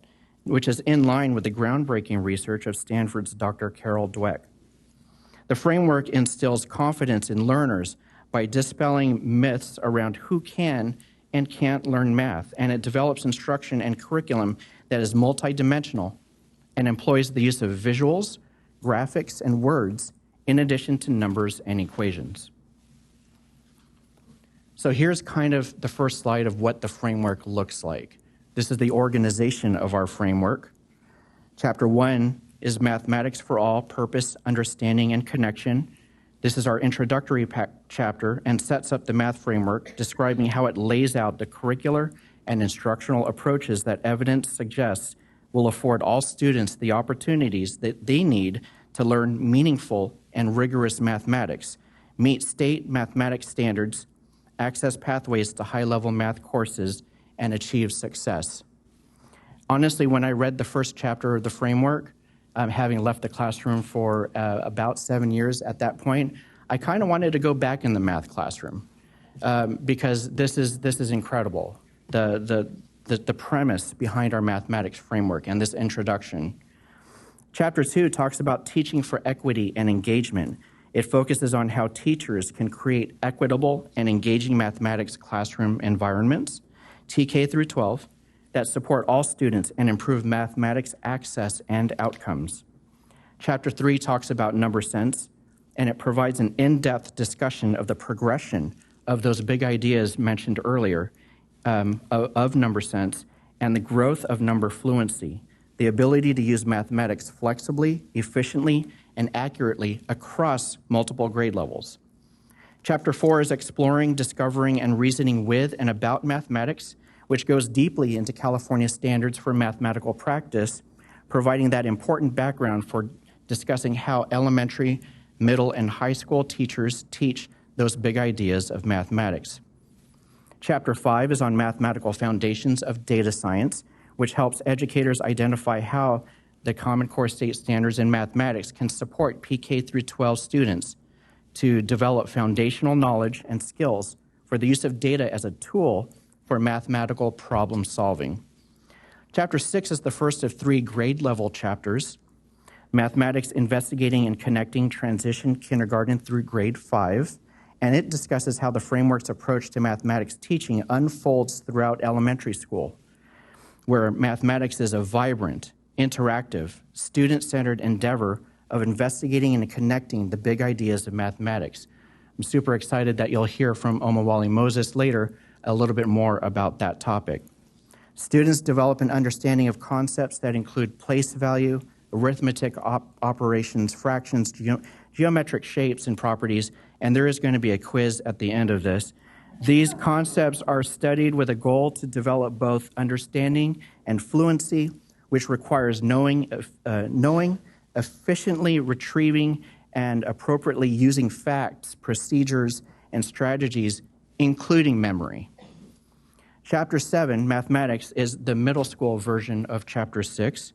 which is in line with the groundbreaking research of Stanford's Dr. Carol Dweck. The framework instills confidence in learners by dispelling myths around who can and can't learn math, and it develops instruction and curriculum that is multidimensional and employs the use of visuals, graphics, and words in addition to numbers and equations. So here's kind of the first slide of what the framework looks like. This is the organization of our framework. Chapter 1 is Mathematics for All, Purpose, Understanding, and Connection. This is our introductory chapter and sets up the math framework, describing how it lays out the curricular and instructional approaches that evidence suggests will afford all students the opportunities that they need to learn meaningful and rigorous mathematics, meet state mathematics standards, access pathways to high-level math courses, and achieve success. Honestly, when I read the first chapter of the framework, having left the classroom for about 7 years at that point, I kind of wanted to go back in the math classroom because this is incredible. The premise behind our mathematics framework and this introduction. Chapter 2 talks about teaching for equity and engagement. It focuses on how teachers can create equitable and engaging mathematics classroom environments, TK through 12, that support all students and improve mathematics access and outcomes. Chapter 3 talks about number sense, and it provides an in-depth discussion of the progression of those big ideas mentioned earlier of number sense and the growth of number fluency, the ability to use mathematics flexibly, efficiently, and accurately across multiple grade levels. Chapter 4 is exploring, discovering, and reasoning with and about mathematics, which goes deeply into California standards for mathematical practice, providing that important background for discussing how elementary, middle, and high school teachers teach those big ideas of mathematics. Chapter 5 is on mathematical foundations of data science, which helps educators identify how the Common Core State Standards in mathematics can support PK through 12 students to develop foundational knowledge and skills for the use of data as a tool for mathematical problem solving. Chapter 6 is the first of 3 grade level chapters, Mathematics Investigating and Connecting Transition Kindergarten through Grade 5, and it discusses how the framework's approach to mathematics teaching unfolds throughout elementary school, where mathematics is a vibrant, interactive, student-centered endeavor of investigating and connecting the big ideas of mathematics. I'm super excited that you'll hear from Omawali Moses later a little bit more about that topic. Students develop an understanding of concepts that include place value, arithmetic operations, fractions, geometric shapes and properties, and there is going to be a quiz at the end of this. These concepts are studied with a goal to develop both understanding and fluency, which requires knowing, efficiently retrieving, and appropriately using facts, procedures, and strategies, including memory. Chapter 7, Mathematics, is the middle school version of Chapter 6,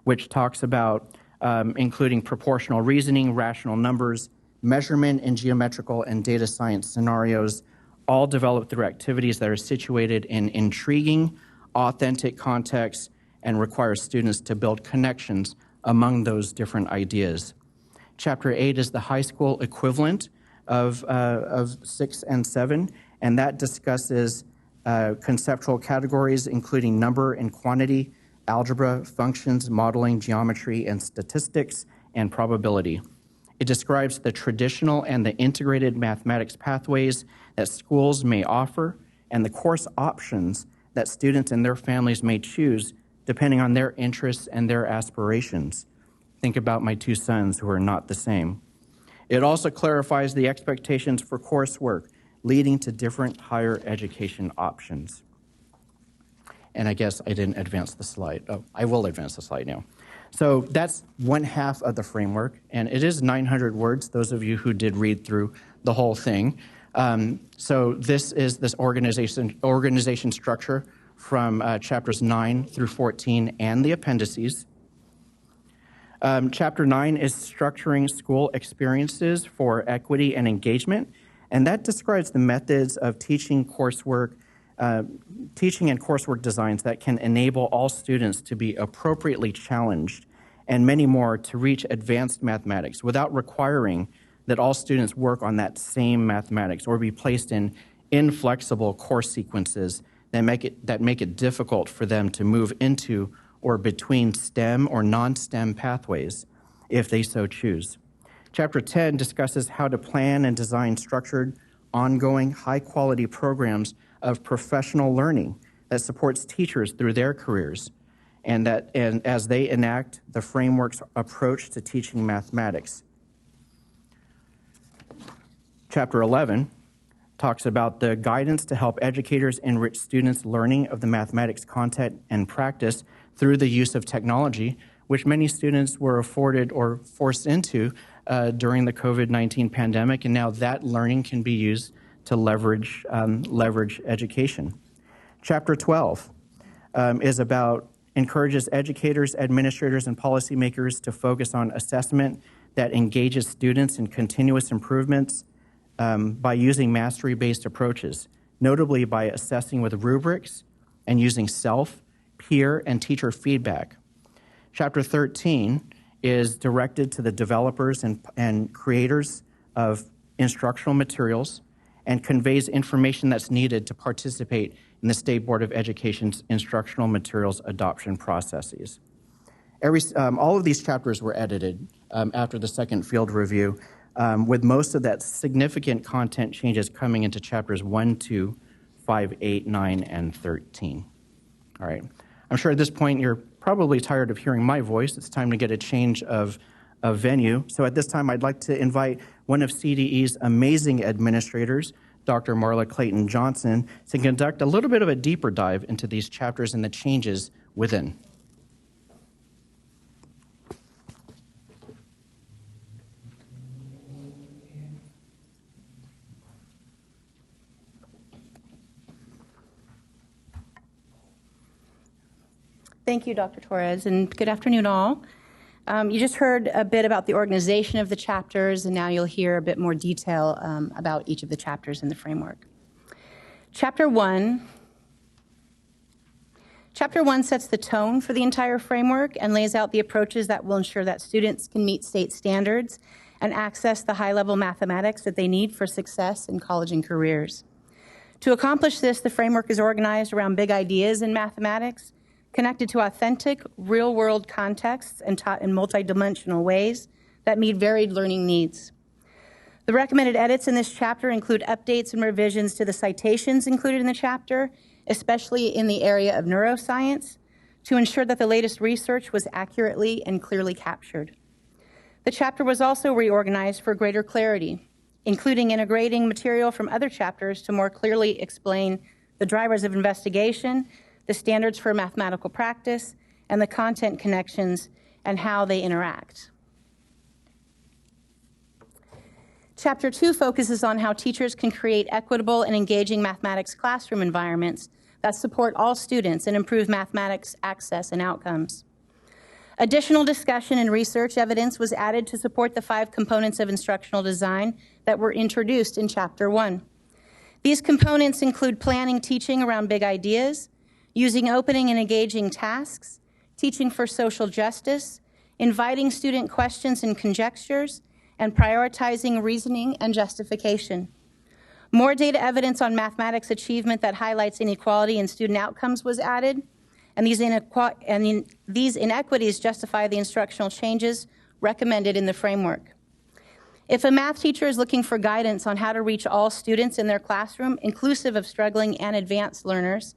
which talks about including proportional reasoning, rational numbers, measurement in geometrical and data science scenarios, all developed through activities that are situated in intriguing, authentic contexts and require students to build connections among those different ideas. Chapter 8 is the high school equivalent of 6 and 7, and that discusses conceptual categories including number and quantity, algebra, functions, modeling, geometry, and statistics, and probability. It describes the traditional and the integrated mathematics pathways that schools may offer and the course options that students and their families may choose depending on their interests and their aspirations. Think about my two sons who are not the same. It also clarifies the expectations for coursework, leading to different higher education options. And I guess I didn't advance the slide. Oh, I will advance the slide now. So that's one half of the framework, and it is 900 words, those of you who did read through the whole thing. So this is this organization structure from chapters 9 through 14 and the appendices. Chapter 9 is structuring school experiences for equity and engagement, and that describes the methods of teaching and coursework designs that can enable all students to be appropriately challenged and many more to reach advanced mathematics without requiring that all students work on that same mathematics or be placed in inflexible course sequences that make it difficult for them to move into or between STEM or non-STEM pathways if they so choose. Chapter 10 discusses how to plan and design structured, ongoing, high-quality programs of professional learning that supports teachers through their careers and as they enact the framework's approach to teaching mathematics. Chapter 11 talks about the guidance to help educators enrich students' learning of the mathematics content and practice through the use of technology, which many students were afforded or forced into during the COVID-19 pandemic, and now that learning can be used to leverage education. Chapter 12 encourages educators, administrators, and policymakers to focus on assessment that engages students in continuous improvements by using mastery-based approaches, notably by assessing with rubrics and using self, peer, and teacher feedback. Chapter 13 is directed to the developers and creators of instructional materials and conveys information that's needed to participate in the State Board of Education's instructional materials adoption processes. All of these chapters were edited after the second field review, with most of that significant content changes coming into chapters 1, 2, 5, 8, 9, and 13. All right. I'm sure at this point you're probably tired of hearing my voice. It's time to get a change of venue. So at this time, I'd like to invite one of CDE's amazing administrators, Dr. Marla Clayton Johnson, to conduct a little bit of a deeper dive into these chapters and the changes within. Thank you, Dr. Torres, and good afternoon, all. You just heard a bit about the organization of the chapters, and now you'll hear a bit more detail about each of the chapters in the framework. Chapter 1 sets the tone for the entire framework and lays out the approaches that will ensure that students can meet state standards and access the high-level mathematics that they need for success in college and careers. To accomplish this, the framework is organized around big ideas in mathematics, connected to authentic, real-world contexts and taught in multidimensional ways that meet varied learning needs. The recommended edits in this chapter include updates and revisions to the citations included in the chapter, especially in the area of neuroscience, to ensure that the latest research was accurately and clearly captured. The chapter was also reorganized for greater clarity, including integrating material from other chapters to more clearly explain the drivers of investigation, the standards for mathematical practice, and the content connections and how they interact. Chapter 2 focuses on how teachers can create equitable and engaging mathematics classroom environments that support all students and improve mathematics access and outcomes. Additional discussion and research evidence was added to support the 5 components of instructional design that were introduced in Chapter 1. These components include planning teaching around big ideas, using opening and engaging tasks, teaching for social justice, inviting student questions and conjectures, and prioritizing reasoning and justification. More data evidence on mathematics achievement that highlights inequality in student outcomes was added, and these inequities justify the instructional changes recommended in the framework. If a math teacher is looking for guidance on how to reach all students in their classroom, inclusive of struggling and advanced learners,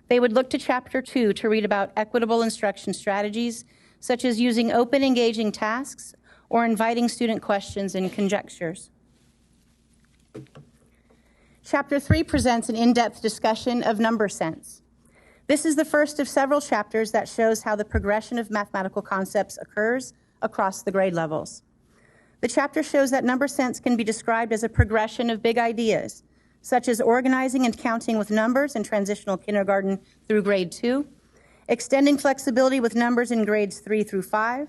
they would look to Chapter 2 to read about equitable instruction strategies, such as using open, engaging tasks or inviting student questions and conjectures. Chapter 3 presents an in-depth discussion of number sense. This is the first of several chapters that shows how the progression of mathematical concepts occurs across the grade levels. The chapter shows that number sense can be described as a progression of big ideas, such as organizing and counting with numbers in transitional kindergarten through grade 2, extending flexibility with numbers in grades 3 through 5,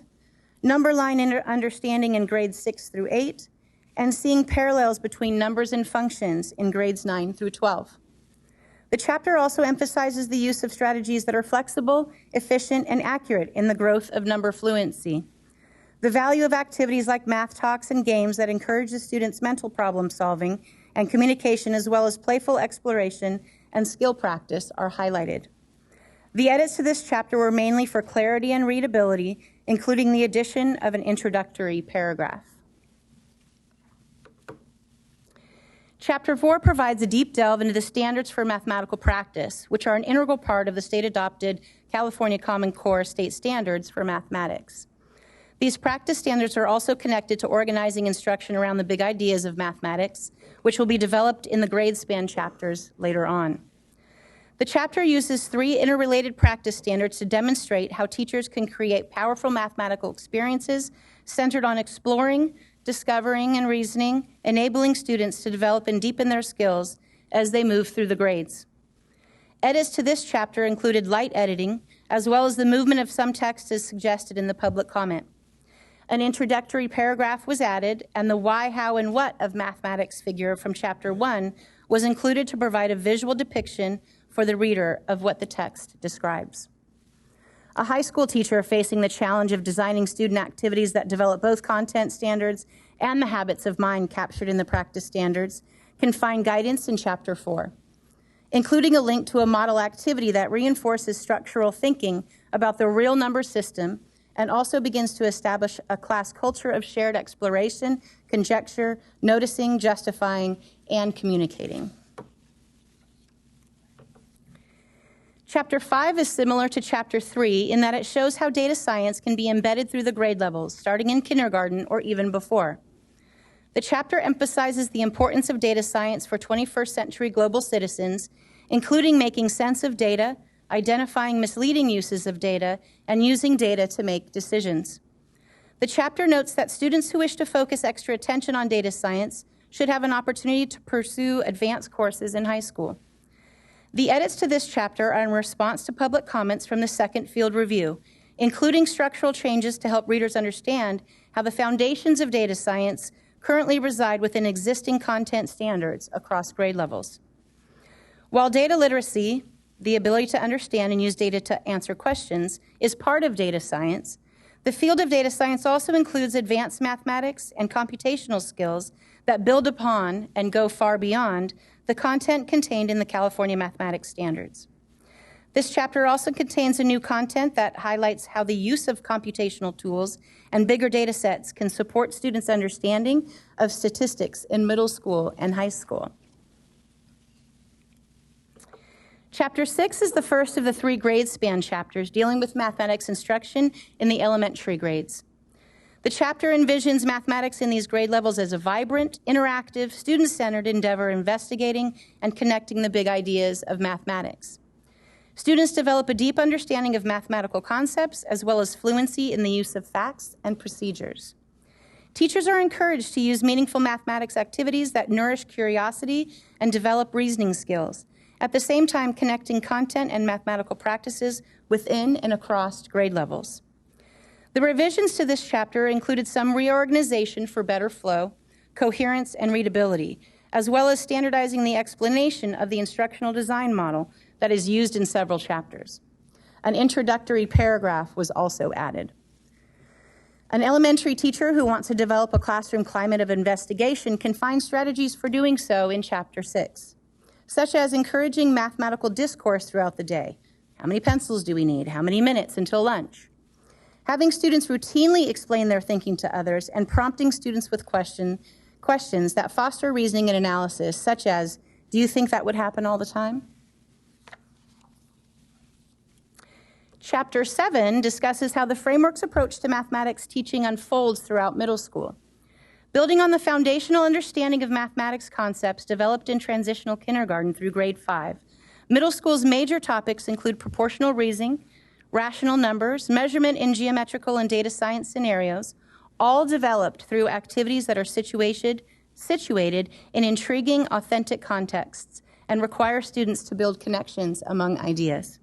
number line understanding in grades 6 through 8, and seeing parallels between numbers and functions in grades 9 through 12. The chapter also emphasizes the use of strategies that are flexible, efficient, and accurate in the growth of number fluency. The value of activities like math talks and games that encourage the students' mental problem solving and communication, as well as playful exploration and skill practice, are highlighted. The edits to this chapter were mainly for clarity and readability, including the addition of an introductory paragraph. Chapter 4 provides a deep delve into the standards for mathematical practice, which are an integral part of the state-adopted California Common Core state standards for mathematics. These practice standards are also connected to organizing instruction around the big ideas of mathematics, which will be developed in the grade span chapters later on. The chapter uses 3 interrelated practice standards to demonstrate how teachers can create powerful mathematical experiences centered on exploring, discovering, and reasoning, enabling students to develop and deepen their skills as they move through the grades. Edits to this chapter included light editing, as well as the movement of some text as suggested in the public comment. An introductory paragraph was added, and the why, how, and what of mathematics figure from Chapter 1 was included to provide a visual depiction for the reader of what the text describes. A high school teacher facing the challenge of designing student activities that develop both content standards and the habits of mind captured in the practice standards can find guidance in Chapter 4, including a link to a model activity that reinforces structural thinking about the real number system and also begins to establish a class culture of shared exploration, conjecture, noticing, justifying, and communicating. Chapter 5 is similar to Chapter 3 in that it shows how data science can be embedded through the grade levels, starting in kindergarten or even before. The chapter emphasizes the importance of data science for 21st century global citizens, including making sense of data, identifying misleading uses of data, and using data to make decisions. The chapter notes that students who wish to focus extra attention on data science should have an opportunity to pursue advanced courses in high school. The edits to this chapter are in response to public comments from the second field review, including structural changes to help readers understand how the foundations of data science currently reside within existing content standards across grade levels. While data literacy, the ability to understand and use data to answer questions, is part of data science, the field of data science also includes advanced mathematics and computational skills that build upon and go far beyond the content contained in the California Mathematics Standards. This chapter also contains a new content that highlights how the use of computational tools and bigger data sets can support students' understanding of statistics in middle school and high school. Chapter 6 is the first of the 3 grade span chapters dealing with mathematics instruction in the elementary grades. The chapter envisions mathematics in these grade levels as a vibrant, interactive, student-centered endeavor investigating and connecting the big ideas of mathematics. Students develop a deep understanding of mathematical concepts as well as fluency in the use of facts and procedures. Teachers are encouraged to use meaningful mathematics activities that nourish curiosity and develop reasoning skills, at the same time connecting content and mathematical practices within and across grade levels. The revisions to this chapter included some reorganization for better flow, coherence, and readability, as well as standardizing the explanation of the instructional design model that is used in several chapters. An introductory paragraph was also added. An elementary teacher who wants to develop a classroom climate of investigation can find strategies for doing so in Chapter 6, such as encouraging mathematical discourse throughout the day. How many pencils do we need? How many minutes until lunch? Having students routinely explain their thinking to others and prompting students with questions that foster reasoning and analysis, such as, do you think that would happen all the time? Chapter 7 discusses how the framework's approach to mathematics teaching unfolds throughout middle school. Building on the foundational understanding of mathematics concepts developed in transitional kindergarten through grade 5, middle school's major topics include proportional reasoning, rational numbers, measurement in geometrical and data science scenarios, all developed through activities that are situated in intriguing, authentic contexts and require students to build connections among ideas.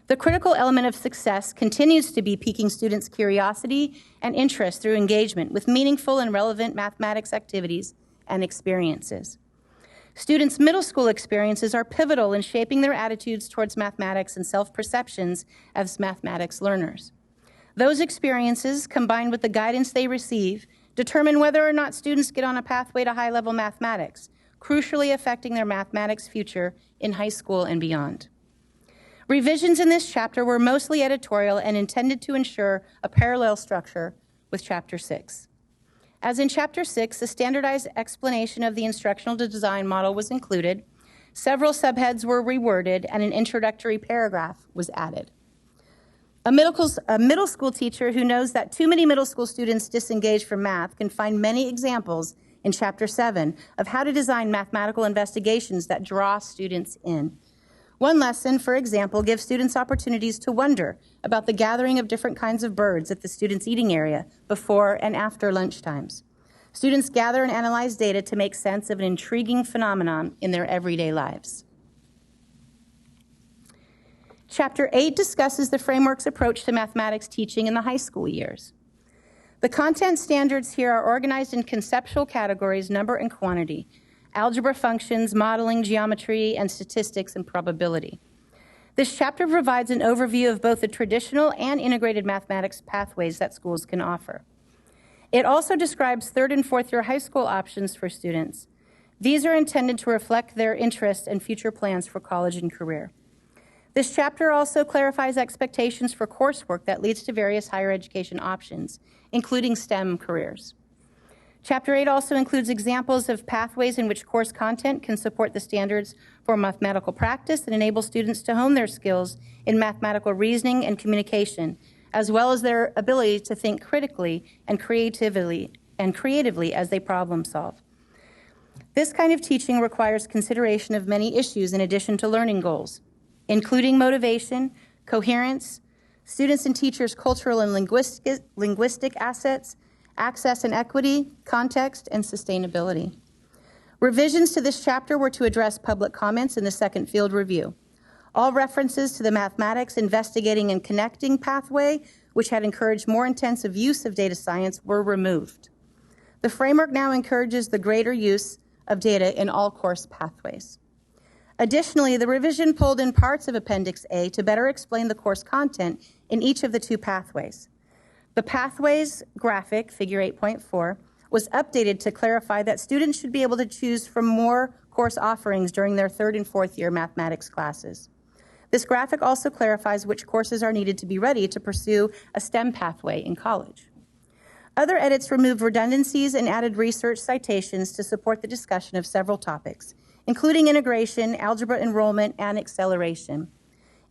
The critical element of success continues to be piquing students' curiosity and interest through engagement with meaningful and relevant mathematics activities and experiences. Students' middle school experiences are pivotal in shaping their attitudes towards mathematics and self-perceptions as mathematics learners. Those experiences, combined with the guidance they receive, determine whether or not students get on a pathway to high-level mathematics, crucially affecting their mathematics future in high school and beyond. Revisions in this chapter were mostly editorial and intended to ensure a parallel structure with Chapter 6. As in Chapter 6, a standardized explanation of the instructional design model was included, several subheads were reworded, and an introductory paragraph was added. A middle school teacher who knows that too many middle school students disengage from math can find many examples in Chapter 7 of how to design mathematical investigations that draw students in. One lesson, for example, gives students opportunities to wonder about the gathering of different kinds of birds at the students' eating area before and after lunchtimes. Students gather and analyze data to make sense of an intriguing phenomenon in their everyday lives. Chapter 8 discusses the framework's approach to mathematics teaching in the high school years. The content standards here are organized in conceptual categories, number and quantity, algebra functions, modeling, geometry, and statistics and probability. This chapter provides an overview of both the traditional and integrated mathematics pathways that schools can offer. It also describes third and fourth year high school options for students. These are intended to reflect their interests and future plans for college and career. This chapter also clarifies expectations for coursework that leads to various higher education options, including STEM careers. Chapter 8 also includes examples of pathways in which course content can support the standards for mathematical practice and enable students to hone their skills in mathematical reasoning and communication, as well as their ability to think critically and creatively as they problem solve. This kind of teaching requires consideration of many issues in addition to learning goals, including motivation, coherence, students and teachers' cultural and linguistic assets, access and equity, context, and sustainability. Revisions to this chapter were to address public comments in the second field review. All references to the mathematics, investigating, and connecting pathway, which had encouraged more intensive use of data science, were removed. The framework now encourages the greater use of data in all course pathways. Additionally, the revision pulled in parts of Appendix A to better explain the course content in each of the two pathways. The pathways graphic, figure 8.4, was updated to clarify that students should be able to choose from more course offerings during their third and fourth year mathematics classes. This graphic also clarifies which courses are needed to be ready to pursue a STEM pathway in college. Other edits removed redundancies and added research citations to support the discussion of several topics, including integration, algebra enrollment, and acceleration.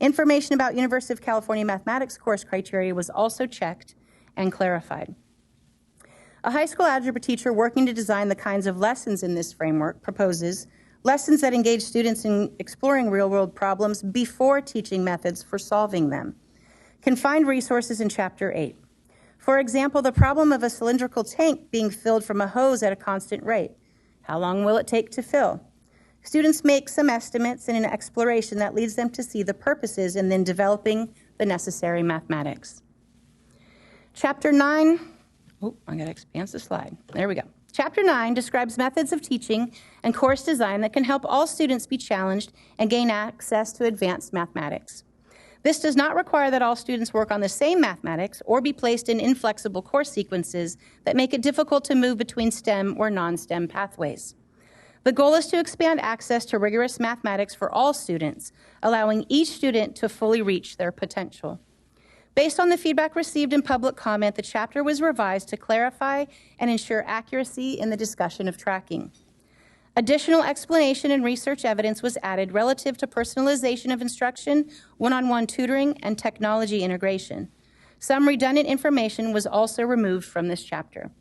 Information about University of California mathematics course criteria was also checked and clarified. A high school algebra teacher working to design the kinds of lessons in this framework proposes lessons that engage students in exploring real-world problems before teaching methods for solving them. Can find resources in Chapter 8. For example, the problem of a cylindrical tank being filled from a hose at a constant rate. How long will it take to fill? Students make some estimates and an exploration that leads them to see the purposes and then developing the necessary mathematics. Chapter 9, I gotta expand the slide. There we go. Chapter 9 describes methods of teaching and course design that can help all students be challenged and gain access to advanced mathematics. This does not require that all students work on the same mathematics or be placed in inflexible course sequences that make it difficult to move between STEM or non-STEM pathways. The goal is to expand access to rigorous mathematics for all students, allowing each student to fully reach their potential. Based on the feedback received in public comment, the chapter was revised to clarify and ensure accuracy in the discussion of tracking. Additional explanation and research evidence was added relative to personalization of instruction, one-on-one tutoring, and technology integration. Some redundant information was also removed from this chapter.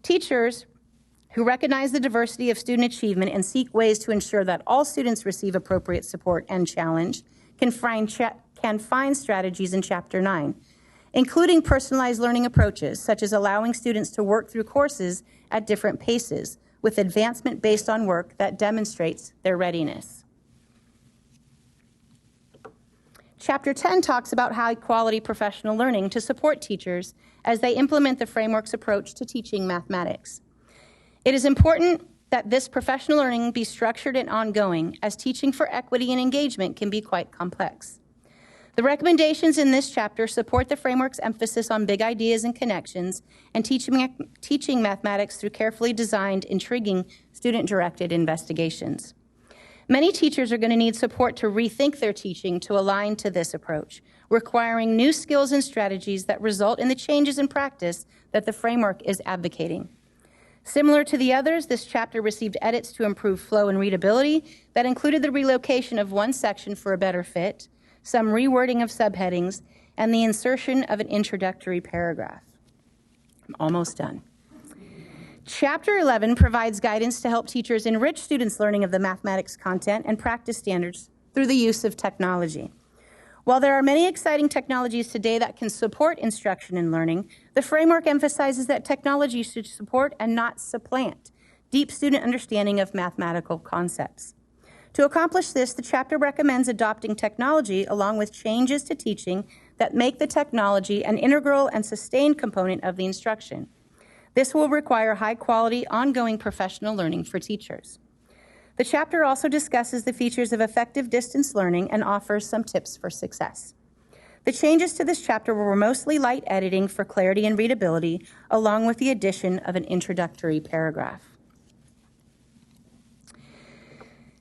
Teachers who recognize the diversity of student achievement and seek ways to ensure that all students receive appropriate support and challenge can find strategies in Chapter 9, including personalized learning approaches, such as allowing students to work through courses at different paces, with advancement based on work that demonstrates their readiness. Chapter 10 talks about high-quality professional learning to support teachers as they implement the framework's approach to teaching mathematics. It is important that this professional learning be structured and ongoing, as teaching for equity and engagement can be quite complex. The recommendations in this chapter support the framework's emphasis on big ideas and connections and teaching mathematics through carefully designed, intriguing, student-directed investigations. Many teachers are going to need support to rethink their teaching to align to this approach, requiring new skills and strategies that result in the changes in practice that the framework is advocating. Similar to the others, this chapter received edits to improve flow and readability that included the relocation of one section for a better fit, some rewording of subheadings, and the insertion of an introductory paragraph. I'm almost done. Chapter 11 provides guidance to help teachers enrich students' learning of the mathematics content and practice standards through the use of technology. While there are many exciting technologies today that can support instruction and learning, the framework emphasizes that technology should support and not supplant deep student understanding of mathematical concepts. To accomplish this, the chapter recommends adopting technology along with changes to teaching that make the technology an integral and sustained component of the instruction. This will require high-quality, ongoing professional learning for teachers. The chapter also discusses the features of effective distance learning and offers some tips for success. The changes to this chapter were mostly light editing for clarity and readability, along with the addition of an introductory paragraph.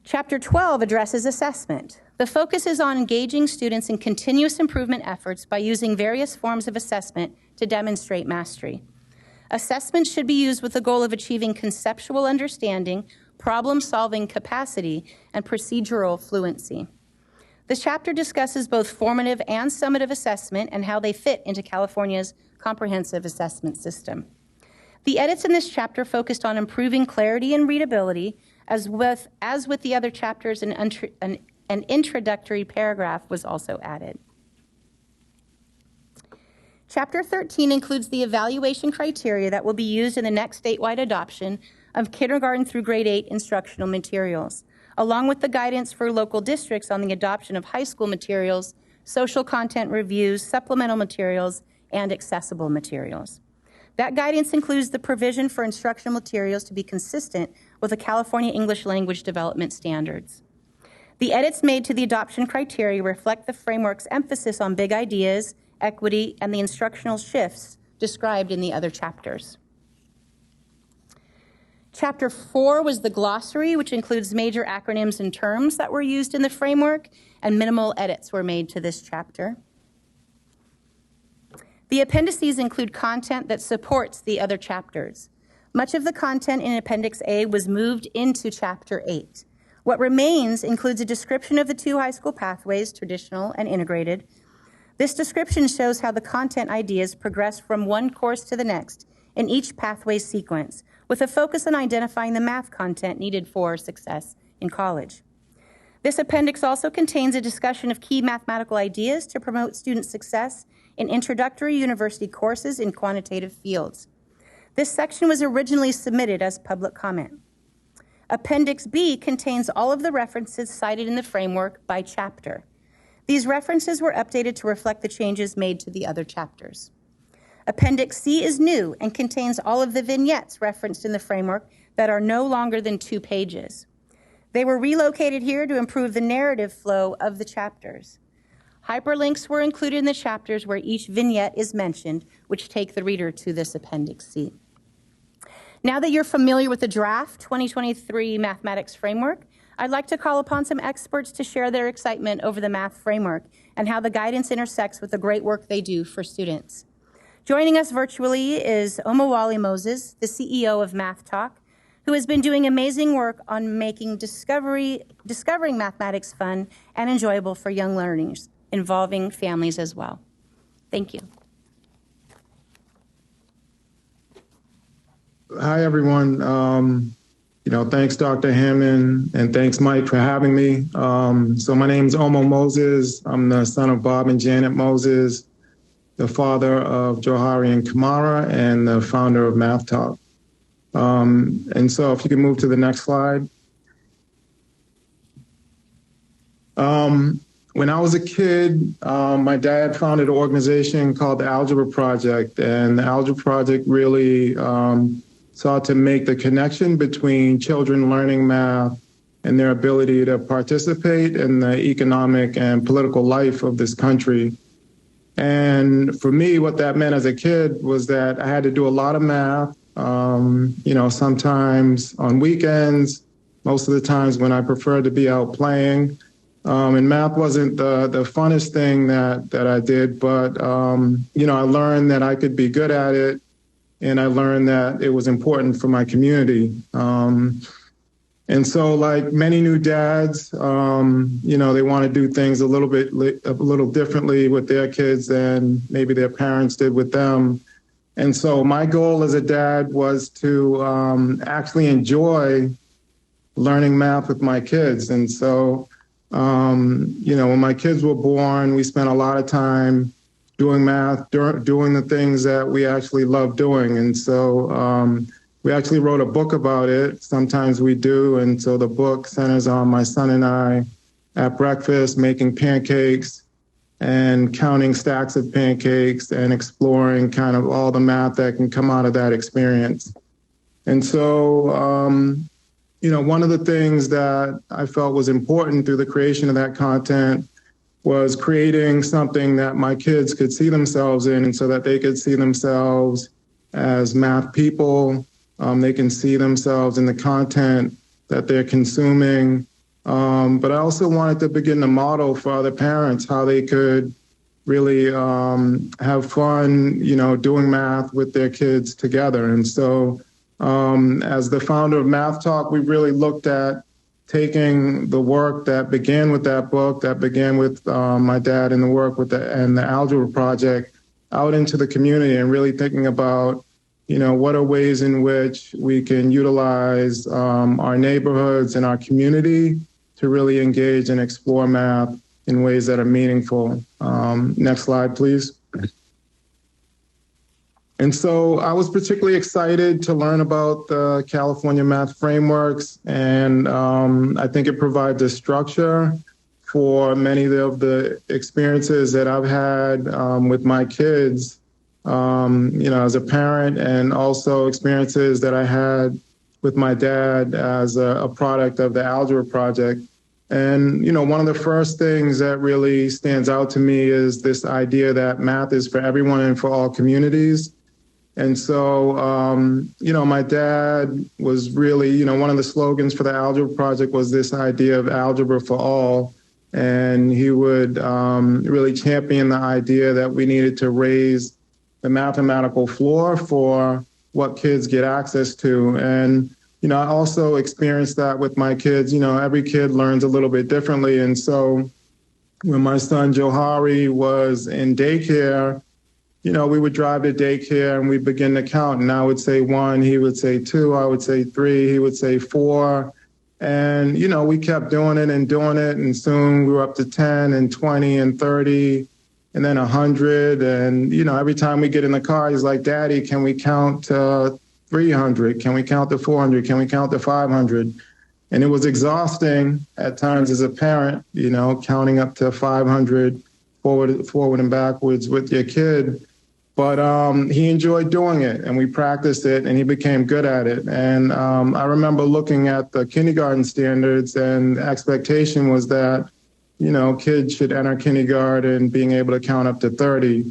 Chapter 12 addresses assessment. The focus is on engaging students in continuous improvement efforts by using various forms of assessment to demonstrate mastery. Assessment should be used with the goal of achieving conceptual understanding, problem-solving capacity, and procedural fluency. This chapter discusses both formative and summative assessment and how they fit into California's comprehensive assessment system. The edits in this chapter focused on improving clarity and readability, as with the other chapters, an introductory paragraph was also added. Chapter 13 includes the evaluation criteria that will be used in the next statewide adoption of kindergarten through grade 8 instructional materials, along with the guidance for local districts on the adoption of high school materials, social content reviews, supplemental materials, and accessible materials. That guidance includes the provision for instructional materials to be consistent with the California English Language Development Standards. The edits made to the adoption criteria reflect the framework's emphasis on big ideas, equity, and the instructional shifts described in the other chapters. Chapter 4 was the glossary, which includes major acronyms and terms that were used in the framework, and minimal edits were made to this chapter. The appendices include content that supports the other chapters. Much of the content in Appendix A was moved into Chapter 8. What remains includes a description of the two high school pathways, traditional and integrated. This description shows how the content ideas progress from one course to the next in each pathway sequence, with a focus on identifying the math content needed for success in college. This appendix also contains a discussion of key mathematical ideas to promote student success in introductory university courses in quantitative fields. This section was originally submitted as public comment. Appendix B contains all of the references cited in the framework by chapter. These references were updated to reflect the changes made to the other chapters. Appendix C is new and contains all of the vignettes referenced in the framework that are no longer than 2 pages. They were relocated here to improve the narrative flow of the chapters. Hyperlinks were included in the chapters where each vignette is mentioned, which take the reader to this Appendix C. Now that you're familiar with the draft 2023 mathematics framework, I'd like to call upon some experts to share their excitement over the math framework and how the guidance intersects with the great work they do for students. Joining us virtually is Omowale Moses, the CEO of Math Talk, who has been doing amazing work on making discovering mathematics fun and enjoyable for young learners, involving families as well. Thank you. Hi, everyone. Thanks, Dr. Hammond, and thanks, Mike, for having me. So my name's Omo Moses. I'm the son of Bob and Janet Moses, the father of Johari and Kamara, and the founder of Math Talk. And so if you can move to the next slide. When I was a kid, my dad founded an organization called the Algebra Project, and the Algebra Project really sought to make the connection between children learning math and their ability to participate in the economic and political life of this country. And for me, what that meant as a kid was that I had to do a lot of math, sometimes on weekends, most of the times when I preferred to be out playing. And math wasn't the funnest thing that I did, but, I learned that I could be good at it. And I learned that it was important for my community. And so like many new dads, they want to do things a little differently with their kids than maybe their parents did with them. And so my goal as a dad was to actually enjoy learning math with my kids. And so, when my kids were born, we spent a lot of time doing math, doing the things that we actually love doing. And so we actually wrote a book about it. Sometimes we do. And so the book centers on my son and I at breakfast, making pancakes and counting stacks of pancakes and exploring kind of all the math that can come out of that experience. And so, one of the things that I felt was important through the creation of that content was creating something that my kids could see themselves in, and so that they could see themselves as math people. They can see themselves in the content that they're consuming. But I also wanted to begin to model for other parents how they could really have fun, doing math with their kids together. And so as the founder of Math Talk, we really looked at taking the work that began with that book, that began with my dad and the work with the Algebra Project out into the community and really thinking about, what are ways in which we can utilize our neighborhoods and our community to really engage and explore math in ways that are meaningful. Next slide, please. And so I was particularly excited to learn about the California math frameworks, and I think it provides a structure for many of the experiences that I've had with my kids, as a parent, and also experiences that I had with my dad as a product of the Algebra Project. And, one of the first things that really stands out to me is this idea that math is for everyone and for all communities. And so, my dad was really, one of the slogans for the Algebra Project was this idea of algebra for all. And he would really champion the idea that we needed to raise the mathematical floor for what kids get access to. And, I also experienced that with my kids. Every kid learns a little bit differently. And so when my son Johari was in daycare, we would drive to daycare and we'd begin to count. And I would say 1, he would say 2, I would say 3, he would say 4. And, we kept doing it. And soon we were up to 10 and 20 and 30 and then 100. And, every time we get in the car, he's like, Daddy, can we count to 300? Can we count to 400? Can we count to 500? And it was exhausting at times as a parent, counting up to 500 forward and backwards with your kid. But he enjoyed doing it, and we practiced it, and he became good at it. And I remember looking at the kindergarten standards, and the expectation was that, kids should enter kindergarten being able to count up to 30.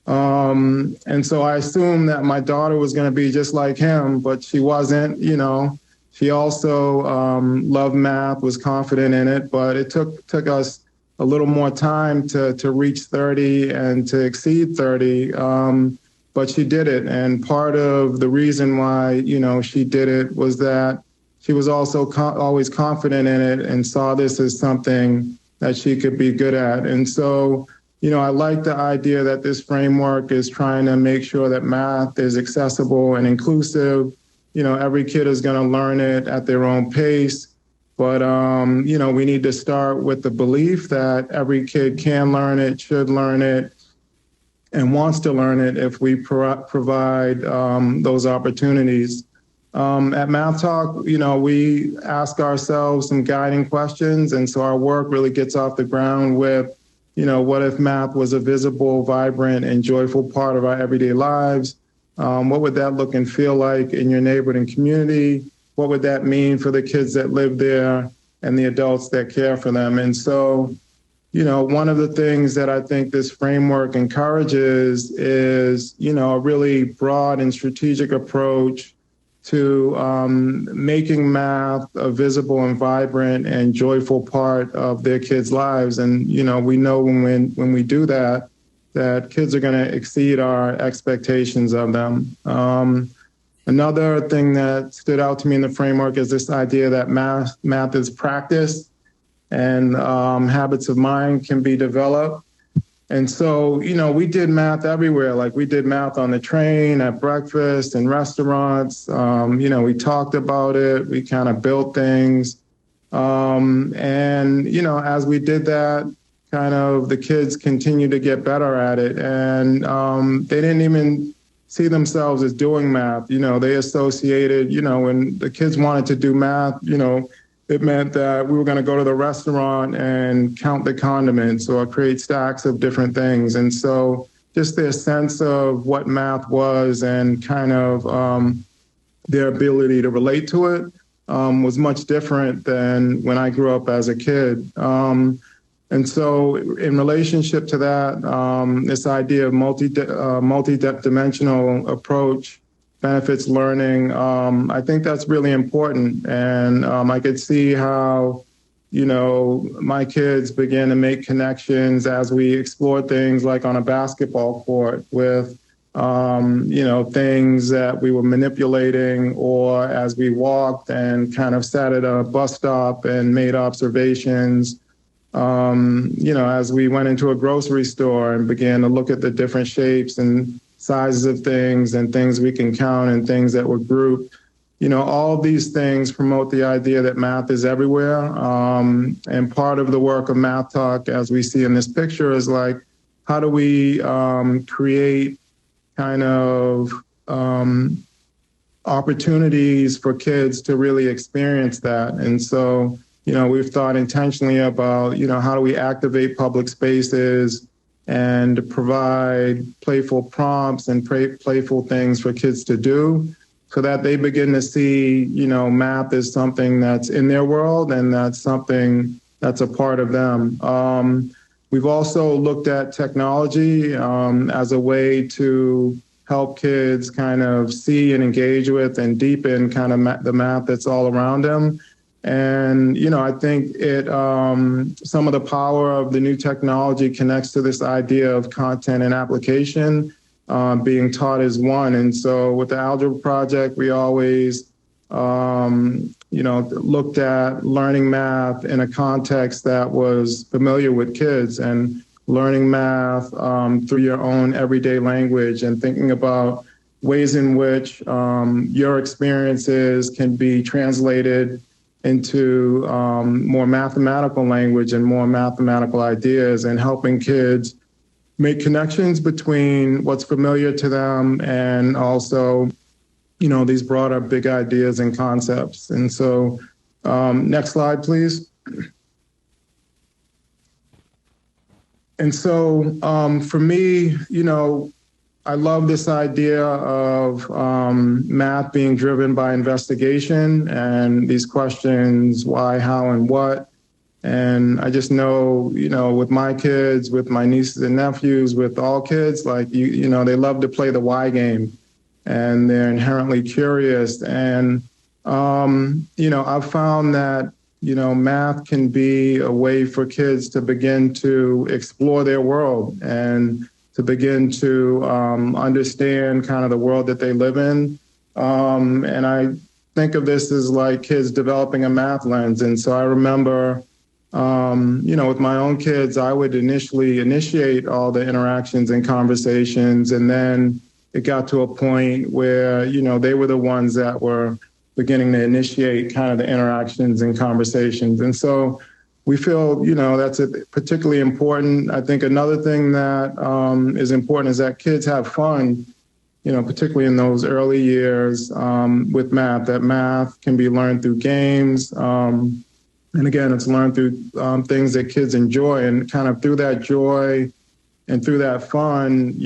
And so I assumed that my daughter was going to be just like him, but she wasn't. She also loved math, was confident in it, but it took us a little more time to reach 30 and to exceed 30. But she did it. And part of the reason why, she did it was that she was also always confident in it and saw this as something that she could be good at. And so, I like the idea that this framework is trying to make sure that math is accessible and inclusive. Every kid is going to learn it at their own pace. But, we need to start with the belief that every kid can learn it, should learn it, and wants to learn it if we provide those opportunities. At Math Talk, we ask ourselves some guiding questions. And so our work really gets off the ground with, what if math was a visible, vibrant, and joyful part of our everyday lives? What would that look and feel like in your neighborhood and community? What would that mean for the kids that live there and the adults that care for them? And so, one of the things that I think this framework encourages is, a really broad and strategic approach to making math a visible and vibrant and joyful part of their kids' lives. And, we know when we do that, that kids are going to exceed our expectations of them. Another thing that stood out to me in the framework is this idea that math is practice and habits of mind can be developed. And so, we did math everywhere. Like we did math on the train, at breakfast, in restaurants. We talked about it. We kind of built things. And, as we did that, kind of the kids continued to get better at it. And they didn't even see themselves as doing math. They associated, when the kids wanted to do math, it meant that we were going to go to the restaurant and count the condiments or create stacks of different things. And so just their sense of what math was and kind of their ability to relate to it was much different than when I grew up as a kid. And so in relationship to that, this idea of multi-dimensional approach benefits learning, I think that's really important. And I could see how, my kids began to make connections as we explored things like on a basketball court with, things that we were manipulating, or as we walked and kind of sat at a bus stop and made observations. As we went into a grocery store and began to look at the different shapes and sizes of things and things we can count and things that were grouped, all of these things promote the idea that math is everywhere. And part of the work of Math Talk, as we see in this picture, is like, how do we create kind of opportunities for kids to really experience that? And so, we've thought intentionally about, how do we activate public spaces and provide playful prompts and playful things for kids to do so that they begin to see, math is something that's in their world and that's something that's a part of them. We've also looked at technology as a way to help kids kind of see and engage with and deepen kind of the math that's all around them. And, I think some of the power of the new technology connects to this idea of content and application being taught as one. And so with the Algebra Project, we always, looked at learning math in a context that was familiar with kids and learning math through your own everyday language and thinking about ways in which your experiences can be translated into more mathematical language and more mathematical ideas, and helping kids make connections between what's familiar to them and also, these broader big ideas and concepts. And so next slide, please. And so for me, I love this idea of math being driven by investigation and these questions, why, how, and what. And I just know, with my kids, with my nieces and nephews, with all kids, like, they love to play the why game and they're inherently curious. And, I've found that, math can be a way for kids to begin to explore their world and to begin to understand kind of the world that they live in. And I think of this as like kids developing a math lens. And so I remember, with my own kids, I would initially initiate all the interactions and conversations. And then it got to a point where, they were the ones that were beginning to initiate kind of the interactions and conversations. And so we feel, that's particularly important. I think another thing that is important is that kids have fun, particularly in those early years with math, that math can be learned through games. And again, it's learned through things that kids enjoy, and kind of through that joy and through that fun,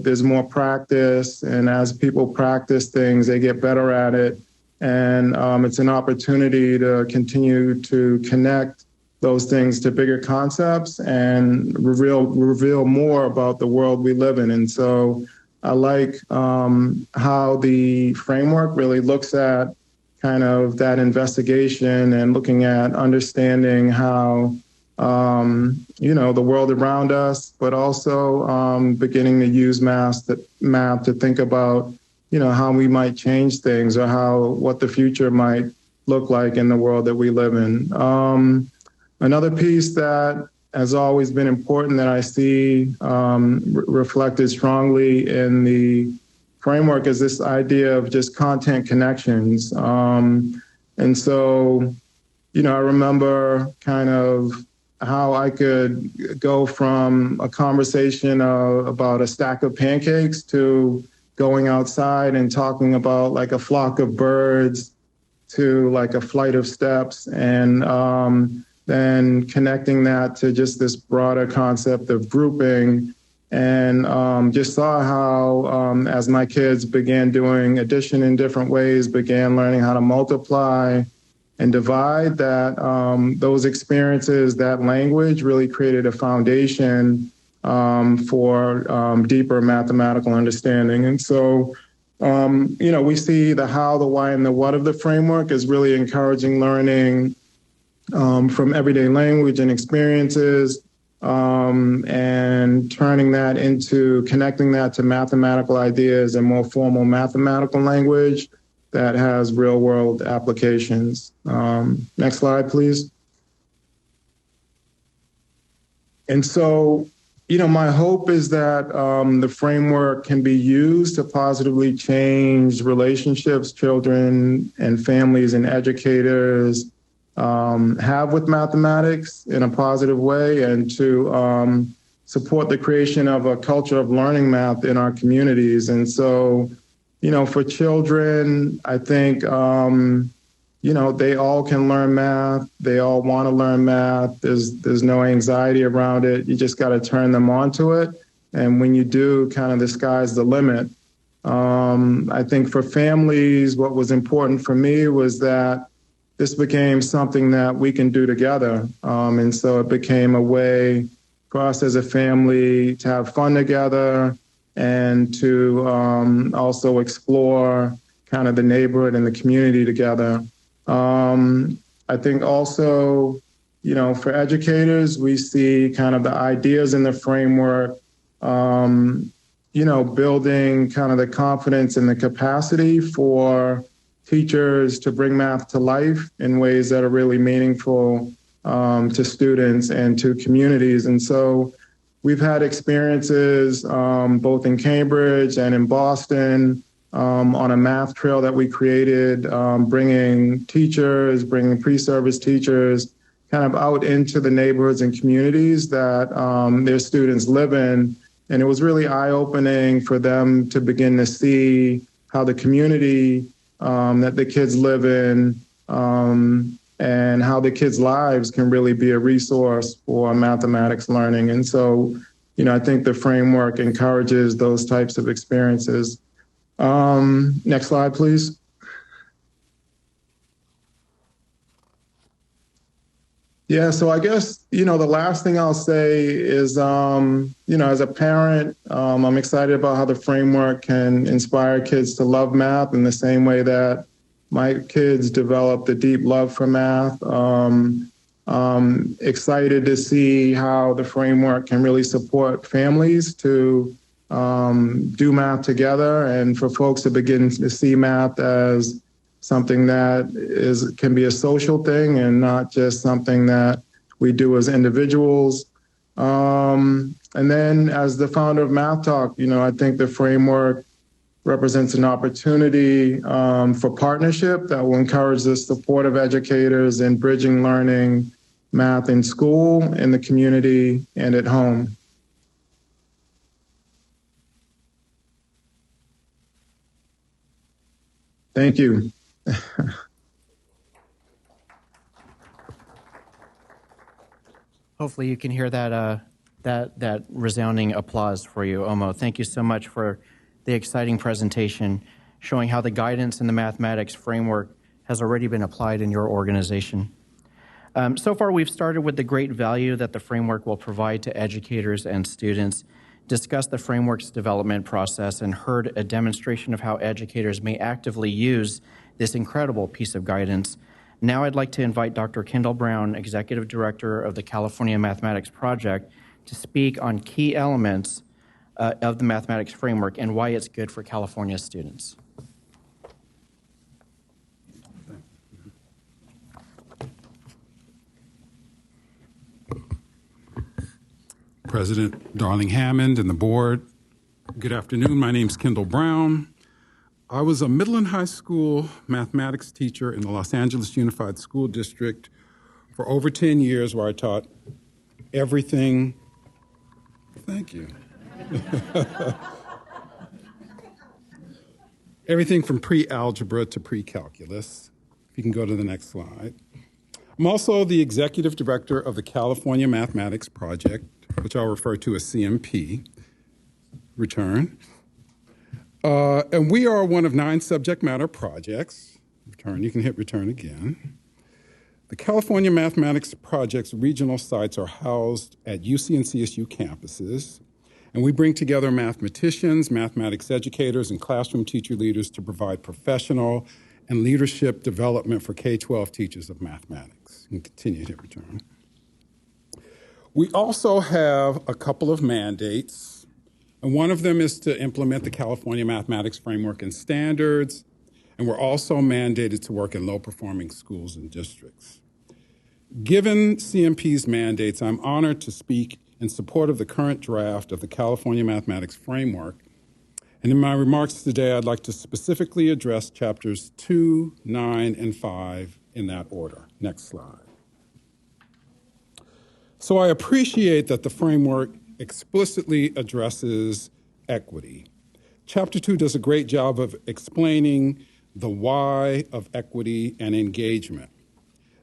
there's more practice. And as people practice things, they get better at it. And it's an opportunity to continue to connect those things to bigger concepts and reveal more about the world we live in. And so I like how the framework really looks at kind of that investigation and looking at understanding how, the world around us, but also beginning to use math to think about, how we might change things or what the future might look like in the world that we live in. Another piece that has always been important that I see reflected strongly in the framework is this idea of just content connections. And so, I remember kind of how I could go from a conversation about a stack of pancakes to going outside and talking about like a flock of birds to like a flight of steps, and then connecting that to just this broader concept of grouping. And just saw how, as my kids began doing addition in different ways, began learning how to multiply and divide, that those experiences, that language really created a foundation for deeper mathematical understanding. And so, we see the how, the why, and the what of the framework is really encouraging learning from everyday language and experiences, and connecting that to mathematical ideas and more formal mathematical language that has real world applications. Next slide, please. And so, my hope is that the framework can be used to positively change relationships children and families and educators have with mathematics in a positive way, and to support the creation of a culture of learning math in our communities. And so, for children, I think, they all can learn math. They all want to learn math. There's no anxiety around it. You just got to turn them onto it. And when you do, kind of the sky's the limit. I think for families, what was important for me was that this became something that we can do together. And so it became a way for us as a family to have fun together and to also explore kind of the neighborhood and the community together. I think also, for educators, we see kind of the ideas in the framework, building kind of the confidence and the capacity for teachers to bring math to life in ways that are really meaningful to students and to communities. And so we've had experiences both in Cambridge and in Boston on a math trail that we created, bringing pre-service teachers kind of out into the neighborhoods and communities that their students live in. And it was really eye-opening for them to begin to see how the community that the kids live in and how the kids' lives can really be a resource for mathematics learning. And so, I think the framework encourages those types of experiences. Next slide, please. Yeah, so I guess, the last thing I'll say is, as a parent, I'm excited about how the framework can inspire kids to love math in the same way that my kids developed a deep love for math. Excited to see how the framework can really support families to do math together and for folks to begin to see math as something that can be a social thing and not just something that we do as individuals. And then as the founder of Math Talk, I think the framework represents an opportunity for partnership that will encourage the support of educators in bridging learning math in school, in the community, and at home. Thank you. Hopefully you can hear that resounding applause for you, Omo. Thank you so much for the exciting presentation showing how the guidance in the mathematics framework has already been applied in your organization. So far, we've started with the great value that the framework will provide to educators and students, discussed the framework's development process, and heard a demonstration of how educators may actively use this incredible piece of guidance. Now I'd like to invite Dr. Kendall Brown, Executive Director of the California Mathematics Project, to speak on key elements of the mathematics framework and why it's good for California students. President Darling-Hammond and the board, good afternoon. My name's Kendall Brown. I was a Midland High School mathematics teacher in the Los Angeles Unified School District for over 10 years, where I taught everything. Thank you. Everything from pre-algebra to pre-calculus. If you can go to the next slide. I'm also the executive director of the California Mathematics Project, which I'll refer to as CMP. Return. And we are one of 9 subject matter projects. Return, you can hit return again. The California Mathematics Project's regional sites are housed at UC and CSU campuses, and we bring together mathematicians, mathematics educators, and classroom teacher leaders to provide professional and leadership development for K-12 teachers of mathematics. You can continue to hit return. We also have a couple of mandates, and one of them is to implement the California Mathematics Framework and Standards, and we're also mandated to work in low-performing schools and districts. Given CMP's mandates, I'm honored to speak in support of the current draft of the California Mathematics Framework, and in my remarks today, I'd like to specifically address chapters 2, 9, and 5 in that order. Next slide. So I appreciate that the framework explicitly addresses equity. Chapter 2 does a great job of explaining the why of equity and engagement.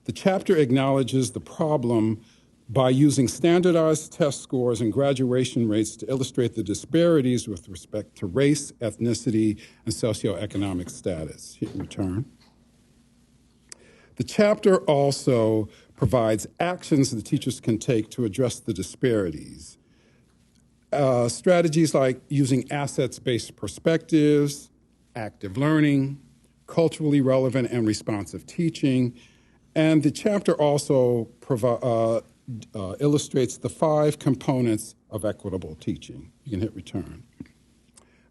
The chapter acknowledges the problem by using standardized test scores and graduation rates to illustrate the disparities with respect to race, ethnicity, and socioeconomic status. Hit return. The chapter also provides actions that teachers can take to address the disparities. Strategies like using assets-based perspectives, active learning, culturally relevant and responsive teaching, and the chapter also illustrates the 5 components of equitable teaching. You can hit return.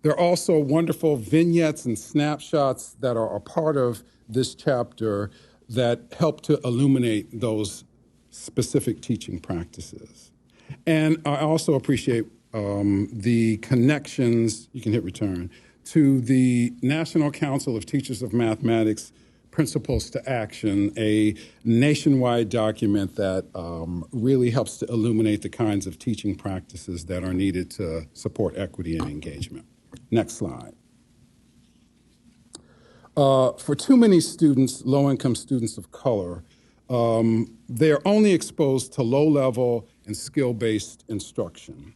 There are also wonderful vignettes and snapshots that are a part of this chapter that help to illuminate those specific teaching practices. And I also appreciate the connections, you can hit return, to the National Council of Teachers of Mathematics Principles to Action, a nationwide document that really helps to illuminate the kinds of teaching practices that are needed to support equity and engagement. Next slide. For too many students, low-income students of color, they are only exposed to low-level and skill-based instruction.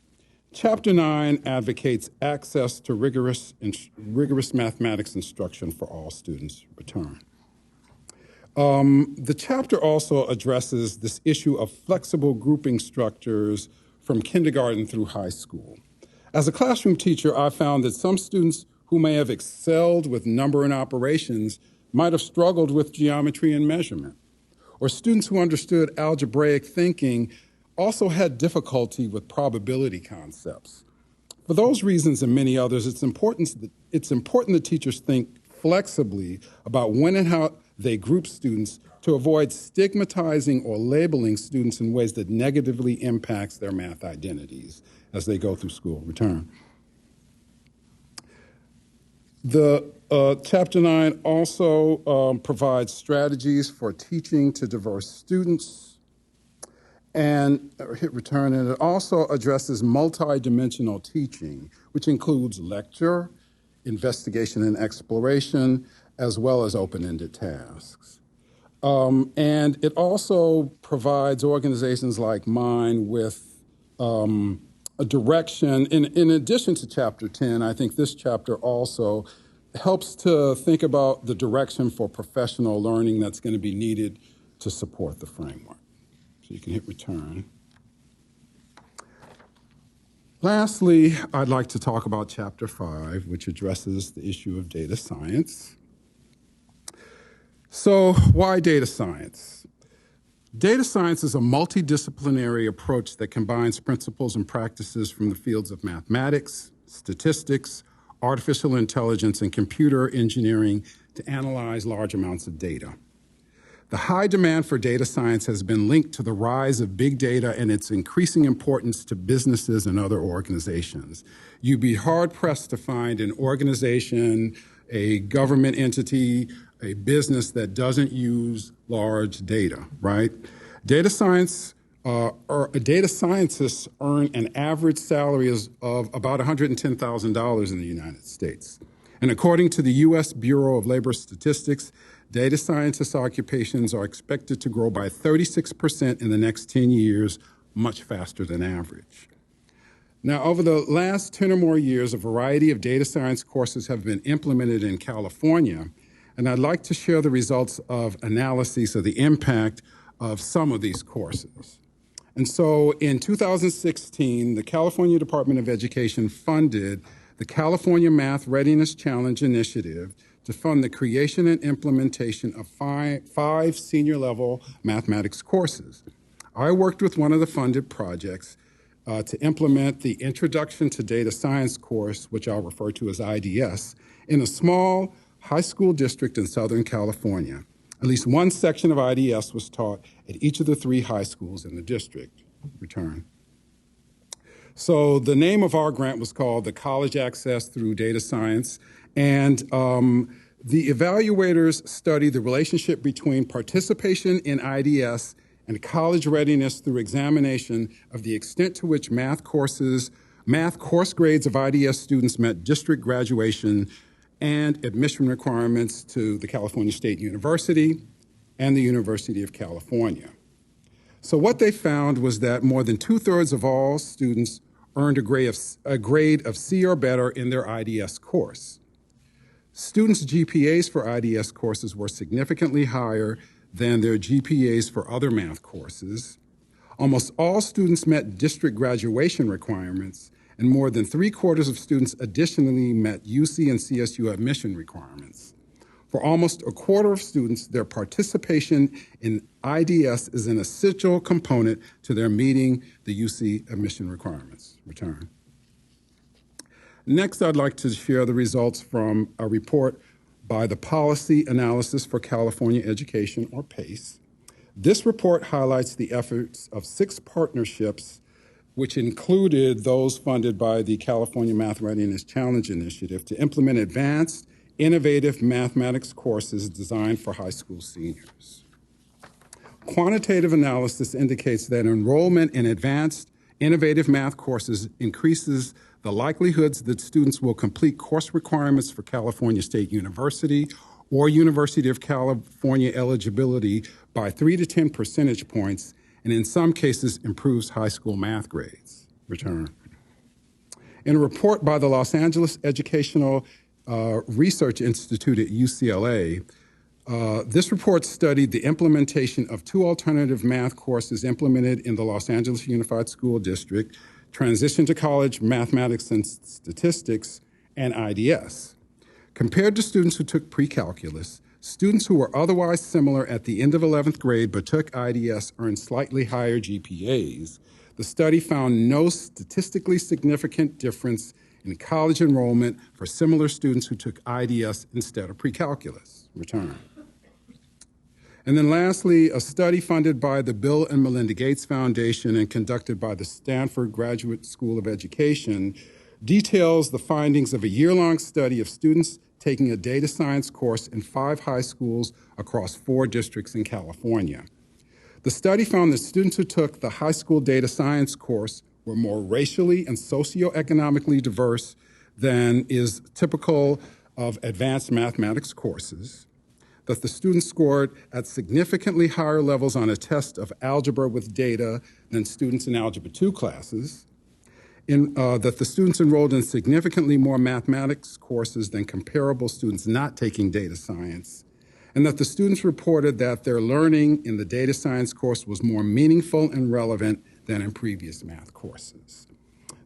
Chapter 9 advocates access to rigorous mathematics instruction for all students. Return. The chapter also addresses this issue of flexible grouping structures from kindergarten through high school. As a classroom teacher, I found that some students who may have excelled with number and operations might have struggled with geometry and measurement, or students who understood algebraic thinking also had difficulty with probability concepts. For those reasons and many others, it's important that teachers think flexibly about when and how they group students to avoid stigmatizing or labeling students in ways that negatively impacts their math identities as they go through school. Return. The Chapter 9 also provides strategies for teaching to diverse students, and hit return, and it also addresses multidimensional teaching, which includes lecture, investigation and exploration, as well as open-ended tasks. And it also provides organizations like mine with a direction. In addition to Chapter 10, I think this chapter also helps to think about the direction for professional learning that's going to be needed to support the framework. So you can hit return. Lastly, I'd like to talk about Chapter 5, which addresses the issue of data science. So why data science? Data science is a multidisciplinary approach that combines principles and practices from the fields of mathematics, statistics, artificial intelligence, and computer engineering to analyze large amounts of data. The high demand for data science has been linked to the rise of big data and its increasing importance to businesses and other organizations. You'd be hard-pressed to find an organization, a government entity, a business that doesn't use large data, right? Data scientists earn an average salary of about $110,000 in the United States. And according to the U.S. Bureau of Labor Statistics, data scientist occupations are expected to grow by 36% in the next 10 years, much faster than average. Now, over the last 10 or more years, a variety of data science courses have been implemented in California, and I'd like to share the results of analyses of the impact of some of these courses. And so in 2016, the California Department of Education funded the California Math Readiness Challenge Initiative to fund the creation and implementation of five senior-level mathematics courses. I worked with one of the funded projects to implement the Introduction to Data Science course, which I'll refer to as IDS, in a small high school district in Southern California. At least one section of IDS was taught at each of the 3 high schools in the district. Return. So the name of our grant was called the College Access Through Data Science, and the evaluators studied the relationship between participation in IDS and college readiness through examination of the extent to which math course grades of IDS students met district graduation and admission requirements to the California State University and the University of California. So what they found was that more than 2/3 of all students earned a grade of C or better in their IDS course. Students' GPAs for IDS courses were significantly higher than their GPAs for other math courses. Almost all students met district graduation requirements, and more than 3/4 of students additionally met UC and CSU admission requirements. For almost 1/4 of students, their participation in IDS is an essential component to their meeting the UC admission requirements. Return. Next, I'd like to share the results from a report by the Policy Analysis for California Education, or PACE. This report highlights the efforts of 6 partnerships, which included those funded by the California Math Readiness Challenge Initiative, to implement advanced, innovative mathematics courses designed for high school seniors. Quantitative analysis indicates that enrollment in advanced, innovative math courses increases the likelihoods that students will complete course requirements for California State University or University of California eligibility by 3 to 10 percentage points, and in some cases improves high school math grades. Return. In a report by the Los Angeles Educational Research Institute at UCLA, this report studied the implementation of 2 alternative math courses implemented in the Los Angeles Unified School District, Transition to College Mathematics and Statistics, and IDS. Compared to students who took pre-calculus, students who were otherwise similar at the end of 11th grade but took IDS earned slightly higher GPAs. The study found no statistically significant difference in college enrollment for similar students who took IDS instead of pre-calculus return. And then lastly, a study funded by the Bill and Melinda Gates Foundation and conducted by the Stanford Graduate School of Education details the findings of a year-long study of students taking a data science course in 5 high schools across 4 districts in California. The study found that students who took the high school data science course were more racially and socioeconomically diverse than is typical of advanced mathematics courses, that the students scored at significantly higher levels on a test of algebra with data than students in Algebra 2 classes, that the students enrolled in significantly more mathematics courses than comparable students not taking data science, and that the students reported that their learning in the data science course was more meaningful and relevant than in previous math courses.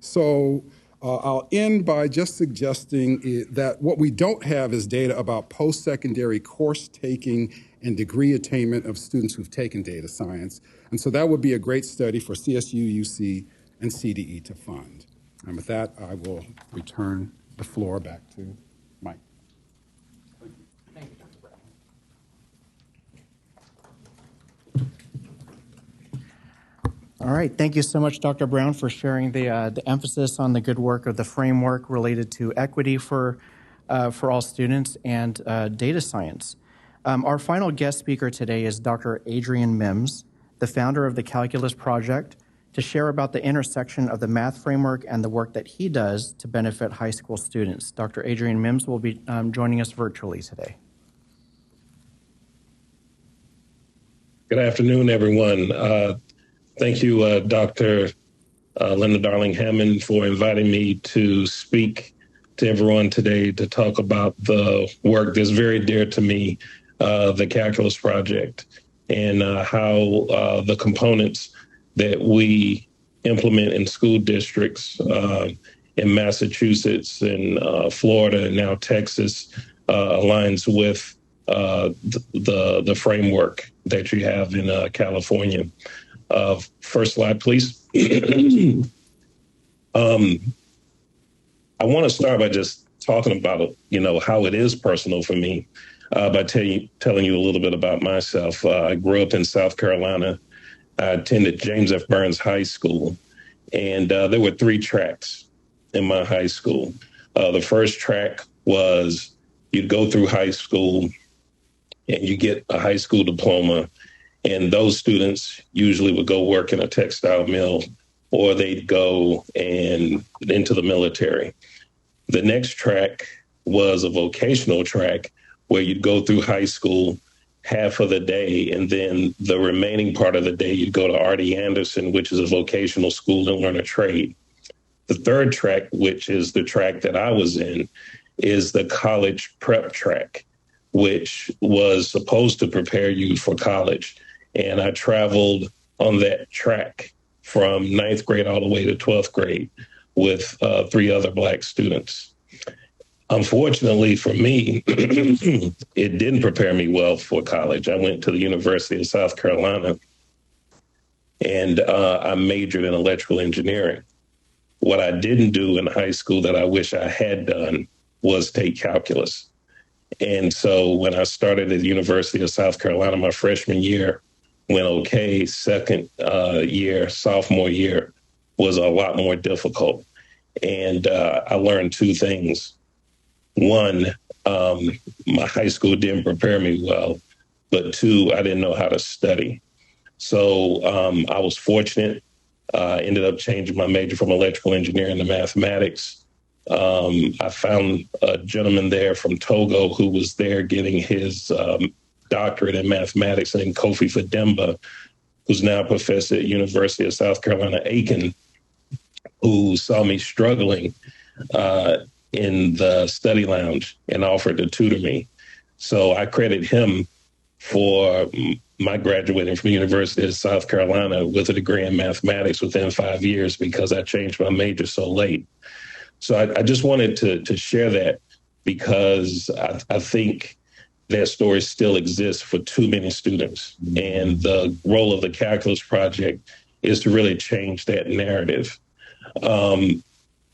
So I'll end by just suggesting that what we don't have is data about post-secondary course taking and degree attainment of students who've taken data science. And so that would be a great study for CSU, UC, and CDE to fund. And with that, I will return the floor back to Mike. All right, thank you so much, Dr. Brown, for sharing the emphasis on the good work of the framework related to equity for all students and data science. Our final guest speaker today is Dr. Adrian Mims, the founder of the Calculus Project, to share about the intersection of the math framework and the work that he does to benefit high school students. Dr. Adrian Mims will be joining us virtually today. Good afternoon, everyone. Thank you, Dr. Linda Darling-Hammond, for inviting me to speak to everyone today to talk about the work that's very dear to me, the Calculus Project, and how the components that we implement in school districts in Massachusetts and Florida and now Texas aligns with the framework that you have in California. First slide, please. I want to start by just talking about, how it is personal for me by telling you a little bit about myself. I grew up in South Carolina. I attended James F. Burns High School, and there were 3 tracks in my high school. The first track was you'd go through high school and you get a high school diploma, and those students usually would go work in a textile mill or they'd go into the military. The next track was a vocational track where you'd go through high school half of the day, and then the remaining part of the day, you'd go to R.D. Anderson, which is a vocational school, and learn a trade. The third track, which is the track that I was in, is the college prep track, which was supposed to prepare you for college. And I traveled on that track from 9th grade all the way to 12th grade with 3 other Black students. Unfortunately for me, it didn't prepare me well for college. I went to the University of South Carolina, and I majored in electrical engineering. What I didn't do in high school that I wish I had done was take calculus. And so when I started at the University of South Carolina, my freshman year went okay. Second year, sophomore year, was a lot more difficult. And I learned 2 things. One, my high school didn't prepare me well, but 2, I didn't know how to study. So I was fortunate. Ended up changing my major from electrical engineering to mathematics. I found a gentleman there from Togo who was there getting his doctorate in mathematics, named Kofi Fademba, who's now a professor at University of South Carolina, Aiken, who saw me struggling in the study lounge and offered to tutor me. So I credit him for my graduating from the University of South Carolina with a degree in mathematics within 5 years because I changed my major so late. So I just wanted to share that because I think that story still exists for too many students. And the role of the Calculus Project is to really change that narrative.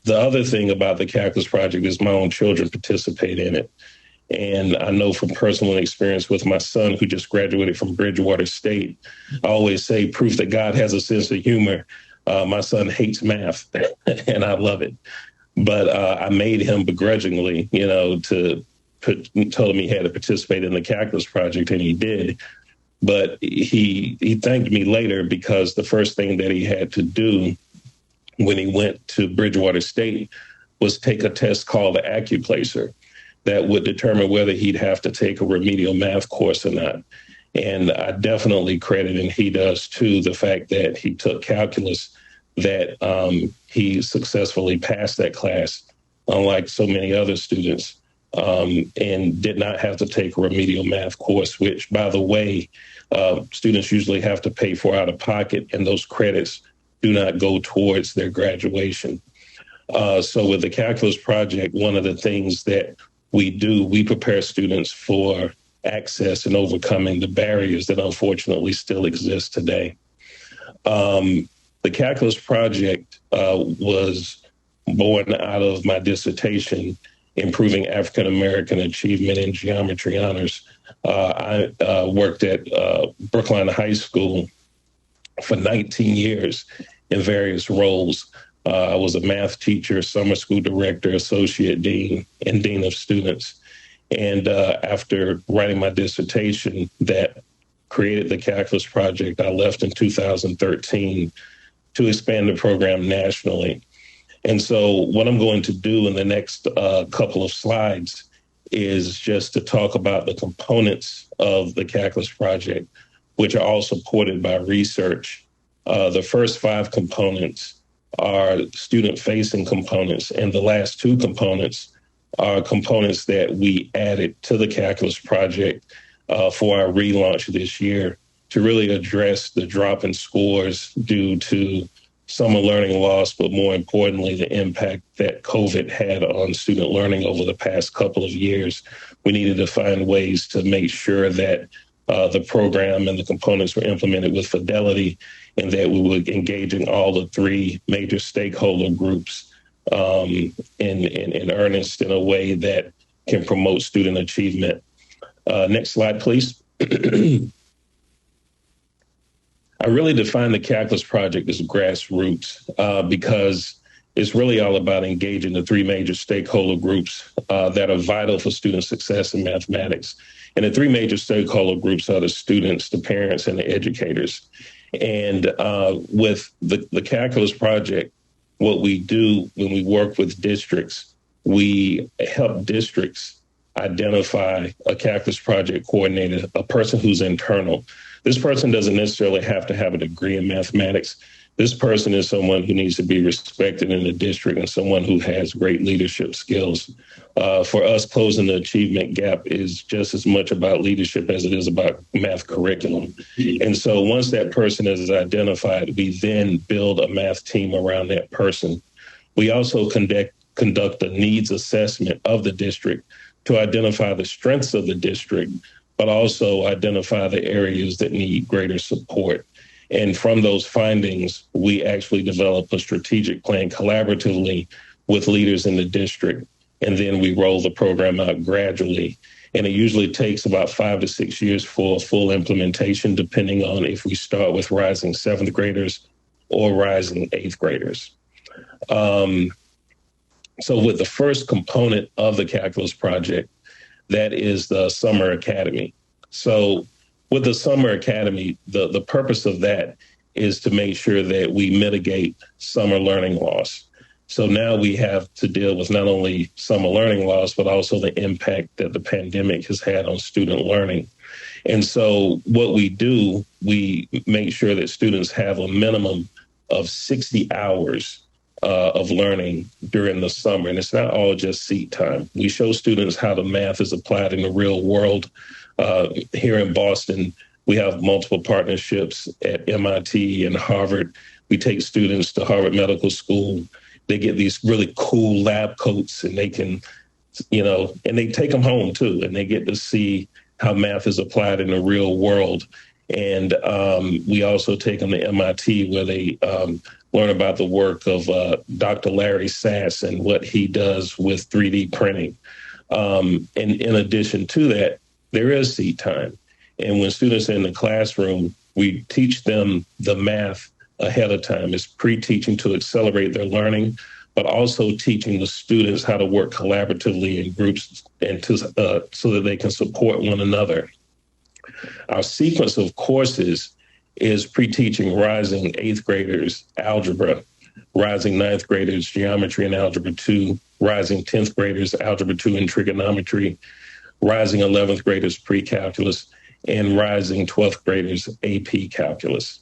The other thing about the Calculus Project is my own children participate in it. And I know from personal experience with my son, who just graduated from Bridgewater State, I always say proof that God has a sense of humor. My son hates math, and I love it. But I made him begrudgingly, told him he had to participate in the Calculus Project, and he did. But he thanked me later because the first thing that he had to do when he went to Bridgewater State was take a test called the AccuPlacer that would determine whether he'd have to take a remedial math course or not. And I definitely credit, and he does too, the fact that he took calculus, that he successfully passed that class, unlike so many other students, and did not have to take a remedial math course, which, by the way, students usually have to pay for out of pocket, and those credits do not go towards their graduation. So with the Calculus Project, one of the things that we prepare students for access and overcoming the barriers that unfortunately still exist today. The Calculus Project was born out of my dissertation, Improving African American Achievement in Geometry Honors. I worked at Brookline High School for 19 years in various roles. I was a math teacher, summer school director, associate dean, and dean of students. And after writing my dissertation that created the Calculus Project, I left in 2013 to expand the program nationally. And so what I'm going to do in the next couple of slides is just to talk about the components of the Calculus Project, which are all supported by research. The first 5 components are student-facing components, and the last 2 components are components that we added to the Calculus Project for our relaunch this year to really address the drop in scores due to summer learning loss, but more importantly, the impact that COVID had on student learning over the past couple of years. We needed to find ways to make sure that the program and the components were implemented with fidelity, and that we were engaging all the 3 major stakeholder groups in earnest in a way that can promote student achievement. Next slide, please. I really define the Calculus Project as grassroots because it's really all about engaging the 3 major stakeholder groups that are vital for student success in mathematics. And the 3 major stakeholder groups are the students, the parents, and the educators. And with the Calculus Project, what we do when we work with districts, we help districts identify a Calculus Project coordinator, a person who's internal. This person doesn't necessarily have to have a degree in mathematics. This person is someone who needs to be respected in the district and someone who has great leadership skills. For us, closing the achievement gap is just as much about leadership as it is about math curriculum. And so once that person is identified, we then build a math team around that person. We also conduct a needs assessment of the district to identify the strengths of the district, but also identify the areas that need greater support. And from those findings, we actually develop a strategic plan collaboratively with leaders in the district. And then we roll the program out gradually. And it usually takes about 5 to 6 years for full implementation, depending on if we start with rising 7th graders or rising 8th graders. So with the first component of the Calculus Project, that is the Summer Academy. So with the Summer Academy, the purpose of that is to make sure that we mitigate summer learning loss. So now we have to deal with not only summer learning loss, but also the impact that the pandemic has had on student learning. And so what we do, we make sure that students have a minimum of 60 hours of learning during the summer. And it's not all just seat time. We show students how the math is applied in the real world. Here in Boston, we have multiple partnerships at MIT and Harvard. We take students to Harvard Medical School. They get these really cool lab coats, and they can, and they take them home too, and they get to see how math is applied in the real world. And we also take them to MIT, where they learn about the work of Dr. Larry Sass and what he does with 3D printing. And in addition to that, there is seat time. And when students are in the classroom, we teach them the math ahead of time. It's pre-teaching to accelerate their learning, but also teaching the students how to work collaboratively in groups and so that they can support one another. Our sequence of courses is pre-teaching rising 8th graders algebra, rising 9th graders geometry and algebra 2, rising 10th graders algebra 2 and trigonometry, rising 11th graders pre-calculus, and rising 12th graders AP calculus.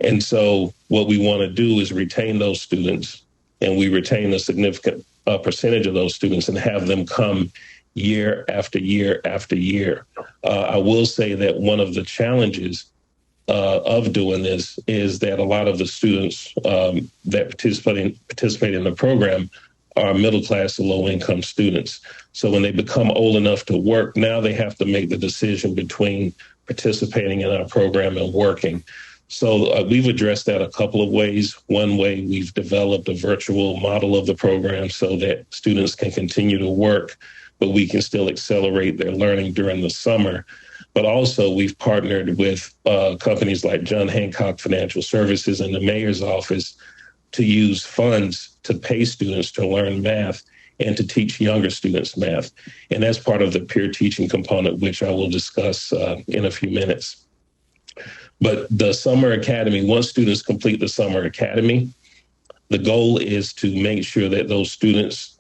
And so what we want to do is retain those students, and we retain a significant percentage of those students and have them come year after year after year. I will say that one of the challenges of doing this is that a lot of the students that participate in the program are middle class to low income students. So when they become old enough to work, now they have to make the decision between participating in our program and working. So we've addressed that a couple of ways. One way, we've developed a virtual model of the program so that students can continue to work, but we can still accelerate their learning during the summer. But also, we've partnered with companies like John Hancock Financial Services and the mayor's office to use funds to pay students to learn math and to teach younger students math. And that's part of the peer teaching component, which I will discuss in a few minutes. But the Summer Academy, once students complete the Summer Academy, the goal is to make sure that those students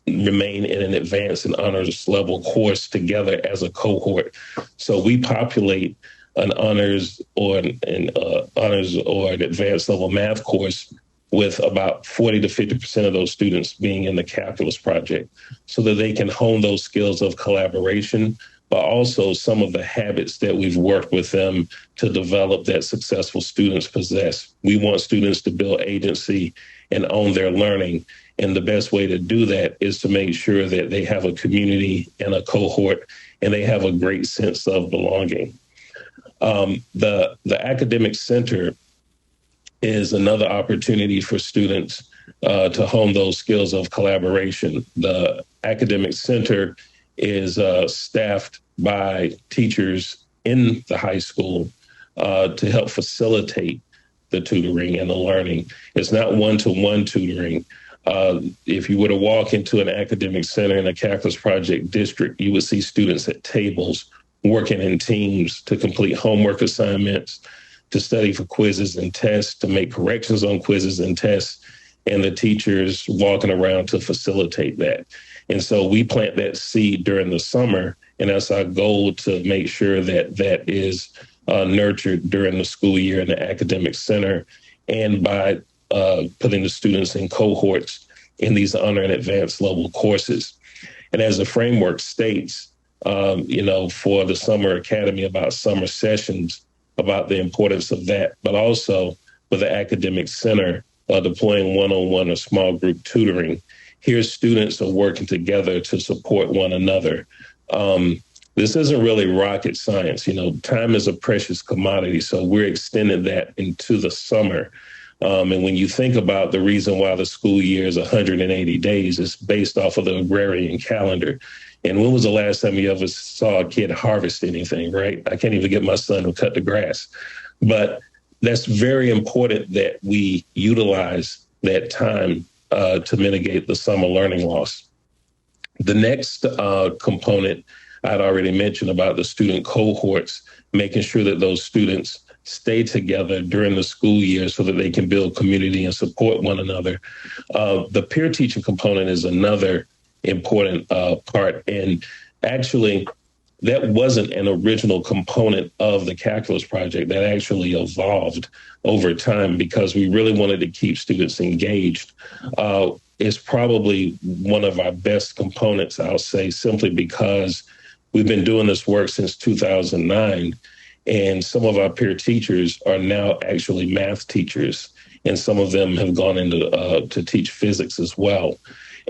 remain in an advanced and honors level course together as a cohort. So we populate an honors or an advanced level math course with about 40 to 50% of those students being in the calculus project, so that they can hone those skills of collaboration, but also some of the habits that we've worked with them to develop that successful students possess. We want students to build agency and own their learning. And the best way to do that is to make sure that they have a community and a cohort, and they have a great sense of belonging. The academic center is another opportunity for students to hone those skills of collaboration. The academic center is staffed by teachers in the high school to help facilitate the tutoring and the learning. It's not one-to-one tutoring. If you were to walk into an academic center in a calculus project district, you would see students at tables working in teams to complete homework assignments, to study for quizzes and tests, to make corrections on quizzes and tests, and the teachers walking around to facilitate that. And so we plant that seed during the summer, and that's our goal, to make sure that that is nurtured during the school year in the academic center, and by putting the students in cohorts in these honor and advanced level courses. And as the framework states, for the Summer Academy, about summer sessions, about the importance of that, but also with the academic center deploying one-on-one or small group tutoring. Here, students are working together to support one another. This isn't really rocket science. Time is a precious commodity, so we're extending that into the summer. And when you think about the reason why the school year is 180 days, it's based off of the agrarian calendar. And when was the last time you ever saw a kid harvest anything, right? I can't even get my son to cut the grass. But that's very important that we utilize that time to mitigate the summer learning loss. The next component I'd already mentioned about the student cohorts, making sure that those students stay together during the school year so that they can build community and support one another. The peer teaching component is another important part. And actually, that wasn't an original component of the calculus project. That actually evolved over time because we really wanted to keep students engaged. It's probably one of our best components, I'll say, simply because we've been doing this work since 2009, and some of our peer teachers are now actually math teachers, and some of them have gone into to teach physics as well.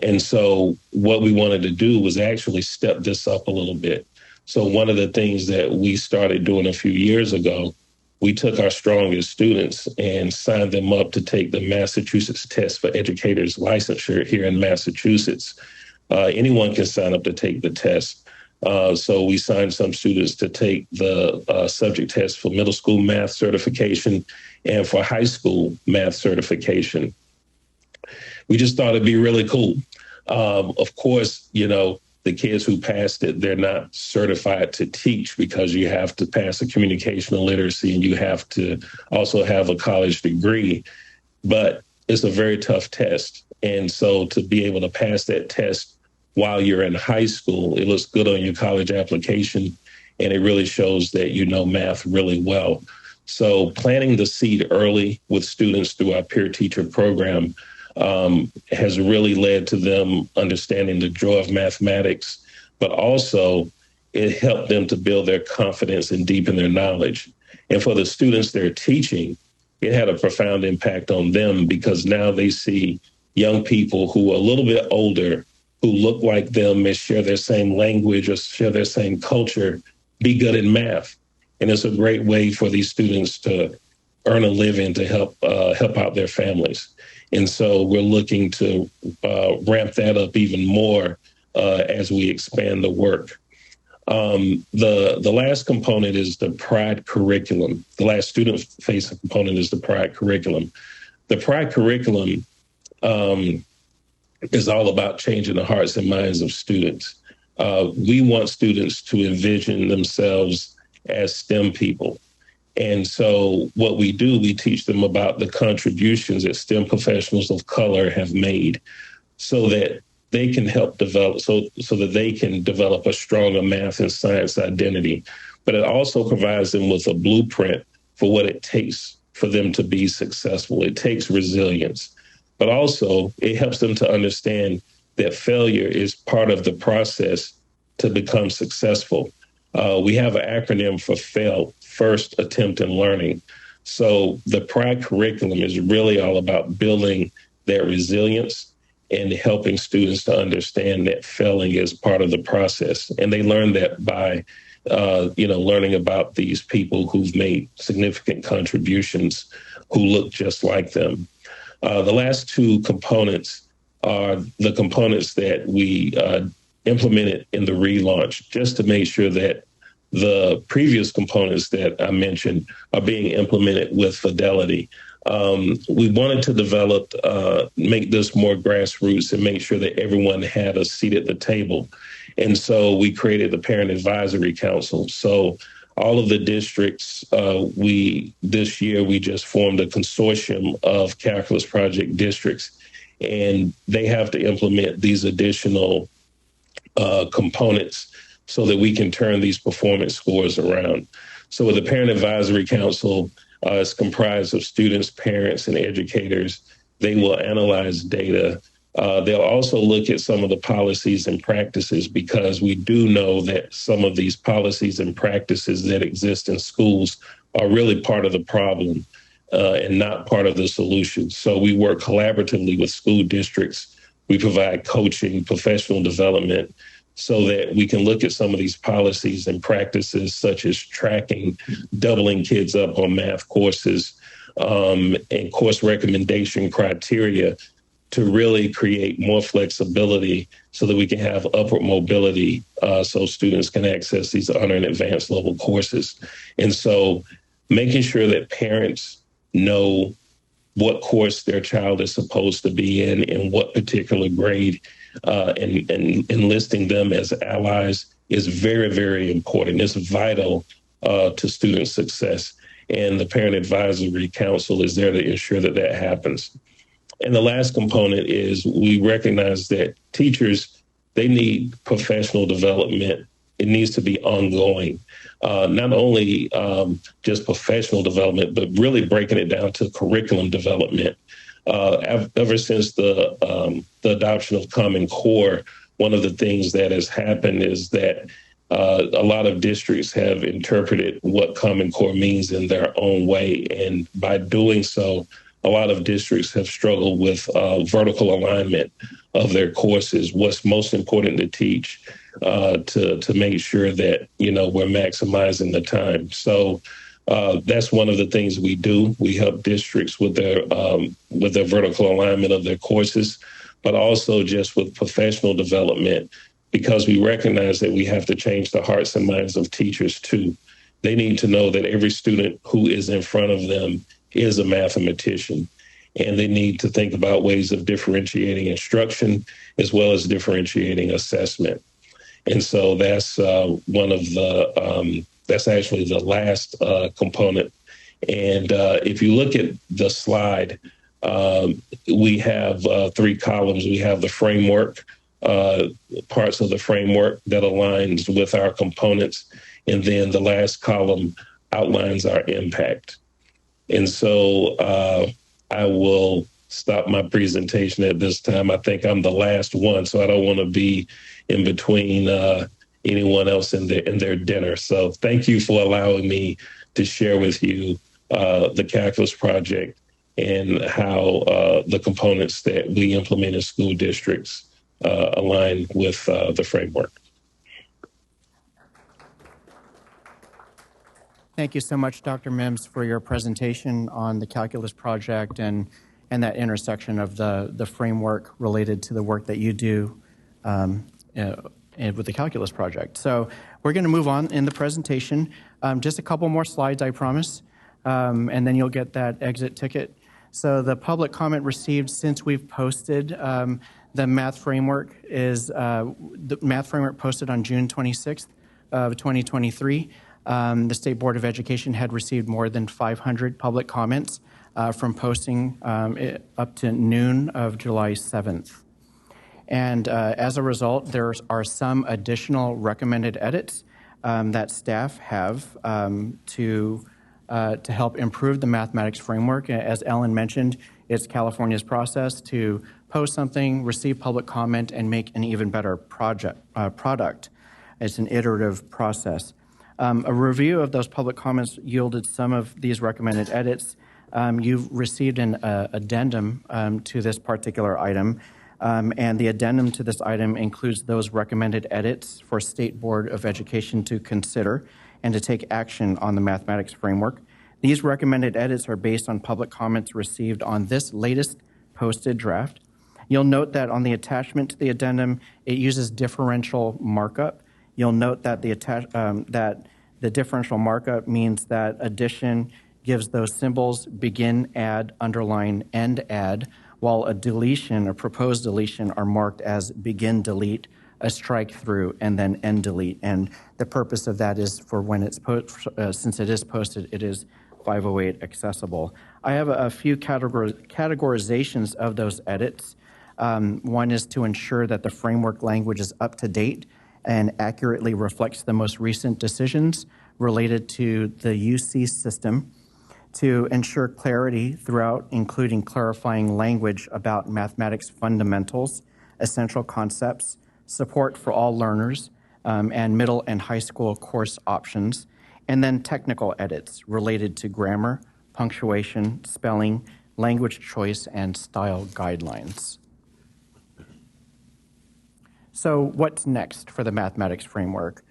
And so what we wanted to do was actually step this up a little bit. So one of the things that we started doing a few years ago, we took our strongest students and signed them up to take the Massachusetts Test for Educators licensure here in Massachusetts. Anyone can sign up to take the test. So we signed some students to take the subject test for middle school math certification and for high school math certification. We just thought it'd be really cool. Of course, the kids who passed it, they're not certified to teach because you have to pass a communicational literacy and you have to also have a college degree. But it's a very tough test. And so to be able to pass that test while you're in high school, it looks good on your college application, and it really shows that you know math really well. So planting the seed early with students through our peer teacher program has really led to them understanding the joy of mathematics, but also it helped them to build their confidence and deepen their knowledge. And for the students they're teaching, it had a profound impact on them because now they see young people who are a little bit older, who look like them and share their same language or share their same culture, be good in math. And it's a great way for these students to earn a living to help out their families. And so we're looking to ramp that up even more as we expand the work. The last component is the PRIDE curriculum. The last student-facing component is the PRIDE curriculum. The PRIDE curriculum is all about changing the hearts and minds of students. We want students to envision themselves as STEM people. And so what we do, we teach them about the contributions that STEM professionals of color have made so that they can help develop, so that they can develop a stronger math and science identity. But it also provides them with a blueprint for what it takes for them to be successful. It takes resilience, but also it helps them to understand that failure is part of the process to become successful. We have an acronym for FAIL, First Attempt in Learning. So the PRIDE curriculum is really all about building that resilience and helping students to understand that failing is part of the process. And they learn that by, learning about these people who've made significant contributions who look just like them. The last two components are the components that we implemented in the relaunch, just to make sure that the previous components that I mentioned are being implemented with fidelity. We wanted to develop, make this more grassroots and make sure that everyone had a seat at the table. And so we created the Parent Advisory Council. So all of the districts, this year we just formed a consortium of calculus project districts, and they have to implement these additional components so that we can turn these performance scores around. So with the Parent Advisory Council, it's comprised of students, parents, and educators. They will analyze data. They'll also look at some of the policies and practices, because we do know that some of these policies and practices that exist in schools are really part of the problem and not part of the solution. So we work collaboratively with school districts. We provide coaching, professional development, so that we can look at some of these policies and practices, such as tracking, doubling kids up on math courses, and course recommendation criteria to really create more flexibility so that we can have upward mobility so students can access these honor and advanced level courses. And so making sure that parents know what course their child is supposed to be in what particular grade, and enlisting them as allies is very, very important. It's vital to student success. And the Parent Advisory Council is there to ensure that that happens. And the last component is we recognize that teachers, they need professional development it needs to be ongoing. Not only just professional development, but really breaking it down to curriculum development. Ever since the adoption of Common Core, one of the things that has happened is that a lot of districts have interpreted what Common Core means in their own way. And by doing so, a lot of districts have struggled with vertical alignment of their courses. What's most important to teach to make sure that, we're maximizing the time. So that's one of the things we do. We help districts with their vertical alignment of their courses, but also just with professional development, because we recognize that we have to change the hearts and minds of teachers too. They need to know that every student who is in front of them is a mathematician, and they need to think about ways of differentiating instruction as well as differentiating assessment. And so that's one of the, that's actually the last component. And if you look at the slide, we have 3 columns. We have the framework, parts of the framework that aligns with our components. And then the last column outlines our impact. And so I will stop my presentation at this time. I think I'm the last one, so I don't want to be in between anyone else in their dinner. So thank you for allowing me to share with you the calculus project and how the components that we implement in school districts align with the framework. Thank you so much, Dr. Mims, for your presentation on the calculus project and that intersection of the framework related to the work that you do with the calculus project. So we're going to move on in the presentation. Just a couple more slides, I promise, and then you'll get that exit ticket. So the public comment received since we've posted the math framework is the math framework posted on June 26th of 2023. The State Board of Education had received more than 500 public comments from posting up to noon of July 7th. And as a result, there are some additional recommended edits that staff have to help improve the mathematics framework. As Ellen mentioned, it's California's process to post something, receive public comment, and make an even better product. It's an iterative process. A review of those public comments yielded some of these recommended edits. You've received an addendum to this particular item, and the addendum to this item includes those recommended edits for State Board of Education to consider and to take action on the mathematics framework. These recommended edits are based on public comments received on this latest posted draft. You'll note that on the attachment to the addendum, it uses differential markup. You'll note that that the differential markup means that addition gives those symbols begin, add, underline, end, add, while a deletion, a proposed deletion, are marked as begin, delete, a strike through, and then end delete. And the purpose of that is for when it's since it is posted, it is 508 accessible. I have a few categorizations of those edits. One is to ensure that the framework language is up to date and accurately reflects the most recent decisions related to the UC system, to ensure clarity throughout, including clarifying language about mathematics fundamentals, essential concepts, support for all learners, and middle and high school course options, and then technical edits related to grammar, punctuation, spelling, language choice, and style guidelines. So what's next for the mathematics framework?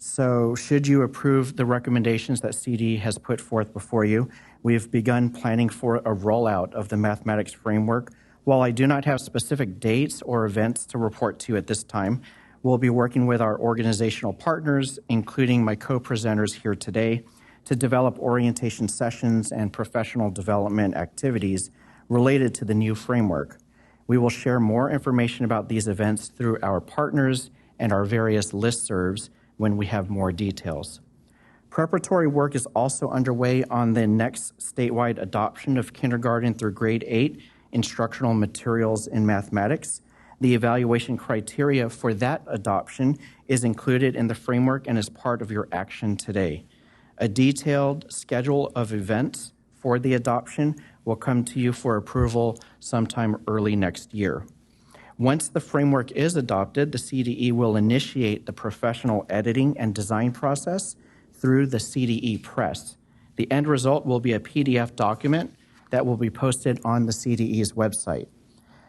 So should you approve the recommendations that CD has put forth before you, we've begun planning for a rollout of the mathematics framework. While I do not have specific dates or events to report to you at this time, we'll be working with our organizational partners, including my co-presenters here today, to develop orientation sessions and professional development activities related to the new framework. We will share more information about these events through our partners and our various listservs when we have more details. Preparatory work is also underway on the next statewide adoption of kindergarten through grade 8 instructional materials in mathematics. The evaluation criteria for that adoption is included in the framework and is part of your action today. A detailed schedule of events for the adoption will come to you for approval sometime early next year. Once the framework is adopted, the CDE will initiate the professional editing and design process through the CDE Press. The end result will be a PDF document that will be posted on the CDE's website.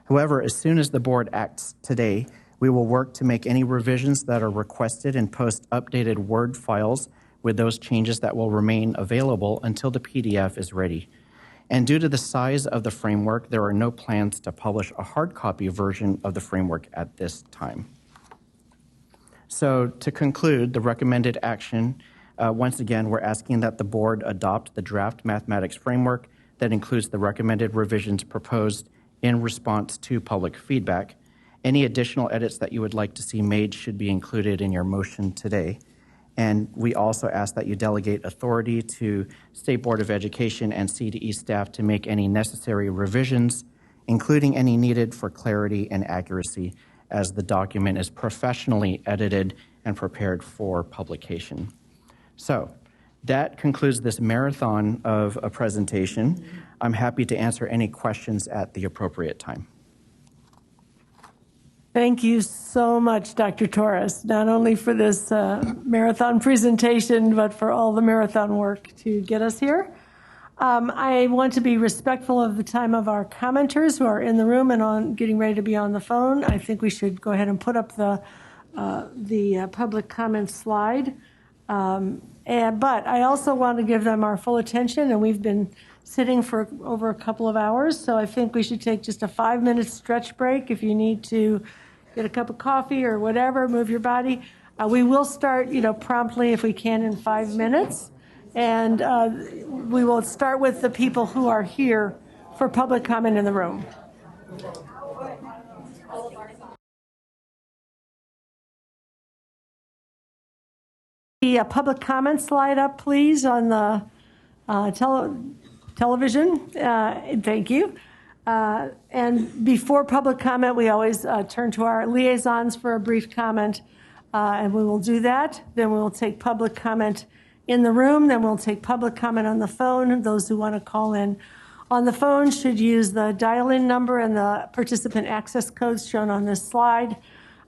However, as soon as the board acts today, we will work to make any revisions that are requested and post updated Word files with those changes that will remain available until the PDF is ready. And due to the size of the framework, there are no plans to publish a hard copy version of the framework at this time. So to conclude, the recommended action, once again, we're asking that the board adopt the draft mathematics framework that includes the recommended revisions proposed in response to public feedback. Any additional edits that you would like to see made should be included in your motion today. And we also ask that you delegate authority to State Board of Education and CDE staff to make any necessary revisions, including any needed for clarity and accuracy, as the document is professionally edited and prepared for publication. So that concludes this marathon of a presentation. I'm happy to answer any questions at the appropriate time. Thank you so much, Dr. Torres, not only for this marathon presentation, but for all the marathon work to get us here. I want to be respectful of the time of our commenters who are in the room and getting ready to be on the phone. I think we should go ahead and put up the public comment slide. But I also want to give them our full attention, and we've been sitting for over a couple of hours, so I think we should take just a 5-minute stretch break if you need to get a cup of coffee or whatever, move your body. We will start, promptly if we can in 5 minutes, and we will start with the people who are here for public comment in the room. The public comment slide up, please, on the television. Thank you. And before public comment, we always turn to our liaisons for a brief comment, and we will do that. Then we will take public comment in the room. Then we'll take public comment on the phone. Those who want to call in on the phone should use the dial-in number and the participant access codes shown on this slide.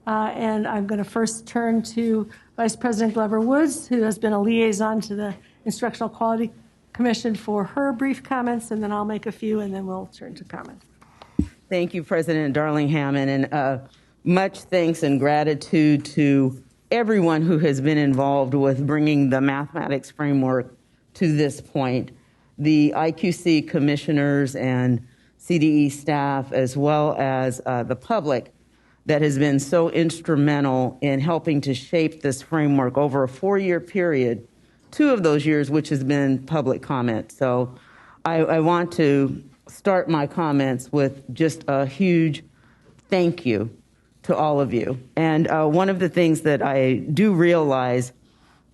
And I'm going to first turn to Vice President Glover Woods, who has been a liaison to the Instructional Quality Commission, for her brief comments, and then I'll make a few, and then we'll turn to comment. Thank you, President Darling-Hammond, and much thanks and gratitude to everyone who has been involved with bringing the mathematics framework to this point. The IQC commissioners and CDE staff, as well as the public, that has been so instrumental in helping to shape this framework over a 4-year period, 2 of those years which has been public comment. So I want to start my comments with just a huge thank you to all of you. And one of the things that I do realize,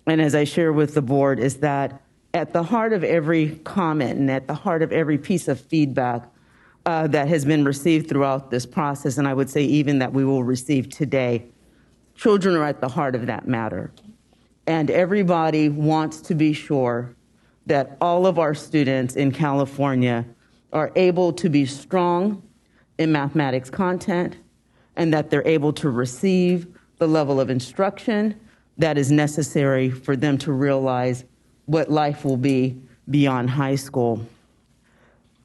and as I share with the board, is that at the heart of every comment and at the heart of every piece of feedback that has been received throughout this process, and I would say even that we will receive today, children are at the heart of that matter. And everybody wants to be sure that all of our students in California are able to be strong in mathematics content and that they're able to receive the level of instruction that is necessary for them to realize what life will be beyond high school.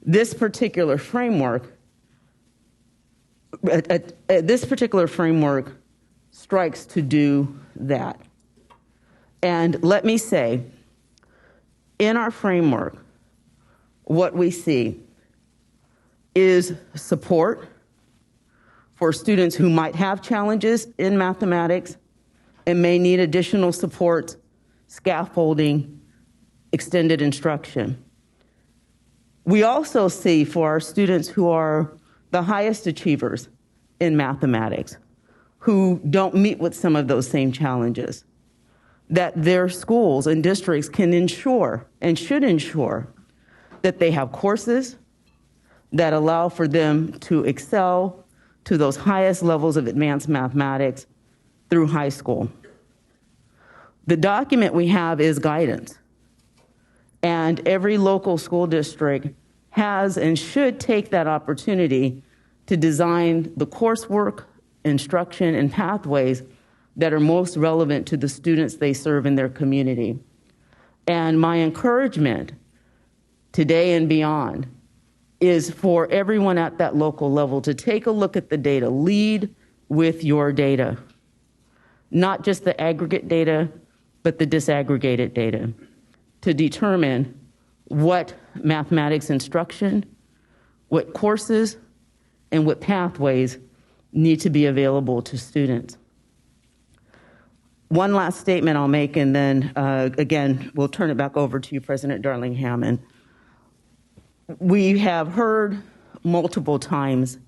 This particular framework strikes to do that. And let me say, in our framework, what we see is support for students who might have challenges in mathematics and may need additional support, scaffolding, extended instruction. We also see for our students who are the highest achievers in mathematics, who don't meet with some of those same challenges, that their schools and districts can ensure and should ensure that they have courses that allow for them to excel, to those highest levels of advanced mathematics through high school. The document we have is guidance, and every local school district has and should take that opportunity to design the coursework, instruction, and pathways that are most relevant to the students they serve in their community. And my encouragement today and beyond is for everyone at that local level to take a look at the data, lead with your data, not just the aggregate data, but the disaggregated data, to determine what mathematics instruction, what courses, and what pathways need to be available to students. One last statement I'll make, and then again, we'll turn it back over to you, President Darling-Hammond. We have heard multiple times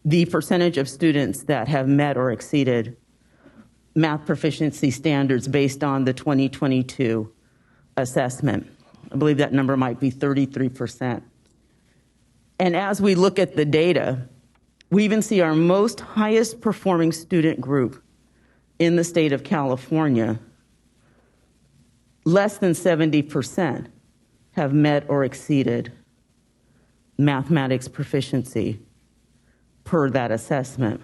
the percentage of students that have met or exceeded math proficiency standards based on the 2022 assessment. I believe that number might be 33%. And as we look at the data, we even see our most highest performing student group in the state of California, less than 70% have met or exceeded mathematics proficiency per that assessment.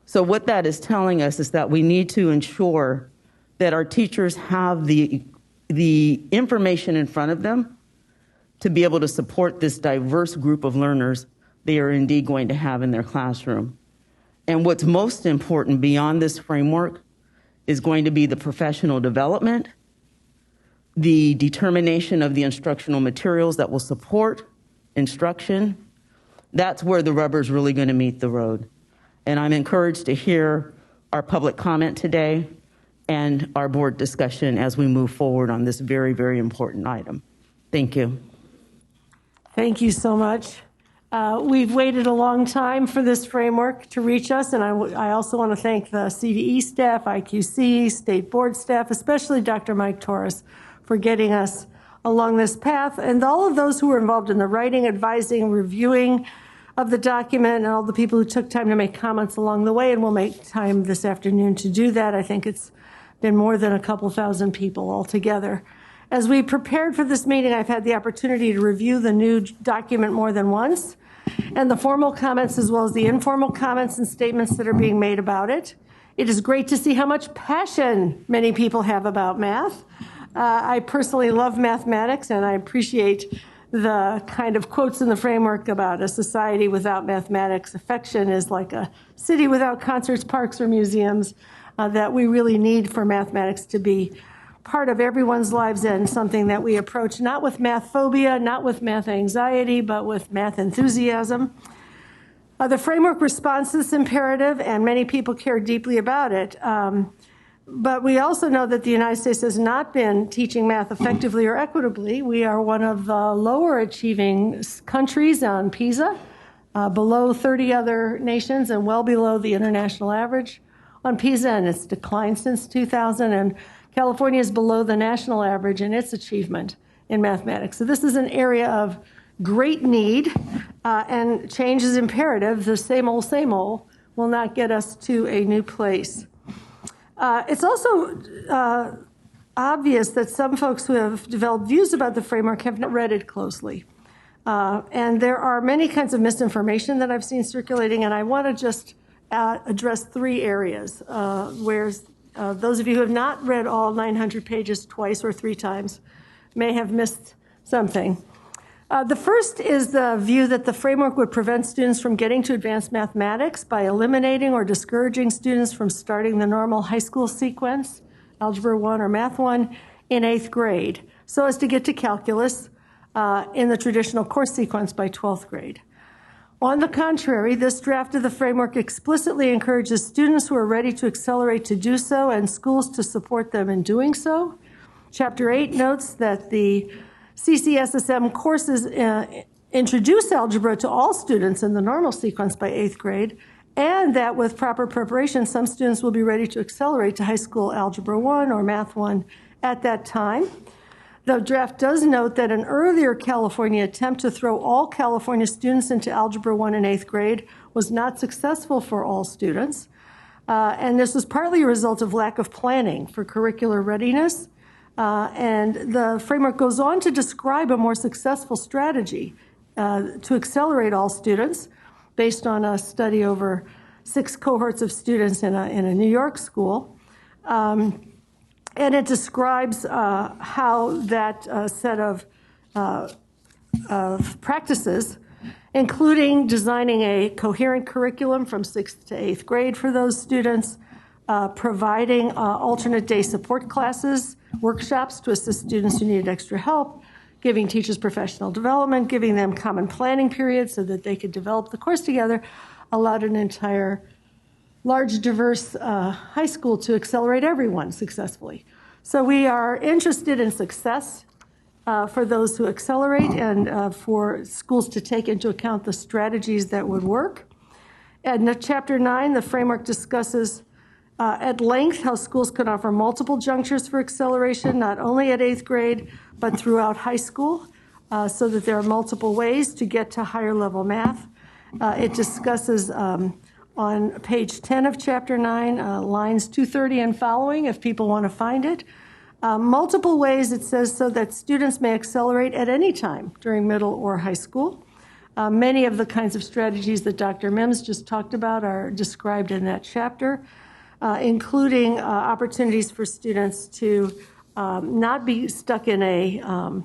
So what that is telling us is that we need to ensure that our teachers have the information in front of them to be able to support this diverse group of learners they are indeed going to have in their classroom. And what's most important beyond this framework is going to be the professional development, the determination of the instructional materials that will support instruction. That's where the rubber is really going to meet the road. And I'm encouraged to hear our public comment today and our board discussion as we move forward on this very, very important item. Thank you. Thank you so much. We've waited a long time for this framework to reach us, and I also want to thank the CDE staff, IQC, state board staff, especially Dr. Mike Torres, for getting us along this path, and all of those who were involved in the writing, advising, reviewing of the document, and all the people who took time to make comments along the way, and we'll make time this afternoon to do that. I think it's been more than a couple thousand people altogether. As we prepared for this meeting, I've had the opportunity to review the new document more than once, and the formal comments as well as the informal comments and statements that are being made about it. It is great to see how much passion many people have about math. I personally love mathematics, and I appreciate the kind of quotes in the framework about a society without mathematics. Affection is like a city without concerts, parks, or museums, that we really need for mathematics to be part of everyone's lives and something that we approach not with math phobia, not with math anxiety, but with math enthusiasm. The framework responds to this imperative, and many people care deeply about it. But we also know that the United States has not been teaching math effectively or equitably. We are one of the lower achieving countries on PISA, below 30 other nations and well below the international average on PISA, and it's declined since 2000. And California is below the national average in its achievement in mathematics. So this is an area of great need, and change is imperative. The same old will not get us to a new place. It's also obvious that some folks who have developed views about the framework have not read it closely. And there are many kinds of misinformation that I've seen circulating, and I want to just address three areas where those of you who have not read all 900 pages twice or three times may have missed something. The first is the view that the framework would prevent students from getting to advanced mathematics by eliminating or discouraging students from starting the normal high school sequence, Algebra 1 or Math 1, in 8th grade, so as to get to calculus in the traditional course sequence by 12th grade. On the contrary, this draft of the framework explicitly encourages students who are ready to accelerate to do so and schools to support them in doing so. Chapter 8 notes that the CCSSM courses introduce algebra to all students in the normal sequence by 8th grade, and that with proper preparation, some students will be ready to accelerate to high school Algebra 1 or Math 1 at that time. The draft does note that an earlier California attempt to throw all California students into Algebra 1 in 8th grade was not successful for all students. And this was partly a result of lack of planning for curricular readiness. And the framework goes on to describe a more successful strategy to accelerate all students based on a study over 6 cohorts of students in a New York school. And it describes how that set of practices, including designing a coherent curriculum from 6th to 8th grade for those students, providing alternate day support classes, workshops to assist students who needed extra help, giving teachers professional development, giving them common planning periods so that they could develop the course together, allowed an entire large, diverse high school to accelerate everyone successfully. So we are interested in success for those who accelerate and for schools to take into account the strategies that would work. And Chapter 9, the framework discusses at length how schools can offer multiple junctures for acceleration, not only at 8th grade, but throughout high school, so that there are multiple ways to get to higher level math. It discusses on page 10 of Chapter 9, lines 230 and following, if people want to find it. Multiple ways, it says, so that students may accelerate at any time during middle or high school. Many of the kinds of strategies that Dr. Mims just talked about are described in that chapter, including opportunities for students to not be stuck in a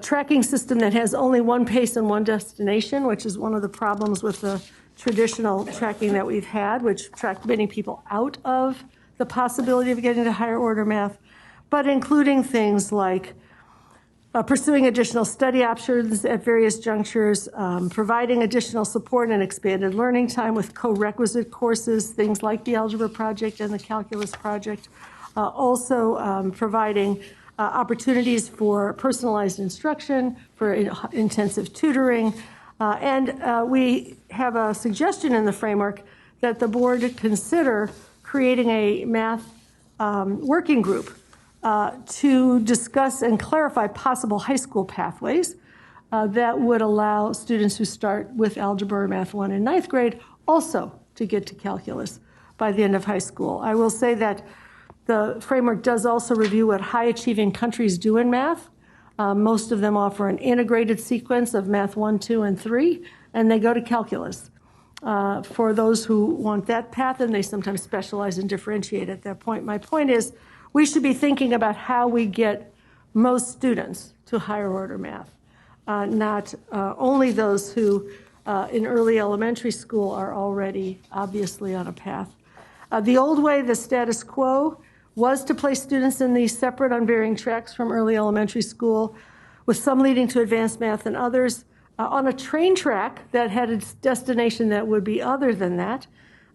tracking system that has only one pace and one destination, which is one of the problems with the traditional tracking that we've had, which tracked many people out of the possibility of getting to higher order math, but including things like pursuing additional study options at various junctures, providing additional support and expanded learning time with co-requisite courses, things like the Algebra Project and the Calculus Project, also providing opportunities for personalized instruction, for intensive tutoring, and we have a suggestion in the framework that the board consider creating a math working group to discuss and clarify possible high school pathways that would allow students who start with Algebra or Math 1 in 9th grade also to get to calculus by the end of high school. I will say that the framework does also review what high-achieving countries do in math. Most of them offer an integrated sequence of Math 1, 2, and 3, and they go to calculus. For those who want that path, and they sometimes specialize and differentiate at that point. My point is, we should be thinking about how we get most students to higher order math, not only those who in early elementary school are already obviously on a path. The old way, the status quo, was to place students in these separate unvarying tracks from early elementary school, with some leading to advanced math and others on a train track that had a destination that would be other than that.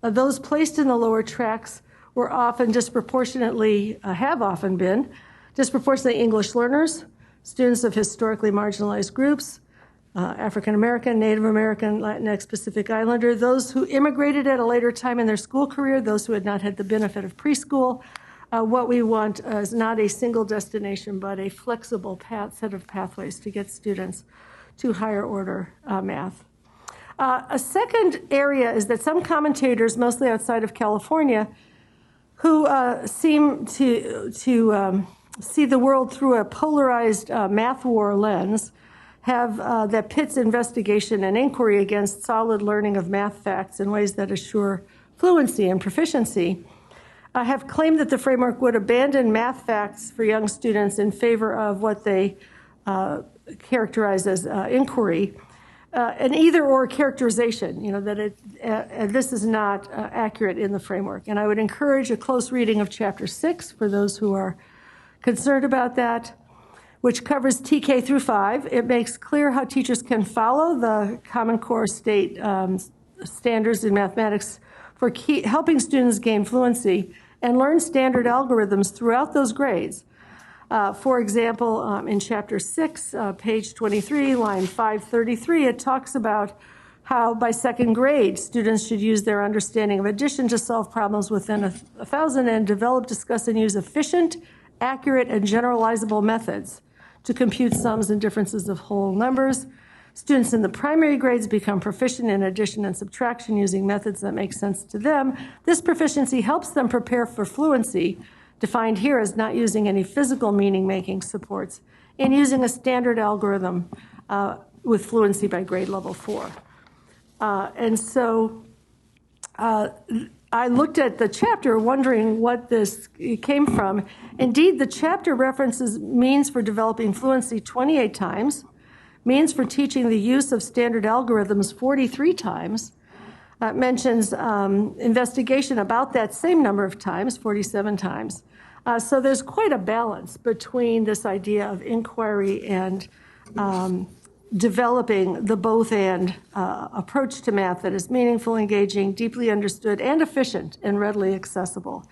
Those placed in the lower tracks were often disproportionately, have often been, disproportionately English learners, students of historically marginalized groups, African American, Native American, Latinx, Pacific Islander, those who immigrated at a later time in their school career, those who had not had the benefit of preschool. What we want is not a single destination, but a flexible set of pathways to get students to higher order math. A second area is that some commentators, mostly outside of California, who seem to see the world through a polarized math war lens, have that pits investigation and inquiry against solid learning of math facts in ways that assure fluency and proficiency, have claimed that the framework would abandon math facts for young students in favor of what they characterize as inquiry, an either-or characterization, that this is not accurate in the framework. And I would encourage a close reading of Chapter 6 for those who are concerned about that, which covers TK through 5. It makes clear how teachers can follow the Common Core state standards in mathematics for helping students gain fluency and learn standard algorithms throughout those grades. For example, in Chapter 6, page 23, line 533, it talks about how by second grade, students should use their understanding of addition to solve problems within 1,000 and develop, discuss, and use efficient accurate and generalizable methods to compute sums and differences of whole numbers. Students in the primary grades become proficient in addition and subtraction using methods that make sense to them. This proficiency helps them prepare for fluency, defined here as not using any physical meaning-making supports, and using a standard algorithm with fluency by grade level 4. I looked at the chapter wondering what this came from. Indeed, the chapter references means for developing fluency 28 times, means for teaching the use of standard algorithms 43 times, mentions investigation about that same number of times, 47 times. So there's quite a balance between this idea of inquiry and developing the both-and approach to math that is meaningful, engaging, deeply understood, and efficient and readily accessible.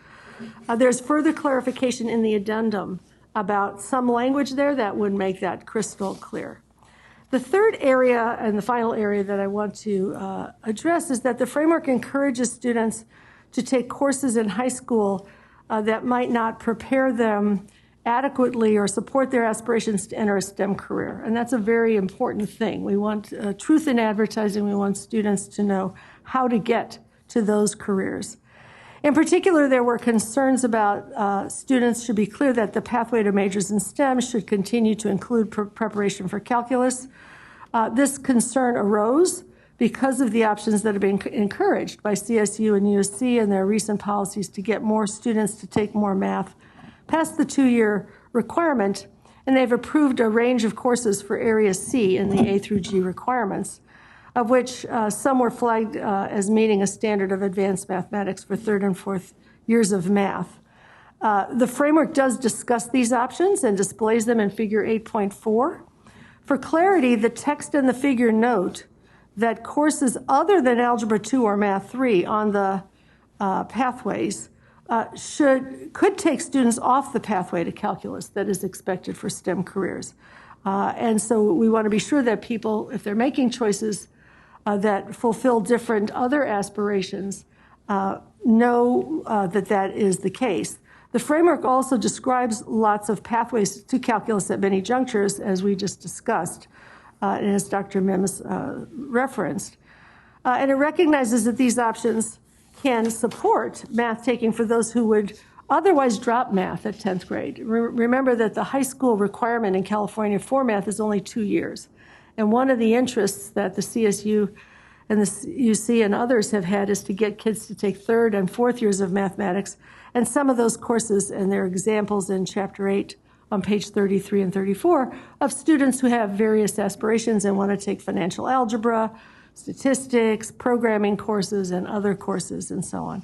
There's further clarification in the addendum about some language there that would make that crystal clear. The third area and the final area that I want to address is that the framework encourages students to take courses in high school that might not prepare them adequately or support their aspirations to enter a STEM career. And that's a very important thing. We want truth in advertising. We want students to know how to get to those careers. In particular, there were concerns about students should be clear that the pathway to majors in STEM should continue to include preparation for calculus. This concern arose because of the options that have been encouraged by CSU and USC and their recent policies to get more students to take more math past the 2-year requirement, and they've approved a range of courses for Area C in the A through G requirements, of which some were flagged as meeting a standard of advanced mathematics for 3rd and 4th years of math. The framework does discuss these options and displays them in Figure 8.4. For clarity, the text and the figure note that courses other than Algebra 2 or Math 3 on the pathways could take students off the pathway to calculus that is expected for STEM careers. And so we want to be sure that people, if they're making choices that fulfill different other aspirations, know that that is the case. The framework also describes lots of pathways to calculus at many junctures, as we just discussed, and as Dr. Mims referenced. And it recognizes that these options can support math taking for those who would otherwise drop math at 10th grade. Remember that the high school requirement in California for math is only 2 years. And one of the interests that the CSU and the UC and others have had is to get kids to take 3rd and 4th years of mathematics. And some of those courses, and there are examples in Chapter 8 on page 33 and 34, of students who have various aspirations and want to take financial algebra, statistics, programming courses, and other courses, and so on.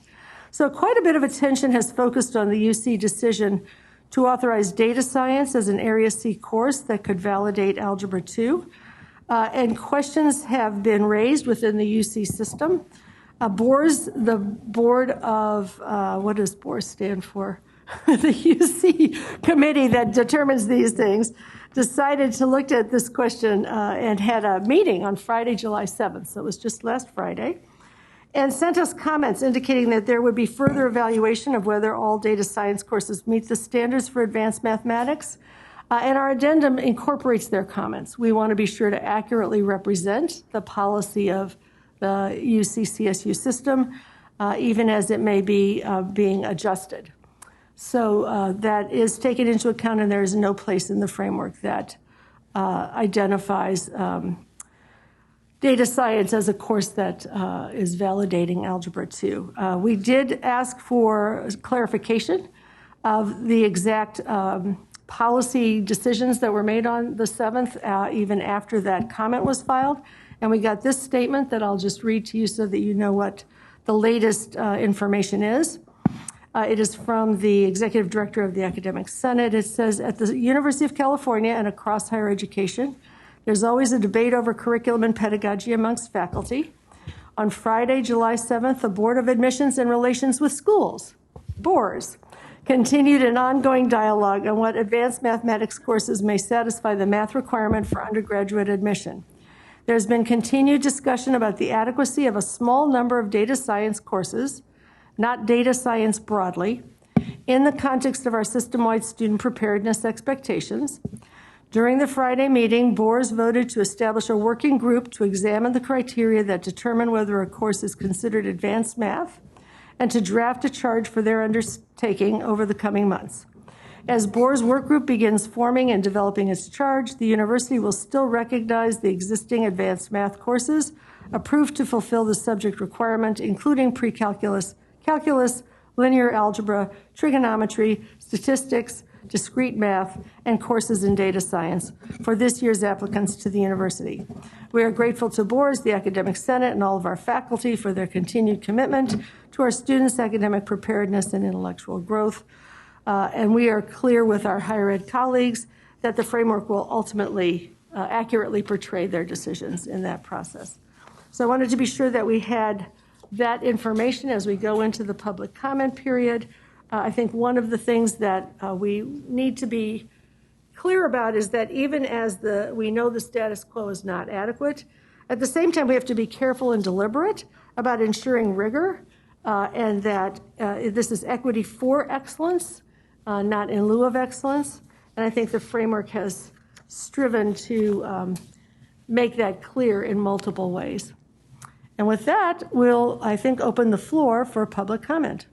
So quite a bit of attention has focused on the UC decision to authorize data science as an Area C course that could validate Algebra 2. And questions have been raised within the UC system. The board of, what does BORS stand for? The UC committee that determines these things decided to look at this question and had a meeting on Friday, July 7th. So it was just last Friday. And sent us comments indicating that there would be further evaluation of whether all data science courses meet the standards for advanced mathematics. And our addendum incorporates their comments. We want to be sure to accurately represent the policy of the UC-CSU system, even as it may be being adjusted. So that is taken into account, and there is no place in the framework that identifies data science as a course that is validating Algebra 2. We did ask for clarification of the exact policy decisions that were made on the 7th, even after that comment was filed. And we got this statement that I'll just read to you so that you know what the latest information is. It is from the Executive Director of the Academic Senate. It says, at the University of California and across higher education, there's always a debate over curriculum and pedagogy amongst faculty. On Friday, July 7th, the Board of Admissions and Relations with Schools, BORS, continued an ongoing dialogue on what advanced mathematics courses may satisfy the math requirement for undergraduate admission. There's been continued discussion about the adequacy of a small number of data science courses, not data science broadly, in the context of our system-wide student preparedness expectations. During the Friday meeting, boards voted to establish a working group to examine the criteria that determine whether a course is considered advanced math and to draft a charge for their undertaking over the coming months. As board's work group begins forming and developing its charge, the university will still recognize the existing advanced math courses approved to fulfill the subject requirement, including pre-calculus, calculus, linear algebra, trigonometry, statistics, discrete math, and courses in data science for this year's applicants to the university. We are grateful to boards, the Academic Senate, and all of our faculty for their continued commitment to our students' academic preparedness and intellectual growth. And we are clear with our higher ed colleagues that the framework will ultimately accurately portray their decisions in that process. So I wanted to be sure that we had that information as we go into the public comment period. I think one of the things that we need to be clear about is that even as we know the status quo is not adequate, at the same time we have to be careful and deliberate about ensuring rigor and that this is equity for excellence, not in lieu of excellence. And I think the framework has striven to make that clear in multiple ways. And with that, we'll, I think, open the floor for public comment.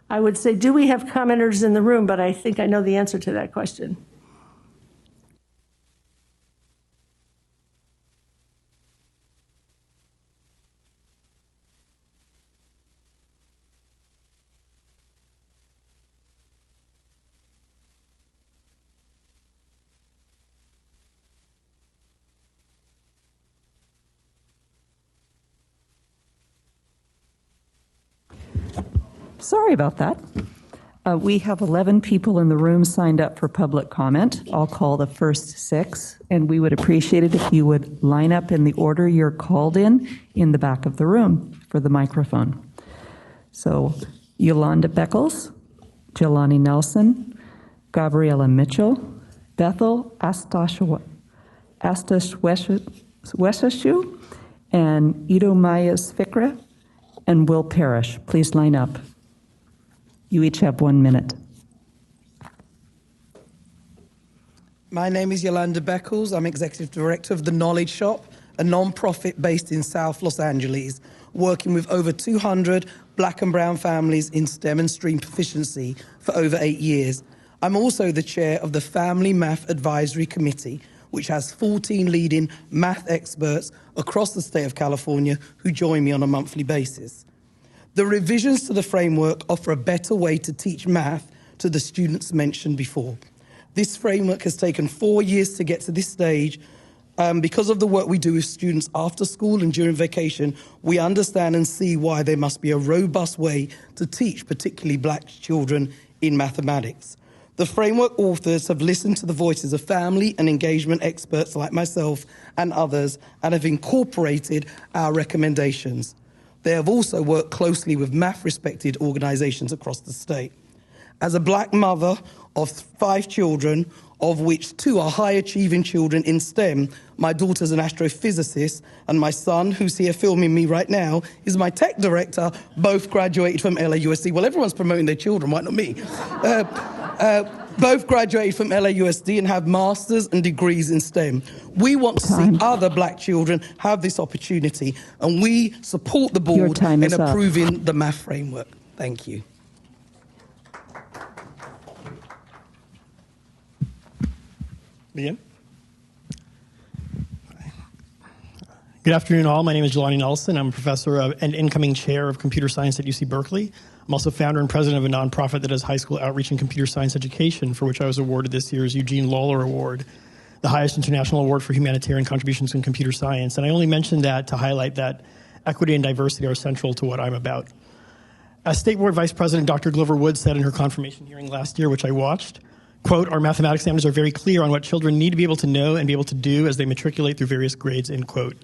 I would say, do we have commenters in the room? But I think I know the answer to that question. Sorry about that. We have 11 people in the room signed up for public comment. I'll call the first 6, and we would appreciate it if you would line up in the order you're called in the back of the room for the microphone. So, Yolanda Beckles, Jelani Nelson, Gabriella Mitchell, Bethel Astashweshu, and Ido Mayas Fikra, and Will Parrish. Please line up. You each have 1 minute. My name is Yolanda Beckles. I'm Executive Director of The Knowledge Shop, a non-profit based in South Los Angeles, working with over 200 Black and brown families in STEM and STREAM proficiency for over 8 years. I'm also the chair of the Family Math Advisory Committee, which has 14 leading math experts across the state of California who join me on a monthly basis. The revisions to the framework offer a better way to teach math to the students mentioned before. This framework has taken 4 years to get to this stage. Because of the work we do with students after school and during vacation, we understand and see why there must be a robust way to teach particularly Black children in mathematics. The framework authors have listened to the voices of family and engagement experts like myself and others and have incorporated our recommendations. They have also worked closely with math-respected organizations across the state. As a Black mother of 5 children, of which 2 are high-achieving children in STEM, my daughter's an astrophysicist, and my son, who's here filming me right now, is my tech director, both graduated from LAUSD. Well, everyone's promoting their children, why not me? Both graduated from LAUSD and have masters and degrees in STEM. We want to see other Black children have this opportunity, and we support the board in approving the math framework. Thank you. Begin. Good afternoon, all. My name is Jelani Nelson. I'm a professor and incoming chair of computer science at UC Berkeley. I'm also founder and president of a nonprofit that does high school outreach and computer science education, for which I was awarded this year's Eugene Lawler Award, the highest international award for humanitarian contributions in computer science. And I only mention that to highlight that equity and diversity are central to what I'm about. As State Board Vice President Dr. Glover Wood said in her confirmation hearing last year, which I watched, quote, "Our mathematics standards are very clear on what children need to be able to know and be able to do as they matriculate through various grades," end quote.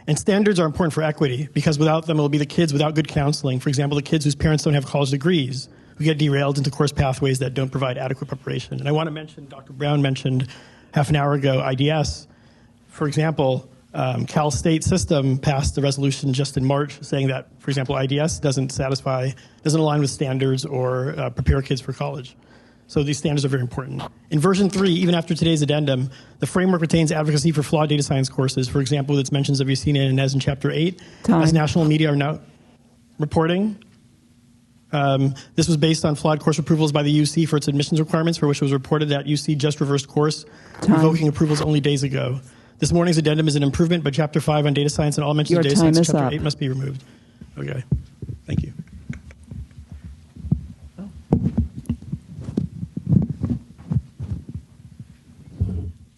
And standards are important for equity because without them, it will be the kids without good counseling. For example, the kids whose parents don't have college degrees who get derailed into course pathways that don't provide adequate preparation. And I want to mention, Dr. Brown mentioned half an hour ago, IDS. For example, Cal State system passed the resolution just in March saying that, for example, IDS doesn't align with standards or prepare kids for college. So these standards are very important. In version 3, even after today's addendum, the framework retains advocacy for flawed data science courses. For example, with its mentions of Yacine and Inez in Chapter 8, as national media are now reporting. This was based on flawed course approvals by the UC for its admissions requirements, for which it was reported that UC just reversed course, revoking approvals only days ago. This morning's addendum is an improvement, but Chapter 5 on data science and all mentions of data science in Chapter 8 must be removed. Okay, thank you.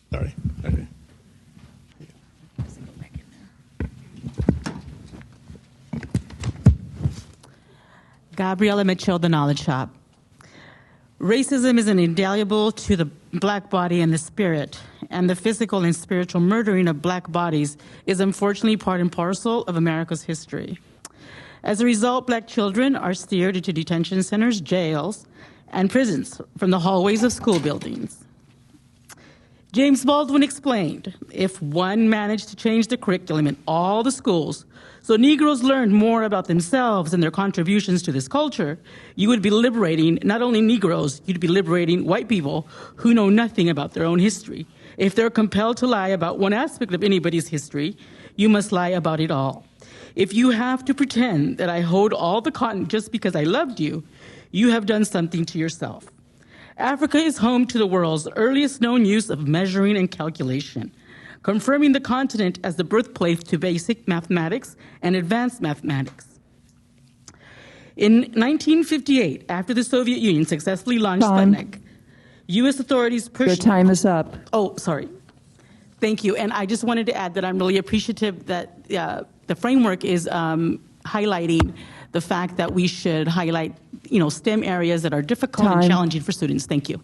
Sorry. Okay. Gabriella Mitchell, The Knowledge Shop. Racism is indelible to the black body and the spirit, and the physical and spiritual murdering of black bodies is unfortunately part and parcel of America's history. As a result, black children are steered into detention centers, jails, and prisons from the hallways of school buildings. James Baldwin explained, if one managed to change the curriculum in all the schools so Negroes learned more about themselves and their contributions to this culture, you would be liberating not only Negroes, you'd be liberating white people who know nothing about their own history. If they're compelled to lie about one aspect of anybody's history, you must lie about it all. If you have to pretend that I hold all the cotton just because I loved you, you have done something to yourself. Africa is home to the world's earliest known use of measuring and calculation, confirming the continent as the birthplace to basic mathematics and advanced mathematics. In 1958, after the Soviet Union successfully launched Sputnik, U.S. authorities pushed... Your time is up. Oh, sorry. Thank you. And I just wanted to add that I'm really appreciative that the framework is highlighting the fact that we should highlight, STEM areas that are difficult and challenging for students. Thank you.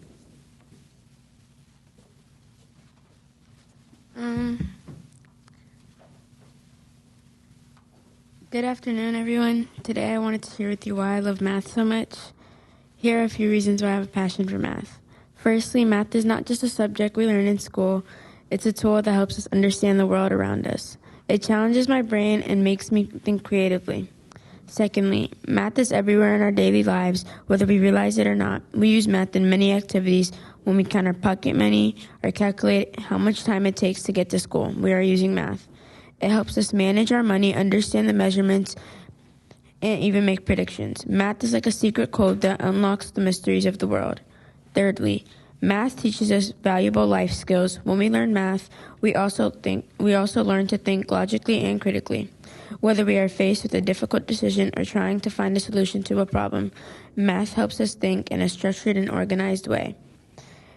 Good afternoon, everyone. Today I wanted to share with you why I love math so much. Here are a few reasons why I have a passion for math. Firstly, math is not just a subject we learn in school. It's a tool that helps us understand the world around us. It challenges my brain and makes me think creatively. Secondly, math is everywhere in our daily lives, whether we realize it or not. We use math in many activities. When we count our pocket money or calculate how much time it takes to get to school, we are using math. It helps us manage our money, understand the measurements, and even make predictions. Math is like a secret code that unlocks the mysteries of the world. Thirdly, math teaches us valuable life skills. When we learn math, we also learn to think logically and critically. Whether we are faced with a difficult decision or trying to find a solution to a problem, math helps us think in a structured and organized way.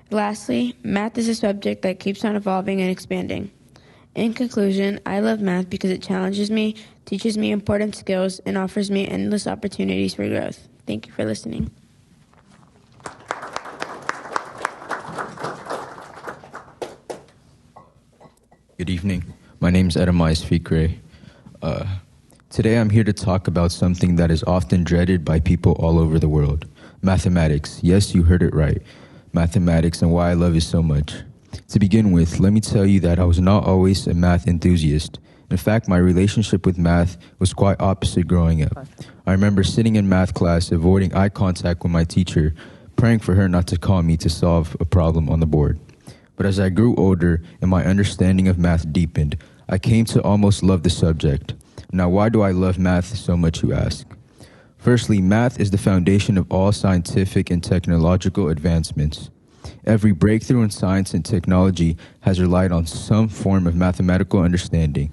Lastly, math is a subject that keeps on evolving and expanding. In conclusion, I love math because it challenges me, teaches me important skills, and offers me endless opportunities for growth. Thank you for listening. Good evening. My name is Edamais Fikre. Today I'm here to talk about something that is often dreaded by people all over the world. Mathematics. Yes, you heard it right. Mathematics and why I love it so much. To begin with, let me tell you that I was not always a math enthusiast. In fact, my relationship with math was quite opposite growing up. I remember sitting in math class, avoiding eye contact with my teacher, praying for her not to call me to solve a problem on the board. But as I grew older and my understanding of math deepened, I came to almost love the subject. Now, why do I love math so much, you ask? Firstly, math is the foundation of all scientific and technological advancements. Every breakthrough in science and technology has relied on some form of mathematical understanding.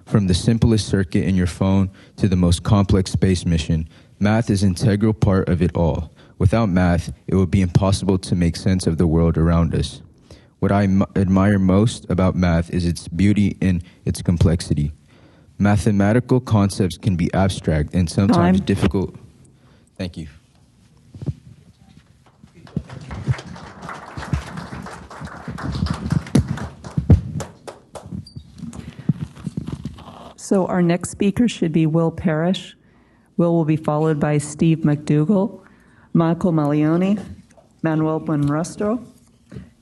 From the simplest circuit in your phone to the most complex space mission, math is an integral part of it all. Without math, it would be impossible to make sense of the world around us. What I admire most about math is its beauty and its complexity. Mathematical concepts can be abstract and sometimes difficult. Thank you. So our next speaker should be Will Parrish. Will be followed by Steve McDougall, Michael Malioni, Manuel Buenrostro,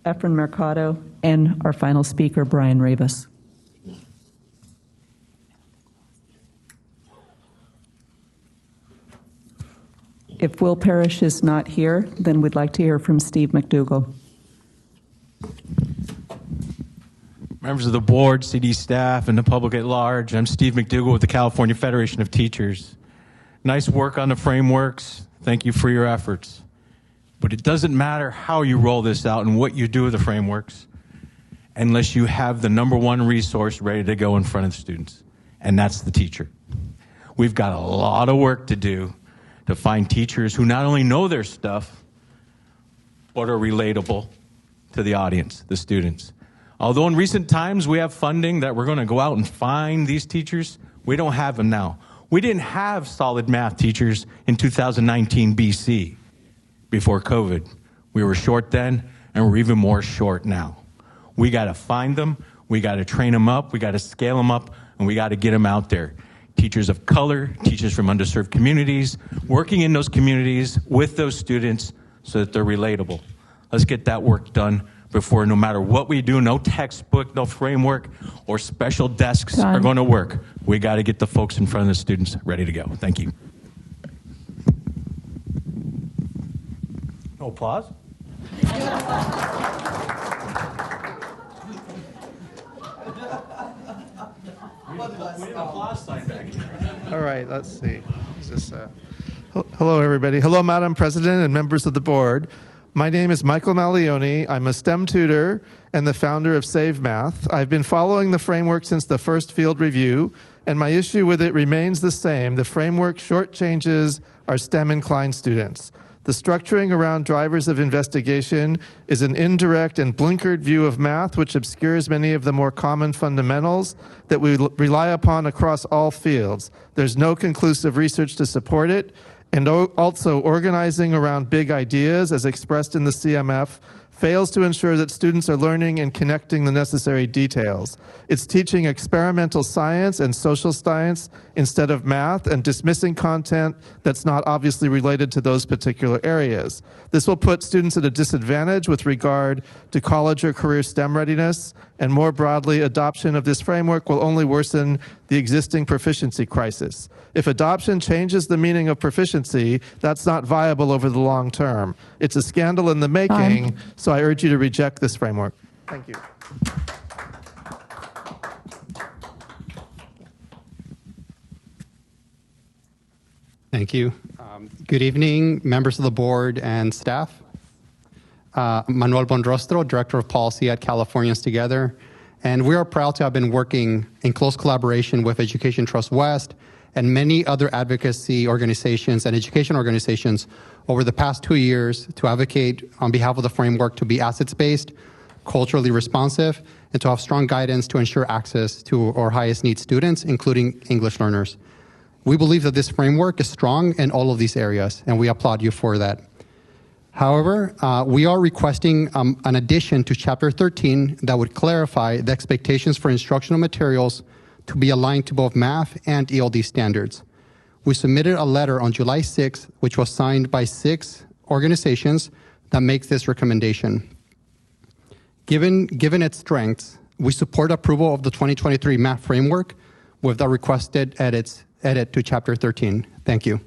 Efren Mercado, and our final speaker, Brian Rivas. If Will Parrish is not here, then we'd like to hear from Steve McDougall. Members of the board, CD staff, and the public at large, I'm Steve McDougall with the California Federation of Teachers. Nice work on the frameworks. Thank you for your efforts. But it doesn't matter how you roll this out and what you do with the frameworks unless you have the number one resource ready to go in front of the students, and that's the teacher. We've got a lot of work to do to find teachers who not only know their stuff, but are relatable to the audience, the students. Although in recent times we have funding that we're going to go out and find these teachers, we don't have them now. We didn't have solid math teachers in 2019 BC before COVID. We were short then, and we're even more short now. We got to find them, we got to train them up, we got to scale them up, and we got to get them out there. Teachers of color, teachers from underserved communities, working in those communities with those students so that they're relatable. Let's get that work done before, no matter what we do, no textbook, no framework, or special desks are going to work. We got to get the folks in front of the students ready to go. Thank you. No applause? All right, let's see. Is this, hello, everybody. Hello, Madam President and members of the board. My name is Michael Malioni. I'm a STEM tutor and the founder of Save Math. I've been following the framework since the first field review, and my issue with it remains the same. The framework shortchanges our STEM-inclined students. The structuring around drivers of investigation is an indirect and blinkered view of math, which obscures many of the more common fundamentals that we rely upon across all fields. There's no conclusive research to support it, and also organizing around big ideas, as expressed in the CMF, fails to ensure that students are learning and connecting the necessary details. It's teaching experimental science and social science instead of math and dismissing content that's not obviously related to those particular areas. This will put students at a disadvantage with regard to college or career STEM readiness, and more broadly, adoption of this framework will only worsen the existing proficiency crisis. If adoption changes the meaning of proficiency, that's not viable over the long term. It's a scandal in the making, so I urge you to reject this framework. Thank you. Thank you. Good evening, members of the board and staff. Manuel Bonrostro, Director of Policy at Californians Together. And we are proud to have been working in close collaboration with Education Trust West and many other advocacy organizations and education organizations over the past 2 years to advocate on behalf of the framework to be assets-based, culturally responsive, and to have strong guidance to ensure access to our highest need students, including English learners. We believe that this framework is strong in all of these areas, and we applaud you for that. However, we are requesting an addition to Chapter 13 that would clarify the expectations for instructional materials to be aligned to both math and ELD standards. We submitted a letter on July 6th, which was signed by 6 organizations that make this recommendation. Given its strengths, we support approval of the 2023 math framework with the requested edit to Chapter 13. Thank you.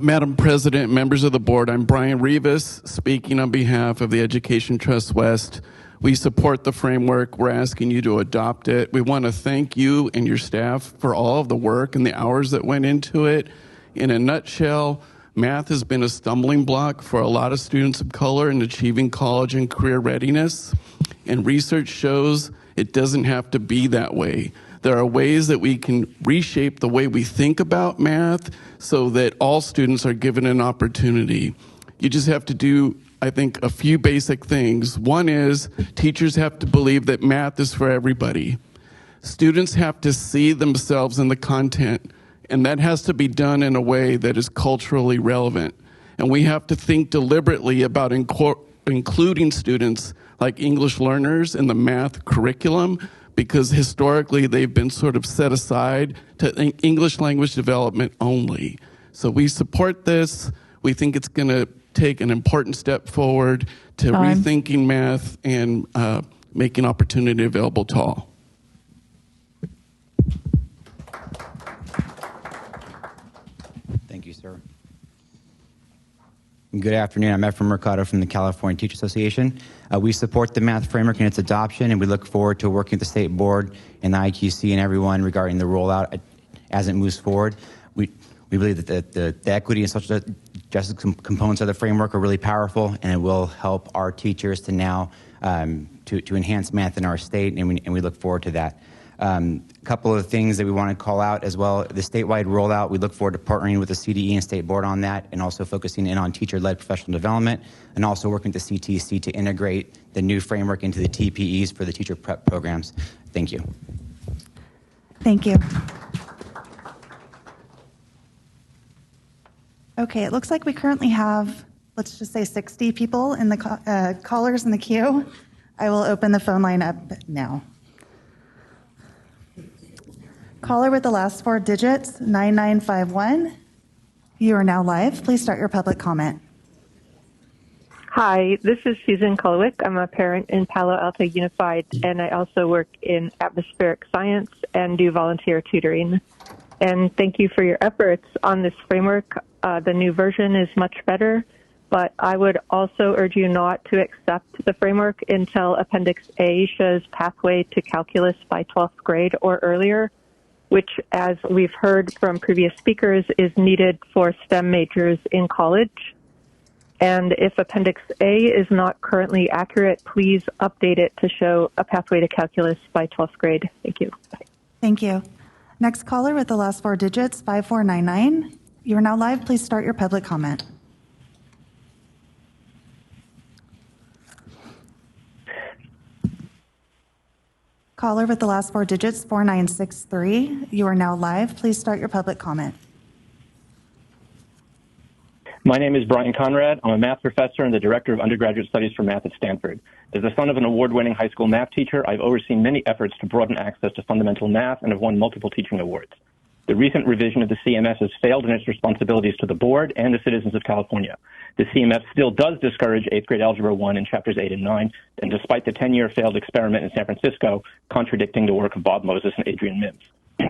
Madam President, members of the board, I'm Brian Rivas, speaking on behalf of the Education Trust West. We support the framework. We're asking you to adopt it. We want to thank you and your staff for all of the work and the hours that went into it. In a nutshell, math has been a stumbling block for a lot of students of color in achieving college and career readiness, and research shows it doesn't have to be that way. There are ways that we can reshape the way we think about math so that all students are given an opportunity. You just have to do, I think, a few basic things. One is teachers have to believe that math is for everybody. Students have to see themselves in the content, and that has to be done in a way that is culturally relevant. And we have to think deliberately about including students like English learners in the math curriculum, because historically they've been sort of set aside to English language development only. So we support this. We think it's going to take an important step forward to rethinking math and making opportunity available to all. Good afternoon. I'm Efraim Mercado from the California Teacher Association. We support the math framework and its adoption, and we look forward to working with the state board and the IQC and everyone regarding the rollout as it moves forward. We believe that the equity and social justice components of the framework are really powerful, and it will help our teachers to now to enhance math in our state, and we look forward to that. A couple of things that we want to call out as well. The statewide rollout, we look forward to partnering with the CDE and state board on that, and also focusing in on teacher-led professional development, and also working with the CTC to integrate the new framework into the TPEs for the teacher prep programs. Thank you. Thank you. Okay, it looks like we currently have, let's just say 60 people in the callers in the queue. I will open the phone line up now. Caller with the last 4 digits, 9951. You are now live. Please start your public comment. Hi, this is Susan Kolowick. I'm a parent in Palo Alto Unified, and I also work in atmospheric science and do volunteer tutoring. And thank you for your efforts on this framework. The new version is much better, but I would also urge you not to accept the framework until Appendix A shows pathway to calculus by 12th grade or earlier, which, as we've heard from previous speakers, is needed for STEM majors in college. And if Appendix A is not currently accurate, please update it to show a pathway to calculus by 12th grade. Thank you. Bye. Thank you. Next caller with the last 4 digits, 5499. You are now live. Please start your public comment. Caller with the last 4 digits, 4963. You are now live. Please start your public comment. My name is Brian Conrad. I'm a math professor and the director of undergraduate studies for math at Stanford. As the son of an award-winning high school math teacher, I've overseen many efforts to broaden access to fundamental math and have won multiple teaching awards. The recent revision of the CMS has failed in its responsibilities to the board and the citizens of California. The CMS still does discourage 8th grade Algebra 1 in chapters 8 and 9, and despite the 10-year failed experiment in San Francisco, contradicting the work of Bob Moses and Adrian Mims.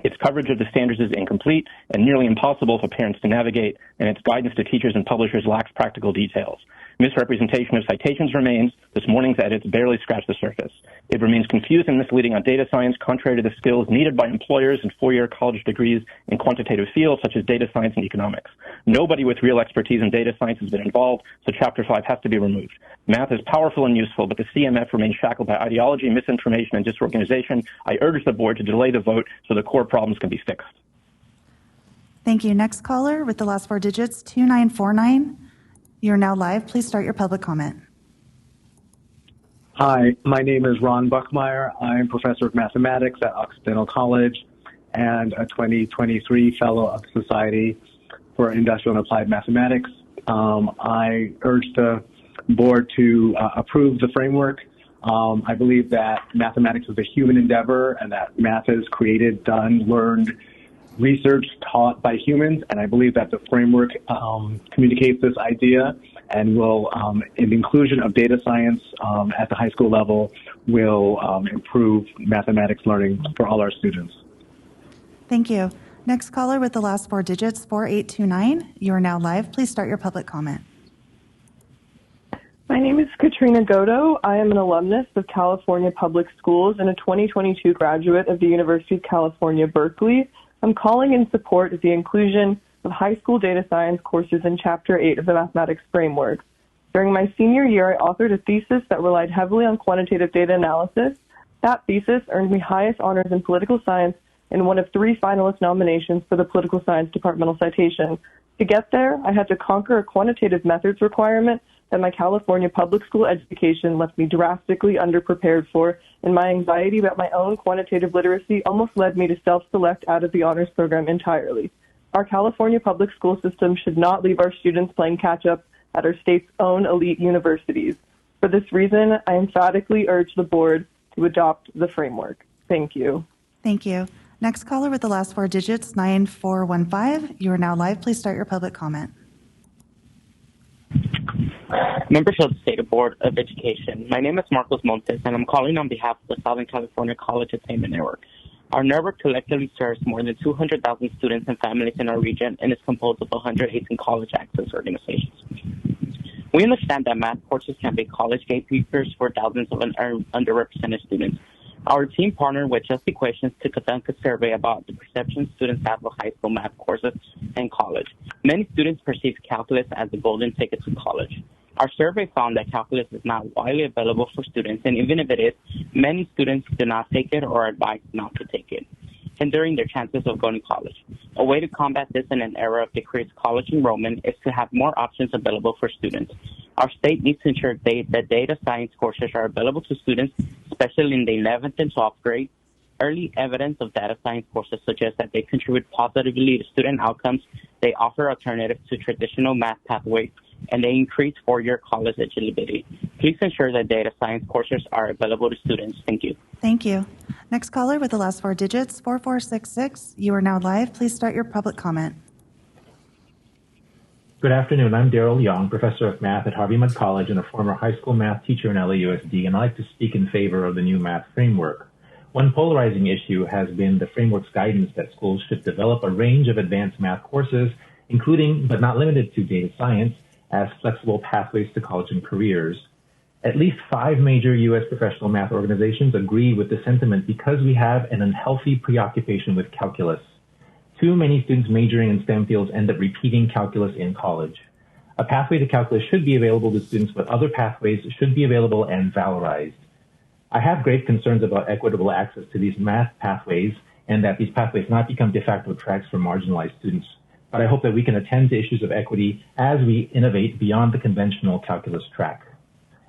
Its coverage of the standards is incomplete and nearly impossible for parents to navigate, and its guidance to teachers and publishers lacks practical details. Misrepresentation of citations remains. This morning's edits barely scratch the surface. It remains confused and misleading on data science, contrary to the skills needed by employers in 4-year college degrees in quantitative fields such as data science and economics. Nobody with real expertise in data science has been involved, so Chapter 5 has to be removed. Math is powerful and useful, but the CMF remains shackled by ideology, misinformation, and disorganization. I urge the board to delay the vote so the core problems can be fixed. Thank you. Next caller with the last 4 digits, 2949. You're now live. Please start your public comment. Hi, my name is Ron Buckmeyer. I'm professor of mathematics at Occidental College and a 2023 fellow of the Society for Industrial and Applied Mathematics. I urge the board to approve the framework. I believe that mathematics is a human endeavor and that math is created, done, learned, research taught by humans, and I believe that the framework communicates this idea and will, in the inclusion of data science at the high school level, will improve mathematics learning for all our students. Thank you. Next caller with the last 4 digits, 4829. You are now live. Please start your public comment. My name is Katrina Godo. I am an alumnus of California Public Schools and a 2022 graduate of the University of California, Berkeley. I'm calling in support of the inclusion of high school data science courses in Chapter 8 of the Mathematics Framework. During my senior year, I authored a thesis that relied heavily on quantitative data analysis. That thesis earned me highest honors in political science and one of 3 finalist nominations for the Political Science Departmental Citation. To get there, I had to conquer a quantitative methods requirement that my California public school education left me drastically underprepared for, and my anxiety about my own quantitative literacy almost led me to self-select out of the honors program entirely. Our California public school system should not leave our students playing catch-up at our state's own elite universities. For this reason, I emphatically urge the board to adopt the framework. Thank you. Thank you. Next caller with the last 4 digits, 9415. You are now live. Please start your public comment. Members of the State Board of Education, my name is Marcos Montes, and I'm calling on behalf of the Southern California College Attainment Network. Our network collectively serves more than 200,000 students and families in our region and is composed of 118 college access organizations. We understand that math courses can be college gatekeepers for thousands of underrepresented students. Our team partnered with Just Equations to conduct a survey about the perception students have of high school math courses and college. Many students perceive calculus as the golden ticket to college. Our survey found that calculus is not widely available for students, and even if it is, many students do not take it or are advised not to take it, hindering their chances of going to college. A way to combat this in an era of decreased college enrollment is to have more options available for students. Our state needs to ensure that data science courses are available to students, especially in the 11th and 12th grade. Early evidence of data science courses suggests that they contribute positively to student outcomes, they offer alternatives to traditional math pathways, and they increase four-year college eligibility. Please ensure that data science courses are available to students. Thank you. Thank you. Next caller with the last four digits, 4466. You are now live. Please start your public comment. Good afternoon. I'm Daryl Young, professor of math at Harvey Mudd College and a former high school math teacher in LAUSD, and I'd like to speak in favor of the new math framework. One polarizing issue has been the framework's guidance that schools should develop a range of advanced math courses, including but not limited to data science, as flexible pathways to college and careers. At least 5 major U.S. professional math organizations agree with the sentiment because we have an unhealthy preoccupation with calculus. Too many students majoring in STEM fields end up repeating calculus in college. A pathway to calculus should be available to students, but other pathways should be available and valorized. I have grave concerns about equitable access to these math pathways and that these pathways not become de facto tracks for marginalized students. But I hope that we can attend to issues of equity as we innovate beyond the conventional calculus track.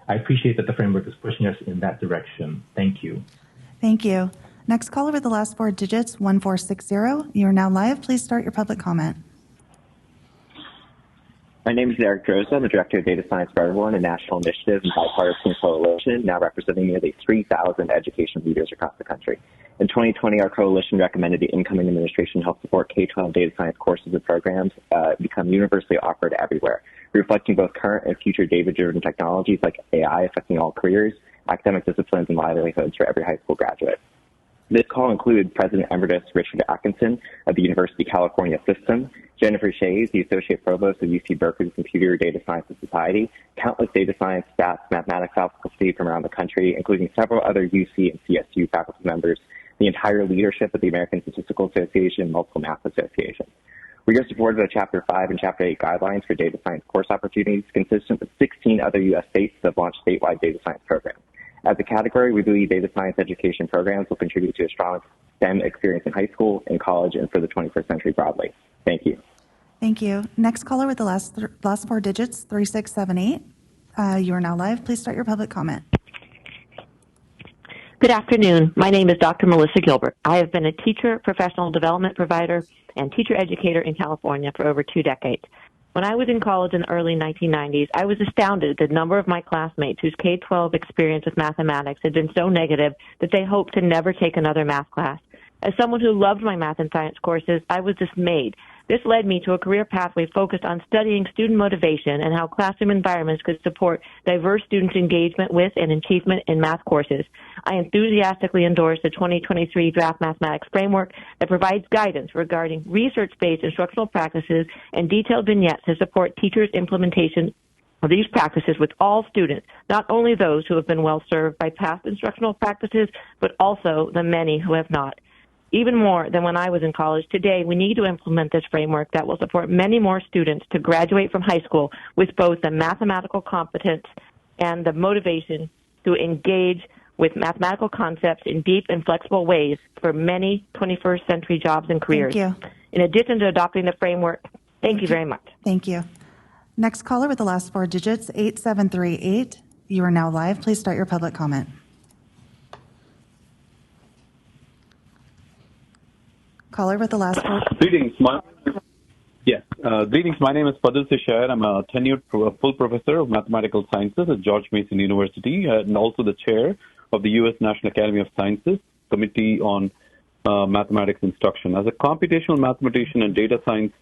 I appreciate that the framework is pushing us in that direction. Thank you. Thank you. Next caller with the last four digits, 1460. You are now live. Please start your public comment. My name is Eric Droza. I'm the Director of Data Science for Everyone, a national initiative and bipartisan coalition now representing nearly 3,000 education leaders across the country. In 2020, our coalition recommended the incoming administration help support K-12 data science courses and programs become universally offered everywhere, reflecting both current and future data-driven technologies like AI affecting all careers, academic disciplines, and livelihoods for every high school graduate. This call included President Emeritus Richard Atkinson of the University of California System, Jennifer Shays, the Associate Provost of UC Berkeley's Computer Data Sciences Society, countless data science, stats, mathematics faculty from around the country, including several other UC and CSU faculty members, the entire leadership of the American Statistical Association, and multiple math associations. We are supported by Chapter 5 and Chapter 8 guidelines for data science course opportunities, consistent with 16 other U.S. states that have launched statewide data science programs. As a category, we believe data science education programs will contribute to a strong STEM experience in high school, in college, and for the 21st century broadly. Thank you. Thank you. Next caller with the last four digits, 3678. You are now live. Please start your public comment. Good afternoon. My name is Dr. Melissa Gilbert. I have been a teacher, professional development provider, and teacher educator in California for over 2 decades. When I was in college in the early 1990s, I was astounded at the number of my classmates whose K-12 experience with mathematics had been so negative that they hoped to never take another math class. As someone who loved my math and science courses, I was dismayed. This led me to a career pathway focused on studying student motivation and how classroom environments could support diverse students' engagement with and achievement in math courses. I enthusiastically endorse the 2023 Draft Mathematics Framework that provides guidance regarding research-based instructional practices and detailed vignettes to support teachers' implementation of these practices with all students, not only those who have been well served by past instructional practices, but also the many who have not. Even more than when I was in college, today we need to implement this framework that will support many more students to graduate from high school with both the mathematical competence and the motivation to engage with mathematical concepts in deep and flexible ways for many 21st century jobs and careers. Thank you. In addition to adopting the framework, thank you very much. Thank you. Next caller with the last four digits, 8738. You are now live. Please start your public comment. Caller with the last four. Greetings. Greetings. My name is Padil Seshayar. I'm a tenured full professor of mathematical sciences at George Mason University and also the chair of the U.S. National Academy of Sciences Committee on Mathematics Instruction. As a computational mathematician and data science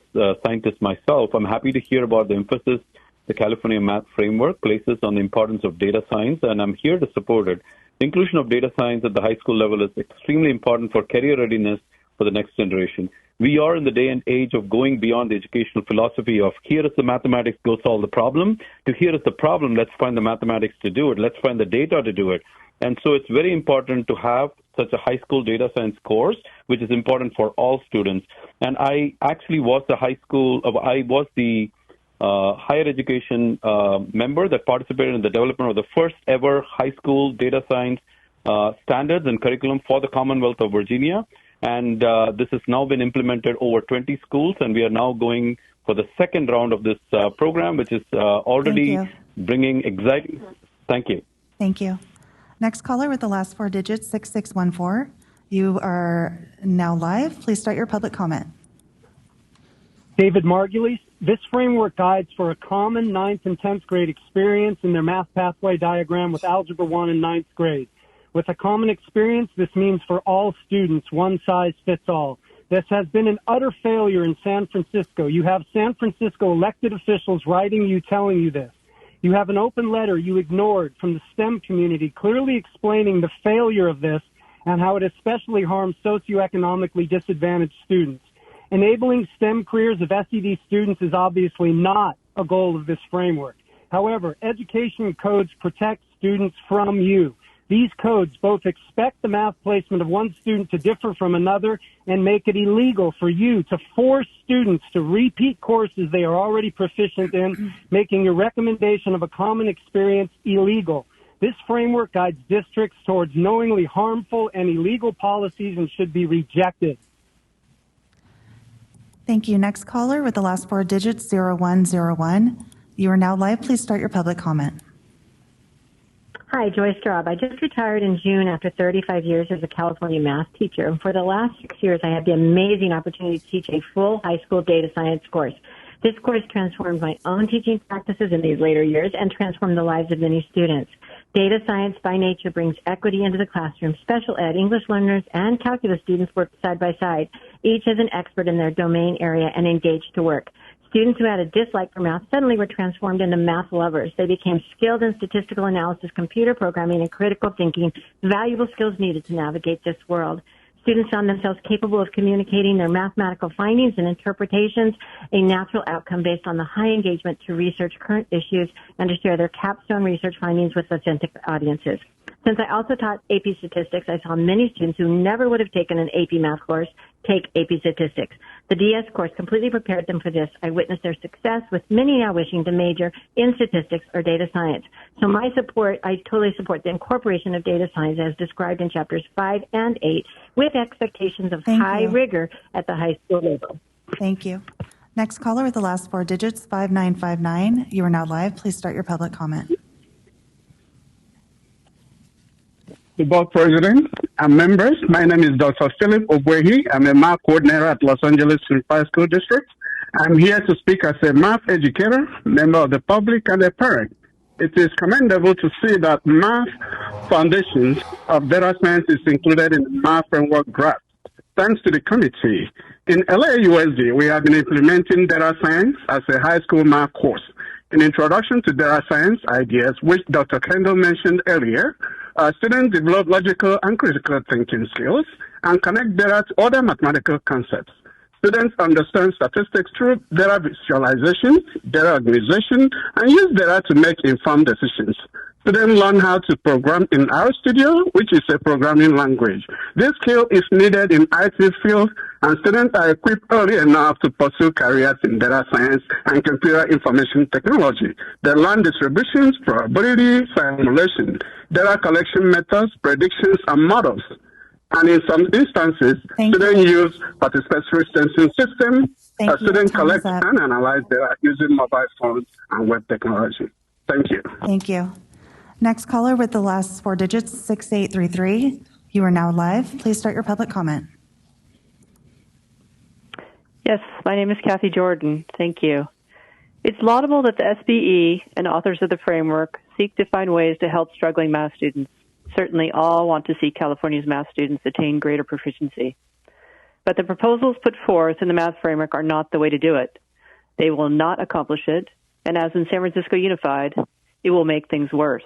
scientist myself, I'm happy to hear about the emphasis the California Math Framework places on the importance of data science, and I'm here to support it. The inclusion of data science at the high school level is extremely important for career readiness for the next generation. we are in the day and age of going beyond the educational philosophy of here is the mathematics, go solve the problem, to here is the problem, let's find the mathematics to do it, let's find the data to do it. And so it's very important to have such a high school data science course, which is important for all students. And I actually was the higher education member that participated in the development of the first ever high school data science standards and curriculum for the Commonwealth of Virginia. And this has now been implemented over 20 schools, and we are now going for the second round of this program, which is already bringing exciting. Thank you. Thank you. Next caller with the last four digits, 6614. You are now live. Please start your public comment. David Margulies. This framework guides for a common 9th and 10th grade experience in their math pathway diagram with Algebra 1 in 9th grade. With a common experience, this means for all students, one size fits all. This has been an utter failure in San Francisco. You have San Francisco elected officials writing you, telling you this. You have an open letter you ignored from the STEM community clearly explaining the failure of this and how it especially harms socioeconomically disadvantaged students. Enabling STEM careers of SED students is obviously not a goal of this framework. However, education codes protect students from you. These codes both expect the math placement of one student to differ from another and make it illegal for you to force students to repeat courses they are already proficient in, making your recommendation of a common experience illegal. This framework guides districts towards knowingly harmful and illegal policies and should be rejected. Thank you. Next caller with the last four digits, 0101. You are now live. Please start your public comment. Hi, Joyce Straub. I just retired in June after 35 years as a California math teacher. And for the last 6 years, I had the amazing opportunity to teach a full high school data science course. This course transformed my own teaching practices in these later years and transformed the lives of many students. Data science by nature brings equity into the classroom. Special ed, English learners, and calculus students work side by side, each as an expert in their domain area and engaged to work. Students who had a dislike for math suddenly were transformed into math lovers. They became skilled in statistical analysis, computer programming, and critical thinking, valuable skills needed to navigate this world. Students found themselves capable of communicating their mathematical findings and interpretations, a natural outcome based on the high engagement to research current issues and to share their capstone research findings with authentic audiences. Since I also taught AP statistics, I saw many students who never would have taken an AP math course take AP statistics. The DS course completely prepared them for this. I witnessed their success, with many now wishing to major in statistics or data science. So I totally support the incorporation of data science as described in chapters 5 and 8 with expectations of high rigor at the high school level. Thank you. Next caller with the last four digits, 5959. You are now live. Please start your public comment. The board president and members, my name is Dr. Philip Obwehi. I'm a math coordinator at Los Angeles Unified School District. I'm here to speak as a math educator, member of the public, and a parent. It is commendable to see that math foundations of data science is included in the math framework draft. Thanks to the committee. In LAUSD, we have been implementing data science as a high school math course. In Introduction to Data Science Ideas, which Dr. Kendall mentioned earlier, students develop logical and critical thinking skills and connect data to other mathematical concepts. Students understand statistics through data visualization, data organization, and use data to make informed decisions. Students learn how to program in RStudio, which is a programming language. This skill is needed in IT field, and students are equipped early enough to pursue careers in data science and computer information technology. They learn distributions, probability, simulation, data collection methods, predictions, and models. And in some instances, students use participatory sensing systems. Students collect and analyze data using mobile phones and web technology. Thank you. Thank you. Next caller with the last four digits, 6833. You are now live. Please start your public comment. Yes, my name is Kathy Jordan. Thank you. It's laudable that the SBE and authors of the framework seek to find ways to help struggling math students. Certainly all want to see California's math students attain greater proficiency. But the proposals put forth in the math framework are not the way to do it. They will not accomplish it, and as in San Francisco Unified, it will make things worse.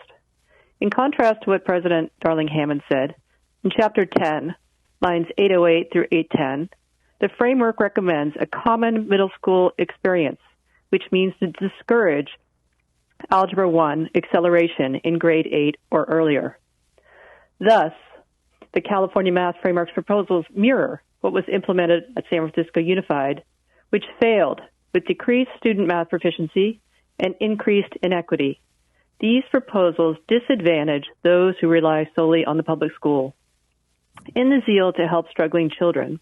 In contrast to what President Darling-Hammond said, in Chapter 10, lines 808 through 810, The framework recommends a common middle school experience, which means to discourage Algebra 1 acceleration in grade 8 or earlier. Thus, the California Math Framework's proposals mirror what was implemented at San Francisco Unified, which failed with decreased student math proficiency and increased inequity. These proposals disadvantage those who rely solely on the public school. In the zeal to help struggling children,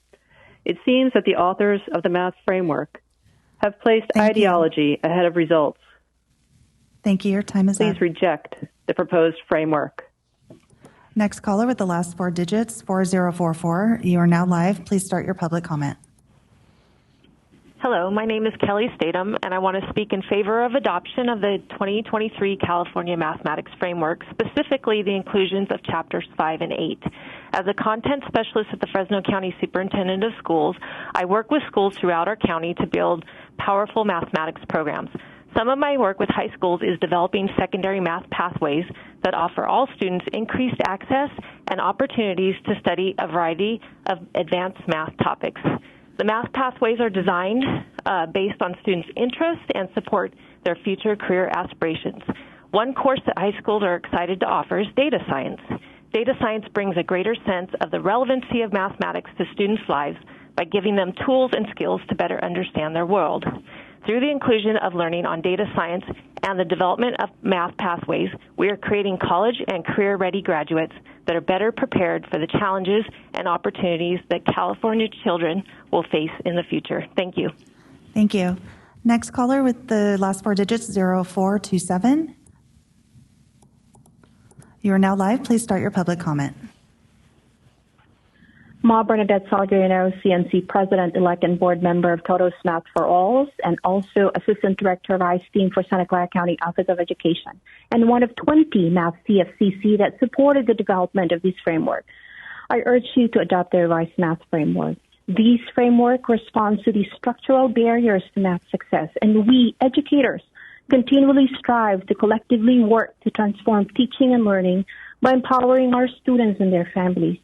it seems that the authors of the math framework have placed ideology ahead of results. Thank you. Your time is up. Please reject the proposed framework. Next caller with the last four digits, 4044. You are now live. Please start your public comment. Hello, my name is Kelly Statham, and I want to speak in favor of adoption of the 2023 California Mathematics Framework, specifically the inclusions of Chapters 5 and 8. As a content specialist at the Fresno County Superintendent of Schools, I work with schools throughout our county to build powerful mathematics programs. Some of my work with high schools is developing secondary math pathways that offer all students increased access and opportunities to study a variety of advanced math topics. The math pathways are designed based on students' interests and support their future career aspirations. One course that high schools are excited to offer is data science. Data science brings a greater sense of the relevancy of mathematics to students' lives by giving them tools and skills to better understand their world. Through the inclusion of learning on data science and the development of math pathways, we are creating college and career-ready graduates that are better prepared for the challenges and opportunities that California children will face in the future. Thank you. Thank you. Next caller with the last four digits, 0427. You are now live. Please start your public comment. Ma Bernadette Salguero, CNC President-elect and Board Member of Todos Math for All, and also Assistant Director of ISTEAM for Santa Clara County Office of Education, and one of 20 Math CFCC that supported the development of this framework. I urge you to adopt the revised math framework. This framework responds to the structural barriers to math success, and we, educators, continually strive to collectively work to transform teaching and learning by empowering our students and their families.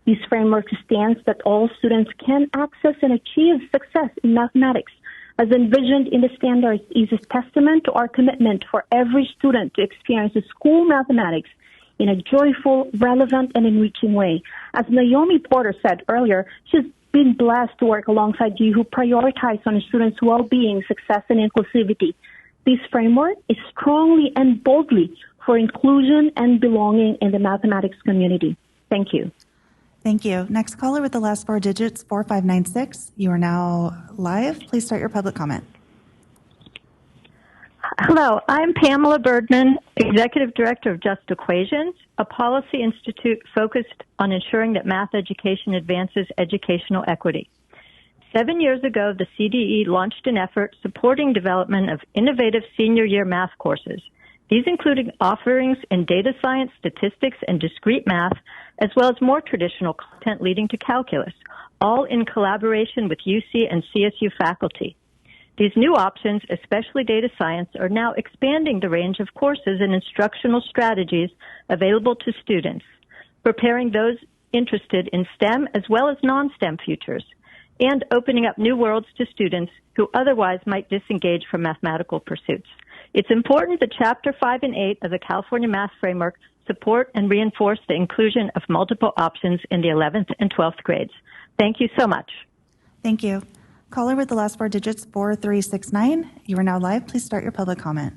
This framework stands that all students can access and achieve success in mathematics, as envisioned in the standards, is a testament to our commitment for every student to experience school mathematics in a joyful, relevant, and enriching way. As Naomi Porter said earlier, she's been blessed to work alongside you who prioritize on students' well-being, success, and inclusivity. This framework is strongly and boldly for inclusion and belonging in the mathematics community. Thank you. Thank you. Next caller with the last four digits, 4596. You are now live. Please start your public comment. Hello, I'm Pamela Birdman, Executive Director of Just Equations, a policy institute focused on ensuring that math education advances educational equity. 7 years ago, the CDE launched an effort supporting development of innovative senior year math courses. These included offerings in data science, statistics, and discrete math, as well as more traditional content leading to calculus, all in collaboration with UC and CSU faculty. These new options, especially data science, are now expanding the range of courses and instructional strategies available to students, preparing those interested in STEM as well as non-STEM futures, and opening up new worlds to students who otherwise might disengage from mathematical pursuits. It's important that Chapter 5 and 8 of the California Math Framework support and reinforce the inclusion of multiple options in the 11th and 12th grades. Thank you so much. Thank you. Caller with the last four digits, 4369. You are now live. Please start your public comment.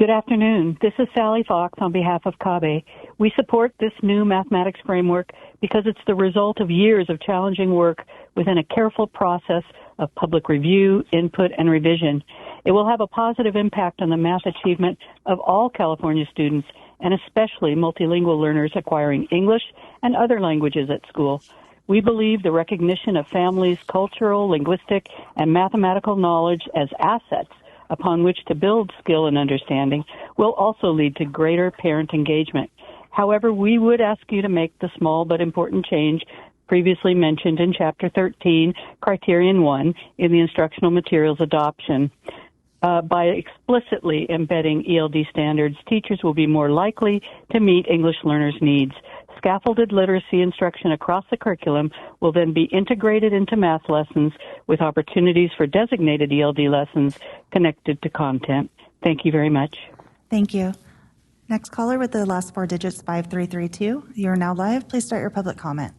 Good afternoon. This is Sally Fox on behalf of CABE. We support this new mathematics framework because it's the result of years of challenging work within a careful process of public review, input, and revision. It will have a positive impact on the math achievement of all California students, and especially multilingual learners acquiring English and other languages at school. We believe the recognition of families' cultural, linguistic, and mathematical knowledge as assets upon which to build skill and understanding will also lead to greater parent engagement. However, we would ask you to make the small but important change previously mentioned in Chapter 13, Criterion 1, in the instructional materials adoption. By explicitly embedding ELD standards, teachers will be more likely to meet English learners' needs. scaffolded literacy instruction across the curriculum will then be integrated into math lessons with opportunities for designated ELD lessons connected to content. Thank you very much. Thank you. Next caller with the last four digits, 5332. You're now live. Please start your public comment.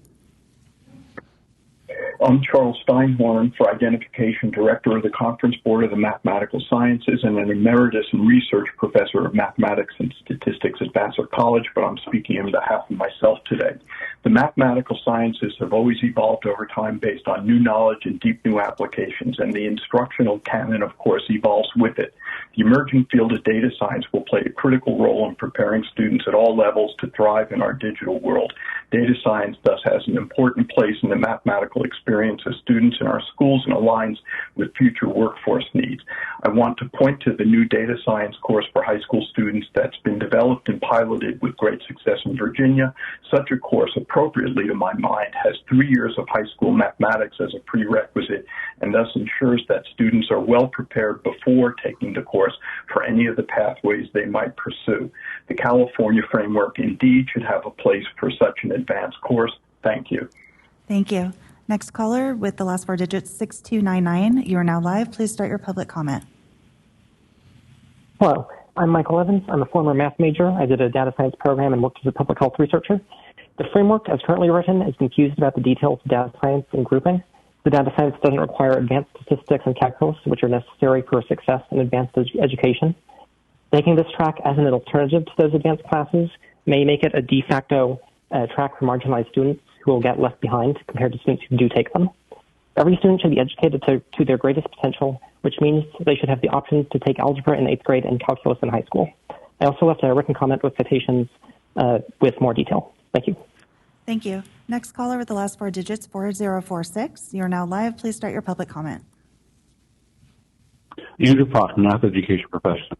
I'm Charles Steinhorn, for Identification Director of the Conference Board of the Mathematical Sciences and an Emeritus and Research Professor of Mathematics and Statistics at Vassar College, but I'm speaking on behalf of myself today. The mathematical sciences have always evolved over time based on new knowledge and deep new applications, and the instructional canon, of course, evolves with it. The emerging field of data science will play a critical role in preparing students at all levels to thrive in our digital world. Data science thus has an important place in the mathematical experience of students in our schools and aligns with future workforce needs. I want to point to the new data science course for high school students that's been developed and piloted with great success in Virginia. Such a course, appropriately to my mind, has 3 years of high school mathematics as a prerequisite and thus ensures that students are well prepared before taking the course for any of the pathways they might pursue. The California framework indeed should have a place for such an advanced course. Thank you. Thank you. Next caller with the last four digits, 6299. You are now live. Please start your public comment. Hello, I'm Michael Evans. I'm a former math major. I did a data science program and worked as a public health researcher. The framework, as currently written, is confused about the details of data science and grouping. The data science doesn't require advanced statistics and calculus, which are necessary for success in advanced education. Taking this track as an alternative to those advanced classes may make it a de facto track for marginalized students who will get left behind compared to students who do take them. Every student should be educated to their greatest potential, which means they should have the option to take algebra in 8th grade and calculus in high school. I also left a written comment with citations with more detail. Thank you. Thank you. Next caller with the last four digits, 4046. You are now live. Please start your public comment. Andrew Fox, math education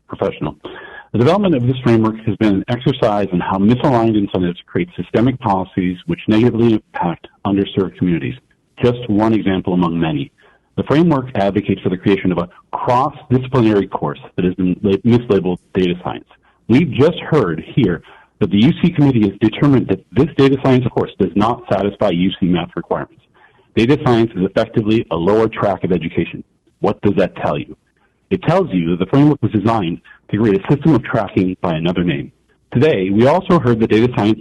professional. The development of this framework has been an exercise in how misaligned incentives create systemic policies which negatively impact underserved communities. Just one example among many. The framework advocates for the creation of a cross-disciplinary course that has been mislabeled data science. We've just heard here that the UC committee has determined that this data science course does not satisfy UC math requirements. Data science is effectively a lower track of education. What does that tell you? It tells you that the framework was designed to create a system of tracking by another name. Today, we also heard that data science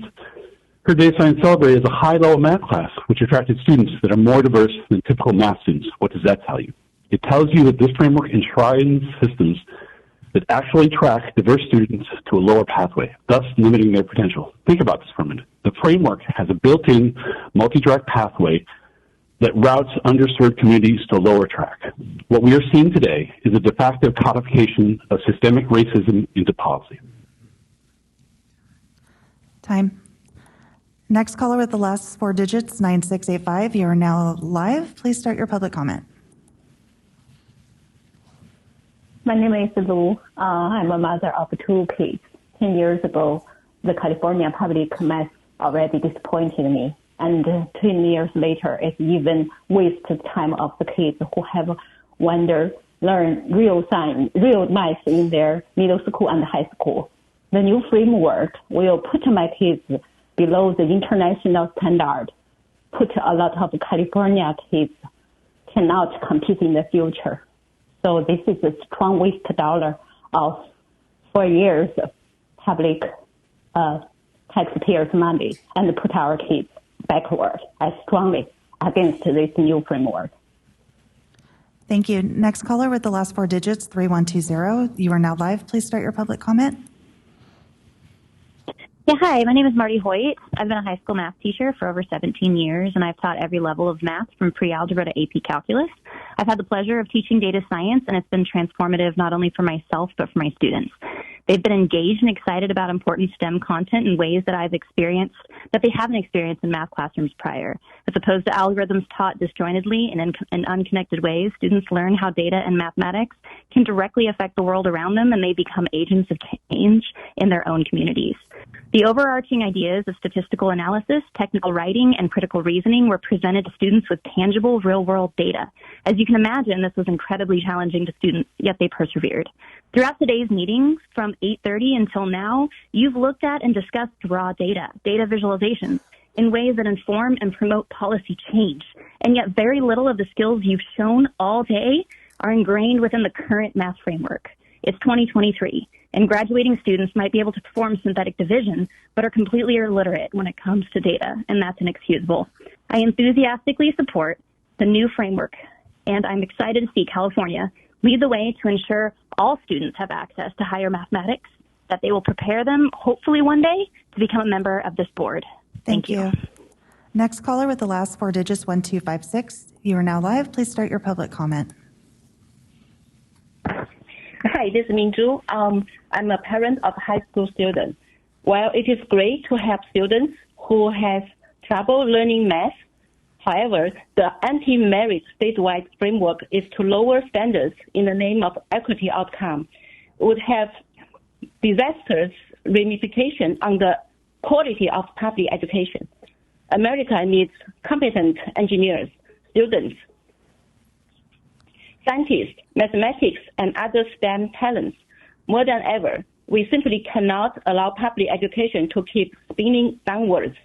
celebrated as a high-level math class, which attracted students that are more diverse than typical math students. What does that tell you? It tells you that this framework enshrines systems that actually track diverse students to a lower pathway, thus limiting their potential. Think about this for a minute. The framework has a built-in multi-track pathway that routes underserved communities to a lower track. What we are seeing today is a de facto codification of systemic racism into policy. Time. Next caller with the last four digits, 9685. You are now live. Please start your public comment. My name is Lu. I'm a mother of two kids. 10 years ago, the California public math already disappointed me. And 10 years later, it's even wasted time of the kids who have learn real math in their middle school and high school. The new framework will put my kids below the international standard, put a lot of California kids cannot compete in the future. So this is a strong waste dollar of 4 years of public taxpayers' money and put our kids backward. I strongly against this new framework. Thank you. Next caller with the last four digits, 3120. You are now live. Please start your public comment. Yeah, hi, my name is Marty Hoyt. I've been a high school math teacher for over 17 years, and I've taught every level of math from pre-algebra to AP calculus. I've had the pleasure of teaching data science, and it's been transformative not only for myself, but for my students. They've been engaged and excited about important STEM content in ways that that they haven't experienced in math classrooms prior. As opposed to algorithms taught disjointedly and in unconnected ways, students learn how data and mathematics can directly affect the world around them, and they become agents of change in their own communities. The overarching ideas of statistical analysis, technical writing, and critical reasoning were presented to students with tangible real-world data. As you can imagine, this was incredibly challenging to students, yet they persevered. Throughout today's meetings, from 8:30 until now, you've looked at and discussed raw data visualizations, in ways that inform and promote policy change. And yet very little of the skills you've shown all day are ingrained within the current math framework. It's 2023, and graduating students might be able to perform synthetic division, but are completely illiterate when it comes to data, and that's inexcusable. I enthusiastically support the new framework, and I'm excited to see California lead the way to ensure all students have access to higher mathematics, that they will prepare them, hopefully one day, to become a member of this board. Thank you. Next caller with the last four digits, 1256. You are now live. Please start your public comment. Hi, this is Minju. I'm a parent of high school students. While it is great to have students who have trouble learning math, however, the anti-merit statewide framework is to lower standards in the name of equity outcome. It would have disastrous ramifications on the quality of public education. America needs competent engineers, students, scientists, mathematics, and other STEM talents. More than ever, we simply cannot allow public education to keep spinning downwards.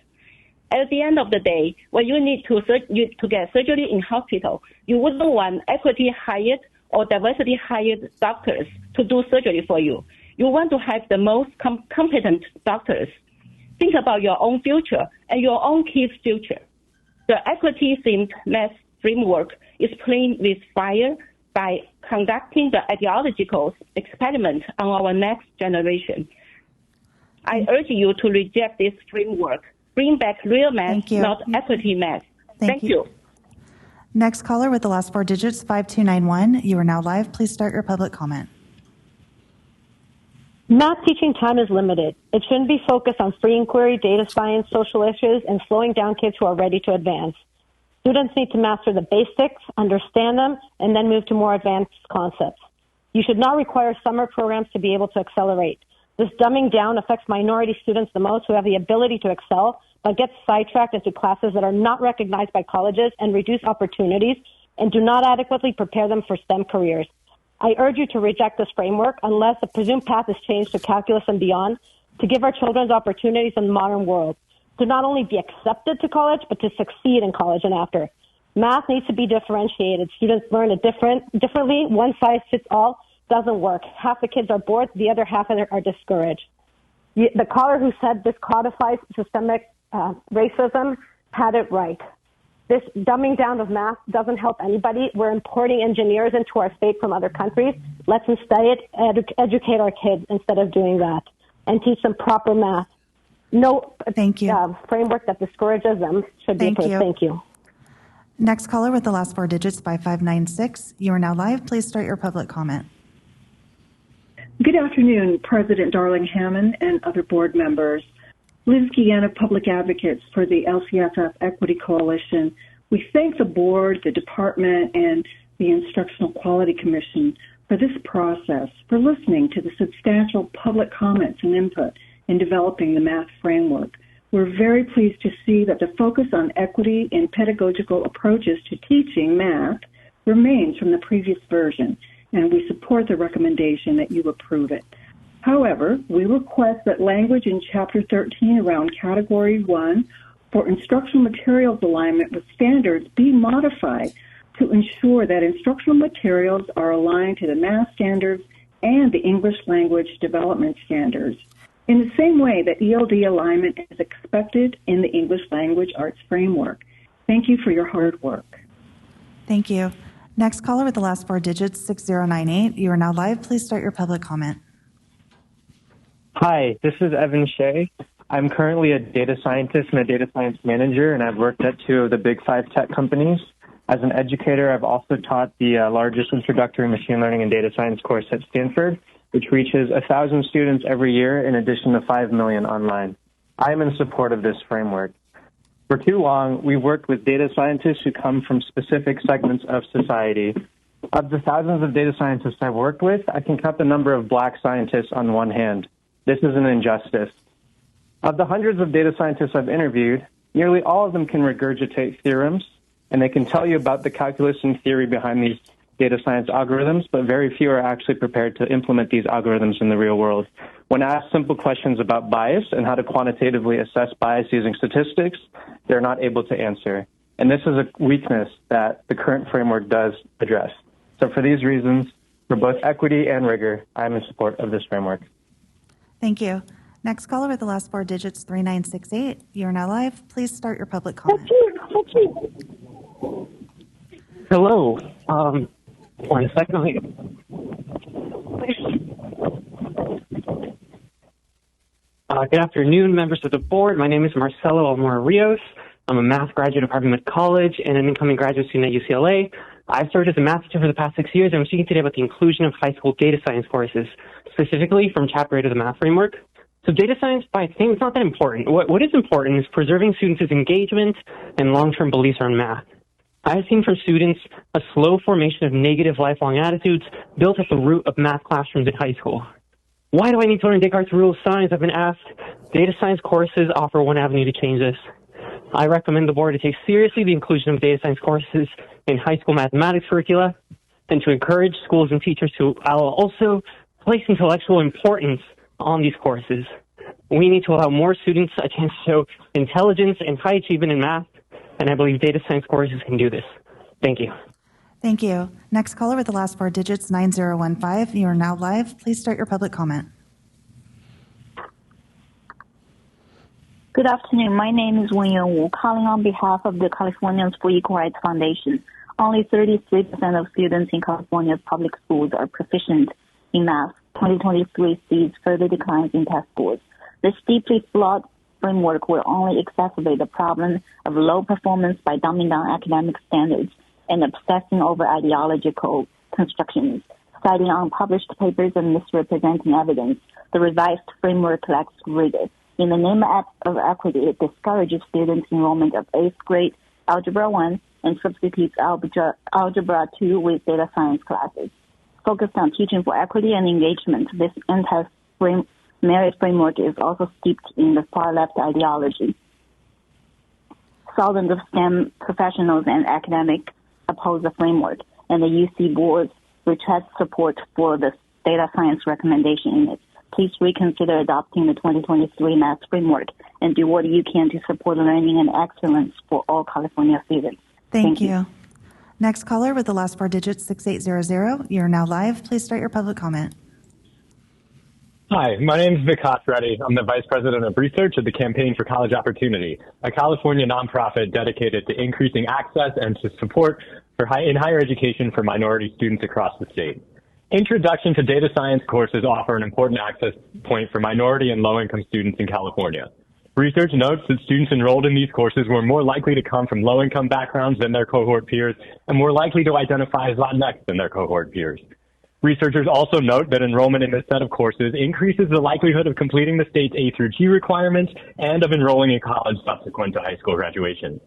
At the end of the day, when you need to get surgery in hospital, you wouldn't want equity hired or diversity hired doctors to do surgery for you. You want to have the most competent doctors. Think about your own future and your own kids' future. The equity-themed math framework is playing with fire by conducting the ideological experiment on our next generation. I urge you to reject this framework. Bring back real math, not equity math. Thank you. Next caller with the last four digits, 5291. You are now live. Please start your public comment. Math teaching time is limited. It shouldn't be focused on free inquiry, data science, social issues, and slowing down kids who are ready to advance. Students need to master the basics, understand them, and then move to more advanced concepts. You should not require summer programs to be able to accelerate. This dumbing down affects minority students the most, who have the ability to excel, but get sidetracked into classes that are not recognized by colleges and reduce opportunities and do not adequately prepare them for STEM careers. I urge you to reject this framework unless the presumed path is changed to calculus and beyond, to give our children opportunities in the modern world, to not only be accepted to college, but to succeed in college and after. Math needs to be differentiated. Students learn it differently. One size fits all doesn't work. Half the kids are bored, the other half are discouraged. The caller who said this codifies systemic racism had it right. This dumbing down of math doesn't help anybody. We're importing engineers into our state from other countries. Let's instead educate our kids instead of doing that and teach them proper math. No framework that discourages them should be approved. Thank you. Next caller with the last four digits, 5596. You are now live. Please start your public comment. Good afternoon, President Darling-Hammond and other board members. Liz Guillen, Public Advocates for the LCFF Equity Coalition. We thank the board, the department, and the Instructional Quality Commission for this process, for listening to the substantial public comments and input in developing the math framework. We're very pleased to see that the focus on equity in pedagogical approaches to teaching math remains from the previous version, and we support the recommendation that you approve it. However, we request that language in Chapter 13 around Category 1 for instructional materials alignment with standards be modified to ensure that instructional materials are aligned to the math standards and the English language development standards, in the same way that ELD alignment is expected in the English language arts framework. Thank you for your hard work. Thank you. Next caller with the last four digits, 6098. You are now live. Please start your public comment. Hi, this is Evan Shea. I'm currently a data scientist and a data science manager, and I've worked at two of the big five tech companies. As an educator, I've also taught the largest introductory machine learning and data science course at Stanford, which reaches 1,000 students every year in addition to 5 million online. I am in support of this framework. For too long, we've worked with data scientists who come from specific segments of society. Of the thousands of data scientists I've worked with, I can count the number of black scientists on one hand. This is an injustice. Of the hundreds of data scientists I've interviewed, nearly all of them can regurgitate theorems, and they can tell you about the calculus and theory behind these data science algorithms, but very few are actually prepared to implement these algorithms in the real world. When asked simple questions about bias and how to quantitatively assess bias using statistics, they're not able to answer. And this is a weakness that the current framework does address. So for these reasons, for both equity and rigor, I'm in support of this framework. Thank you. Next caller with the last four digits, 3968. You are now live. Please start your public comment. Hello. One second. Good afternoon, members of the board. My name is Marcelo Almora Rios. I'm a math graduate of Harvey-Mudd College and an incoming graduate student at UCLA. I've served as a math teacher for the past 6 years, and I'm speaking today about the inclusion of high school data science courses, specifically from Chapter 8 of the Math Framework. So data science, by its name, is not that important. What is important is preserving students' engagement and long-term beliefs around math. I have seen from students a slow formation of negative lifelong attitudes built at the root of math classrooms in high school. Why do I need to learn Descartes' rule of science? I've been asked. Data science courses offer one avenue to change this. I recommend the board to take seriously the inclusion of data science courses in high school mathematics curricula and to encourage schools and teachers to also place intellectual importance on these courses. We need to allow more students a chance to show intelligence and high achievement in math, and I believe data science courses can do this. Thank you. Thank you. Next caller with the last four digits, 9015. You are now live. Please start your public comment. Good afternoon. My name is Wenyuan Wu, calling on behalf of the Californians for Equal Rights Foundation. Only 33% of students in California's public schools are proficient in math. 2023 sees further declines in test scores. This deeply flawed framework will only exacerbate the problem of low performance by dumbing down academic standards and obsessing over ideological constructions, citing unpublished papers and misrepresenting evidence. The revised framework lacks rigor. In the name of equity, it discourages students' enrollment of 8th grade Algebra 1 and substitutes Algebra 2 with data science classes. Focused on teaching for equity and engagement, this anti-merit framework is also steeped in the far-left ideology. Thousands of STEM professionals and academics oppose the framework, and the UC board retracts support for the data science recommendation in it. Please reconsider adopting the 2023 math framework and do what you can to support learning and excellence for all California students. Thank you. Next caller with the last four digits, 6800. You're now live. Please start your public comment. Hi, my name is Vikas Reddy. I'm the Vice President of Research at the Campaign for College Opportunity, a California nonprofit dedicated to increasing access and to support in higher education for minority students across the state. Introduction to data science courses offer an important access point for minority and low-income students in California. Research notes that students enrolled in these courses were more likely to come from low-income backgrounds than their cohort peers and more likely to identify as Latinx than their cohort peers. Researchers also note that enrollment in this set of courses increases the likelihood of completing the state's A through G requirements and of enrolling in college subsequent to high school graduation.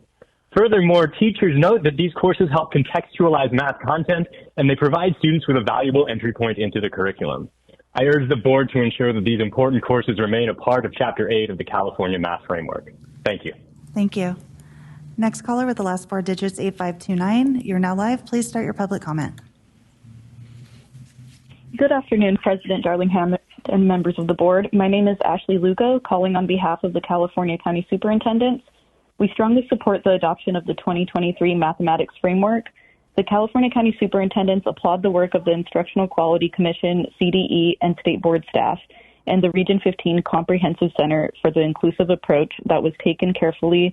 Furthermore, teachers note that these courses help contextualize math content and they provide students with a valuable entry point into the curriculum. I urge the board to ensure that these important courses remain a part of Chapter 8 of the California Math Framework. Thank you. Thank you. Next caller with the last four digits, 8529. You're now live. Please start your public comment. Good afternoon, President Darling-Hammond and members of the board. My name is Ashley Lugo, calling on behalf of the California County Superintendent. We strongly support the adoption of the 2023 Mathematics Framework. The California County Superintendents applaud the work of the Instructional Quality Commission, CDE, and State Board staff, and the Region 15 Comprehensive Center for the inclusive approach that was taken to carefully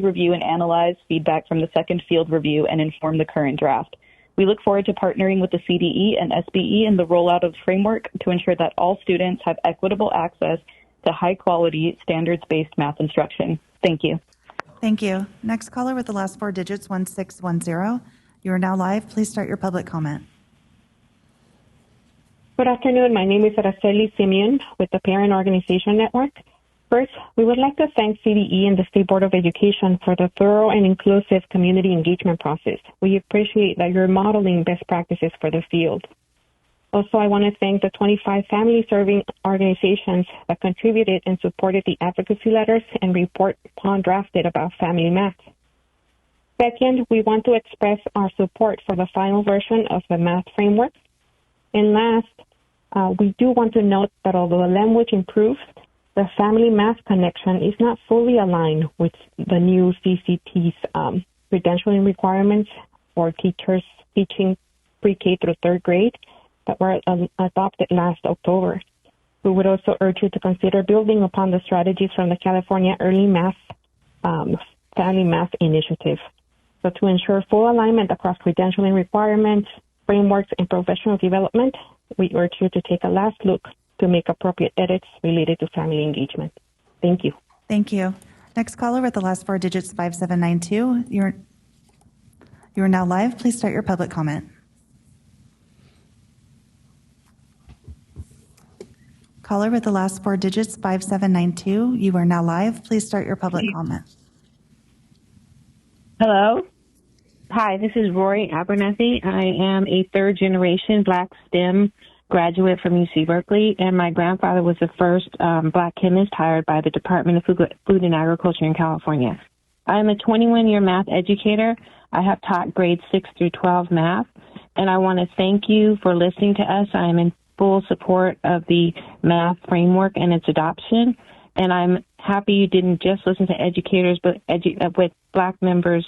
review and analyze feedback from the second field review and inform the current draft. We look forward to partnering with the CDE and SBE in the rollout of the framework to ensure that all students have equitable access to high-quality, standards-based math instruction. Thank you. Thank you. Next caller with the last four digits, 1610. You are now live. Please start your public comment. Good afternoon. My name is Araceli Simeon with the Parent Organization Network. First, we would like to thank CDE and the State Board of Education for the thorough and inclusive community engagement process. We appreciate that you're modeling best practices for the field. Also, I want to thank the 25 family-serving organizations that contributed and supported the advocacy letters and report Pond drafted about family math. Second, we want to express our support for the final version of the math framework. And last, we do want to note that although the language improves, the family math connection is not fully aligned with the new CCT's credentialing requirements for teachers teaching pre-K through third grade that were adopted last October. We would also urge you to consider building upon the strategies from the California Early Math Family Math Initiative. So to ensure full alignment across credentialing requirements, frameworks, and professional development, we urge you to take a last look to make appropriate edits related to family engagement. Thank you. Thank you. Next caller with the last four digits, 5792. You are now live. Please start your public comment. Caller with the last four digits, 5792. You are now live. Please start your public comment. Hello. Hi, this is Rory Abernethy. I am a third-generation Black STEM graduate from UC Berkeley, and my grandfather was the first Black chemist hired by the Department of Food and Agriculture in California. I am a 21-year math educator. I have taught grades 6 through 12 math, and I want to thank you for listening to us. I am in full support of the math framework and its adoption, and I'm happy you didn't just listen to educators, but with Black members,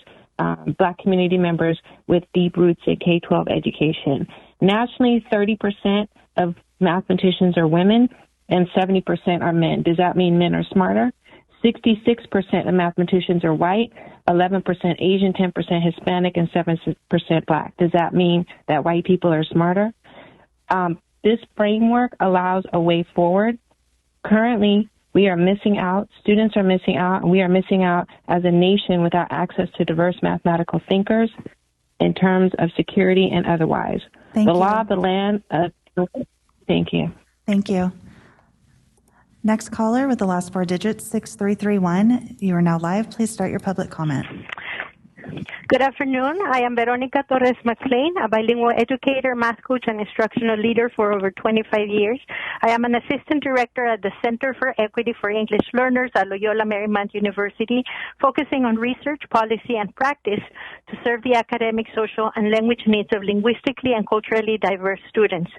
Black community members with deep roots in K-12 education. Nationally, 30% of mathematicians are women and 70% are men. Does that mean men are smarter? 66% of mathematicians are white, 11% Asian, 10% Hispanic, and 7% Black. Does that mean that white people are smarter? This framework allows a way forward. Currently, we are missing out, students are missing out, and we are missing out as a nation without access to diverse mathematical thinkers in terms of security and otherwise. Thank you. Law of the land, thank you. Thank you. Next caller with the last four digits, 6331. You are now live. Please start your public comment. Good afternoon. I am Veronica Torres McLean, a bilingual educator, math coach, and instructional leader for over 25 years. I am an assistant director at the Center for Equity for English Learners at Loyola Marymount University, focusing on research, policy, and practice to serve the academic, social, and language needs of linguistically and culturally diverse students.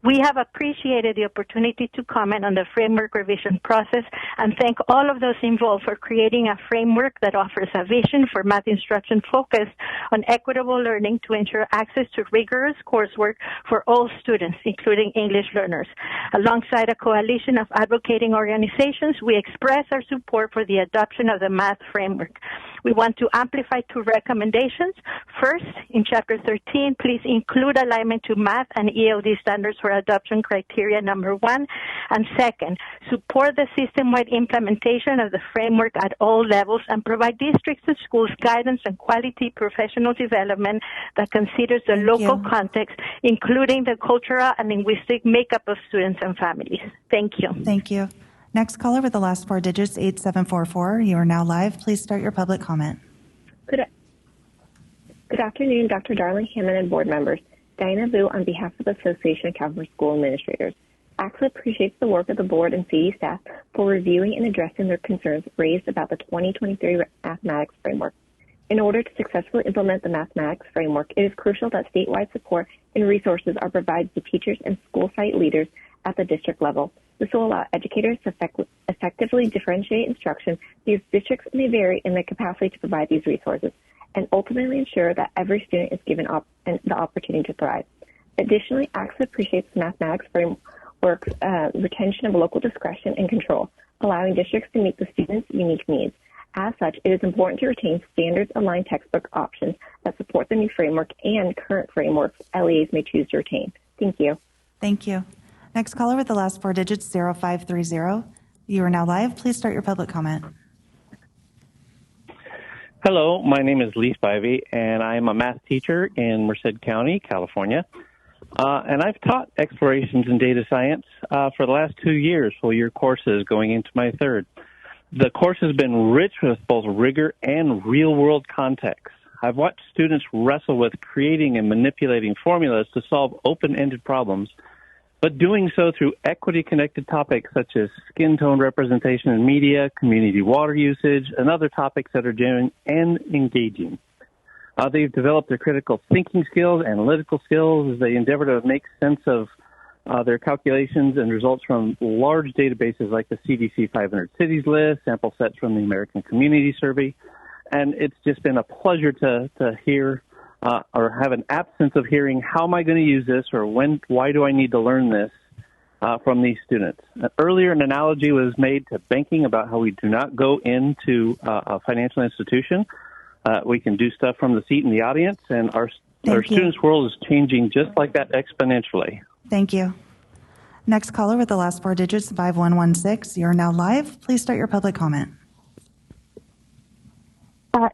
We have appreciated the opportunity to comment on the framework revision process and thank all of those involved for creating a framework that offers a vision for math instruction focused on equitable learning to ensure access to rigorous coursework for all students, including English learners. Alongside a coalition of advocating organizations, we express our support for the adoption of the math framework. We want to amplify two recommendations. First, in Chapter 13, please include alignment to math and ELD standards for adoption criteria number 1. And second, support the system-wide implementation of the framework at all levels and provide districts and schools guidance and quality professional development that considers the local context, including the cultural and linguistic makeup of students and families. Thank you. Thank you. Next caller with the last four digits, 8744. You are now live. Please start your public comment. Good afternoon, Dr. Darling-Hammond and board members. Diana Vu on behalf of the Association of California School Administrators. ACLA appreciates the work of the board and CE staff for reviewing and addressing their concerns raised about the 2023 mathematics framework. In order to successfully implement the mathematics framework, it is crucial that statewide support and resources are provided to teachers and school site leaders at the district level. This will allow educators to effectively differentiate instruction because districts may vary in their capacity to provide these resources, and ultimately ensure that every student is given the opportunity to thrive. Additionally, ACLA appreciates the mathematics framework's retention of local discretion and control, allowing districts to meet the students' unique needs. As such, it is important to retain standards-aligned textbook options that support the new framework and current frameworks LEAs may choose to retain. Thank you. Thank you. Next caller with the last four digits, 0530. You are now live. Please start your public comment. Hello, my name is Lee Spivey, and I am a math teacher in Merced County, California. And I've taught explorations in data science for the last 2 years, full-year courses going into my third. The course has been rich with both rigor and real-world context. I've watched students wrestle with creating and manipulating formulas to solve open-ended problems, but doing so through equity-connected topics such as skin tone representation in media, community water usage, and other topics that are genuine and engaging. They've developed their critical thinking skills, analytical skills, as they endeavor to make sense of their calculations and results from large databases like the CDC 500 Cities list, sample sets from the American Community Survey. And it's just been a pleasure to hear or have an absence of hearing, how am I going to use this, or why do I need to learn this from these students. Earlier, an analogy was made to banking about how we do not go into a financial institution. We can do stuff from the seat in the audience, and our students' world is changing just like that exponentially. Thank you. Next caller with the last four digits, 5116. You're now live. Please start your public comment.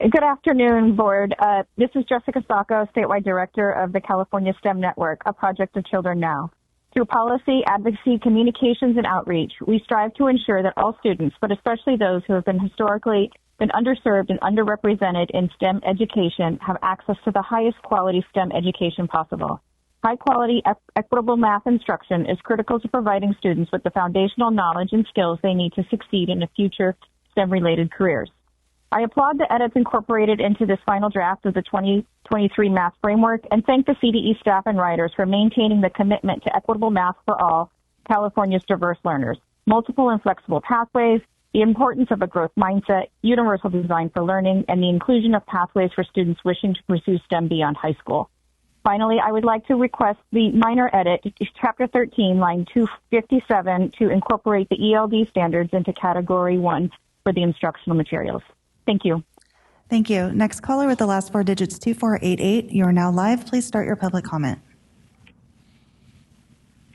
Good afternoon, Board. This is Jessica Sacco, Statewide Director of the California STEM Network, a project of Children Now. Through policy, advocacy, communications, and outreach, we strive to ensure that all students, but especially those who have historically been underserved and underrepresented in STEM education, have access to the highest quality STEM education possible. High-quality, equitable math instruction is critical to providing students with the foundational knowledge and skills they need to succeed in the future STEM-related careers. I applaud the edits incorporated into this final draft of the 2023 math framework and thank the CDE staff and writers for maintaining the commitment to equitable math for all California's diverse learners, multiple and flexible pathways, the importance of a growth mindset, universal design for learning, and the inclusion of pathways for students wishing to pursue STEM beyond high school. Finally, I would like to request the minor edit to Chapter 13, line 257, to incorporate the ELD standards into Category 1 for the instructional materials. Thank you. Thank you. Next caller with the last four digits, 2488. You are now live. Please start your public comment.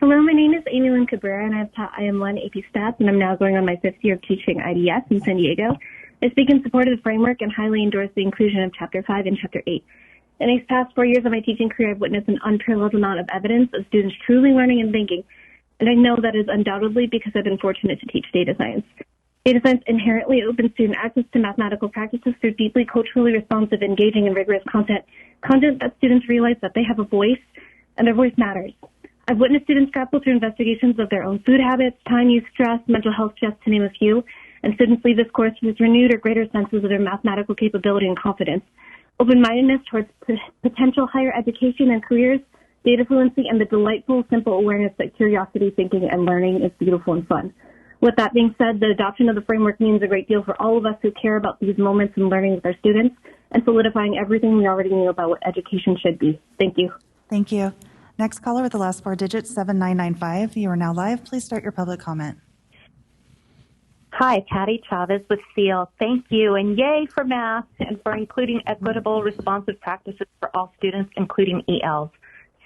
Hello, my name is Amy Lynn Cabrera, and I've taught IM1 AP Stats, and I'm now going on my fifth year of teaching IDS in San Diego. I speak in support of the framework and highly endorse the inclusion of Chapter 5 and Chapter 8. In these past 4 years of my teaching career, I've witnessed an unparalleled amount of evidence of students truly learning and thinking, and I know that is undoubtedly because I've been fortunate to teach data science. Data science inherently opens student access to mathematical practices through deeply culturally responsive, engaging, and rigorous content that students realize that they have a voice, and their voice matters. I've witnessed students grapple through investigations of their own food habits, time use, stress, mental health, just to name a few, and students leave this course with renewed or greater senses of their mathematical capability and confidence. Open-mindedness towards potential higher education and careers, data fluency, and the delightful, simple awareness that curiosity, thinking, and learning is beautiful and fun. With that being said, the adoption of the framework means a great deal for all of us who care about these moments in learning with our students and solidifying everything we already knew about what education should be. Thank you. Thank you. Next caller with the last four digits, 7995. You are now live. Please start your public comment. Hi, Patty Chavez with SEAL. Thank you, and yay for math and for including equitable, responsive practices for all students, including ELs.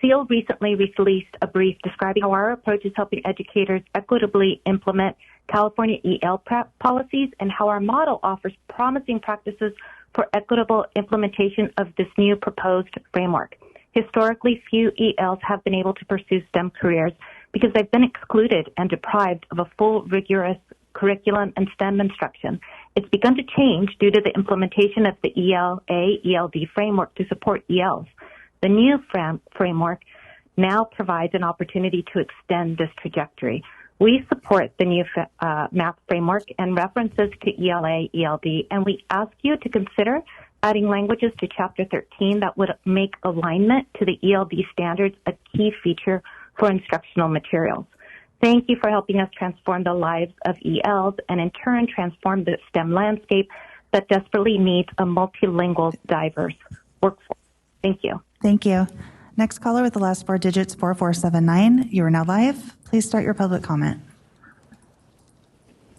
SEAL recently released a brief describing how our approach is helping educators equitably implement California EL policies and how our model offers promising practices for equitable implementation of this new proposed framework. Historically, few ELs have been able to pursue STEM careers because they've been excluded and deprived of a full, rigorous curriculum and STEM instruction. It's begun to change due to the implementation of the ELA-ELD framework to support ELs. The new framework now provides an opportunity to extend this trajectory. We support the new math framework and references to ELA, ELD, and we ask you to consider adding languages to Chapter 13 that would make alignment to the ELD standards a key feature for instructional materials. Thank you for helping us transform the lives of ELs and in turn transform the STEM landscape that desperately needs a multilingual, diverse workforce. Thank you. Thank you. Next caller with the last four digits, 4479. You are now live. Please start your public comment.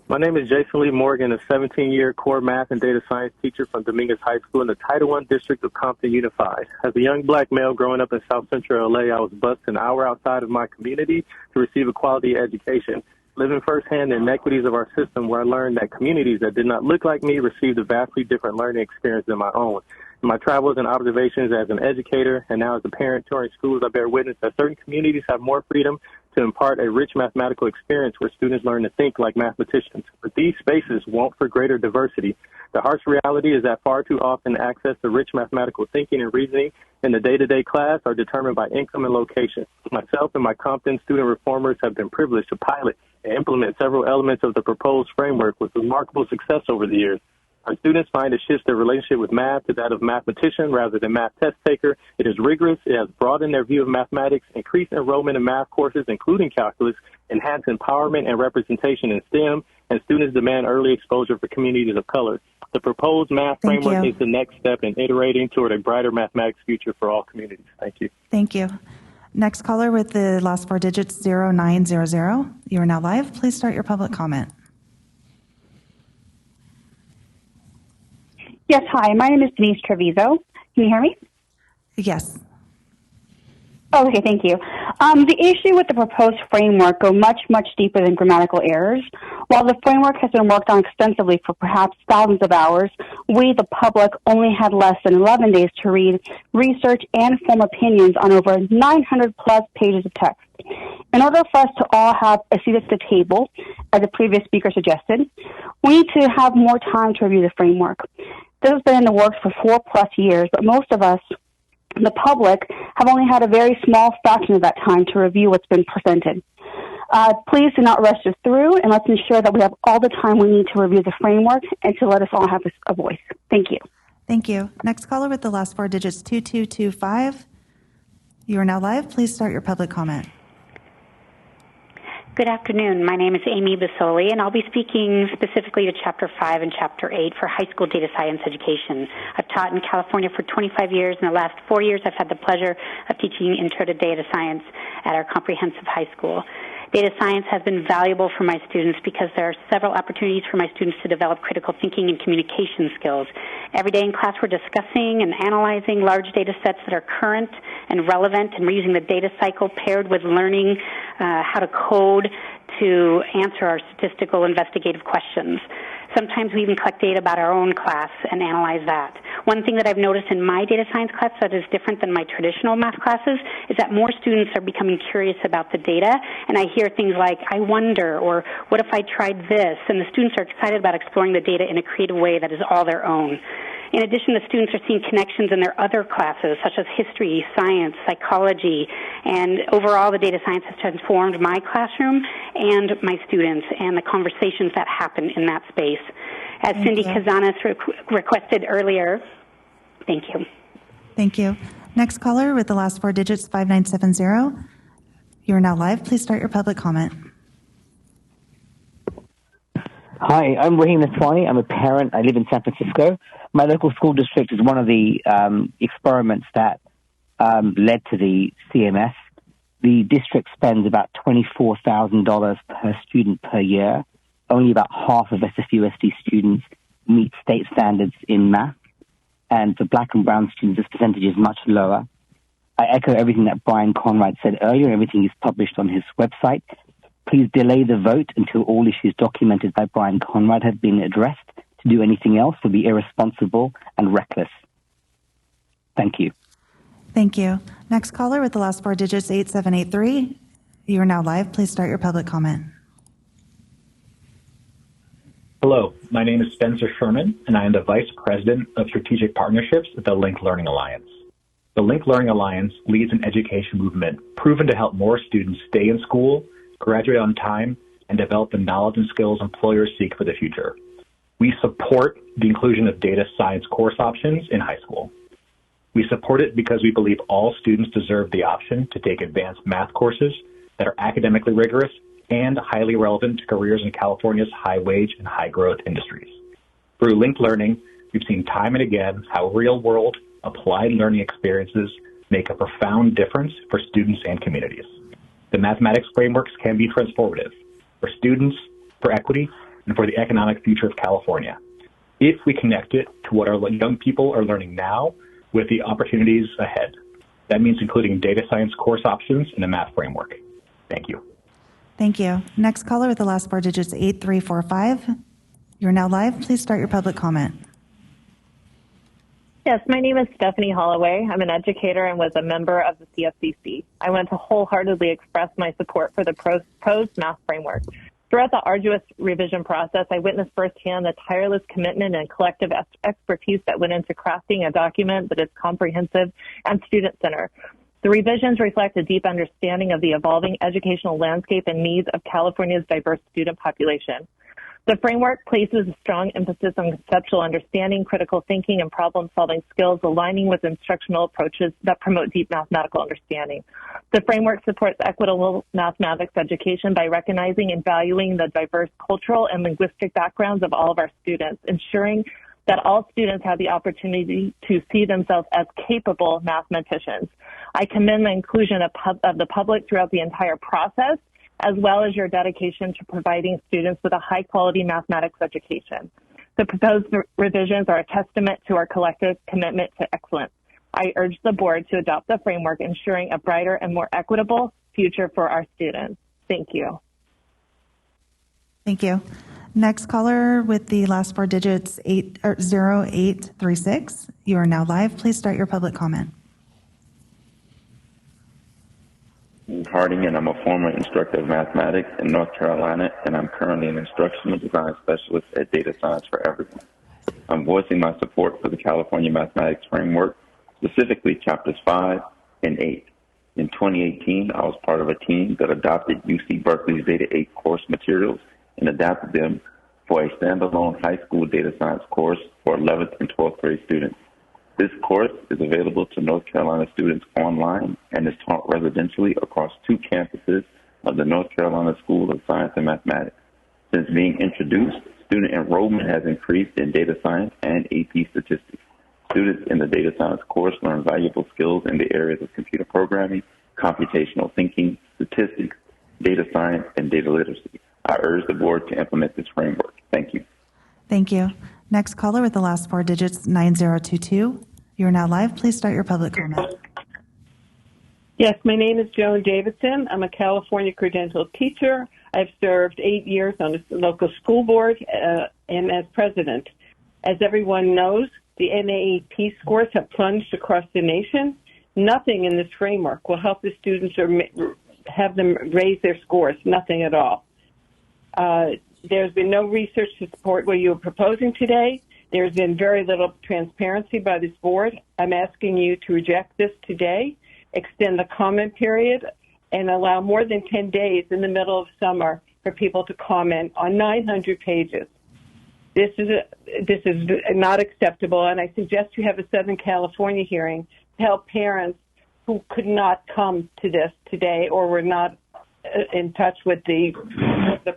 My name is Jason Lee Morgan, a 17-year core math and data science teacher from Dominguez High School in the Title I District of Compton Unified. As a young black male growing up in South Central LA, I was bused an hour outside of my community to receive a quality education. Living firsthand the inequities of our system, where I learned that communities that did not look like me received a vastly different learning experience than my own. In my travels and observations as an educator and now as a parent touring schools, I bear witness that certain communities have more freedom to impart a rich mathematical experience where students learn to think like mathematicians. But these spaces want for greater diversity. The harsh reality is that far too often access to rich mathematical thinking and reasoning in the day-to-day class are determined by income and location. Myself and my Compton student reformers have been privileged to pilot and implement several elements of the proposed framework with remarkable success over the years. Our students find it shifts their relationship with math to that of mathematician rather than math test taker. It is rigorous. It has broadened their view of mathematics, increased enrollment in math courses, including calculus, enhanced empowerment and representation in STEM, and students demand early exposure for communities of color. The proposed math framework is the next step in iterating toward a brighter mathematics future for all communities. Thank you. Thank you. Next caller with the last four digits, 0900. You are now live. Please start your public comment. Yes, hi. My name is Denise Treviso. Can you hear me? Yes. Oh, okay, thank you. The issue with the proposed framework go much, much deeper than grammatical errors. While the framework has been worked on extensively for perhaps thousands of hours, we, the public, only had less than 11 days to read, research, and form opinions on over 900 plus pages of text. In order for us to all have a seat at the table, as the previous speaker suggested, we need to have more time to review the framework. This has been in the works for 4+ years, but most of us, the public, have only had a very small fraction of that time to review what's been presented. Please do not rush this through, and let's ensure that we have all the time we need to review the framework and to let us all have a voice. Thank you. Thank you. Next caller with the last four digits, 2225. You are now live. Please start your public comment. Good afternoon. My name is Amy Basoli, and I'll be speaking specifically to Chapter 5 and Chapter 8 for high school data science education. I've taught in California for 25 years. In the last 4 years, I've had the pleasure of teaching Intro to Data Science at our comprehensive high school. Data science has been valuable for my students because there are several opportunities for my students to develop critical thinking and communication skills. Every day in class, we're discussing and analyzing large data sets that are current and relevant, and we're using the data cycle paired with learning how to code to answer our statistical investigative questions. Sometimes we even collect data about our own class and analyze that. One thing that I've noticed in my data science class that is different than my traditional math classes is that more students are becoming curious about the data, and I hear things like, I wonder, or what if I tried this? And the students are excited about exploring the data in a creative way that is all their own. In addition, the students are seeing connections in their other classes, such as history, science, psychology, and overall the data science has transformed my classroom and my students and the conversations that happen in that space. As Cindy Kazanis requested earlier, thank you. Thank you. Next caller with the last four digits, 5970. You are now live. Please start your public comment. Hi, I'm Raheem Naswani. I'm a parent. I live in San Francisco. My local school district is one of the experiments that led to the CMS. The district spends about $24,000 per student per year. Only about half of SFUSD students meet state standards in math. And for black and brown students, this percentage is much lower. I echo everything that Brian Conrad said earlier. Everything is published on his website. Please delay the vote until all issues documented by Brian Conrad have been addressed. To do anything else would be irresponsible and reckless. Thank you. Thank you. Next caller with the last four digits, 8783. You are now live. Please start your public comment. Hello, my name is Spencer Sherman, and I am the Vice President of Strategic Partnerships at the Linked Learning Alliance. The Linked Learning Alliance leads an education movement proven to help more students stay in school, graduate on time, and develop the knowledge and skills employers seek for the future. We support the inclusion of data science course options in high school. We support it because we believe all students deserve the option to take advanced math courses that are academically rigorous and highly relevant to careers in California's high-wage and high-growth industries. Through linked learning, we've seen time and again how real-world, applied learning experiences make a profound difference for students and communities. The mathematics frameworks can be transformative for students, for equity, and for the economic future of California, if we connect it to what our young people are learning now with the opportunities ahead. That means including data science course options in the math framework. Thank you. Thank you. Next caller with the last four digits, 8345. You're now live. Please start your public comment. Yes, my name is Stephanie Holloway. I'm an educator and was a member of the CFCC. I want to wholeheartedly express my support for the proposed math framework. Throughout the arduous revision process, I witnessed firsthand the tireless commitment and collective expertise that went into crafting a document that is comprehensive and student-centered. The revisions reflect a deep understanding of the evolving educational landscape and needs of California's diverse student population. The framework places a strong emphasis on conceptual understanding, critical thinking, and problem-solving skills, aligning with instructional approaches that promote deep mathematical understanding. The framework supports equitable mathematics education by recognizing and valuing the diverse cultural and linguistic backgrounds of all of our students, ensuring that all students have the opportunity to see themselves as capable mathematicians. I commend the inclusion of the public throughout the entire process, as well as your dedication to providing students with a high-quality mathematics education. The proposed revisions are a testament to our collective commitment to excellence. I urge the board to adopt the framework, ensuring a brighter and more equitable future for our students. Thank you. Thank you. Next caller with the last four digits 0836. You are now live. Please start your public comment. Harding, and I'm a former instructor of mathematics in North Carolina, and I'm currently an instructional design specialist at Data Science for Everyone. I'm voicing my support for the California Mathematics Framework, specifically Chapters 5 and 8. In 2018, I was part of a team that adopted UC Berkeley's Data 8 course materials and adapted them for a standalone high school data science course for 11th and 12th grade students. This course is available to North Carolina students online and is taught residentially across 2 campuses of the North Carolina School of Science and Mathematics. Since being introduced, student enrollment has increased in data science and AP statistics. Students in the data science course learn valuable skills in the areas of computer programming, computational thinking, statistics, data science, and data literacy. I urge the board to implement this framework. Thank you. Thank you. Next caller with the last four digits 9022. You are now live. Please start your public comment. Yes, my name is Joan Davidson. I'm a California credentialed teacher. I've served 8 years on the local school board and as president. As everyone knows, the NAEP scores have plunged across the nation. Nothing in this framework will help the students or have them raise their scores, nothing at all. There's been no research to support what you are proposing today. There's been very little transparency by this board. I'm asking you to reject this today, extend the comment period, and allow more than 10 days in the middle of summer for people to comment on 900 pages. This is not acceptable, and I suggest you have a Southern California hearing to help parents who could not come to this today or were not in touch with the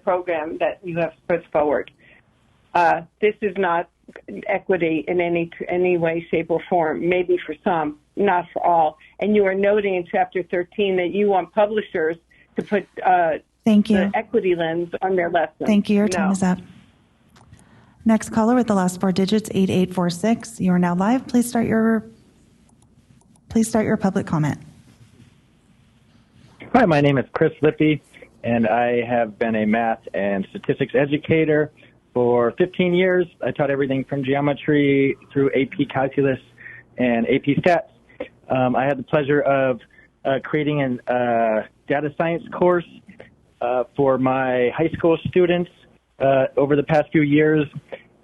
program that you have put forward. This is not equity in any way, shape, or form. Maybe for some, not for all. And you are noting in Chapter 13 that you want publishers to put Thank you. the equity lens on their lessons. Thank you. Your time is up. Next caller with the last four digits 8846. You are now live. Please start your public comment. Hi, my name is Chris Lippy, and I have been a math and statistics educator for 15 years. I taught everything from geometry through AP calculus and AP stats. I had the pleasure of creating a data science course for my high school students over the past few years,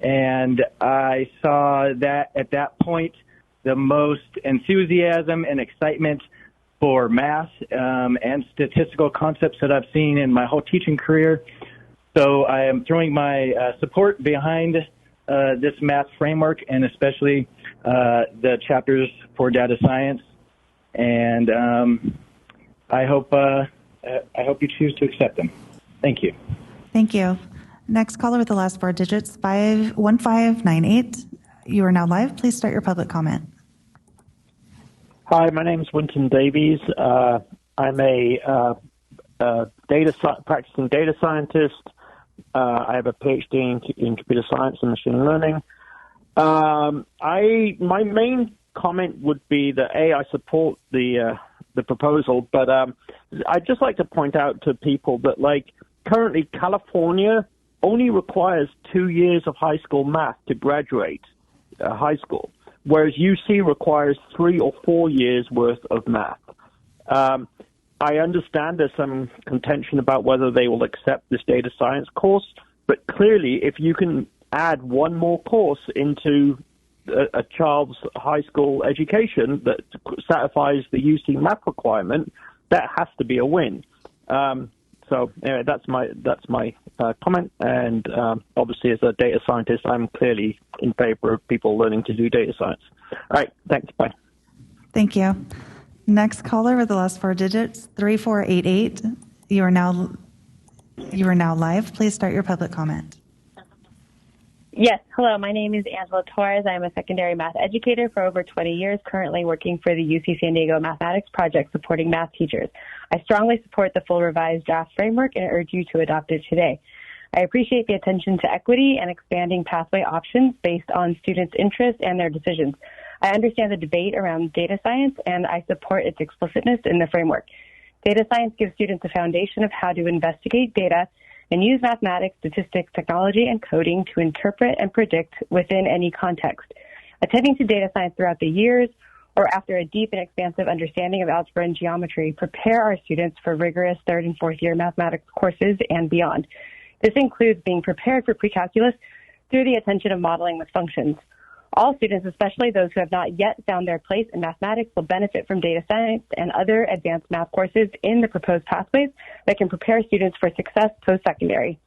and I saw that at that point the most enthusiasm and excitement for math and statistical concepts that I've seen in my whole teaching career. So I am throwing my support behind this math framework, and especially the chapters for data science. And I hope you choose to accept them. Thank you. Thank you. Next caller with the last four digits 1598. You are now live. Please start your public comment. Hi, my name is Winton Davies. I'm a practicing data scientist. I have a PhD in computer science and machine learning. My main comment would be that I support the proposal, but I'd just like to point out to people that currently California only requires 2 years of high school math to graduate high school, whereas UC requires 3 or 4 years worth of math. I understand there's some contention about whether they will accept this data science course, but clearly if you can add one more course into a child's high school education that satisfies the UC math requirement, that has to be a win. So anyway, that's my comment. And obviously, as a data scientist, I'm clearly in favor of people learning to do data science. All right, thanks. Bye. Thank you. Next caller with the last 4 digits, 3488. You are now live. Please start your public comment. Yes, hello. My name is Angela Torres. I'm a secondary math educator for over 20 years, currently working for the UC San Diego Mathematics Project supporting math teachers. I strongly support the full revised draft framework and urge you to adopt it today. I appreciate the attention to equity and expanding pathway options based on students' interests and their decisions. I understand the debate around data science, and I support its explicitness in the framework. Data science gives students a foundation of how to investigate data and use mathematics, statistics, technology, and coding to interpret and predict within any context. Attending to data science throughout the years or after a deep and expansive understanding of algebra and geometry prepare our students for rigorous 3rd and 4th year mathematics courses and beyond. This includes being prepared for pre-calculus through the attention of modeling with functions. All students, especially those who have not yet found their place in mathematics, will benefit from data science and other advanced math courses in the proposed pathways that can prepare students for success post-secondary.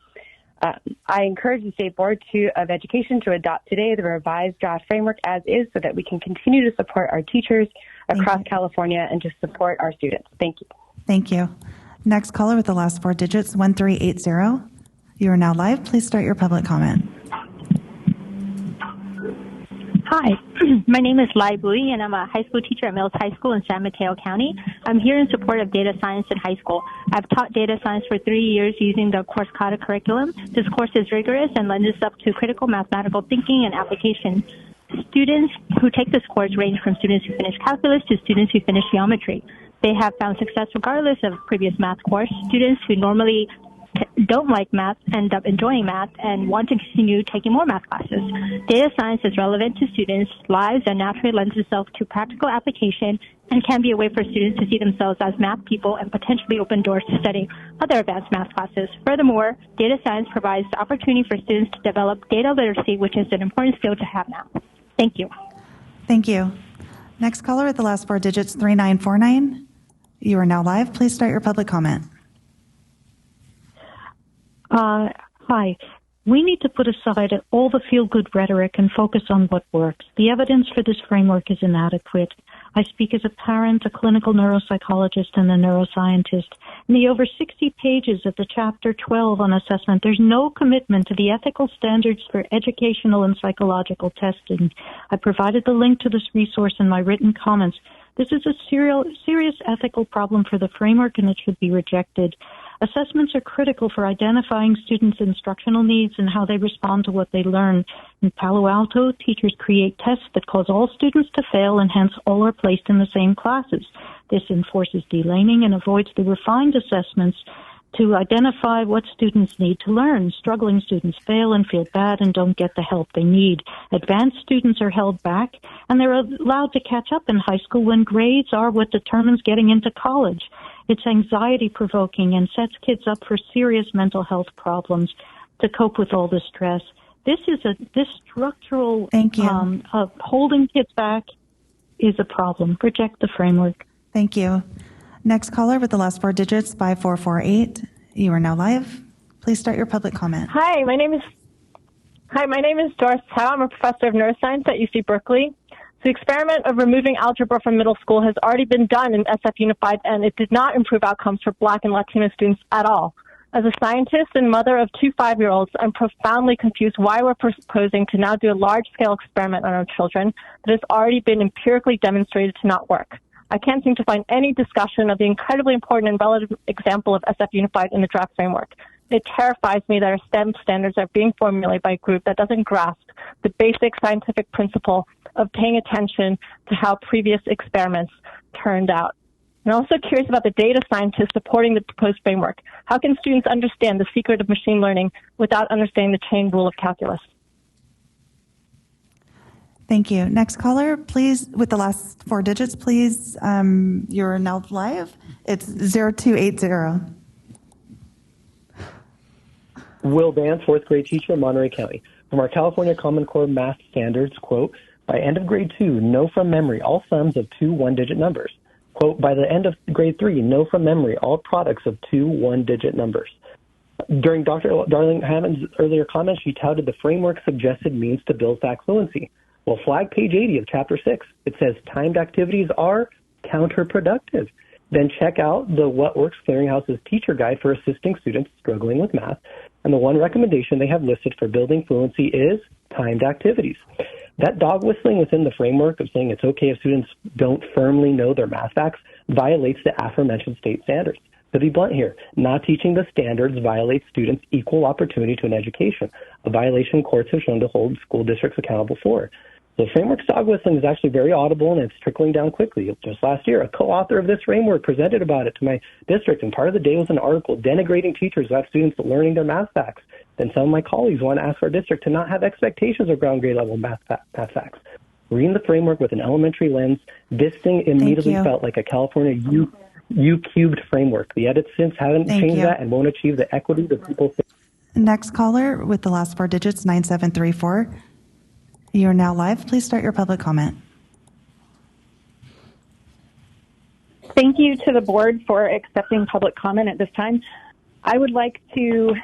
I encourage the State Board of Education to adopt today the revised draft framework as is so that we can continue to support our teachers across California and to support our students. Thank you. Thank you. Next caller with the last 4 digits, 1380. You are now live. Please start your public comment. Hi, my name is Lai Bui, and I'm a high school teacher at Mills High School in San Mateo County. I'm here in support of data science in high school. I've taught data science for 3 years using the course Kata curriculum. This course is rigorous and lends itself to critical mathematical thinking and application. Students who take this course range from students who finish calculus to students who finish geometry. They have found success regardless of previous math course. Students who normally don't like math end up enjoying math and want to continue taking more math classes. Data science is relevant to students' lives and naturally lends itself to practical application and can be a way for students to see themselves as math people and potentially open doors to studying other advanced math classes. Furthermore, data science provides the opportunity for students to develop data literacy, which is an important skill to have now. Thank you. Thank you. Next caller with the last 4 digits, 3949. You are now live. Please start your public comment. Hi. We need to put aside all the feel-good rhetoric and focus on what works. The evidence for this framework is inadequate. I speak as a parent, a clinical neuropsychologist, and a neuroscientist. In the over 60 pages of the Chapter 12 on assessment, there's no commitment to the ethical standards for educational and psychological testing. I provided the link to this resource in my written comments. This is a serious ethical problem for the framework, and it should be rejected. Assessments are critical for identifying students' instructional needs and how they respond to what they learn. In Palo Alto, teachers create tests that cause all students to fail, and hence all are placed in the same classes. This enforces delaning and avoids the refined assessments to identify what students need to learn. Struggling students fail and feel bad and don't get the help they need. Advanced students are held back, and they're allowed to catch up in high school when grades are what determines getting into college. It's anxiety-provoking and sets kids up for serious mental health problems to cope with all the stress. This structural of holding kids back is a problem. Reject the framework. Thank you. Next caller with the last 4 digits, 5448. You are now live. Please start your public comment. Hi, my name is Doris Tao. I'm a professor of neuroscience at UC Berkeley. The experiment of removing algebra from middle school has already been done in SF Unified, and it did not improve outcomes for Black and Latino students at all. As a scientist and mother of 2 5-year-olds, I'm profoundly confused why we're proposing to now do a large-scale experiment on our children that has already been empirically demonstrated to not work. I can't seem to find any discussion of the incredibly important and relative example of SF Unified in the draft framework. It terrifies me that our STEM standards are being formulated by a group that doesn't grasp the basic scientific principle of paying attention to how previous experiments turned out. I'm also curious about the data scientists supporting the proposed framework. How can students understand the secret of machine learning without understanding the chain rule of calculus? Thank you. Next caller, please, with the last four digits, please. You're now live. It's 0280. Will Vance, fourth grade teacher, Monterey County. From our California Common Core math standards, quote, by end of grade 2, know from memory all sums of two one-digit numbers. Quote, by the end of grade 3, know from memory all products of two one-digit numbers. During Dr. Darling-Hammond's earlier comments, she touted the framework suggested means to build fact fluency. Well, flag page 80 of chapter 6, it says timed activities are counterproductive. Then check out the What Works Clearinghouse's teacher guide for assisting students struggling with math. And the one recommendation they have listed for building fluency is timed activities. That dog whistling within the framework of saying it's okay if students don't firmly know their math facts violates the aforementioned state standards. To be blunt here, not teaching the standards violates students' equal opportunity to an education, a violation courts have shown to hold school districts accountable for. The framework's dog whistling is actually very audible, and it's trickling down quickly. Just last year, a co-author of this framework presented about it to my district, and part of the day was an article denigrating teachers who have students learning their math facts. Then some of my colleagues want to ask our district to not have expectations of ground grade level math facts. Reading the framework with an elementary lens, this thing immediately felt like a California U-cubed framework. The edits since haven't changed that and won't achieve the equity that people think. Next caller with the last four digits, 9734. You are now live. Please start your public comment. Thank you to the board for accepting public comment at this time. I would like to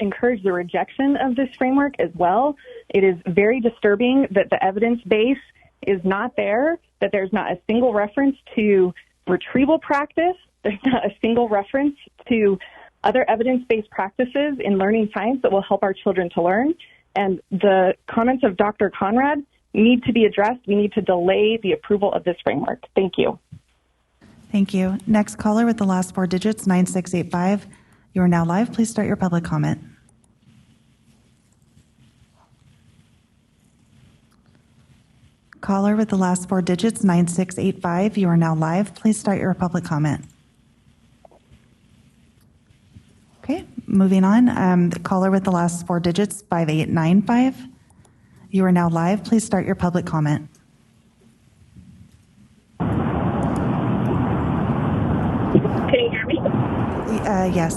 encourage the rejection of this framework as well. It is very disturbing that the evidence base is not there, that there's not a single reference to retrieval practice, there's not a single reference to other evidence-based practices in learning science that will help our children to learn. And the comments of Dr. Conrad need to be addressed. We need to delay the approval of this framework. Thank you. Thank you. Next caller with the last four digits, 9685. You are now live. Please start your public comment. Caller with the last four digits, 9685. You are now live. Please start your public comment. Okay, moving on. The caller with the last four digits, 5895. You are now live. Please start your public comment. Can you hear me? Yes.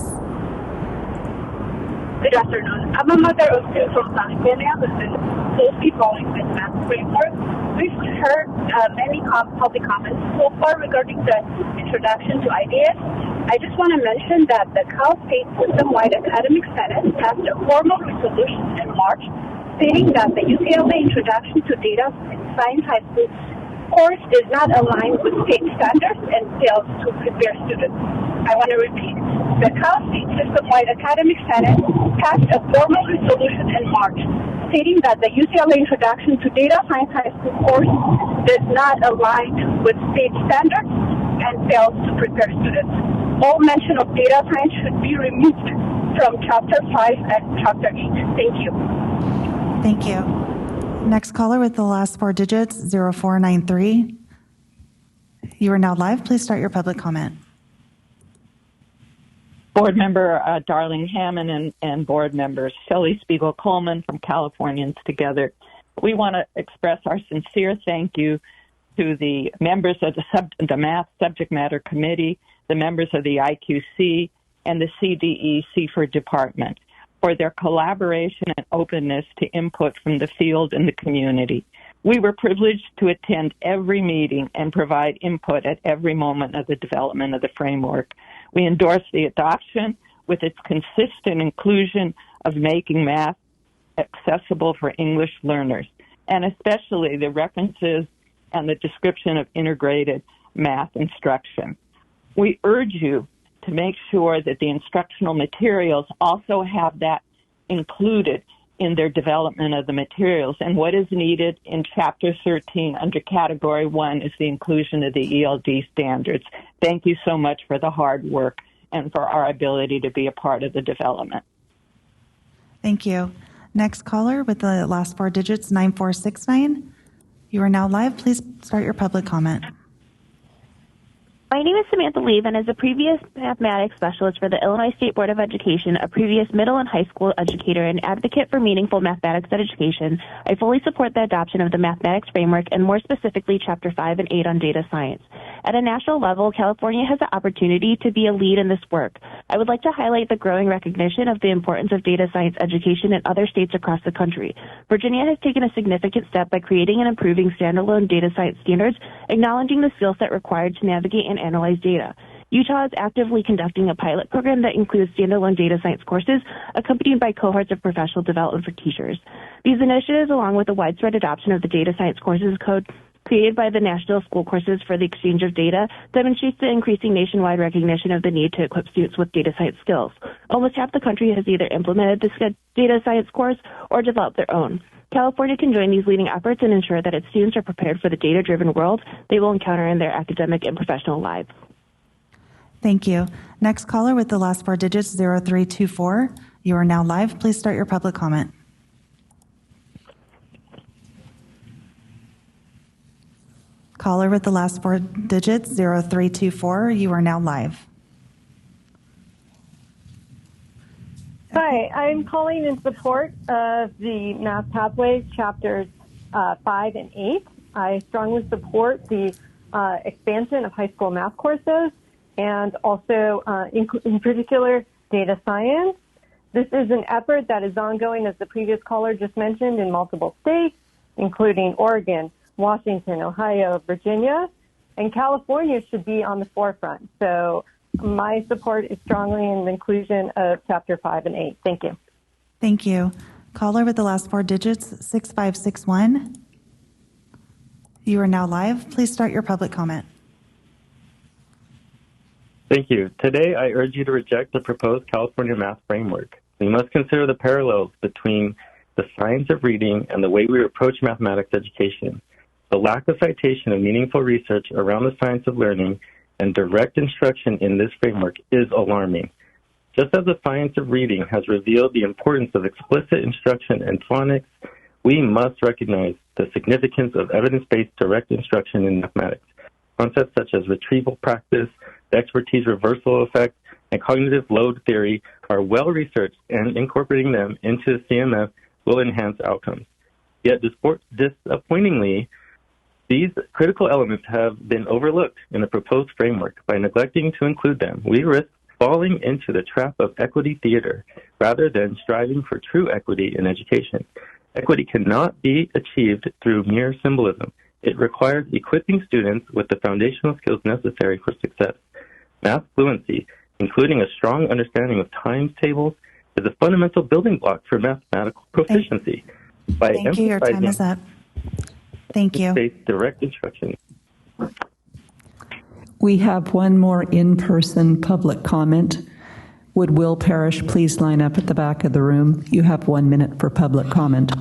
Good afternoon. I'm a mother of two from California who's been closely following this math framework. We've heard many public comments so far regarding the introduction to IDS. I just want to mention that the Cal State System-Wide Academic Senate passed a formal resolution in March stating that the UCLA Introduction to Data Science High School course is not aligned with state standards and fails to prepare students. I want to repeat. The Cal State System-Wide Academic Senate passed a formal resolution in March stating that the UCLA Introduction to Data Science High School course does not align with state standards and fails to prepare students. All mention of data science should be removed from Chapter 5 and Chapter 8. Thank you. Thank you. Next caller with the last four digits, 0493. You are now live. Please start your public comment. Board member Darling-Hammond and board members Shelley Spiegel-Coleman from Californians Together. We want to express our sincere thank you to the members of the Math Subject Matter Committee, the members of the IQC, and the CDE CFER Department for their collaboration and openness to input from the field and the community. We were privileged to attend every meeting and provide input at every moment of the development of the framework. We endorse the adoption with its consistent inclusion of making math accessible for English learners, and especially the references and the description of integrated math instruction. We urge you to make sure that the instructional materials also have that included in their development of the materials. And what is needed in Chapter 13 under Category 1 is the inclusion of the ELD standards. Thank you so much for the hard work and for our ability to be a part of the development. Thank you. Next caller with the last four digits, 9469. You are now live. Please start your public comment. My name is Samantha Leave, and as a previous mathematics specialist for the Illinois State Board of Education, a previous middle and high school educator, and advocate for meaningful mathematics education, I fully support the adoption of the mathematics framework and more specifically Chapter 5 and 8 on data science. At a national level, California has the opportunity to be a lead in this work. I would like to highlight the growing recognition of the importance of data science education in other states across the country. Virginia has taken a significant step by creating and improving standalone data science standards, acknowledging the skill set required to navigate and analyze data. Utah is actively conducting a pilot program that includes standalone data science courses accompanied by cohorts of professional development for teachers. These initiatives, along with the widespread adoption of the data science courses code created by the National School Courses for the Exchange of Data, demonstrates the increasing nationwide recognition of the need to equip students with data science skills. Almost half the country has either implemented this data science course or developed their own. California can join these leading efforts and ensure that its students are prepared for the data-driven world they will encounter in their academic and professional lives. Thank you. Next caller with the last four digits, 0324. You are now live. Please start your public comment. Caller with the last four digits, 0324. You are now live. Hi, I'm calling in support of the Math Pathways Chapters 5 and 8. I strongly support the expansion of high school math courses and also, in particular, data science. This is an effort that is ongoing, as the previous caller just mentioned, in multiple states, including Oregon, Washington, Ohio, Virginia, and California should be on the forefront. So my support is strongly in the inclusion of Chapter 5 and 8. Thank you. Thank you. Caller with the last four digits, 6561. You are now live. Please start your public comment. Thank you. Today, I urge you to reject the proposed California math framework. We must consider the parallels between the science of reading and the way we approach mathematics education. The lack of citation of meaningful research around the science of learning and direct instruction in this framework is alarming. Just as the science of reading has revealed the importance of explicit instruction in phonics, we must recognize the significance of evidence-based direct instruction in mathematics. Concepts such as retrieval practice, the expertise reversal effect, and cognitive load theory are well researched, and incorporating them into the CMF will enhance outcomes. Yet, disappointingly, these critical elements have been overlooked in the proposed framework. By neglecting to include them, we risk falling into the trap of equity theater rather than striving for true equity in education. Equity cannot be achieved through mere symbolism. It requires equipping students with the foundational skills necessary for success. Math fluency, including a strong understanding of times tables, is a fundamental building block for mathematical proficiency. Thank you. Your time is up. Thank you. Direct instruction. We have one more in-person public comment. Would Will Parrish please line up at the back of the room? You have 1 minute for public comment.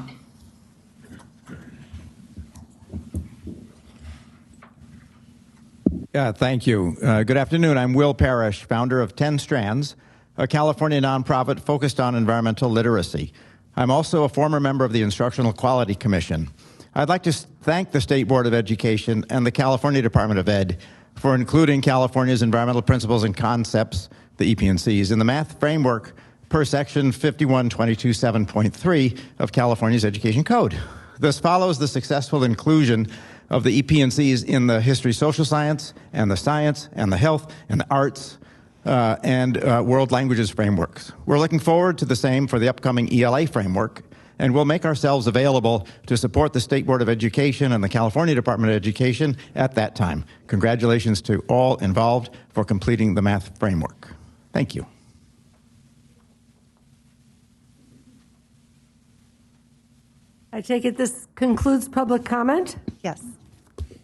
Yeah, thank you. Good afternoon. I'm Will Parrish, founder of 10 Strands, a California nonprofit focused on environmental literacy. I'm also a former member of the Instructional Quality Commission. I'd like to thank the State Board of Education and the California Department of Ed for including California's environmental principles and concepts, the EPNCs, in the math framework per section 5122.7.3 of California's Education Code. This follows the successful inclusion of the EPNCs in the history, social science, and the health, and the arts, and world languages frameworks. We're looking forward to the same for the upcoming ELA framework, and we'll make ourselves available to support the State Board of Education and the California Department of Education at that time. Congratulations to all involved for completing the math framework. Thank you. I take it this concludes public comment? Yes.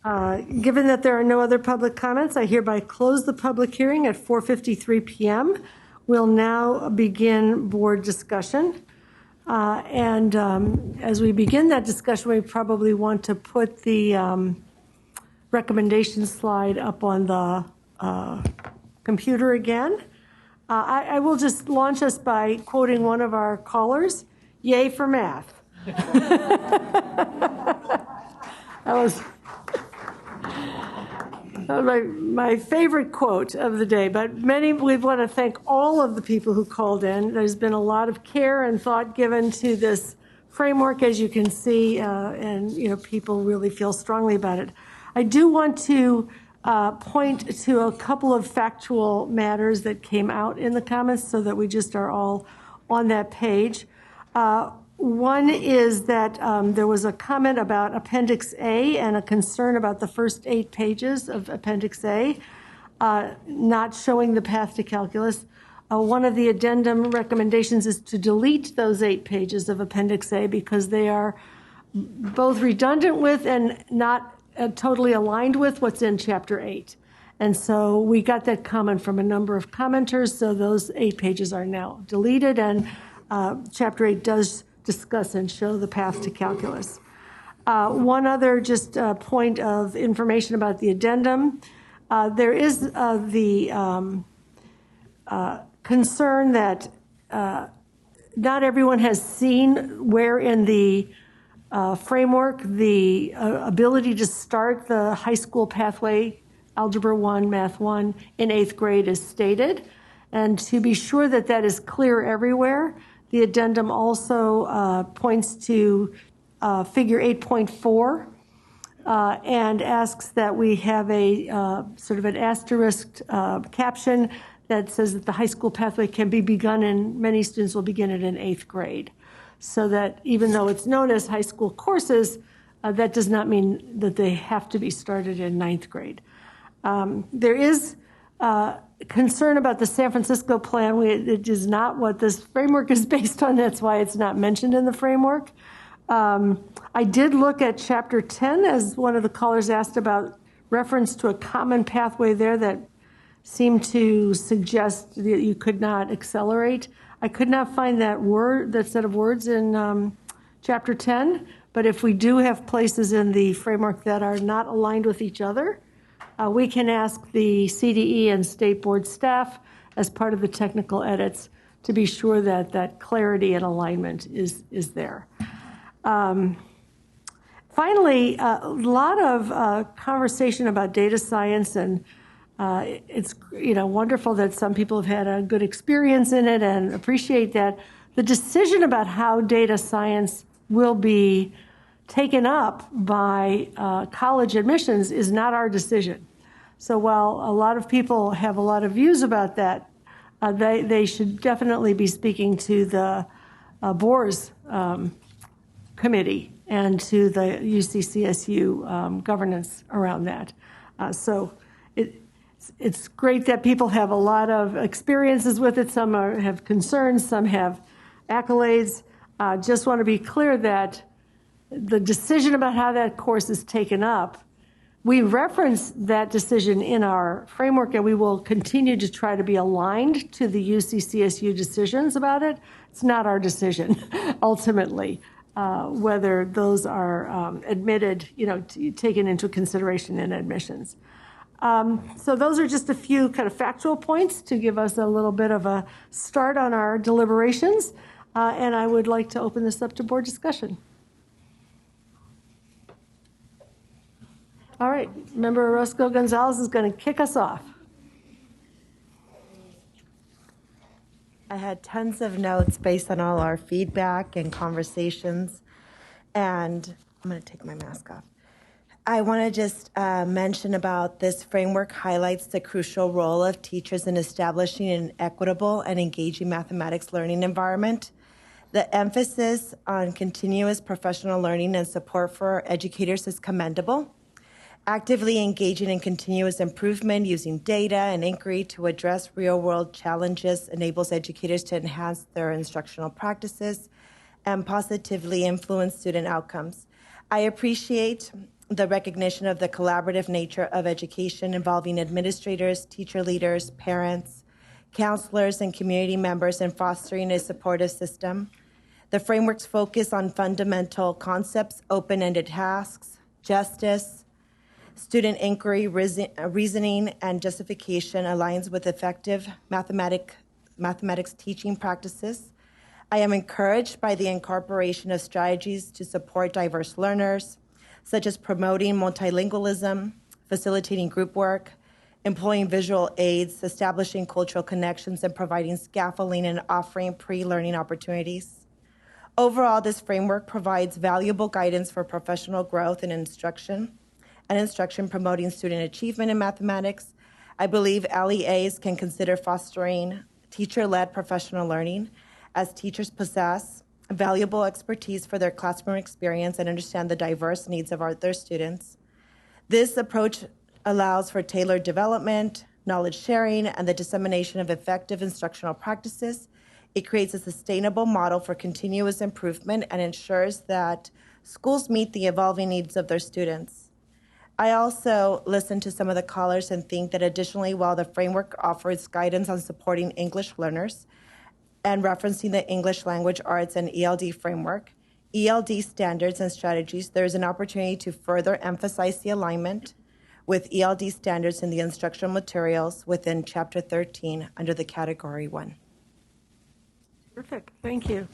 Given that there are no other public comments, I hereby close the public hearing at 4:53 p.m. We'll now begin board discussion. As we begin that discussion, we probably want to put the recommendation slide up on the computer again. I will just launch us by quoting one of our callers, "Yay for math." That was my favorite quote of the day, but we want to thank all of the people who called in. There's been a lot of care and thought given to this framework, as you can see, and people really feel strongly about it. I do want to point to a couple of factual matters that came out in the comments so that we just are all on that page. One is that there was a comment about Appendix A and a concern about the first 8 pages of Appendix A not showing the path to calculus. One of the addendum recommendations is to delete those 8 pages of Appendix A because they are both redundant with and not totally aligned with what's in Chapter 8. And so we got that comment from a number of commenters, so those 8 pages are now deleted, and Chapter 8 does discuss and show the path to calculus. One other just point of information about the addendum. There is the concern that not everyone has seen where in the framework the ability to start the high school pathway, Algebra 1, Math 1, in 8th grade is stated. And to be sure that that is clear everywhere, the addendum also points to figure 8.4 and asks that we have a sort of an asterisk caption that says that the high school pathway can be begun, and many students will begin it in 8th grade. So that even though it's known as high school courses, that does not mean that they have to be started in 9th grade. There is concern about the San Francisco plan. It is not what this framework is based on. That's why it's not mentioned in the framework. I did look at Chapter 10, as one of the callers asked about reference to a common pathway there that seemed to suggest that you could not accelerate. I could not find that set of words in Chapter 10, but if we do have places in the framework that are not aligned with each other, we can ask the CDE and State Board staff as part of the technical edits to be sure that that clarity and alignment is there. Finally, a lot of conversation about data science, and it's wonderful that some people have had a good experience in it and appreciate that. The decision about how data science will be taken up by college admissions is not our decision. So while a lot of people have a lot of views about that, they should definitely be speaking to the BORS committee and to the UCCSU governance around that. So it's great that people have a lot of experiences with it. Some have concerns, some have accolades. Just want to be clear that the decision about how that course is taken up, we reference that decision in our framework, and we will continue to try to be aligned to the UCCSU decisions about it. It's not our decision, ultimately, whether those are admitted, taken into consideration in admissions. So those are just a few kind of factual points to give us a little bit of a start on our deliberations, and I would like to open this up to board discussion. All right, Member Orozco Gonzalez is going to kick us off. I had tons of notes based on all our feedback and conversations, and I'm going to take my mask off. I want to just mention about this framework highlights the crucial role of teachers in establishing an equitable and engaging mathematics learning environment. The emphasis on continuous professional learning and support for educators is commendable. Actively engaging in continuous improvement using data and inquiry to address real-world challenges enables educators to enhance their instructional practices and positively influence student outcomes. I appreciate the recognition of the collaborative nature of education involving administrators, teacher leaders, parents, counselors, and community members in fostering a supportive system. The framework's focus on fundamental concepts, open-ended tasks, justice, student inquiry, reasoning, and justification aligns with effective mathematics teaching practices. I am encouraged by the incorporation of strategies to support diverse learners, such as promoting multilingualism, facilitating group work, employing visual aids, establishing cultural connections, and providing scaffolding and offering pre-learning opportunities. Overall, this framework provides valuable guidance for professional growth and instruction promoting student achievement in mathematics. I believe LEAs can consider fostering teacher-led professional learning as teachers possess valuable expertise for their classroom experience and understand the diverse needs of their students. This approach allows for tailored development, knowledge sharing, and the dissemination of effective instructional practices. It creates a sustainable model for continuous improvement and ensures that schools meet the evolving needs of their students. I also listened to some of the callers and think that additionally, while the framework offers guidance on supporting English learners and referencing the English language arts and ELD framework, ELD standards and strategies, there is an opportunity to further emphasize the alignment with ELD standards in the instructional materials within Chapter 13 under the Category 1. Terrific, thank you.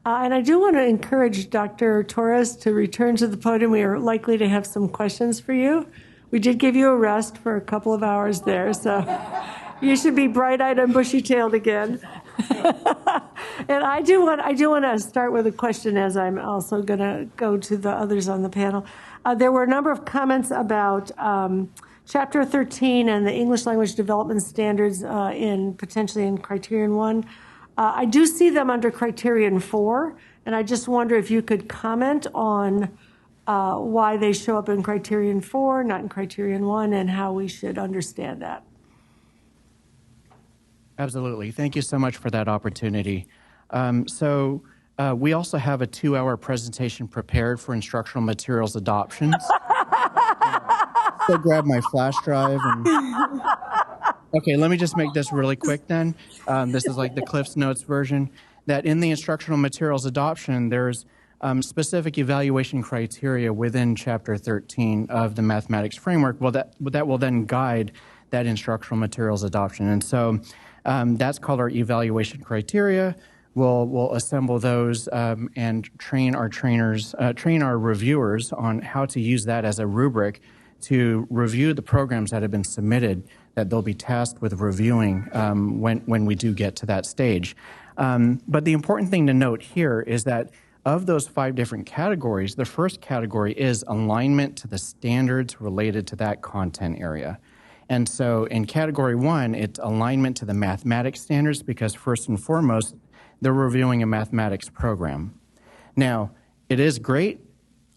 And I do want to encourage Dr. Torres to return to the podium. We are likely to have some questions for you. We did give you a rest for a couple of hours there, so you should be bright-eyed and bushy-tailed again. And I do want to start with a question, as I'm also going to go to the others on the panel. There were a number of comments about Chapter 13 and the English language development standards potentially in Criterion 1. I do see them under Criterion 4, and I just wonder if you could comment on why they show up in Criterion 4, not in Criterion 1, and how we should understand that. Absolutely. Thank you so much for that opportunity. We also have a 2-hour presentation prepared for instructional materials adoptions. So grab my flash drive and... Okay, let me just make this really quick then. This is like the Cliff's Notes version, that in the instructional materials adoption, there's specific evaluation criteria within Chapter 13 of the mathematics framework. Well, that will then guide that instructional materials adoption. And so that's called our evaluation criteria. We'll assemble those and train our reviewers on how to use that as a rubric to review the programs that have been submitted that they'll be tasked with reviewing when we do get to that stage. But the important thing to note here is that of those 5 different categories, the first category is alignment to the standards related to that content area. And so in Category 1, it's alignment to the mathematics standards because first and foremost, they're reviewing a mathematics program. Now, it is great.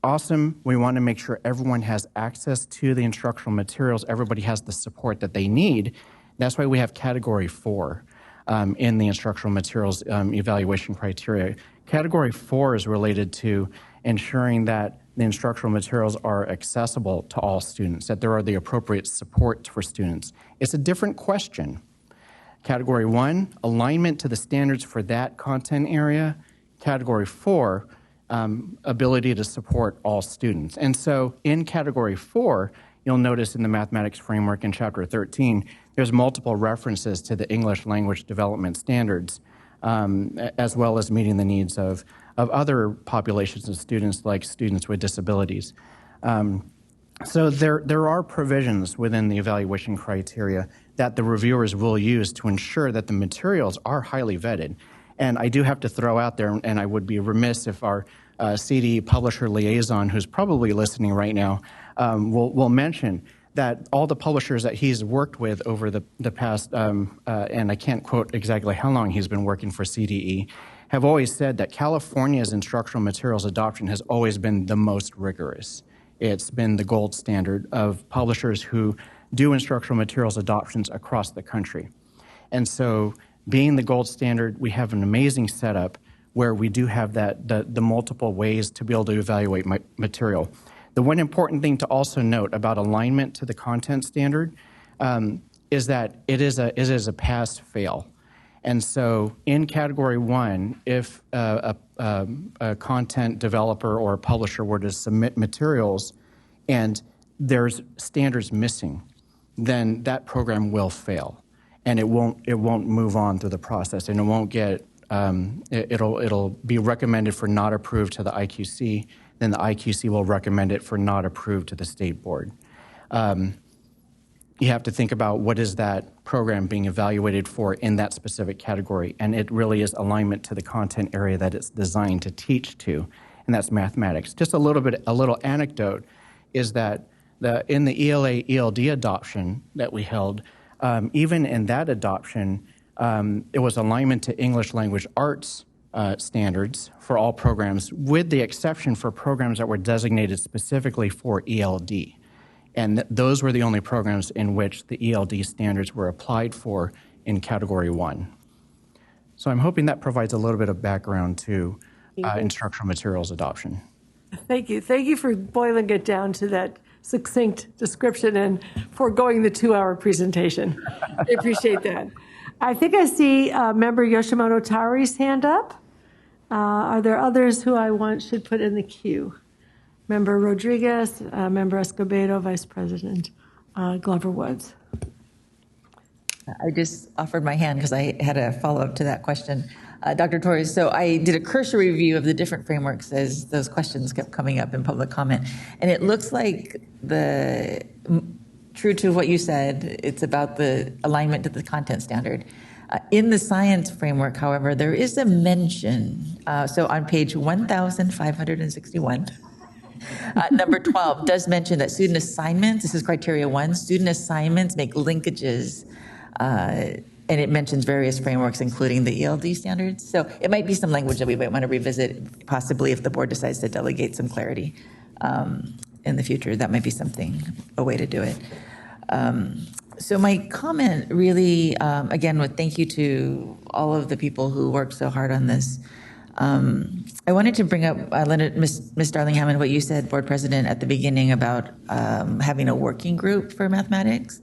Awesome. We want to make sure everyone has access to the instructional materials. Everybody has the support that they need. That's why we have Category 4 in the instructional materials evaluation criteria. Category 4 is related to ensuring that the instructional materials are accessible to all students, that there are the appropriate support for students. It's a different question. Category 1, alignment to the standards for that content area. Category 4, ability to support all students. And so in Category 4, you'll notice in the mathematics framework in Chapter 13, there's multiple references to the English language development standards, as well as meeting the needs of other populations of students, like students with disabilities. So there are provisions within the evaluation criteria that the reviewers will use to ensure that the materials are highly vetted. And I do have to throw out there, and I would be remiss if our CD publisher liaison, who's probably listening right now, will mention that all the publishers that he's worked with over the past, and I can't quote exactly how long he's been working for CDE, have always said that California's instructional materials adoption has always been the most rigorous. It's been the gold standard of publishers who do instructional materials adoptions across the country. And so being the gold standard, we have an amazing setup where we do have the multiple ways to be able to evaluate material. The one important thing to also note about alignment to the content standard is that it is a pass-fail. And so in Category 1, if a content developer or a publisher were to submit materials and there's standards missing, then that program will fail. And it won't move on through the process, and it won't get it'll be recommended for not approved to the IQC. Then the IQC will recommend it for not approved to the state board. you have to think about what is that program being evaluated for in that specific category, and it really is alignment to the content area that it's designed to teach to, and that's mathematics. Just a little anecdote is that in the ELA ELD adoption that we held, even in that adoption, it was alignment to English language arts standards for all programs, with the exception for programs that were designated specifically for ELD. And those were the only programs in which the ELD standards were applied for in Category 1. So I'm hoping that provides a little bit of background to instructional materials adoption. Thank you. Thank you for boiling it down to that succinct description and foregoing the 2-hour presentation. I appreciate that. I think I see Member Yoshimoto Tari's hand up. Are there others who should put in the queue? Member Rodriguez, Member Escobedo, Vice President Glover Woods. I just offered my hand because I had a follow-up to that question. Dr. Torres, so I did a cursory review of the different frameworks as those questions kept coming up in public comment. And it looks like true to what you said, it's about the alignment to the content standard. In the science framework, however, there is a mention. So on page 1561, number 12 does mention that student assignments, this is criteria 1, student assignments make linkages, and it mentions various frameworks, including the ELD standards. So it might be some language that we might want to revisit, possibly if the board decides to delegate some clarity in the future. That might be a way to do it. So my comment really, again, with thank you to all of the people who worked so hard on this. I wanted to bring up, Ms. Darling-Hammond, what you said, Board President, at the beginning about having a working group for mathematics.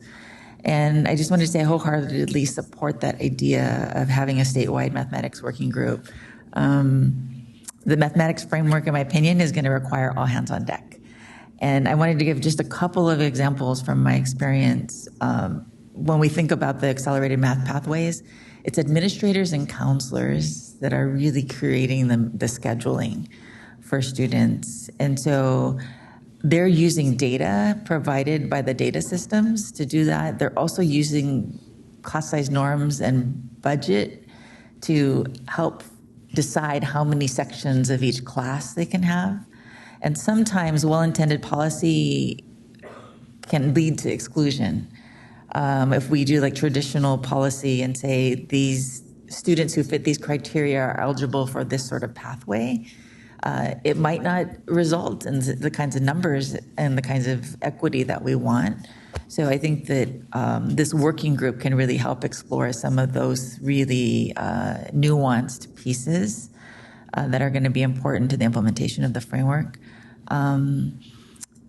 And I just wanted to say I wholeheartedly support that idea of having a statewide mathematics working group. The mathematics framework, in my opinion, is going to require all hands on deck. And I wanted to give just a couple of examples from my experience. When we think about the accelerated math pathways, it's administrators and counselors that are really creating the scheduling for students. And so they're using data provided by the data systems to do that. They're also using class size norms and budget to help decide how many sections of each class they can have. And sometimes well-intended policy can lead to exclusion. If we do like traditional policy and say these students who fit these criteria are eligible for this sort of pathway, it might not result in the kinds of numbers and the kinds of equity that we want. So I think that this working group can really help explore some of those really nuanced pieces that are going to be important to the implementation of the framework.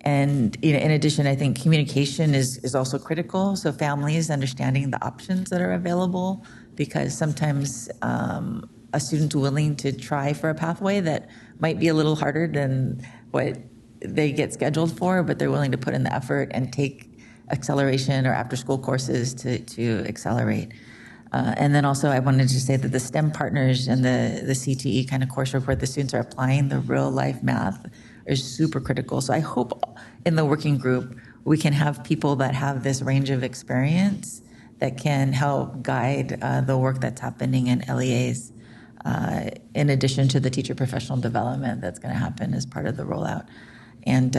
And in addition, I think communication is also critical. So families understanding the options that are available, because sometimes a student's willing to try for a pathway that might be a little harder than what they get scheduled for, but they're willing to put in the effort and take acceleration or after-school courses to accelerate. And then also I wanted to say that the STEM partners and the CTE kind of coursework where the students are applying the real-life math is super critical. So I hope in the working group we can have people that have this range of experience that can help guide the work that's happening in LEAs, in addition to the teacher professional development that's going to happen as part of the rollout. And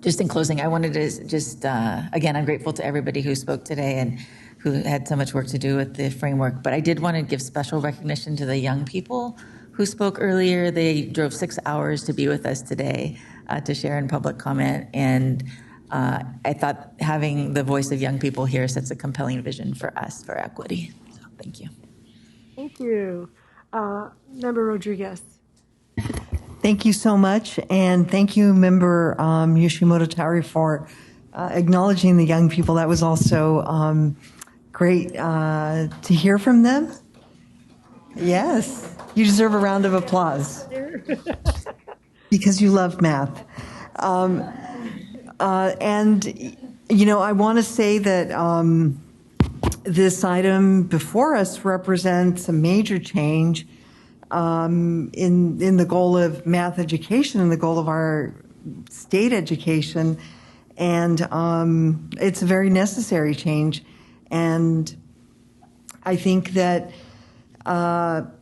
just in closing, I wanted to just, again, I'm grateful to everybody who spoke today and who had so much work to do with the framework, but I did want to give special recognition to the young people who spoke earlier. They drove 6 hours to be with us today to share in public comment. And I thought having the voice of young people here sets a compelling vision for us for equity. So thank you. Thank you. Member Rodriguez. Thank you so much. And thank you, Member Yoshimoto Tari, for acknowledging the young people. That was also great to hear from them. Yes, you deserve a round of applause because you love math. And, you know, I want to say that this item before us represents a major change in the goal of math education and the goal of our state education. And it's a very necessary change. And I think that, all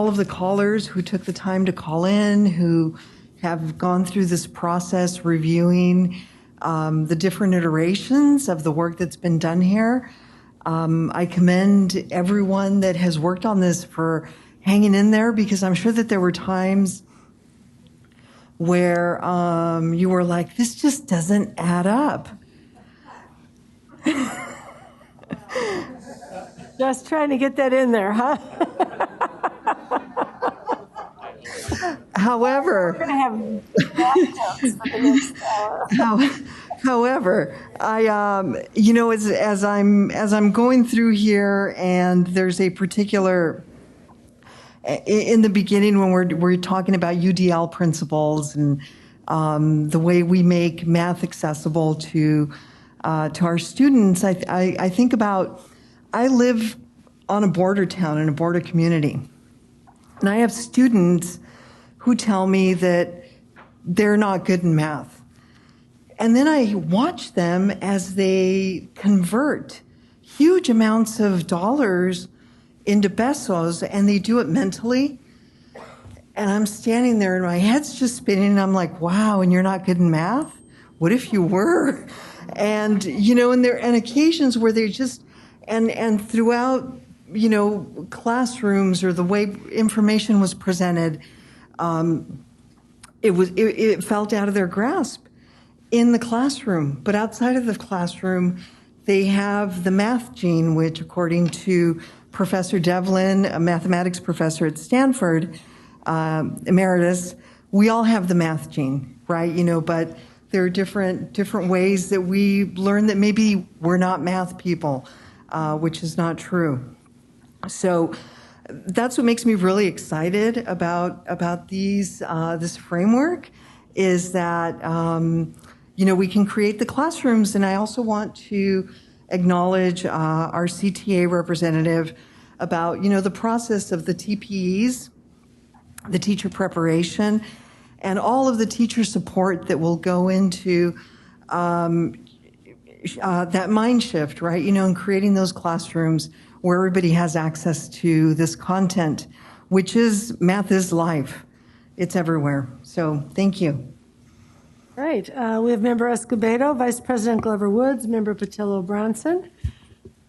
of the callers who took the time to call in, who have gone through this process reviewing the different iterations of the work that's been done here. I commend everyone that has worked on this for hanging in there, because I'm sure that there were times where you were like, this just doesn't add up. Just trying to get that in there, huh? However, we're going to have bathtubs for the next hour. However, I, as I'm going through here, and there's a particular, in the beginning when we're talking about UDL principles and the way we make math accessible to our students, I think about, I live on a border town in a border community, and I have students who tell me that they're not good in math. And then I watch them as they convert huge amounts of dollars into pesos, and they do it mentally. And I'm standing there and my head's just spinning, and I'm like, wow, and you're not good in math? What if you were? And, and there are occasions where they just, and throughout, classrooms or the way information was presented, it felt out of their grasp in the classroom. But outside of the classroom, they have the math gene, which, according to Professor Devlin, a mathematics professor at Stanford, emeritus, we all have the math gene, right? But there are different ways that we learn that maybe we're not math people, which is not true. So that's what makes me really excited about this framework, is that we can create the classrooms. And I also want to acknowledge our CTA representative about the process of the TPEs, the teacher preparation, and all of the teacher support that will go into that mind shift, right? And creating those classrooms where everybody has access to this content, which is, math is life. It's everywhere. So thank you. Right. We have Member Escobedo, Vice President Glover Woods, Member Patillo Bronson,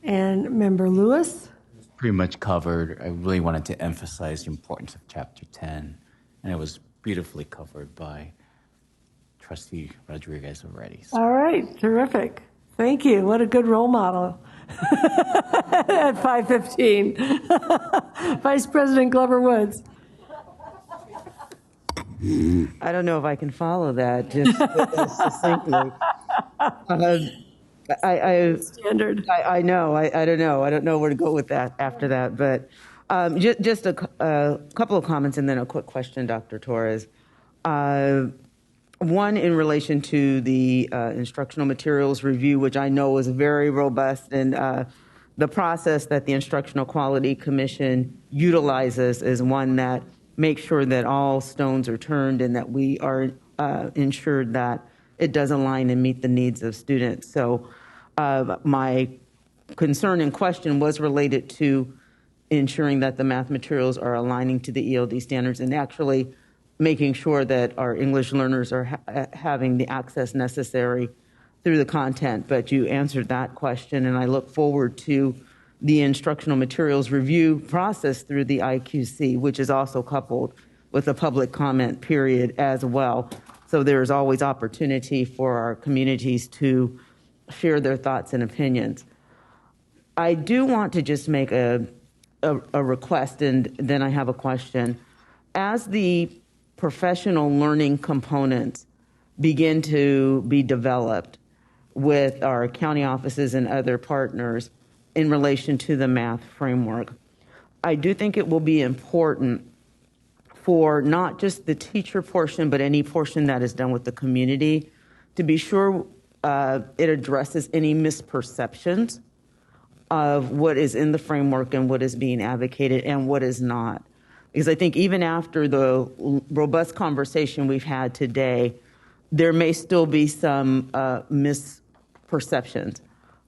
and Member Lewis. Pretty much covered. I really wanted to emphasize the importance of Chapter 10, and it was beautifully covered by Trustee Rodriguez already. So. All right. Terrific. Thank you. What a good role model. At 5:15. Vice President Glover Woods. I don't know if I can follow that just succinctly. Standard. I know. I don't know. I don't know where to go with that after that. But just a couple of comments and then a quick question, Dr. Torres. One in relation to the instructional materials review, which I know was very robust, and the process that the Instructional Quality Commission utilizes is one that makes sure that all stones are turned and that we are ensured that it does align and meet the needs of students. So my concern and question was related to ensuring that the math materials are aligning to the ELD standards and actually making sure that our English learners are having the access necessary through the content. But you answered that question, and I look forward to the instructional materials review process through the IQC, which is also coupled with a public comment period as well. So there's always opportunity for our communities to share their thoughts and opinions. I do want to just make a request, and then I have a question. As the professional learning components begin to be developed with our county offices and other partners in relation to the math framework, I do think it will be important for not just the teacher portion, but any portion that is done with the community to be sure it addresses any misperceptions of what is in the framework and what is being advocated and what is not. Because I think even after the robust conversation we've had today, there may still be some misperceptions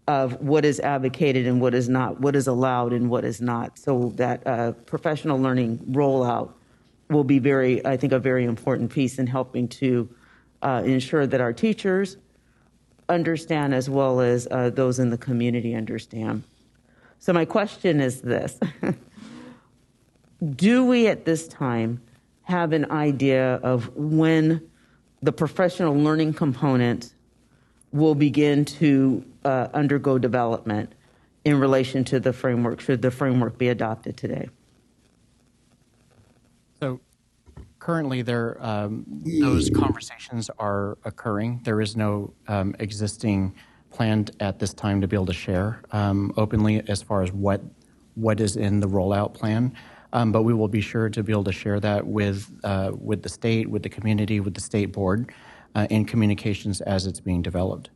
of what is advocated and what is not, what is allowed and what is not. So that professional learning rollout will be I think, a very important piece in helping to ensure that our teachers understand as well as those in the community understand. So my question is this. Do we at this time have an idea of when the professional learning component will begin to undergo development in relation to the framework, should the framework be adopted today? So currently those conversations are occurring. There is no existing plan at this time to be able to share openly as far as what is in the rollout plan. But we will be sure to be able to share that with the state, with the community, with the state board in communications as it's being developed.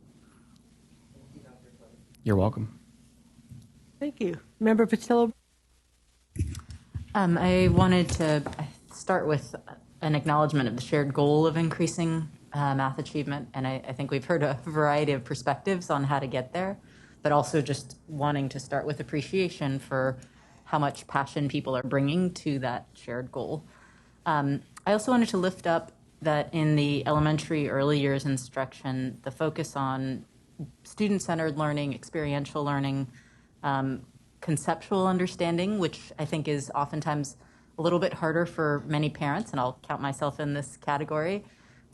You're welcome. Thank you. Member Patillo. I wanted to start with an acknowledgement of the shared goal of increasing math achievement. And I think we've heard a variety of perspectives on how to get there, but also just wanting to start with appreciation for how much passion people are bringing to that shared goal. I also wanted to lift up that in the elementary early years instruction, the focus on student-centered learning, experiential learning, conceptual understanding, which I think is oftentimes a little bit harder for many parents, and I'll count myself in this category,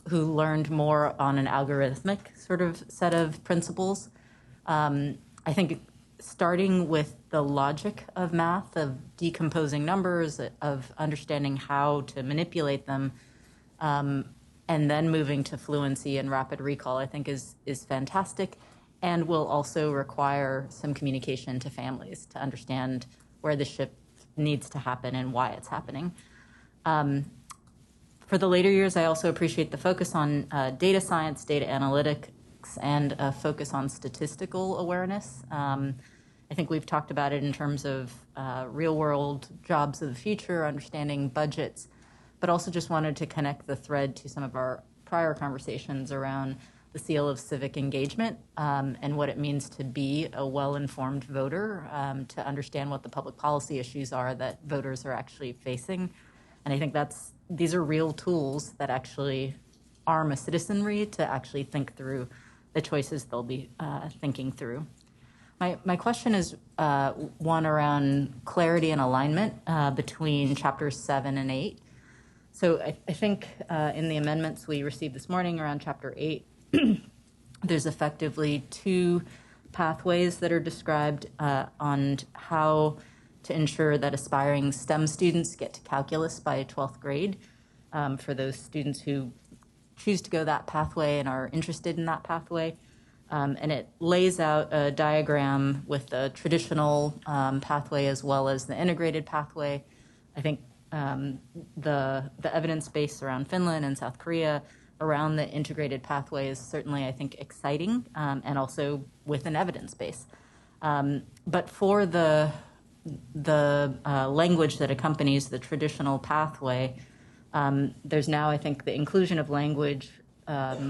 who learned more on an algorithmic sort of set of principles. I think starting with the logic of math, of decomposing numbers, of understanding how to manipulate them, and then moving to fluency and rapid recall, I think is fantastic, and will also require some communication to families to understand where the shift needs to happen and why it's happening. For the later years, I also appreciate the focus on data science, data analytics, and a focus on statistical awareness. I think we've talked about it in terms of real-world jobs of the future, understanding budgets, but also just wanted to connect the thread to some of our prior conversations around the seal of civic engagement and what it means to be a well-informed voter, to understand what the public policy issues are that voters are actually facing. And I think these are real tools that actually arm a citizenry to actually think through the choices they'll be thinking through. My question is one around clarity and alignment between chapters 7 and 8. So I think in the amendments we received this morning around chapter 8, there's effectively 2 pathways that are described on how to ensure that aspiring STEM students get to calculus by 12th grade. For those students who choose to go that pathway and are interested in that pathway. And it lays out a diagram with the traditional pathway as well as the integrated pathway. I think the evidence base around Finland and South Korea around the integrated pathway is certainly, I think, exciting and also with an evidence base. But for the language that accompanies the traditional pathway, there's now, I think, the inclusion of language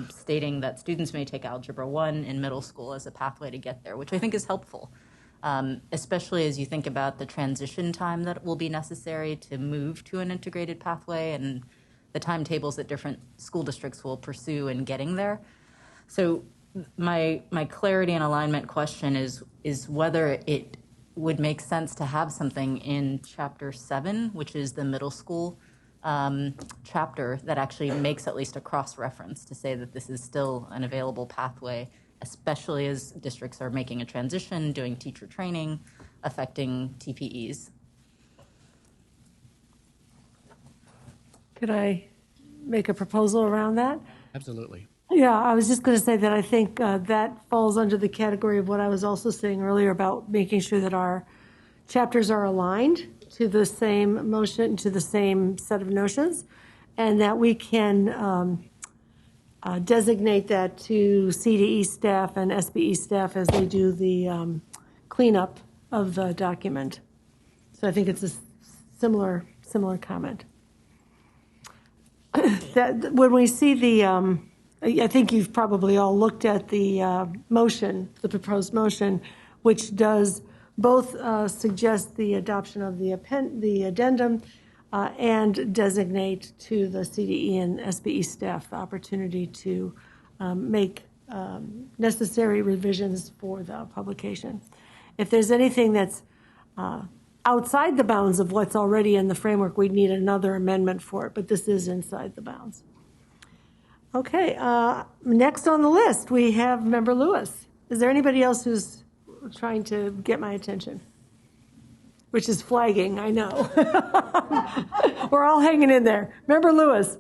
stating that students may take Algebra 1 in middle school as a pathway to get there, which I think is helpful, especially as you think about the transition time that will be necessary to move to an integrated pathway and the timetables that different school districts will pursue in getting there. So my clarity and alignment question is whether it would make sense to have something in Chapter 7, which is the middle school chapter, that actually makes at least a cross-reference to say that this is still an available pathway, especially as districts are making a transition, doing teacher training, affecting TPEs. Could I make a proposal around that? Absolutely. Yeah, I was just going to say that I think that falls under the category of what I was also saying earlier about making sure that our chapters are aligned to the same motion, to the same set of notions, and that we can designate that to CDE staff and SBE staff as they do the cleanup of the document. So I think it's a similar comment. That when we see the I think you've probably all looked at the motion, the proposed motion, which does both suggest the adoption of the addendum and designate to the CDE and SBE staff the opportunity to make necessary revisions for the publication. If there's anything that's outside the bounds of what's already in the framework, we'd need another amendment for it, but this is inside the bounds. Okay, next on the list, we have Member Lewis. Is there anybody else who's trying to get my attention? Which is flagging, I know. We're all hanging in there. Member Lewis.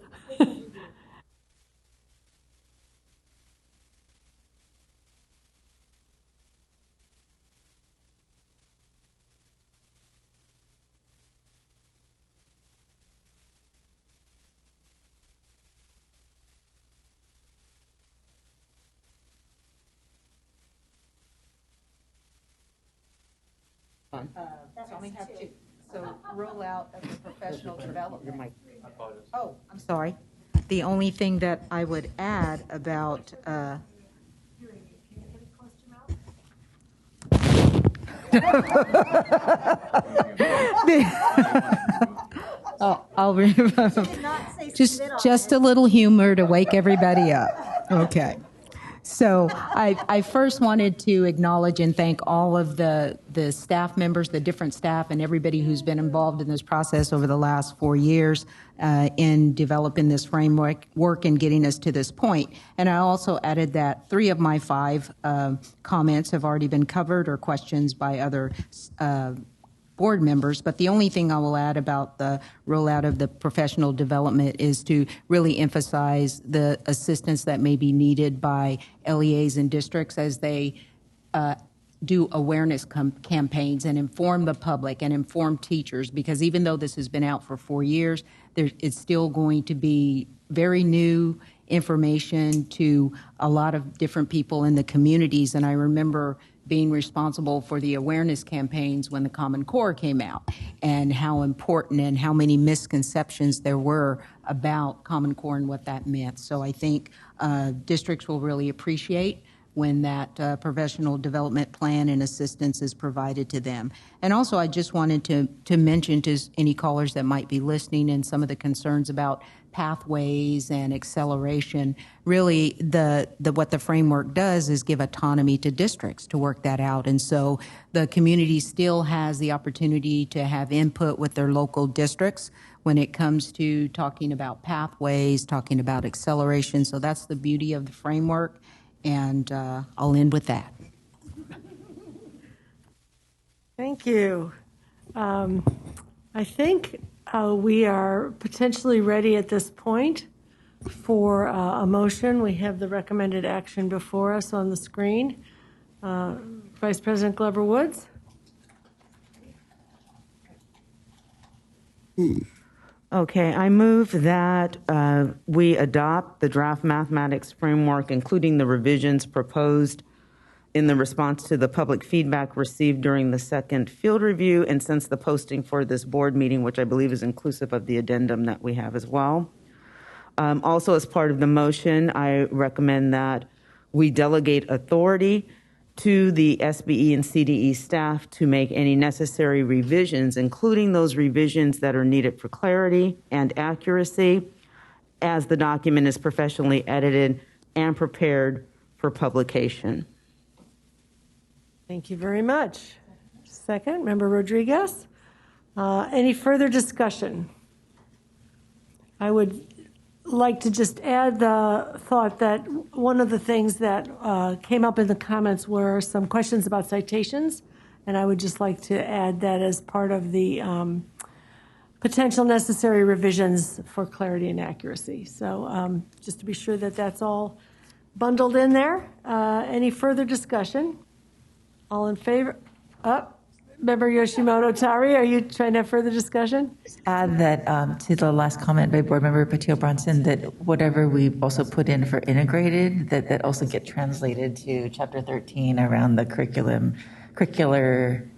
Only have two. So rollout of the professional development. Oh, I'm sorry. The only thing that I would add about I'll just a little humor to wake everybody up. Okay. So I first wanted to acknowledge and thank all of the staff members, the different staff, and everybody who's been involved in this process over the last 4 years in developing this framework and getting us to this point. And I also added that 3 of my 5 comments have already been covered or questions by other board members, but the only thing I will add about the rollout of the professional development is to really emphasize the assistance that may be needed by LEAs and districts as they do awareness campaigns and inform the public and inform teachers, because even though this has been out for 4 years, it's still going to be very new information to a lot of different people in the communities. And I remember being responsible for the awareness campaigns when the Common Core came out, and how important and how many misconceptions there were about Common Core and what that meant. So I think districts will really appreciate when that professional development plan and assistance is provided to them. And also I just wanted to mention to any callers that might be listening and some of the concerns about pathways and acceleration. Really, what the framework does is give autonomy to districts to work that out. And so the community still has the opportunity to have input with their local districts when it comes to talking about pathways, talking about acceleration. So that's the beauty of the framework. And I'll end with that. Thank you. I think we are potentially ready at this point for a motion. We have the recommended action before us on the screen. Vice President Glover Woods. Okay, I move that we adopt the draft mathematics framework, including the revisions proposed in the response to the public feedback received during the second field review, and since the posting for this board meeting, which I believe is inclusive of the addendum that we have as well. Also, as part of the motion, I recommend that we delegate authority to the SBE and CDE staff to make any necessary revisions, including those revisions that are needed for clarity and accuracy, as the document is professionally edited and prepared for publication. Thank you very much. Second, Member Rodriguez. Any further discussion? I would like to just add the thought that one of the things that came up in the comments were some questions about citations, and I would just like to add that as part of the potential necessary revisions for clarity and accuracy. So just to be sure that that's all bundled in there. Any further discussion? All in favor? Member Yoshimoto Tari, are you trying to have further discussion? Add that to the last comment by Board Member Patil Bronson, that whatever we also put in for integrated, that also get translated to Chapter 13 around the curricular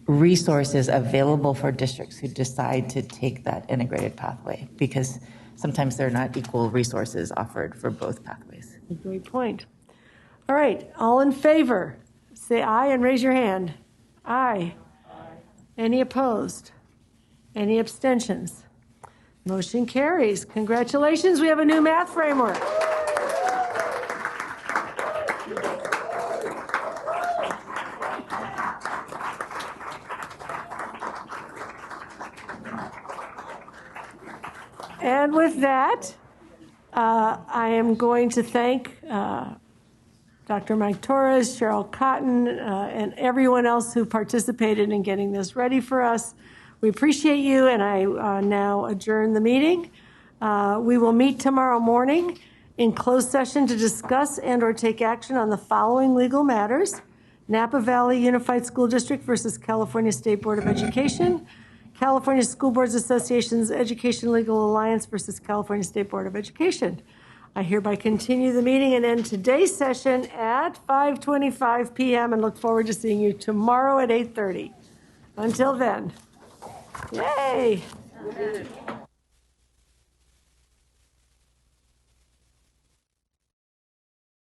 resources available for districts who decide to take that integrated pathway. Because sometimes there are not equal resources offered for both pathways. Great point. All right, all in favor, say aye and raise your hand. Aye. Any opposed? Any abstentions? Motion carries. Congratulations, we have a new math framework. And with that, I am going to thank Dr. Mike Torres, Cheryl Cotton, and everyone else who participated in getting this ready for us. We appreciate you, and I now adjourn the meeting. We will meet tomorrow morning in closed session to discuss and or take action on the following legal matters: Napa Valley Unified School District versus California State Board of Education, California School Boards Association's Education Legal Alliance versus California State Board of Education. I hereby continue the meeting and end today's session at 5:25 p.m. and look forward to seeing you tomorrow at 8:30. Until then, yay!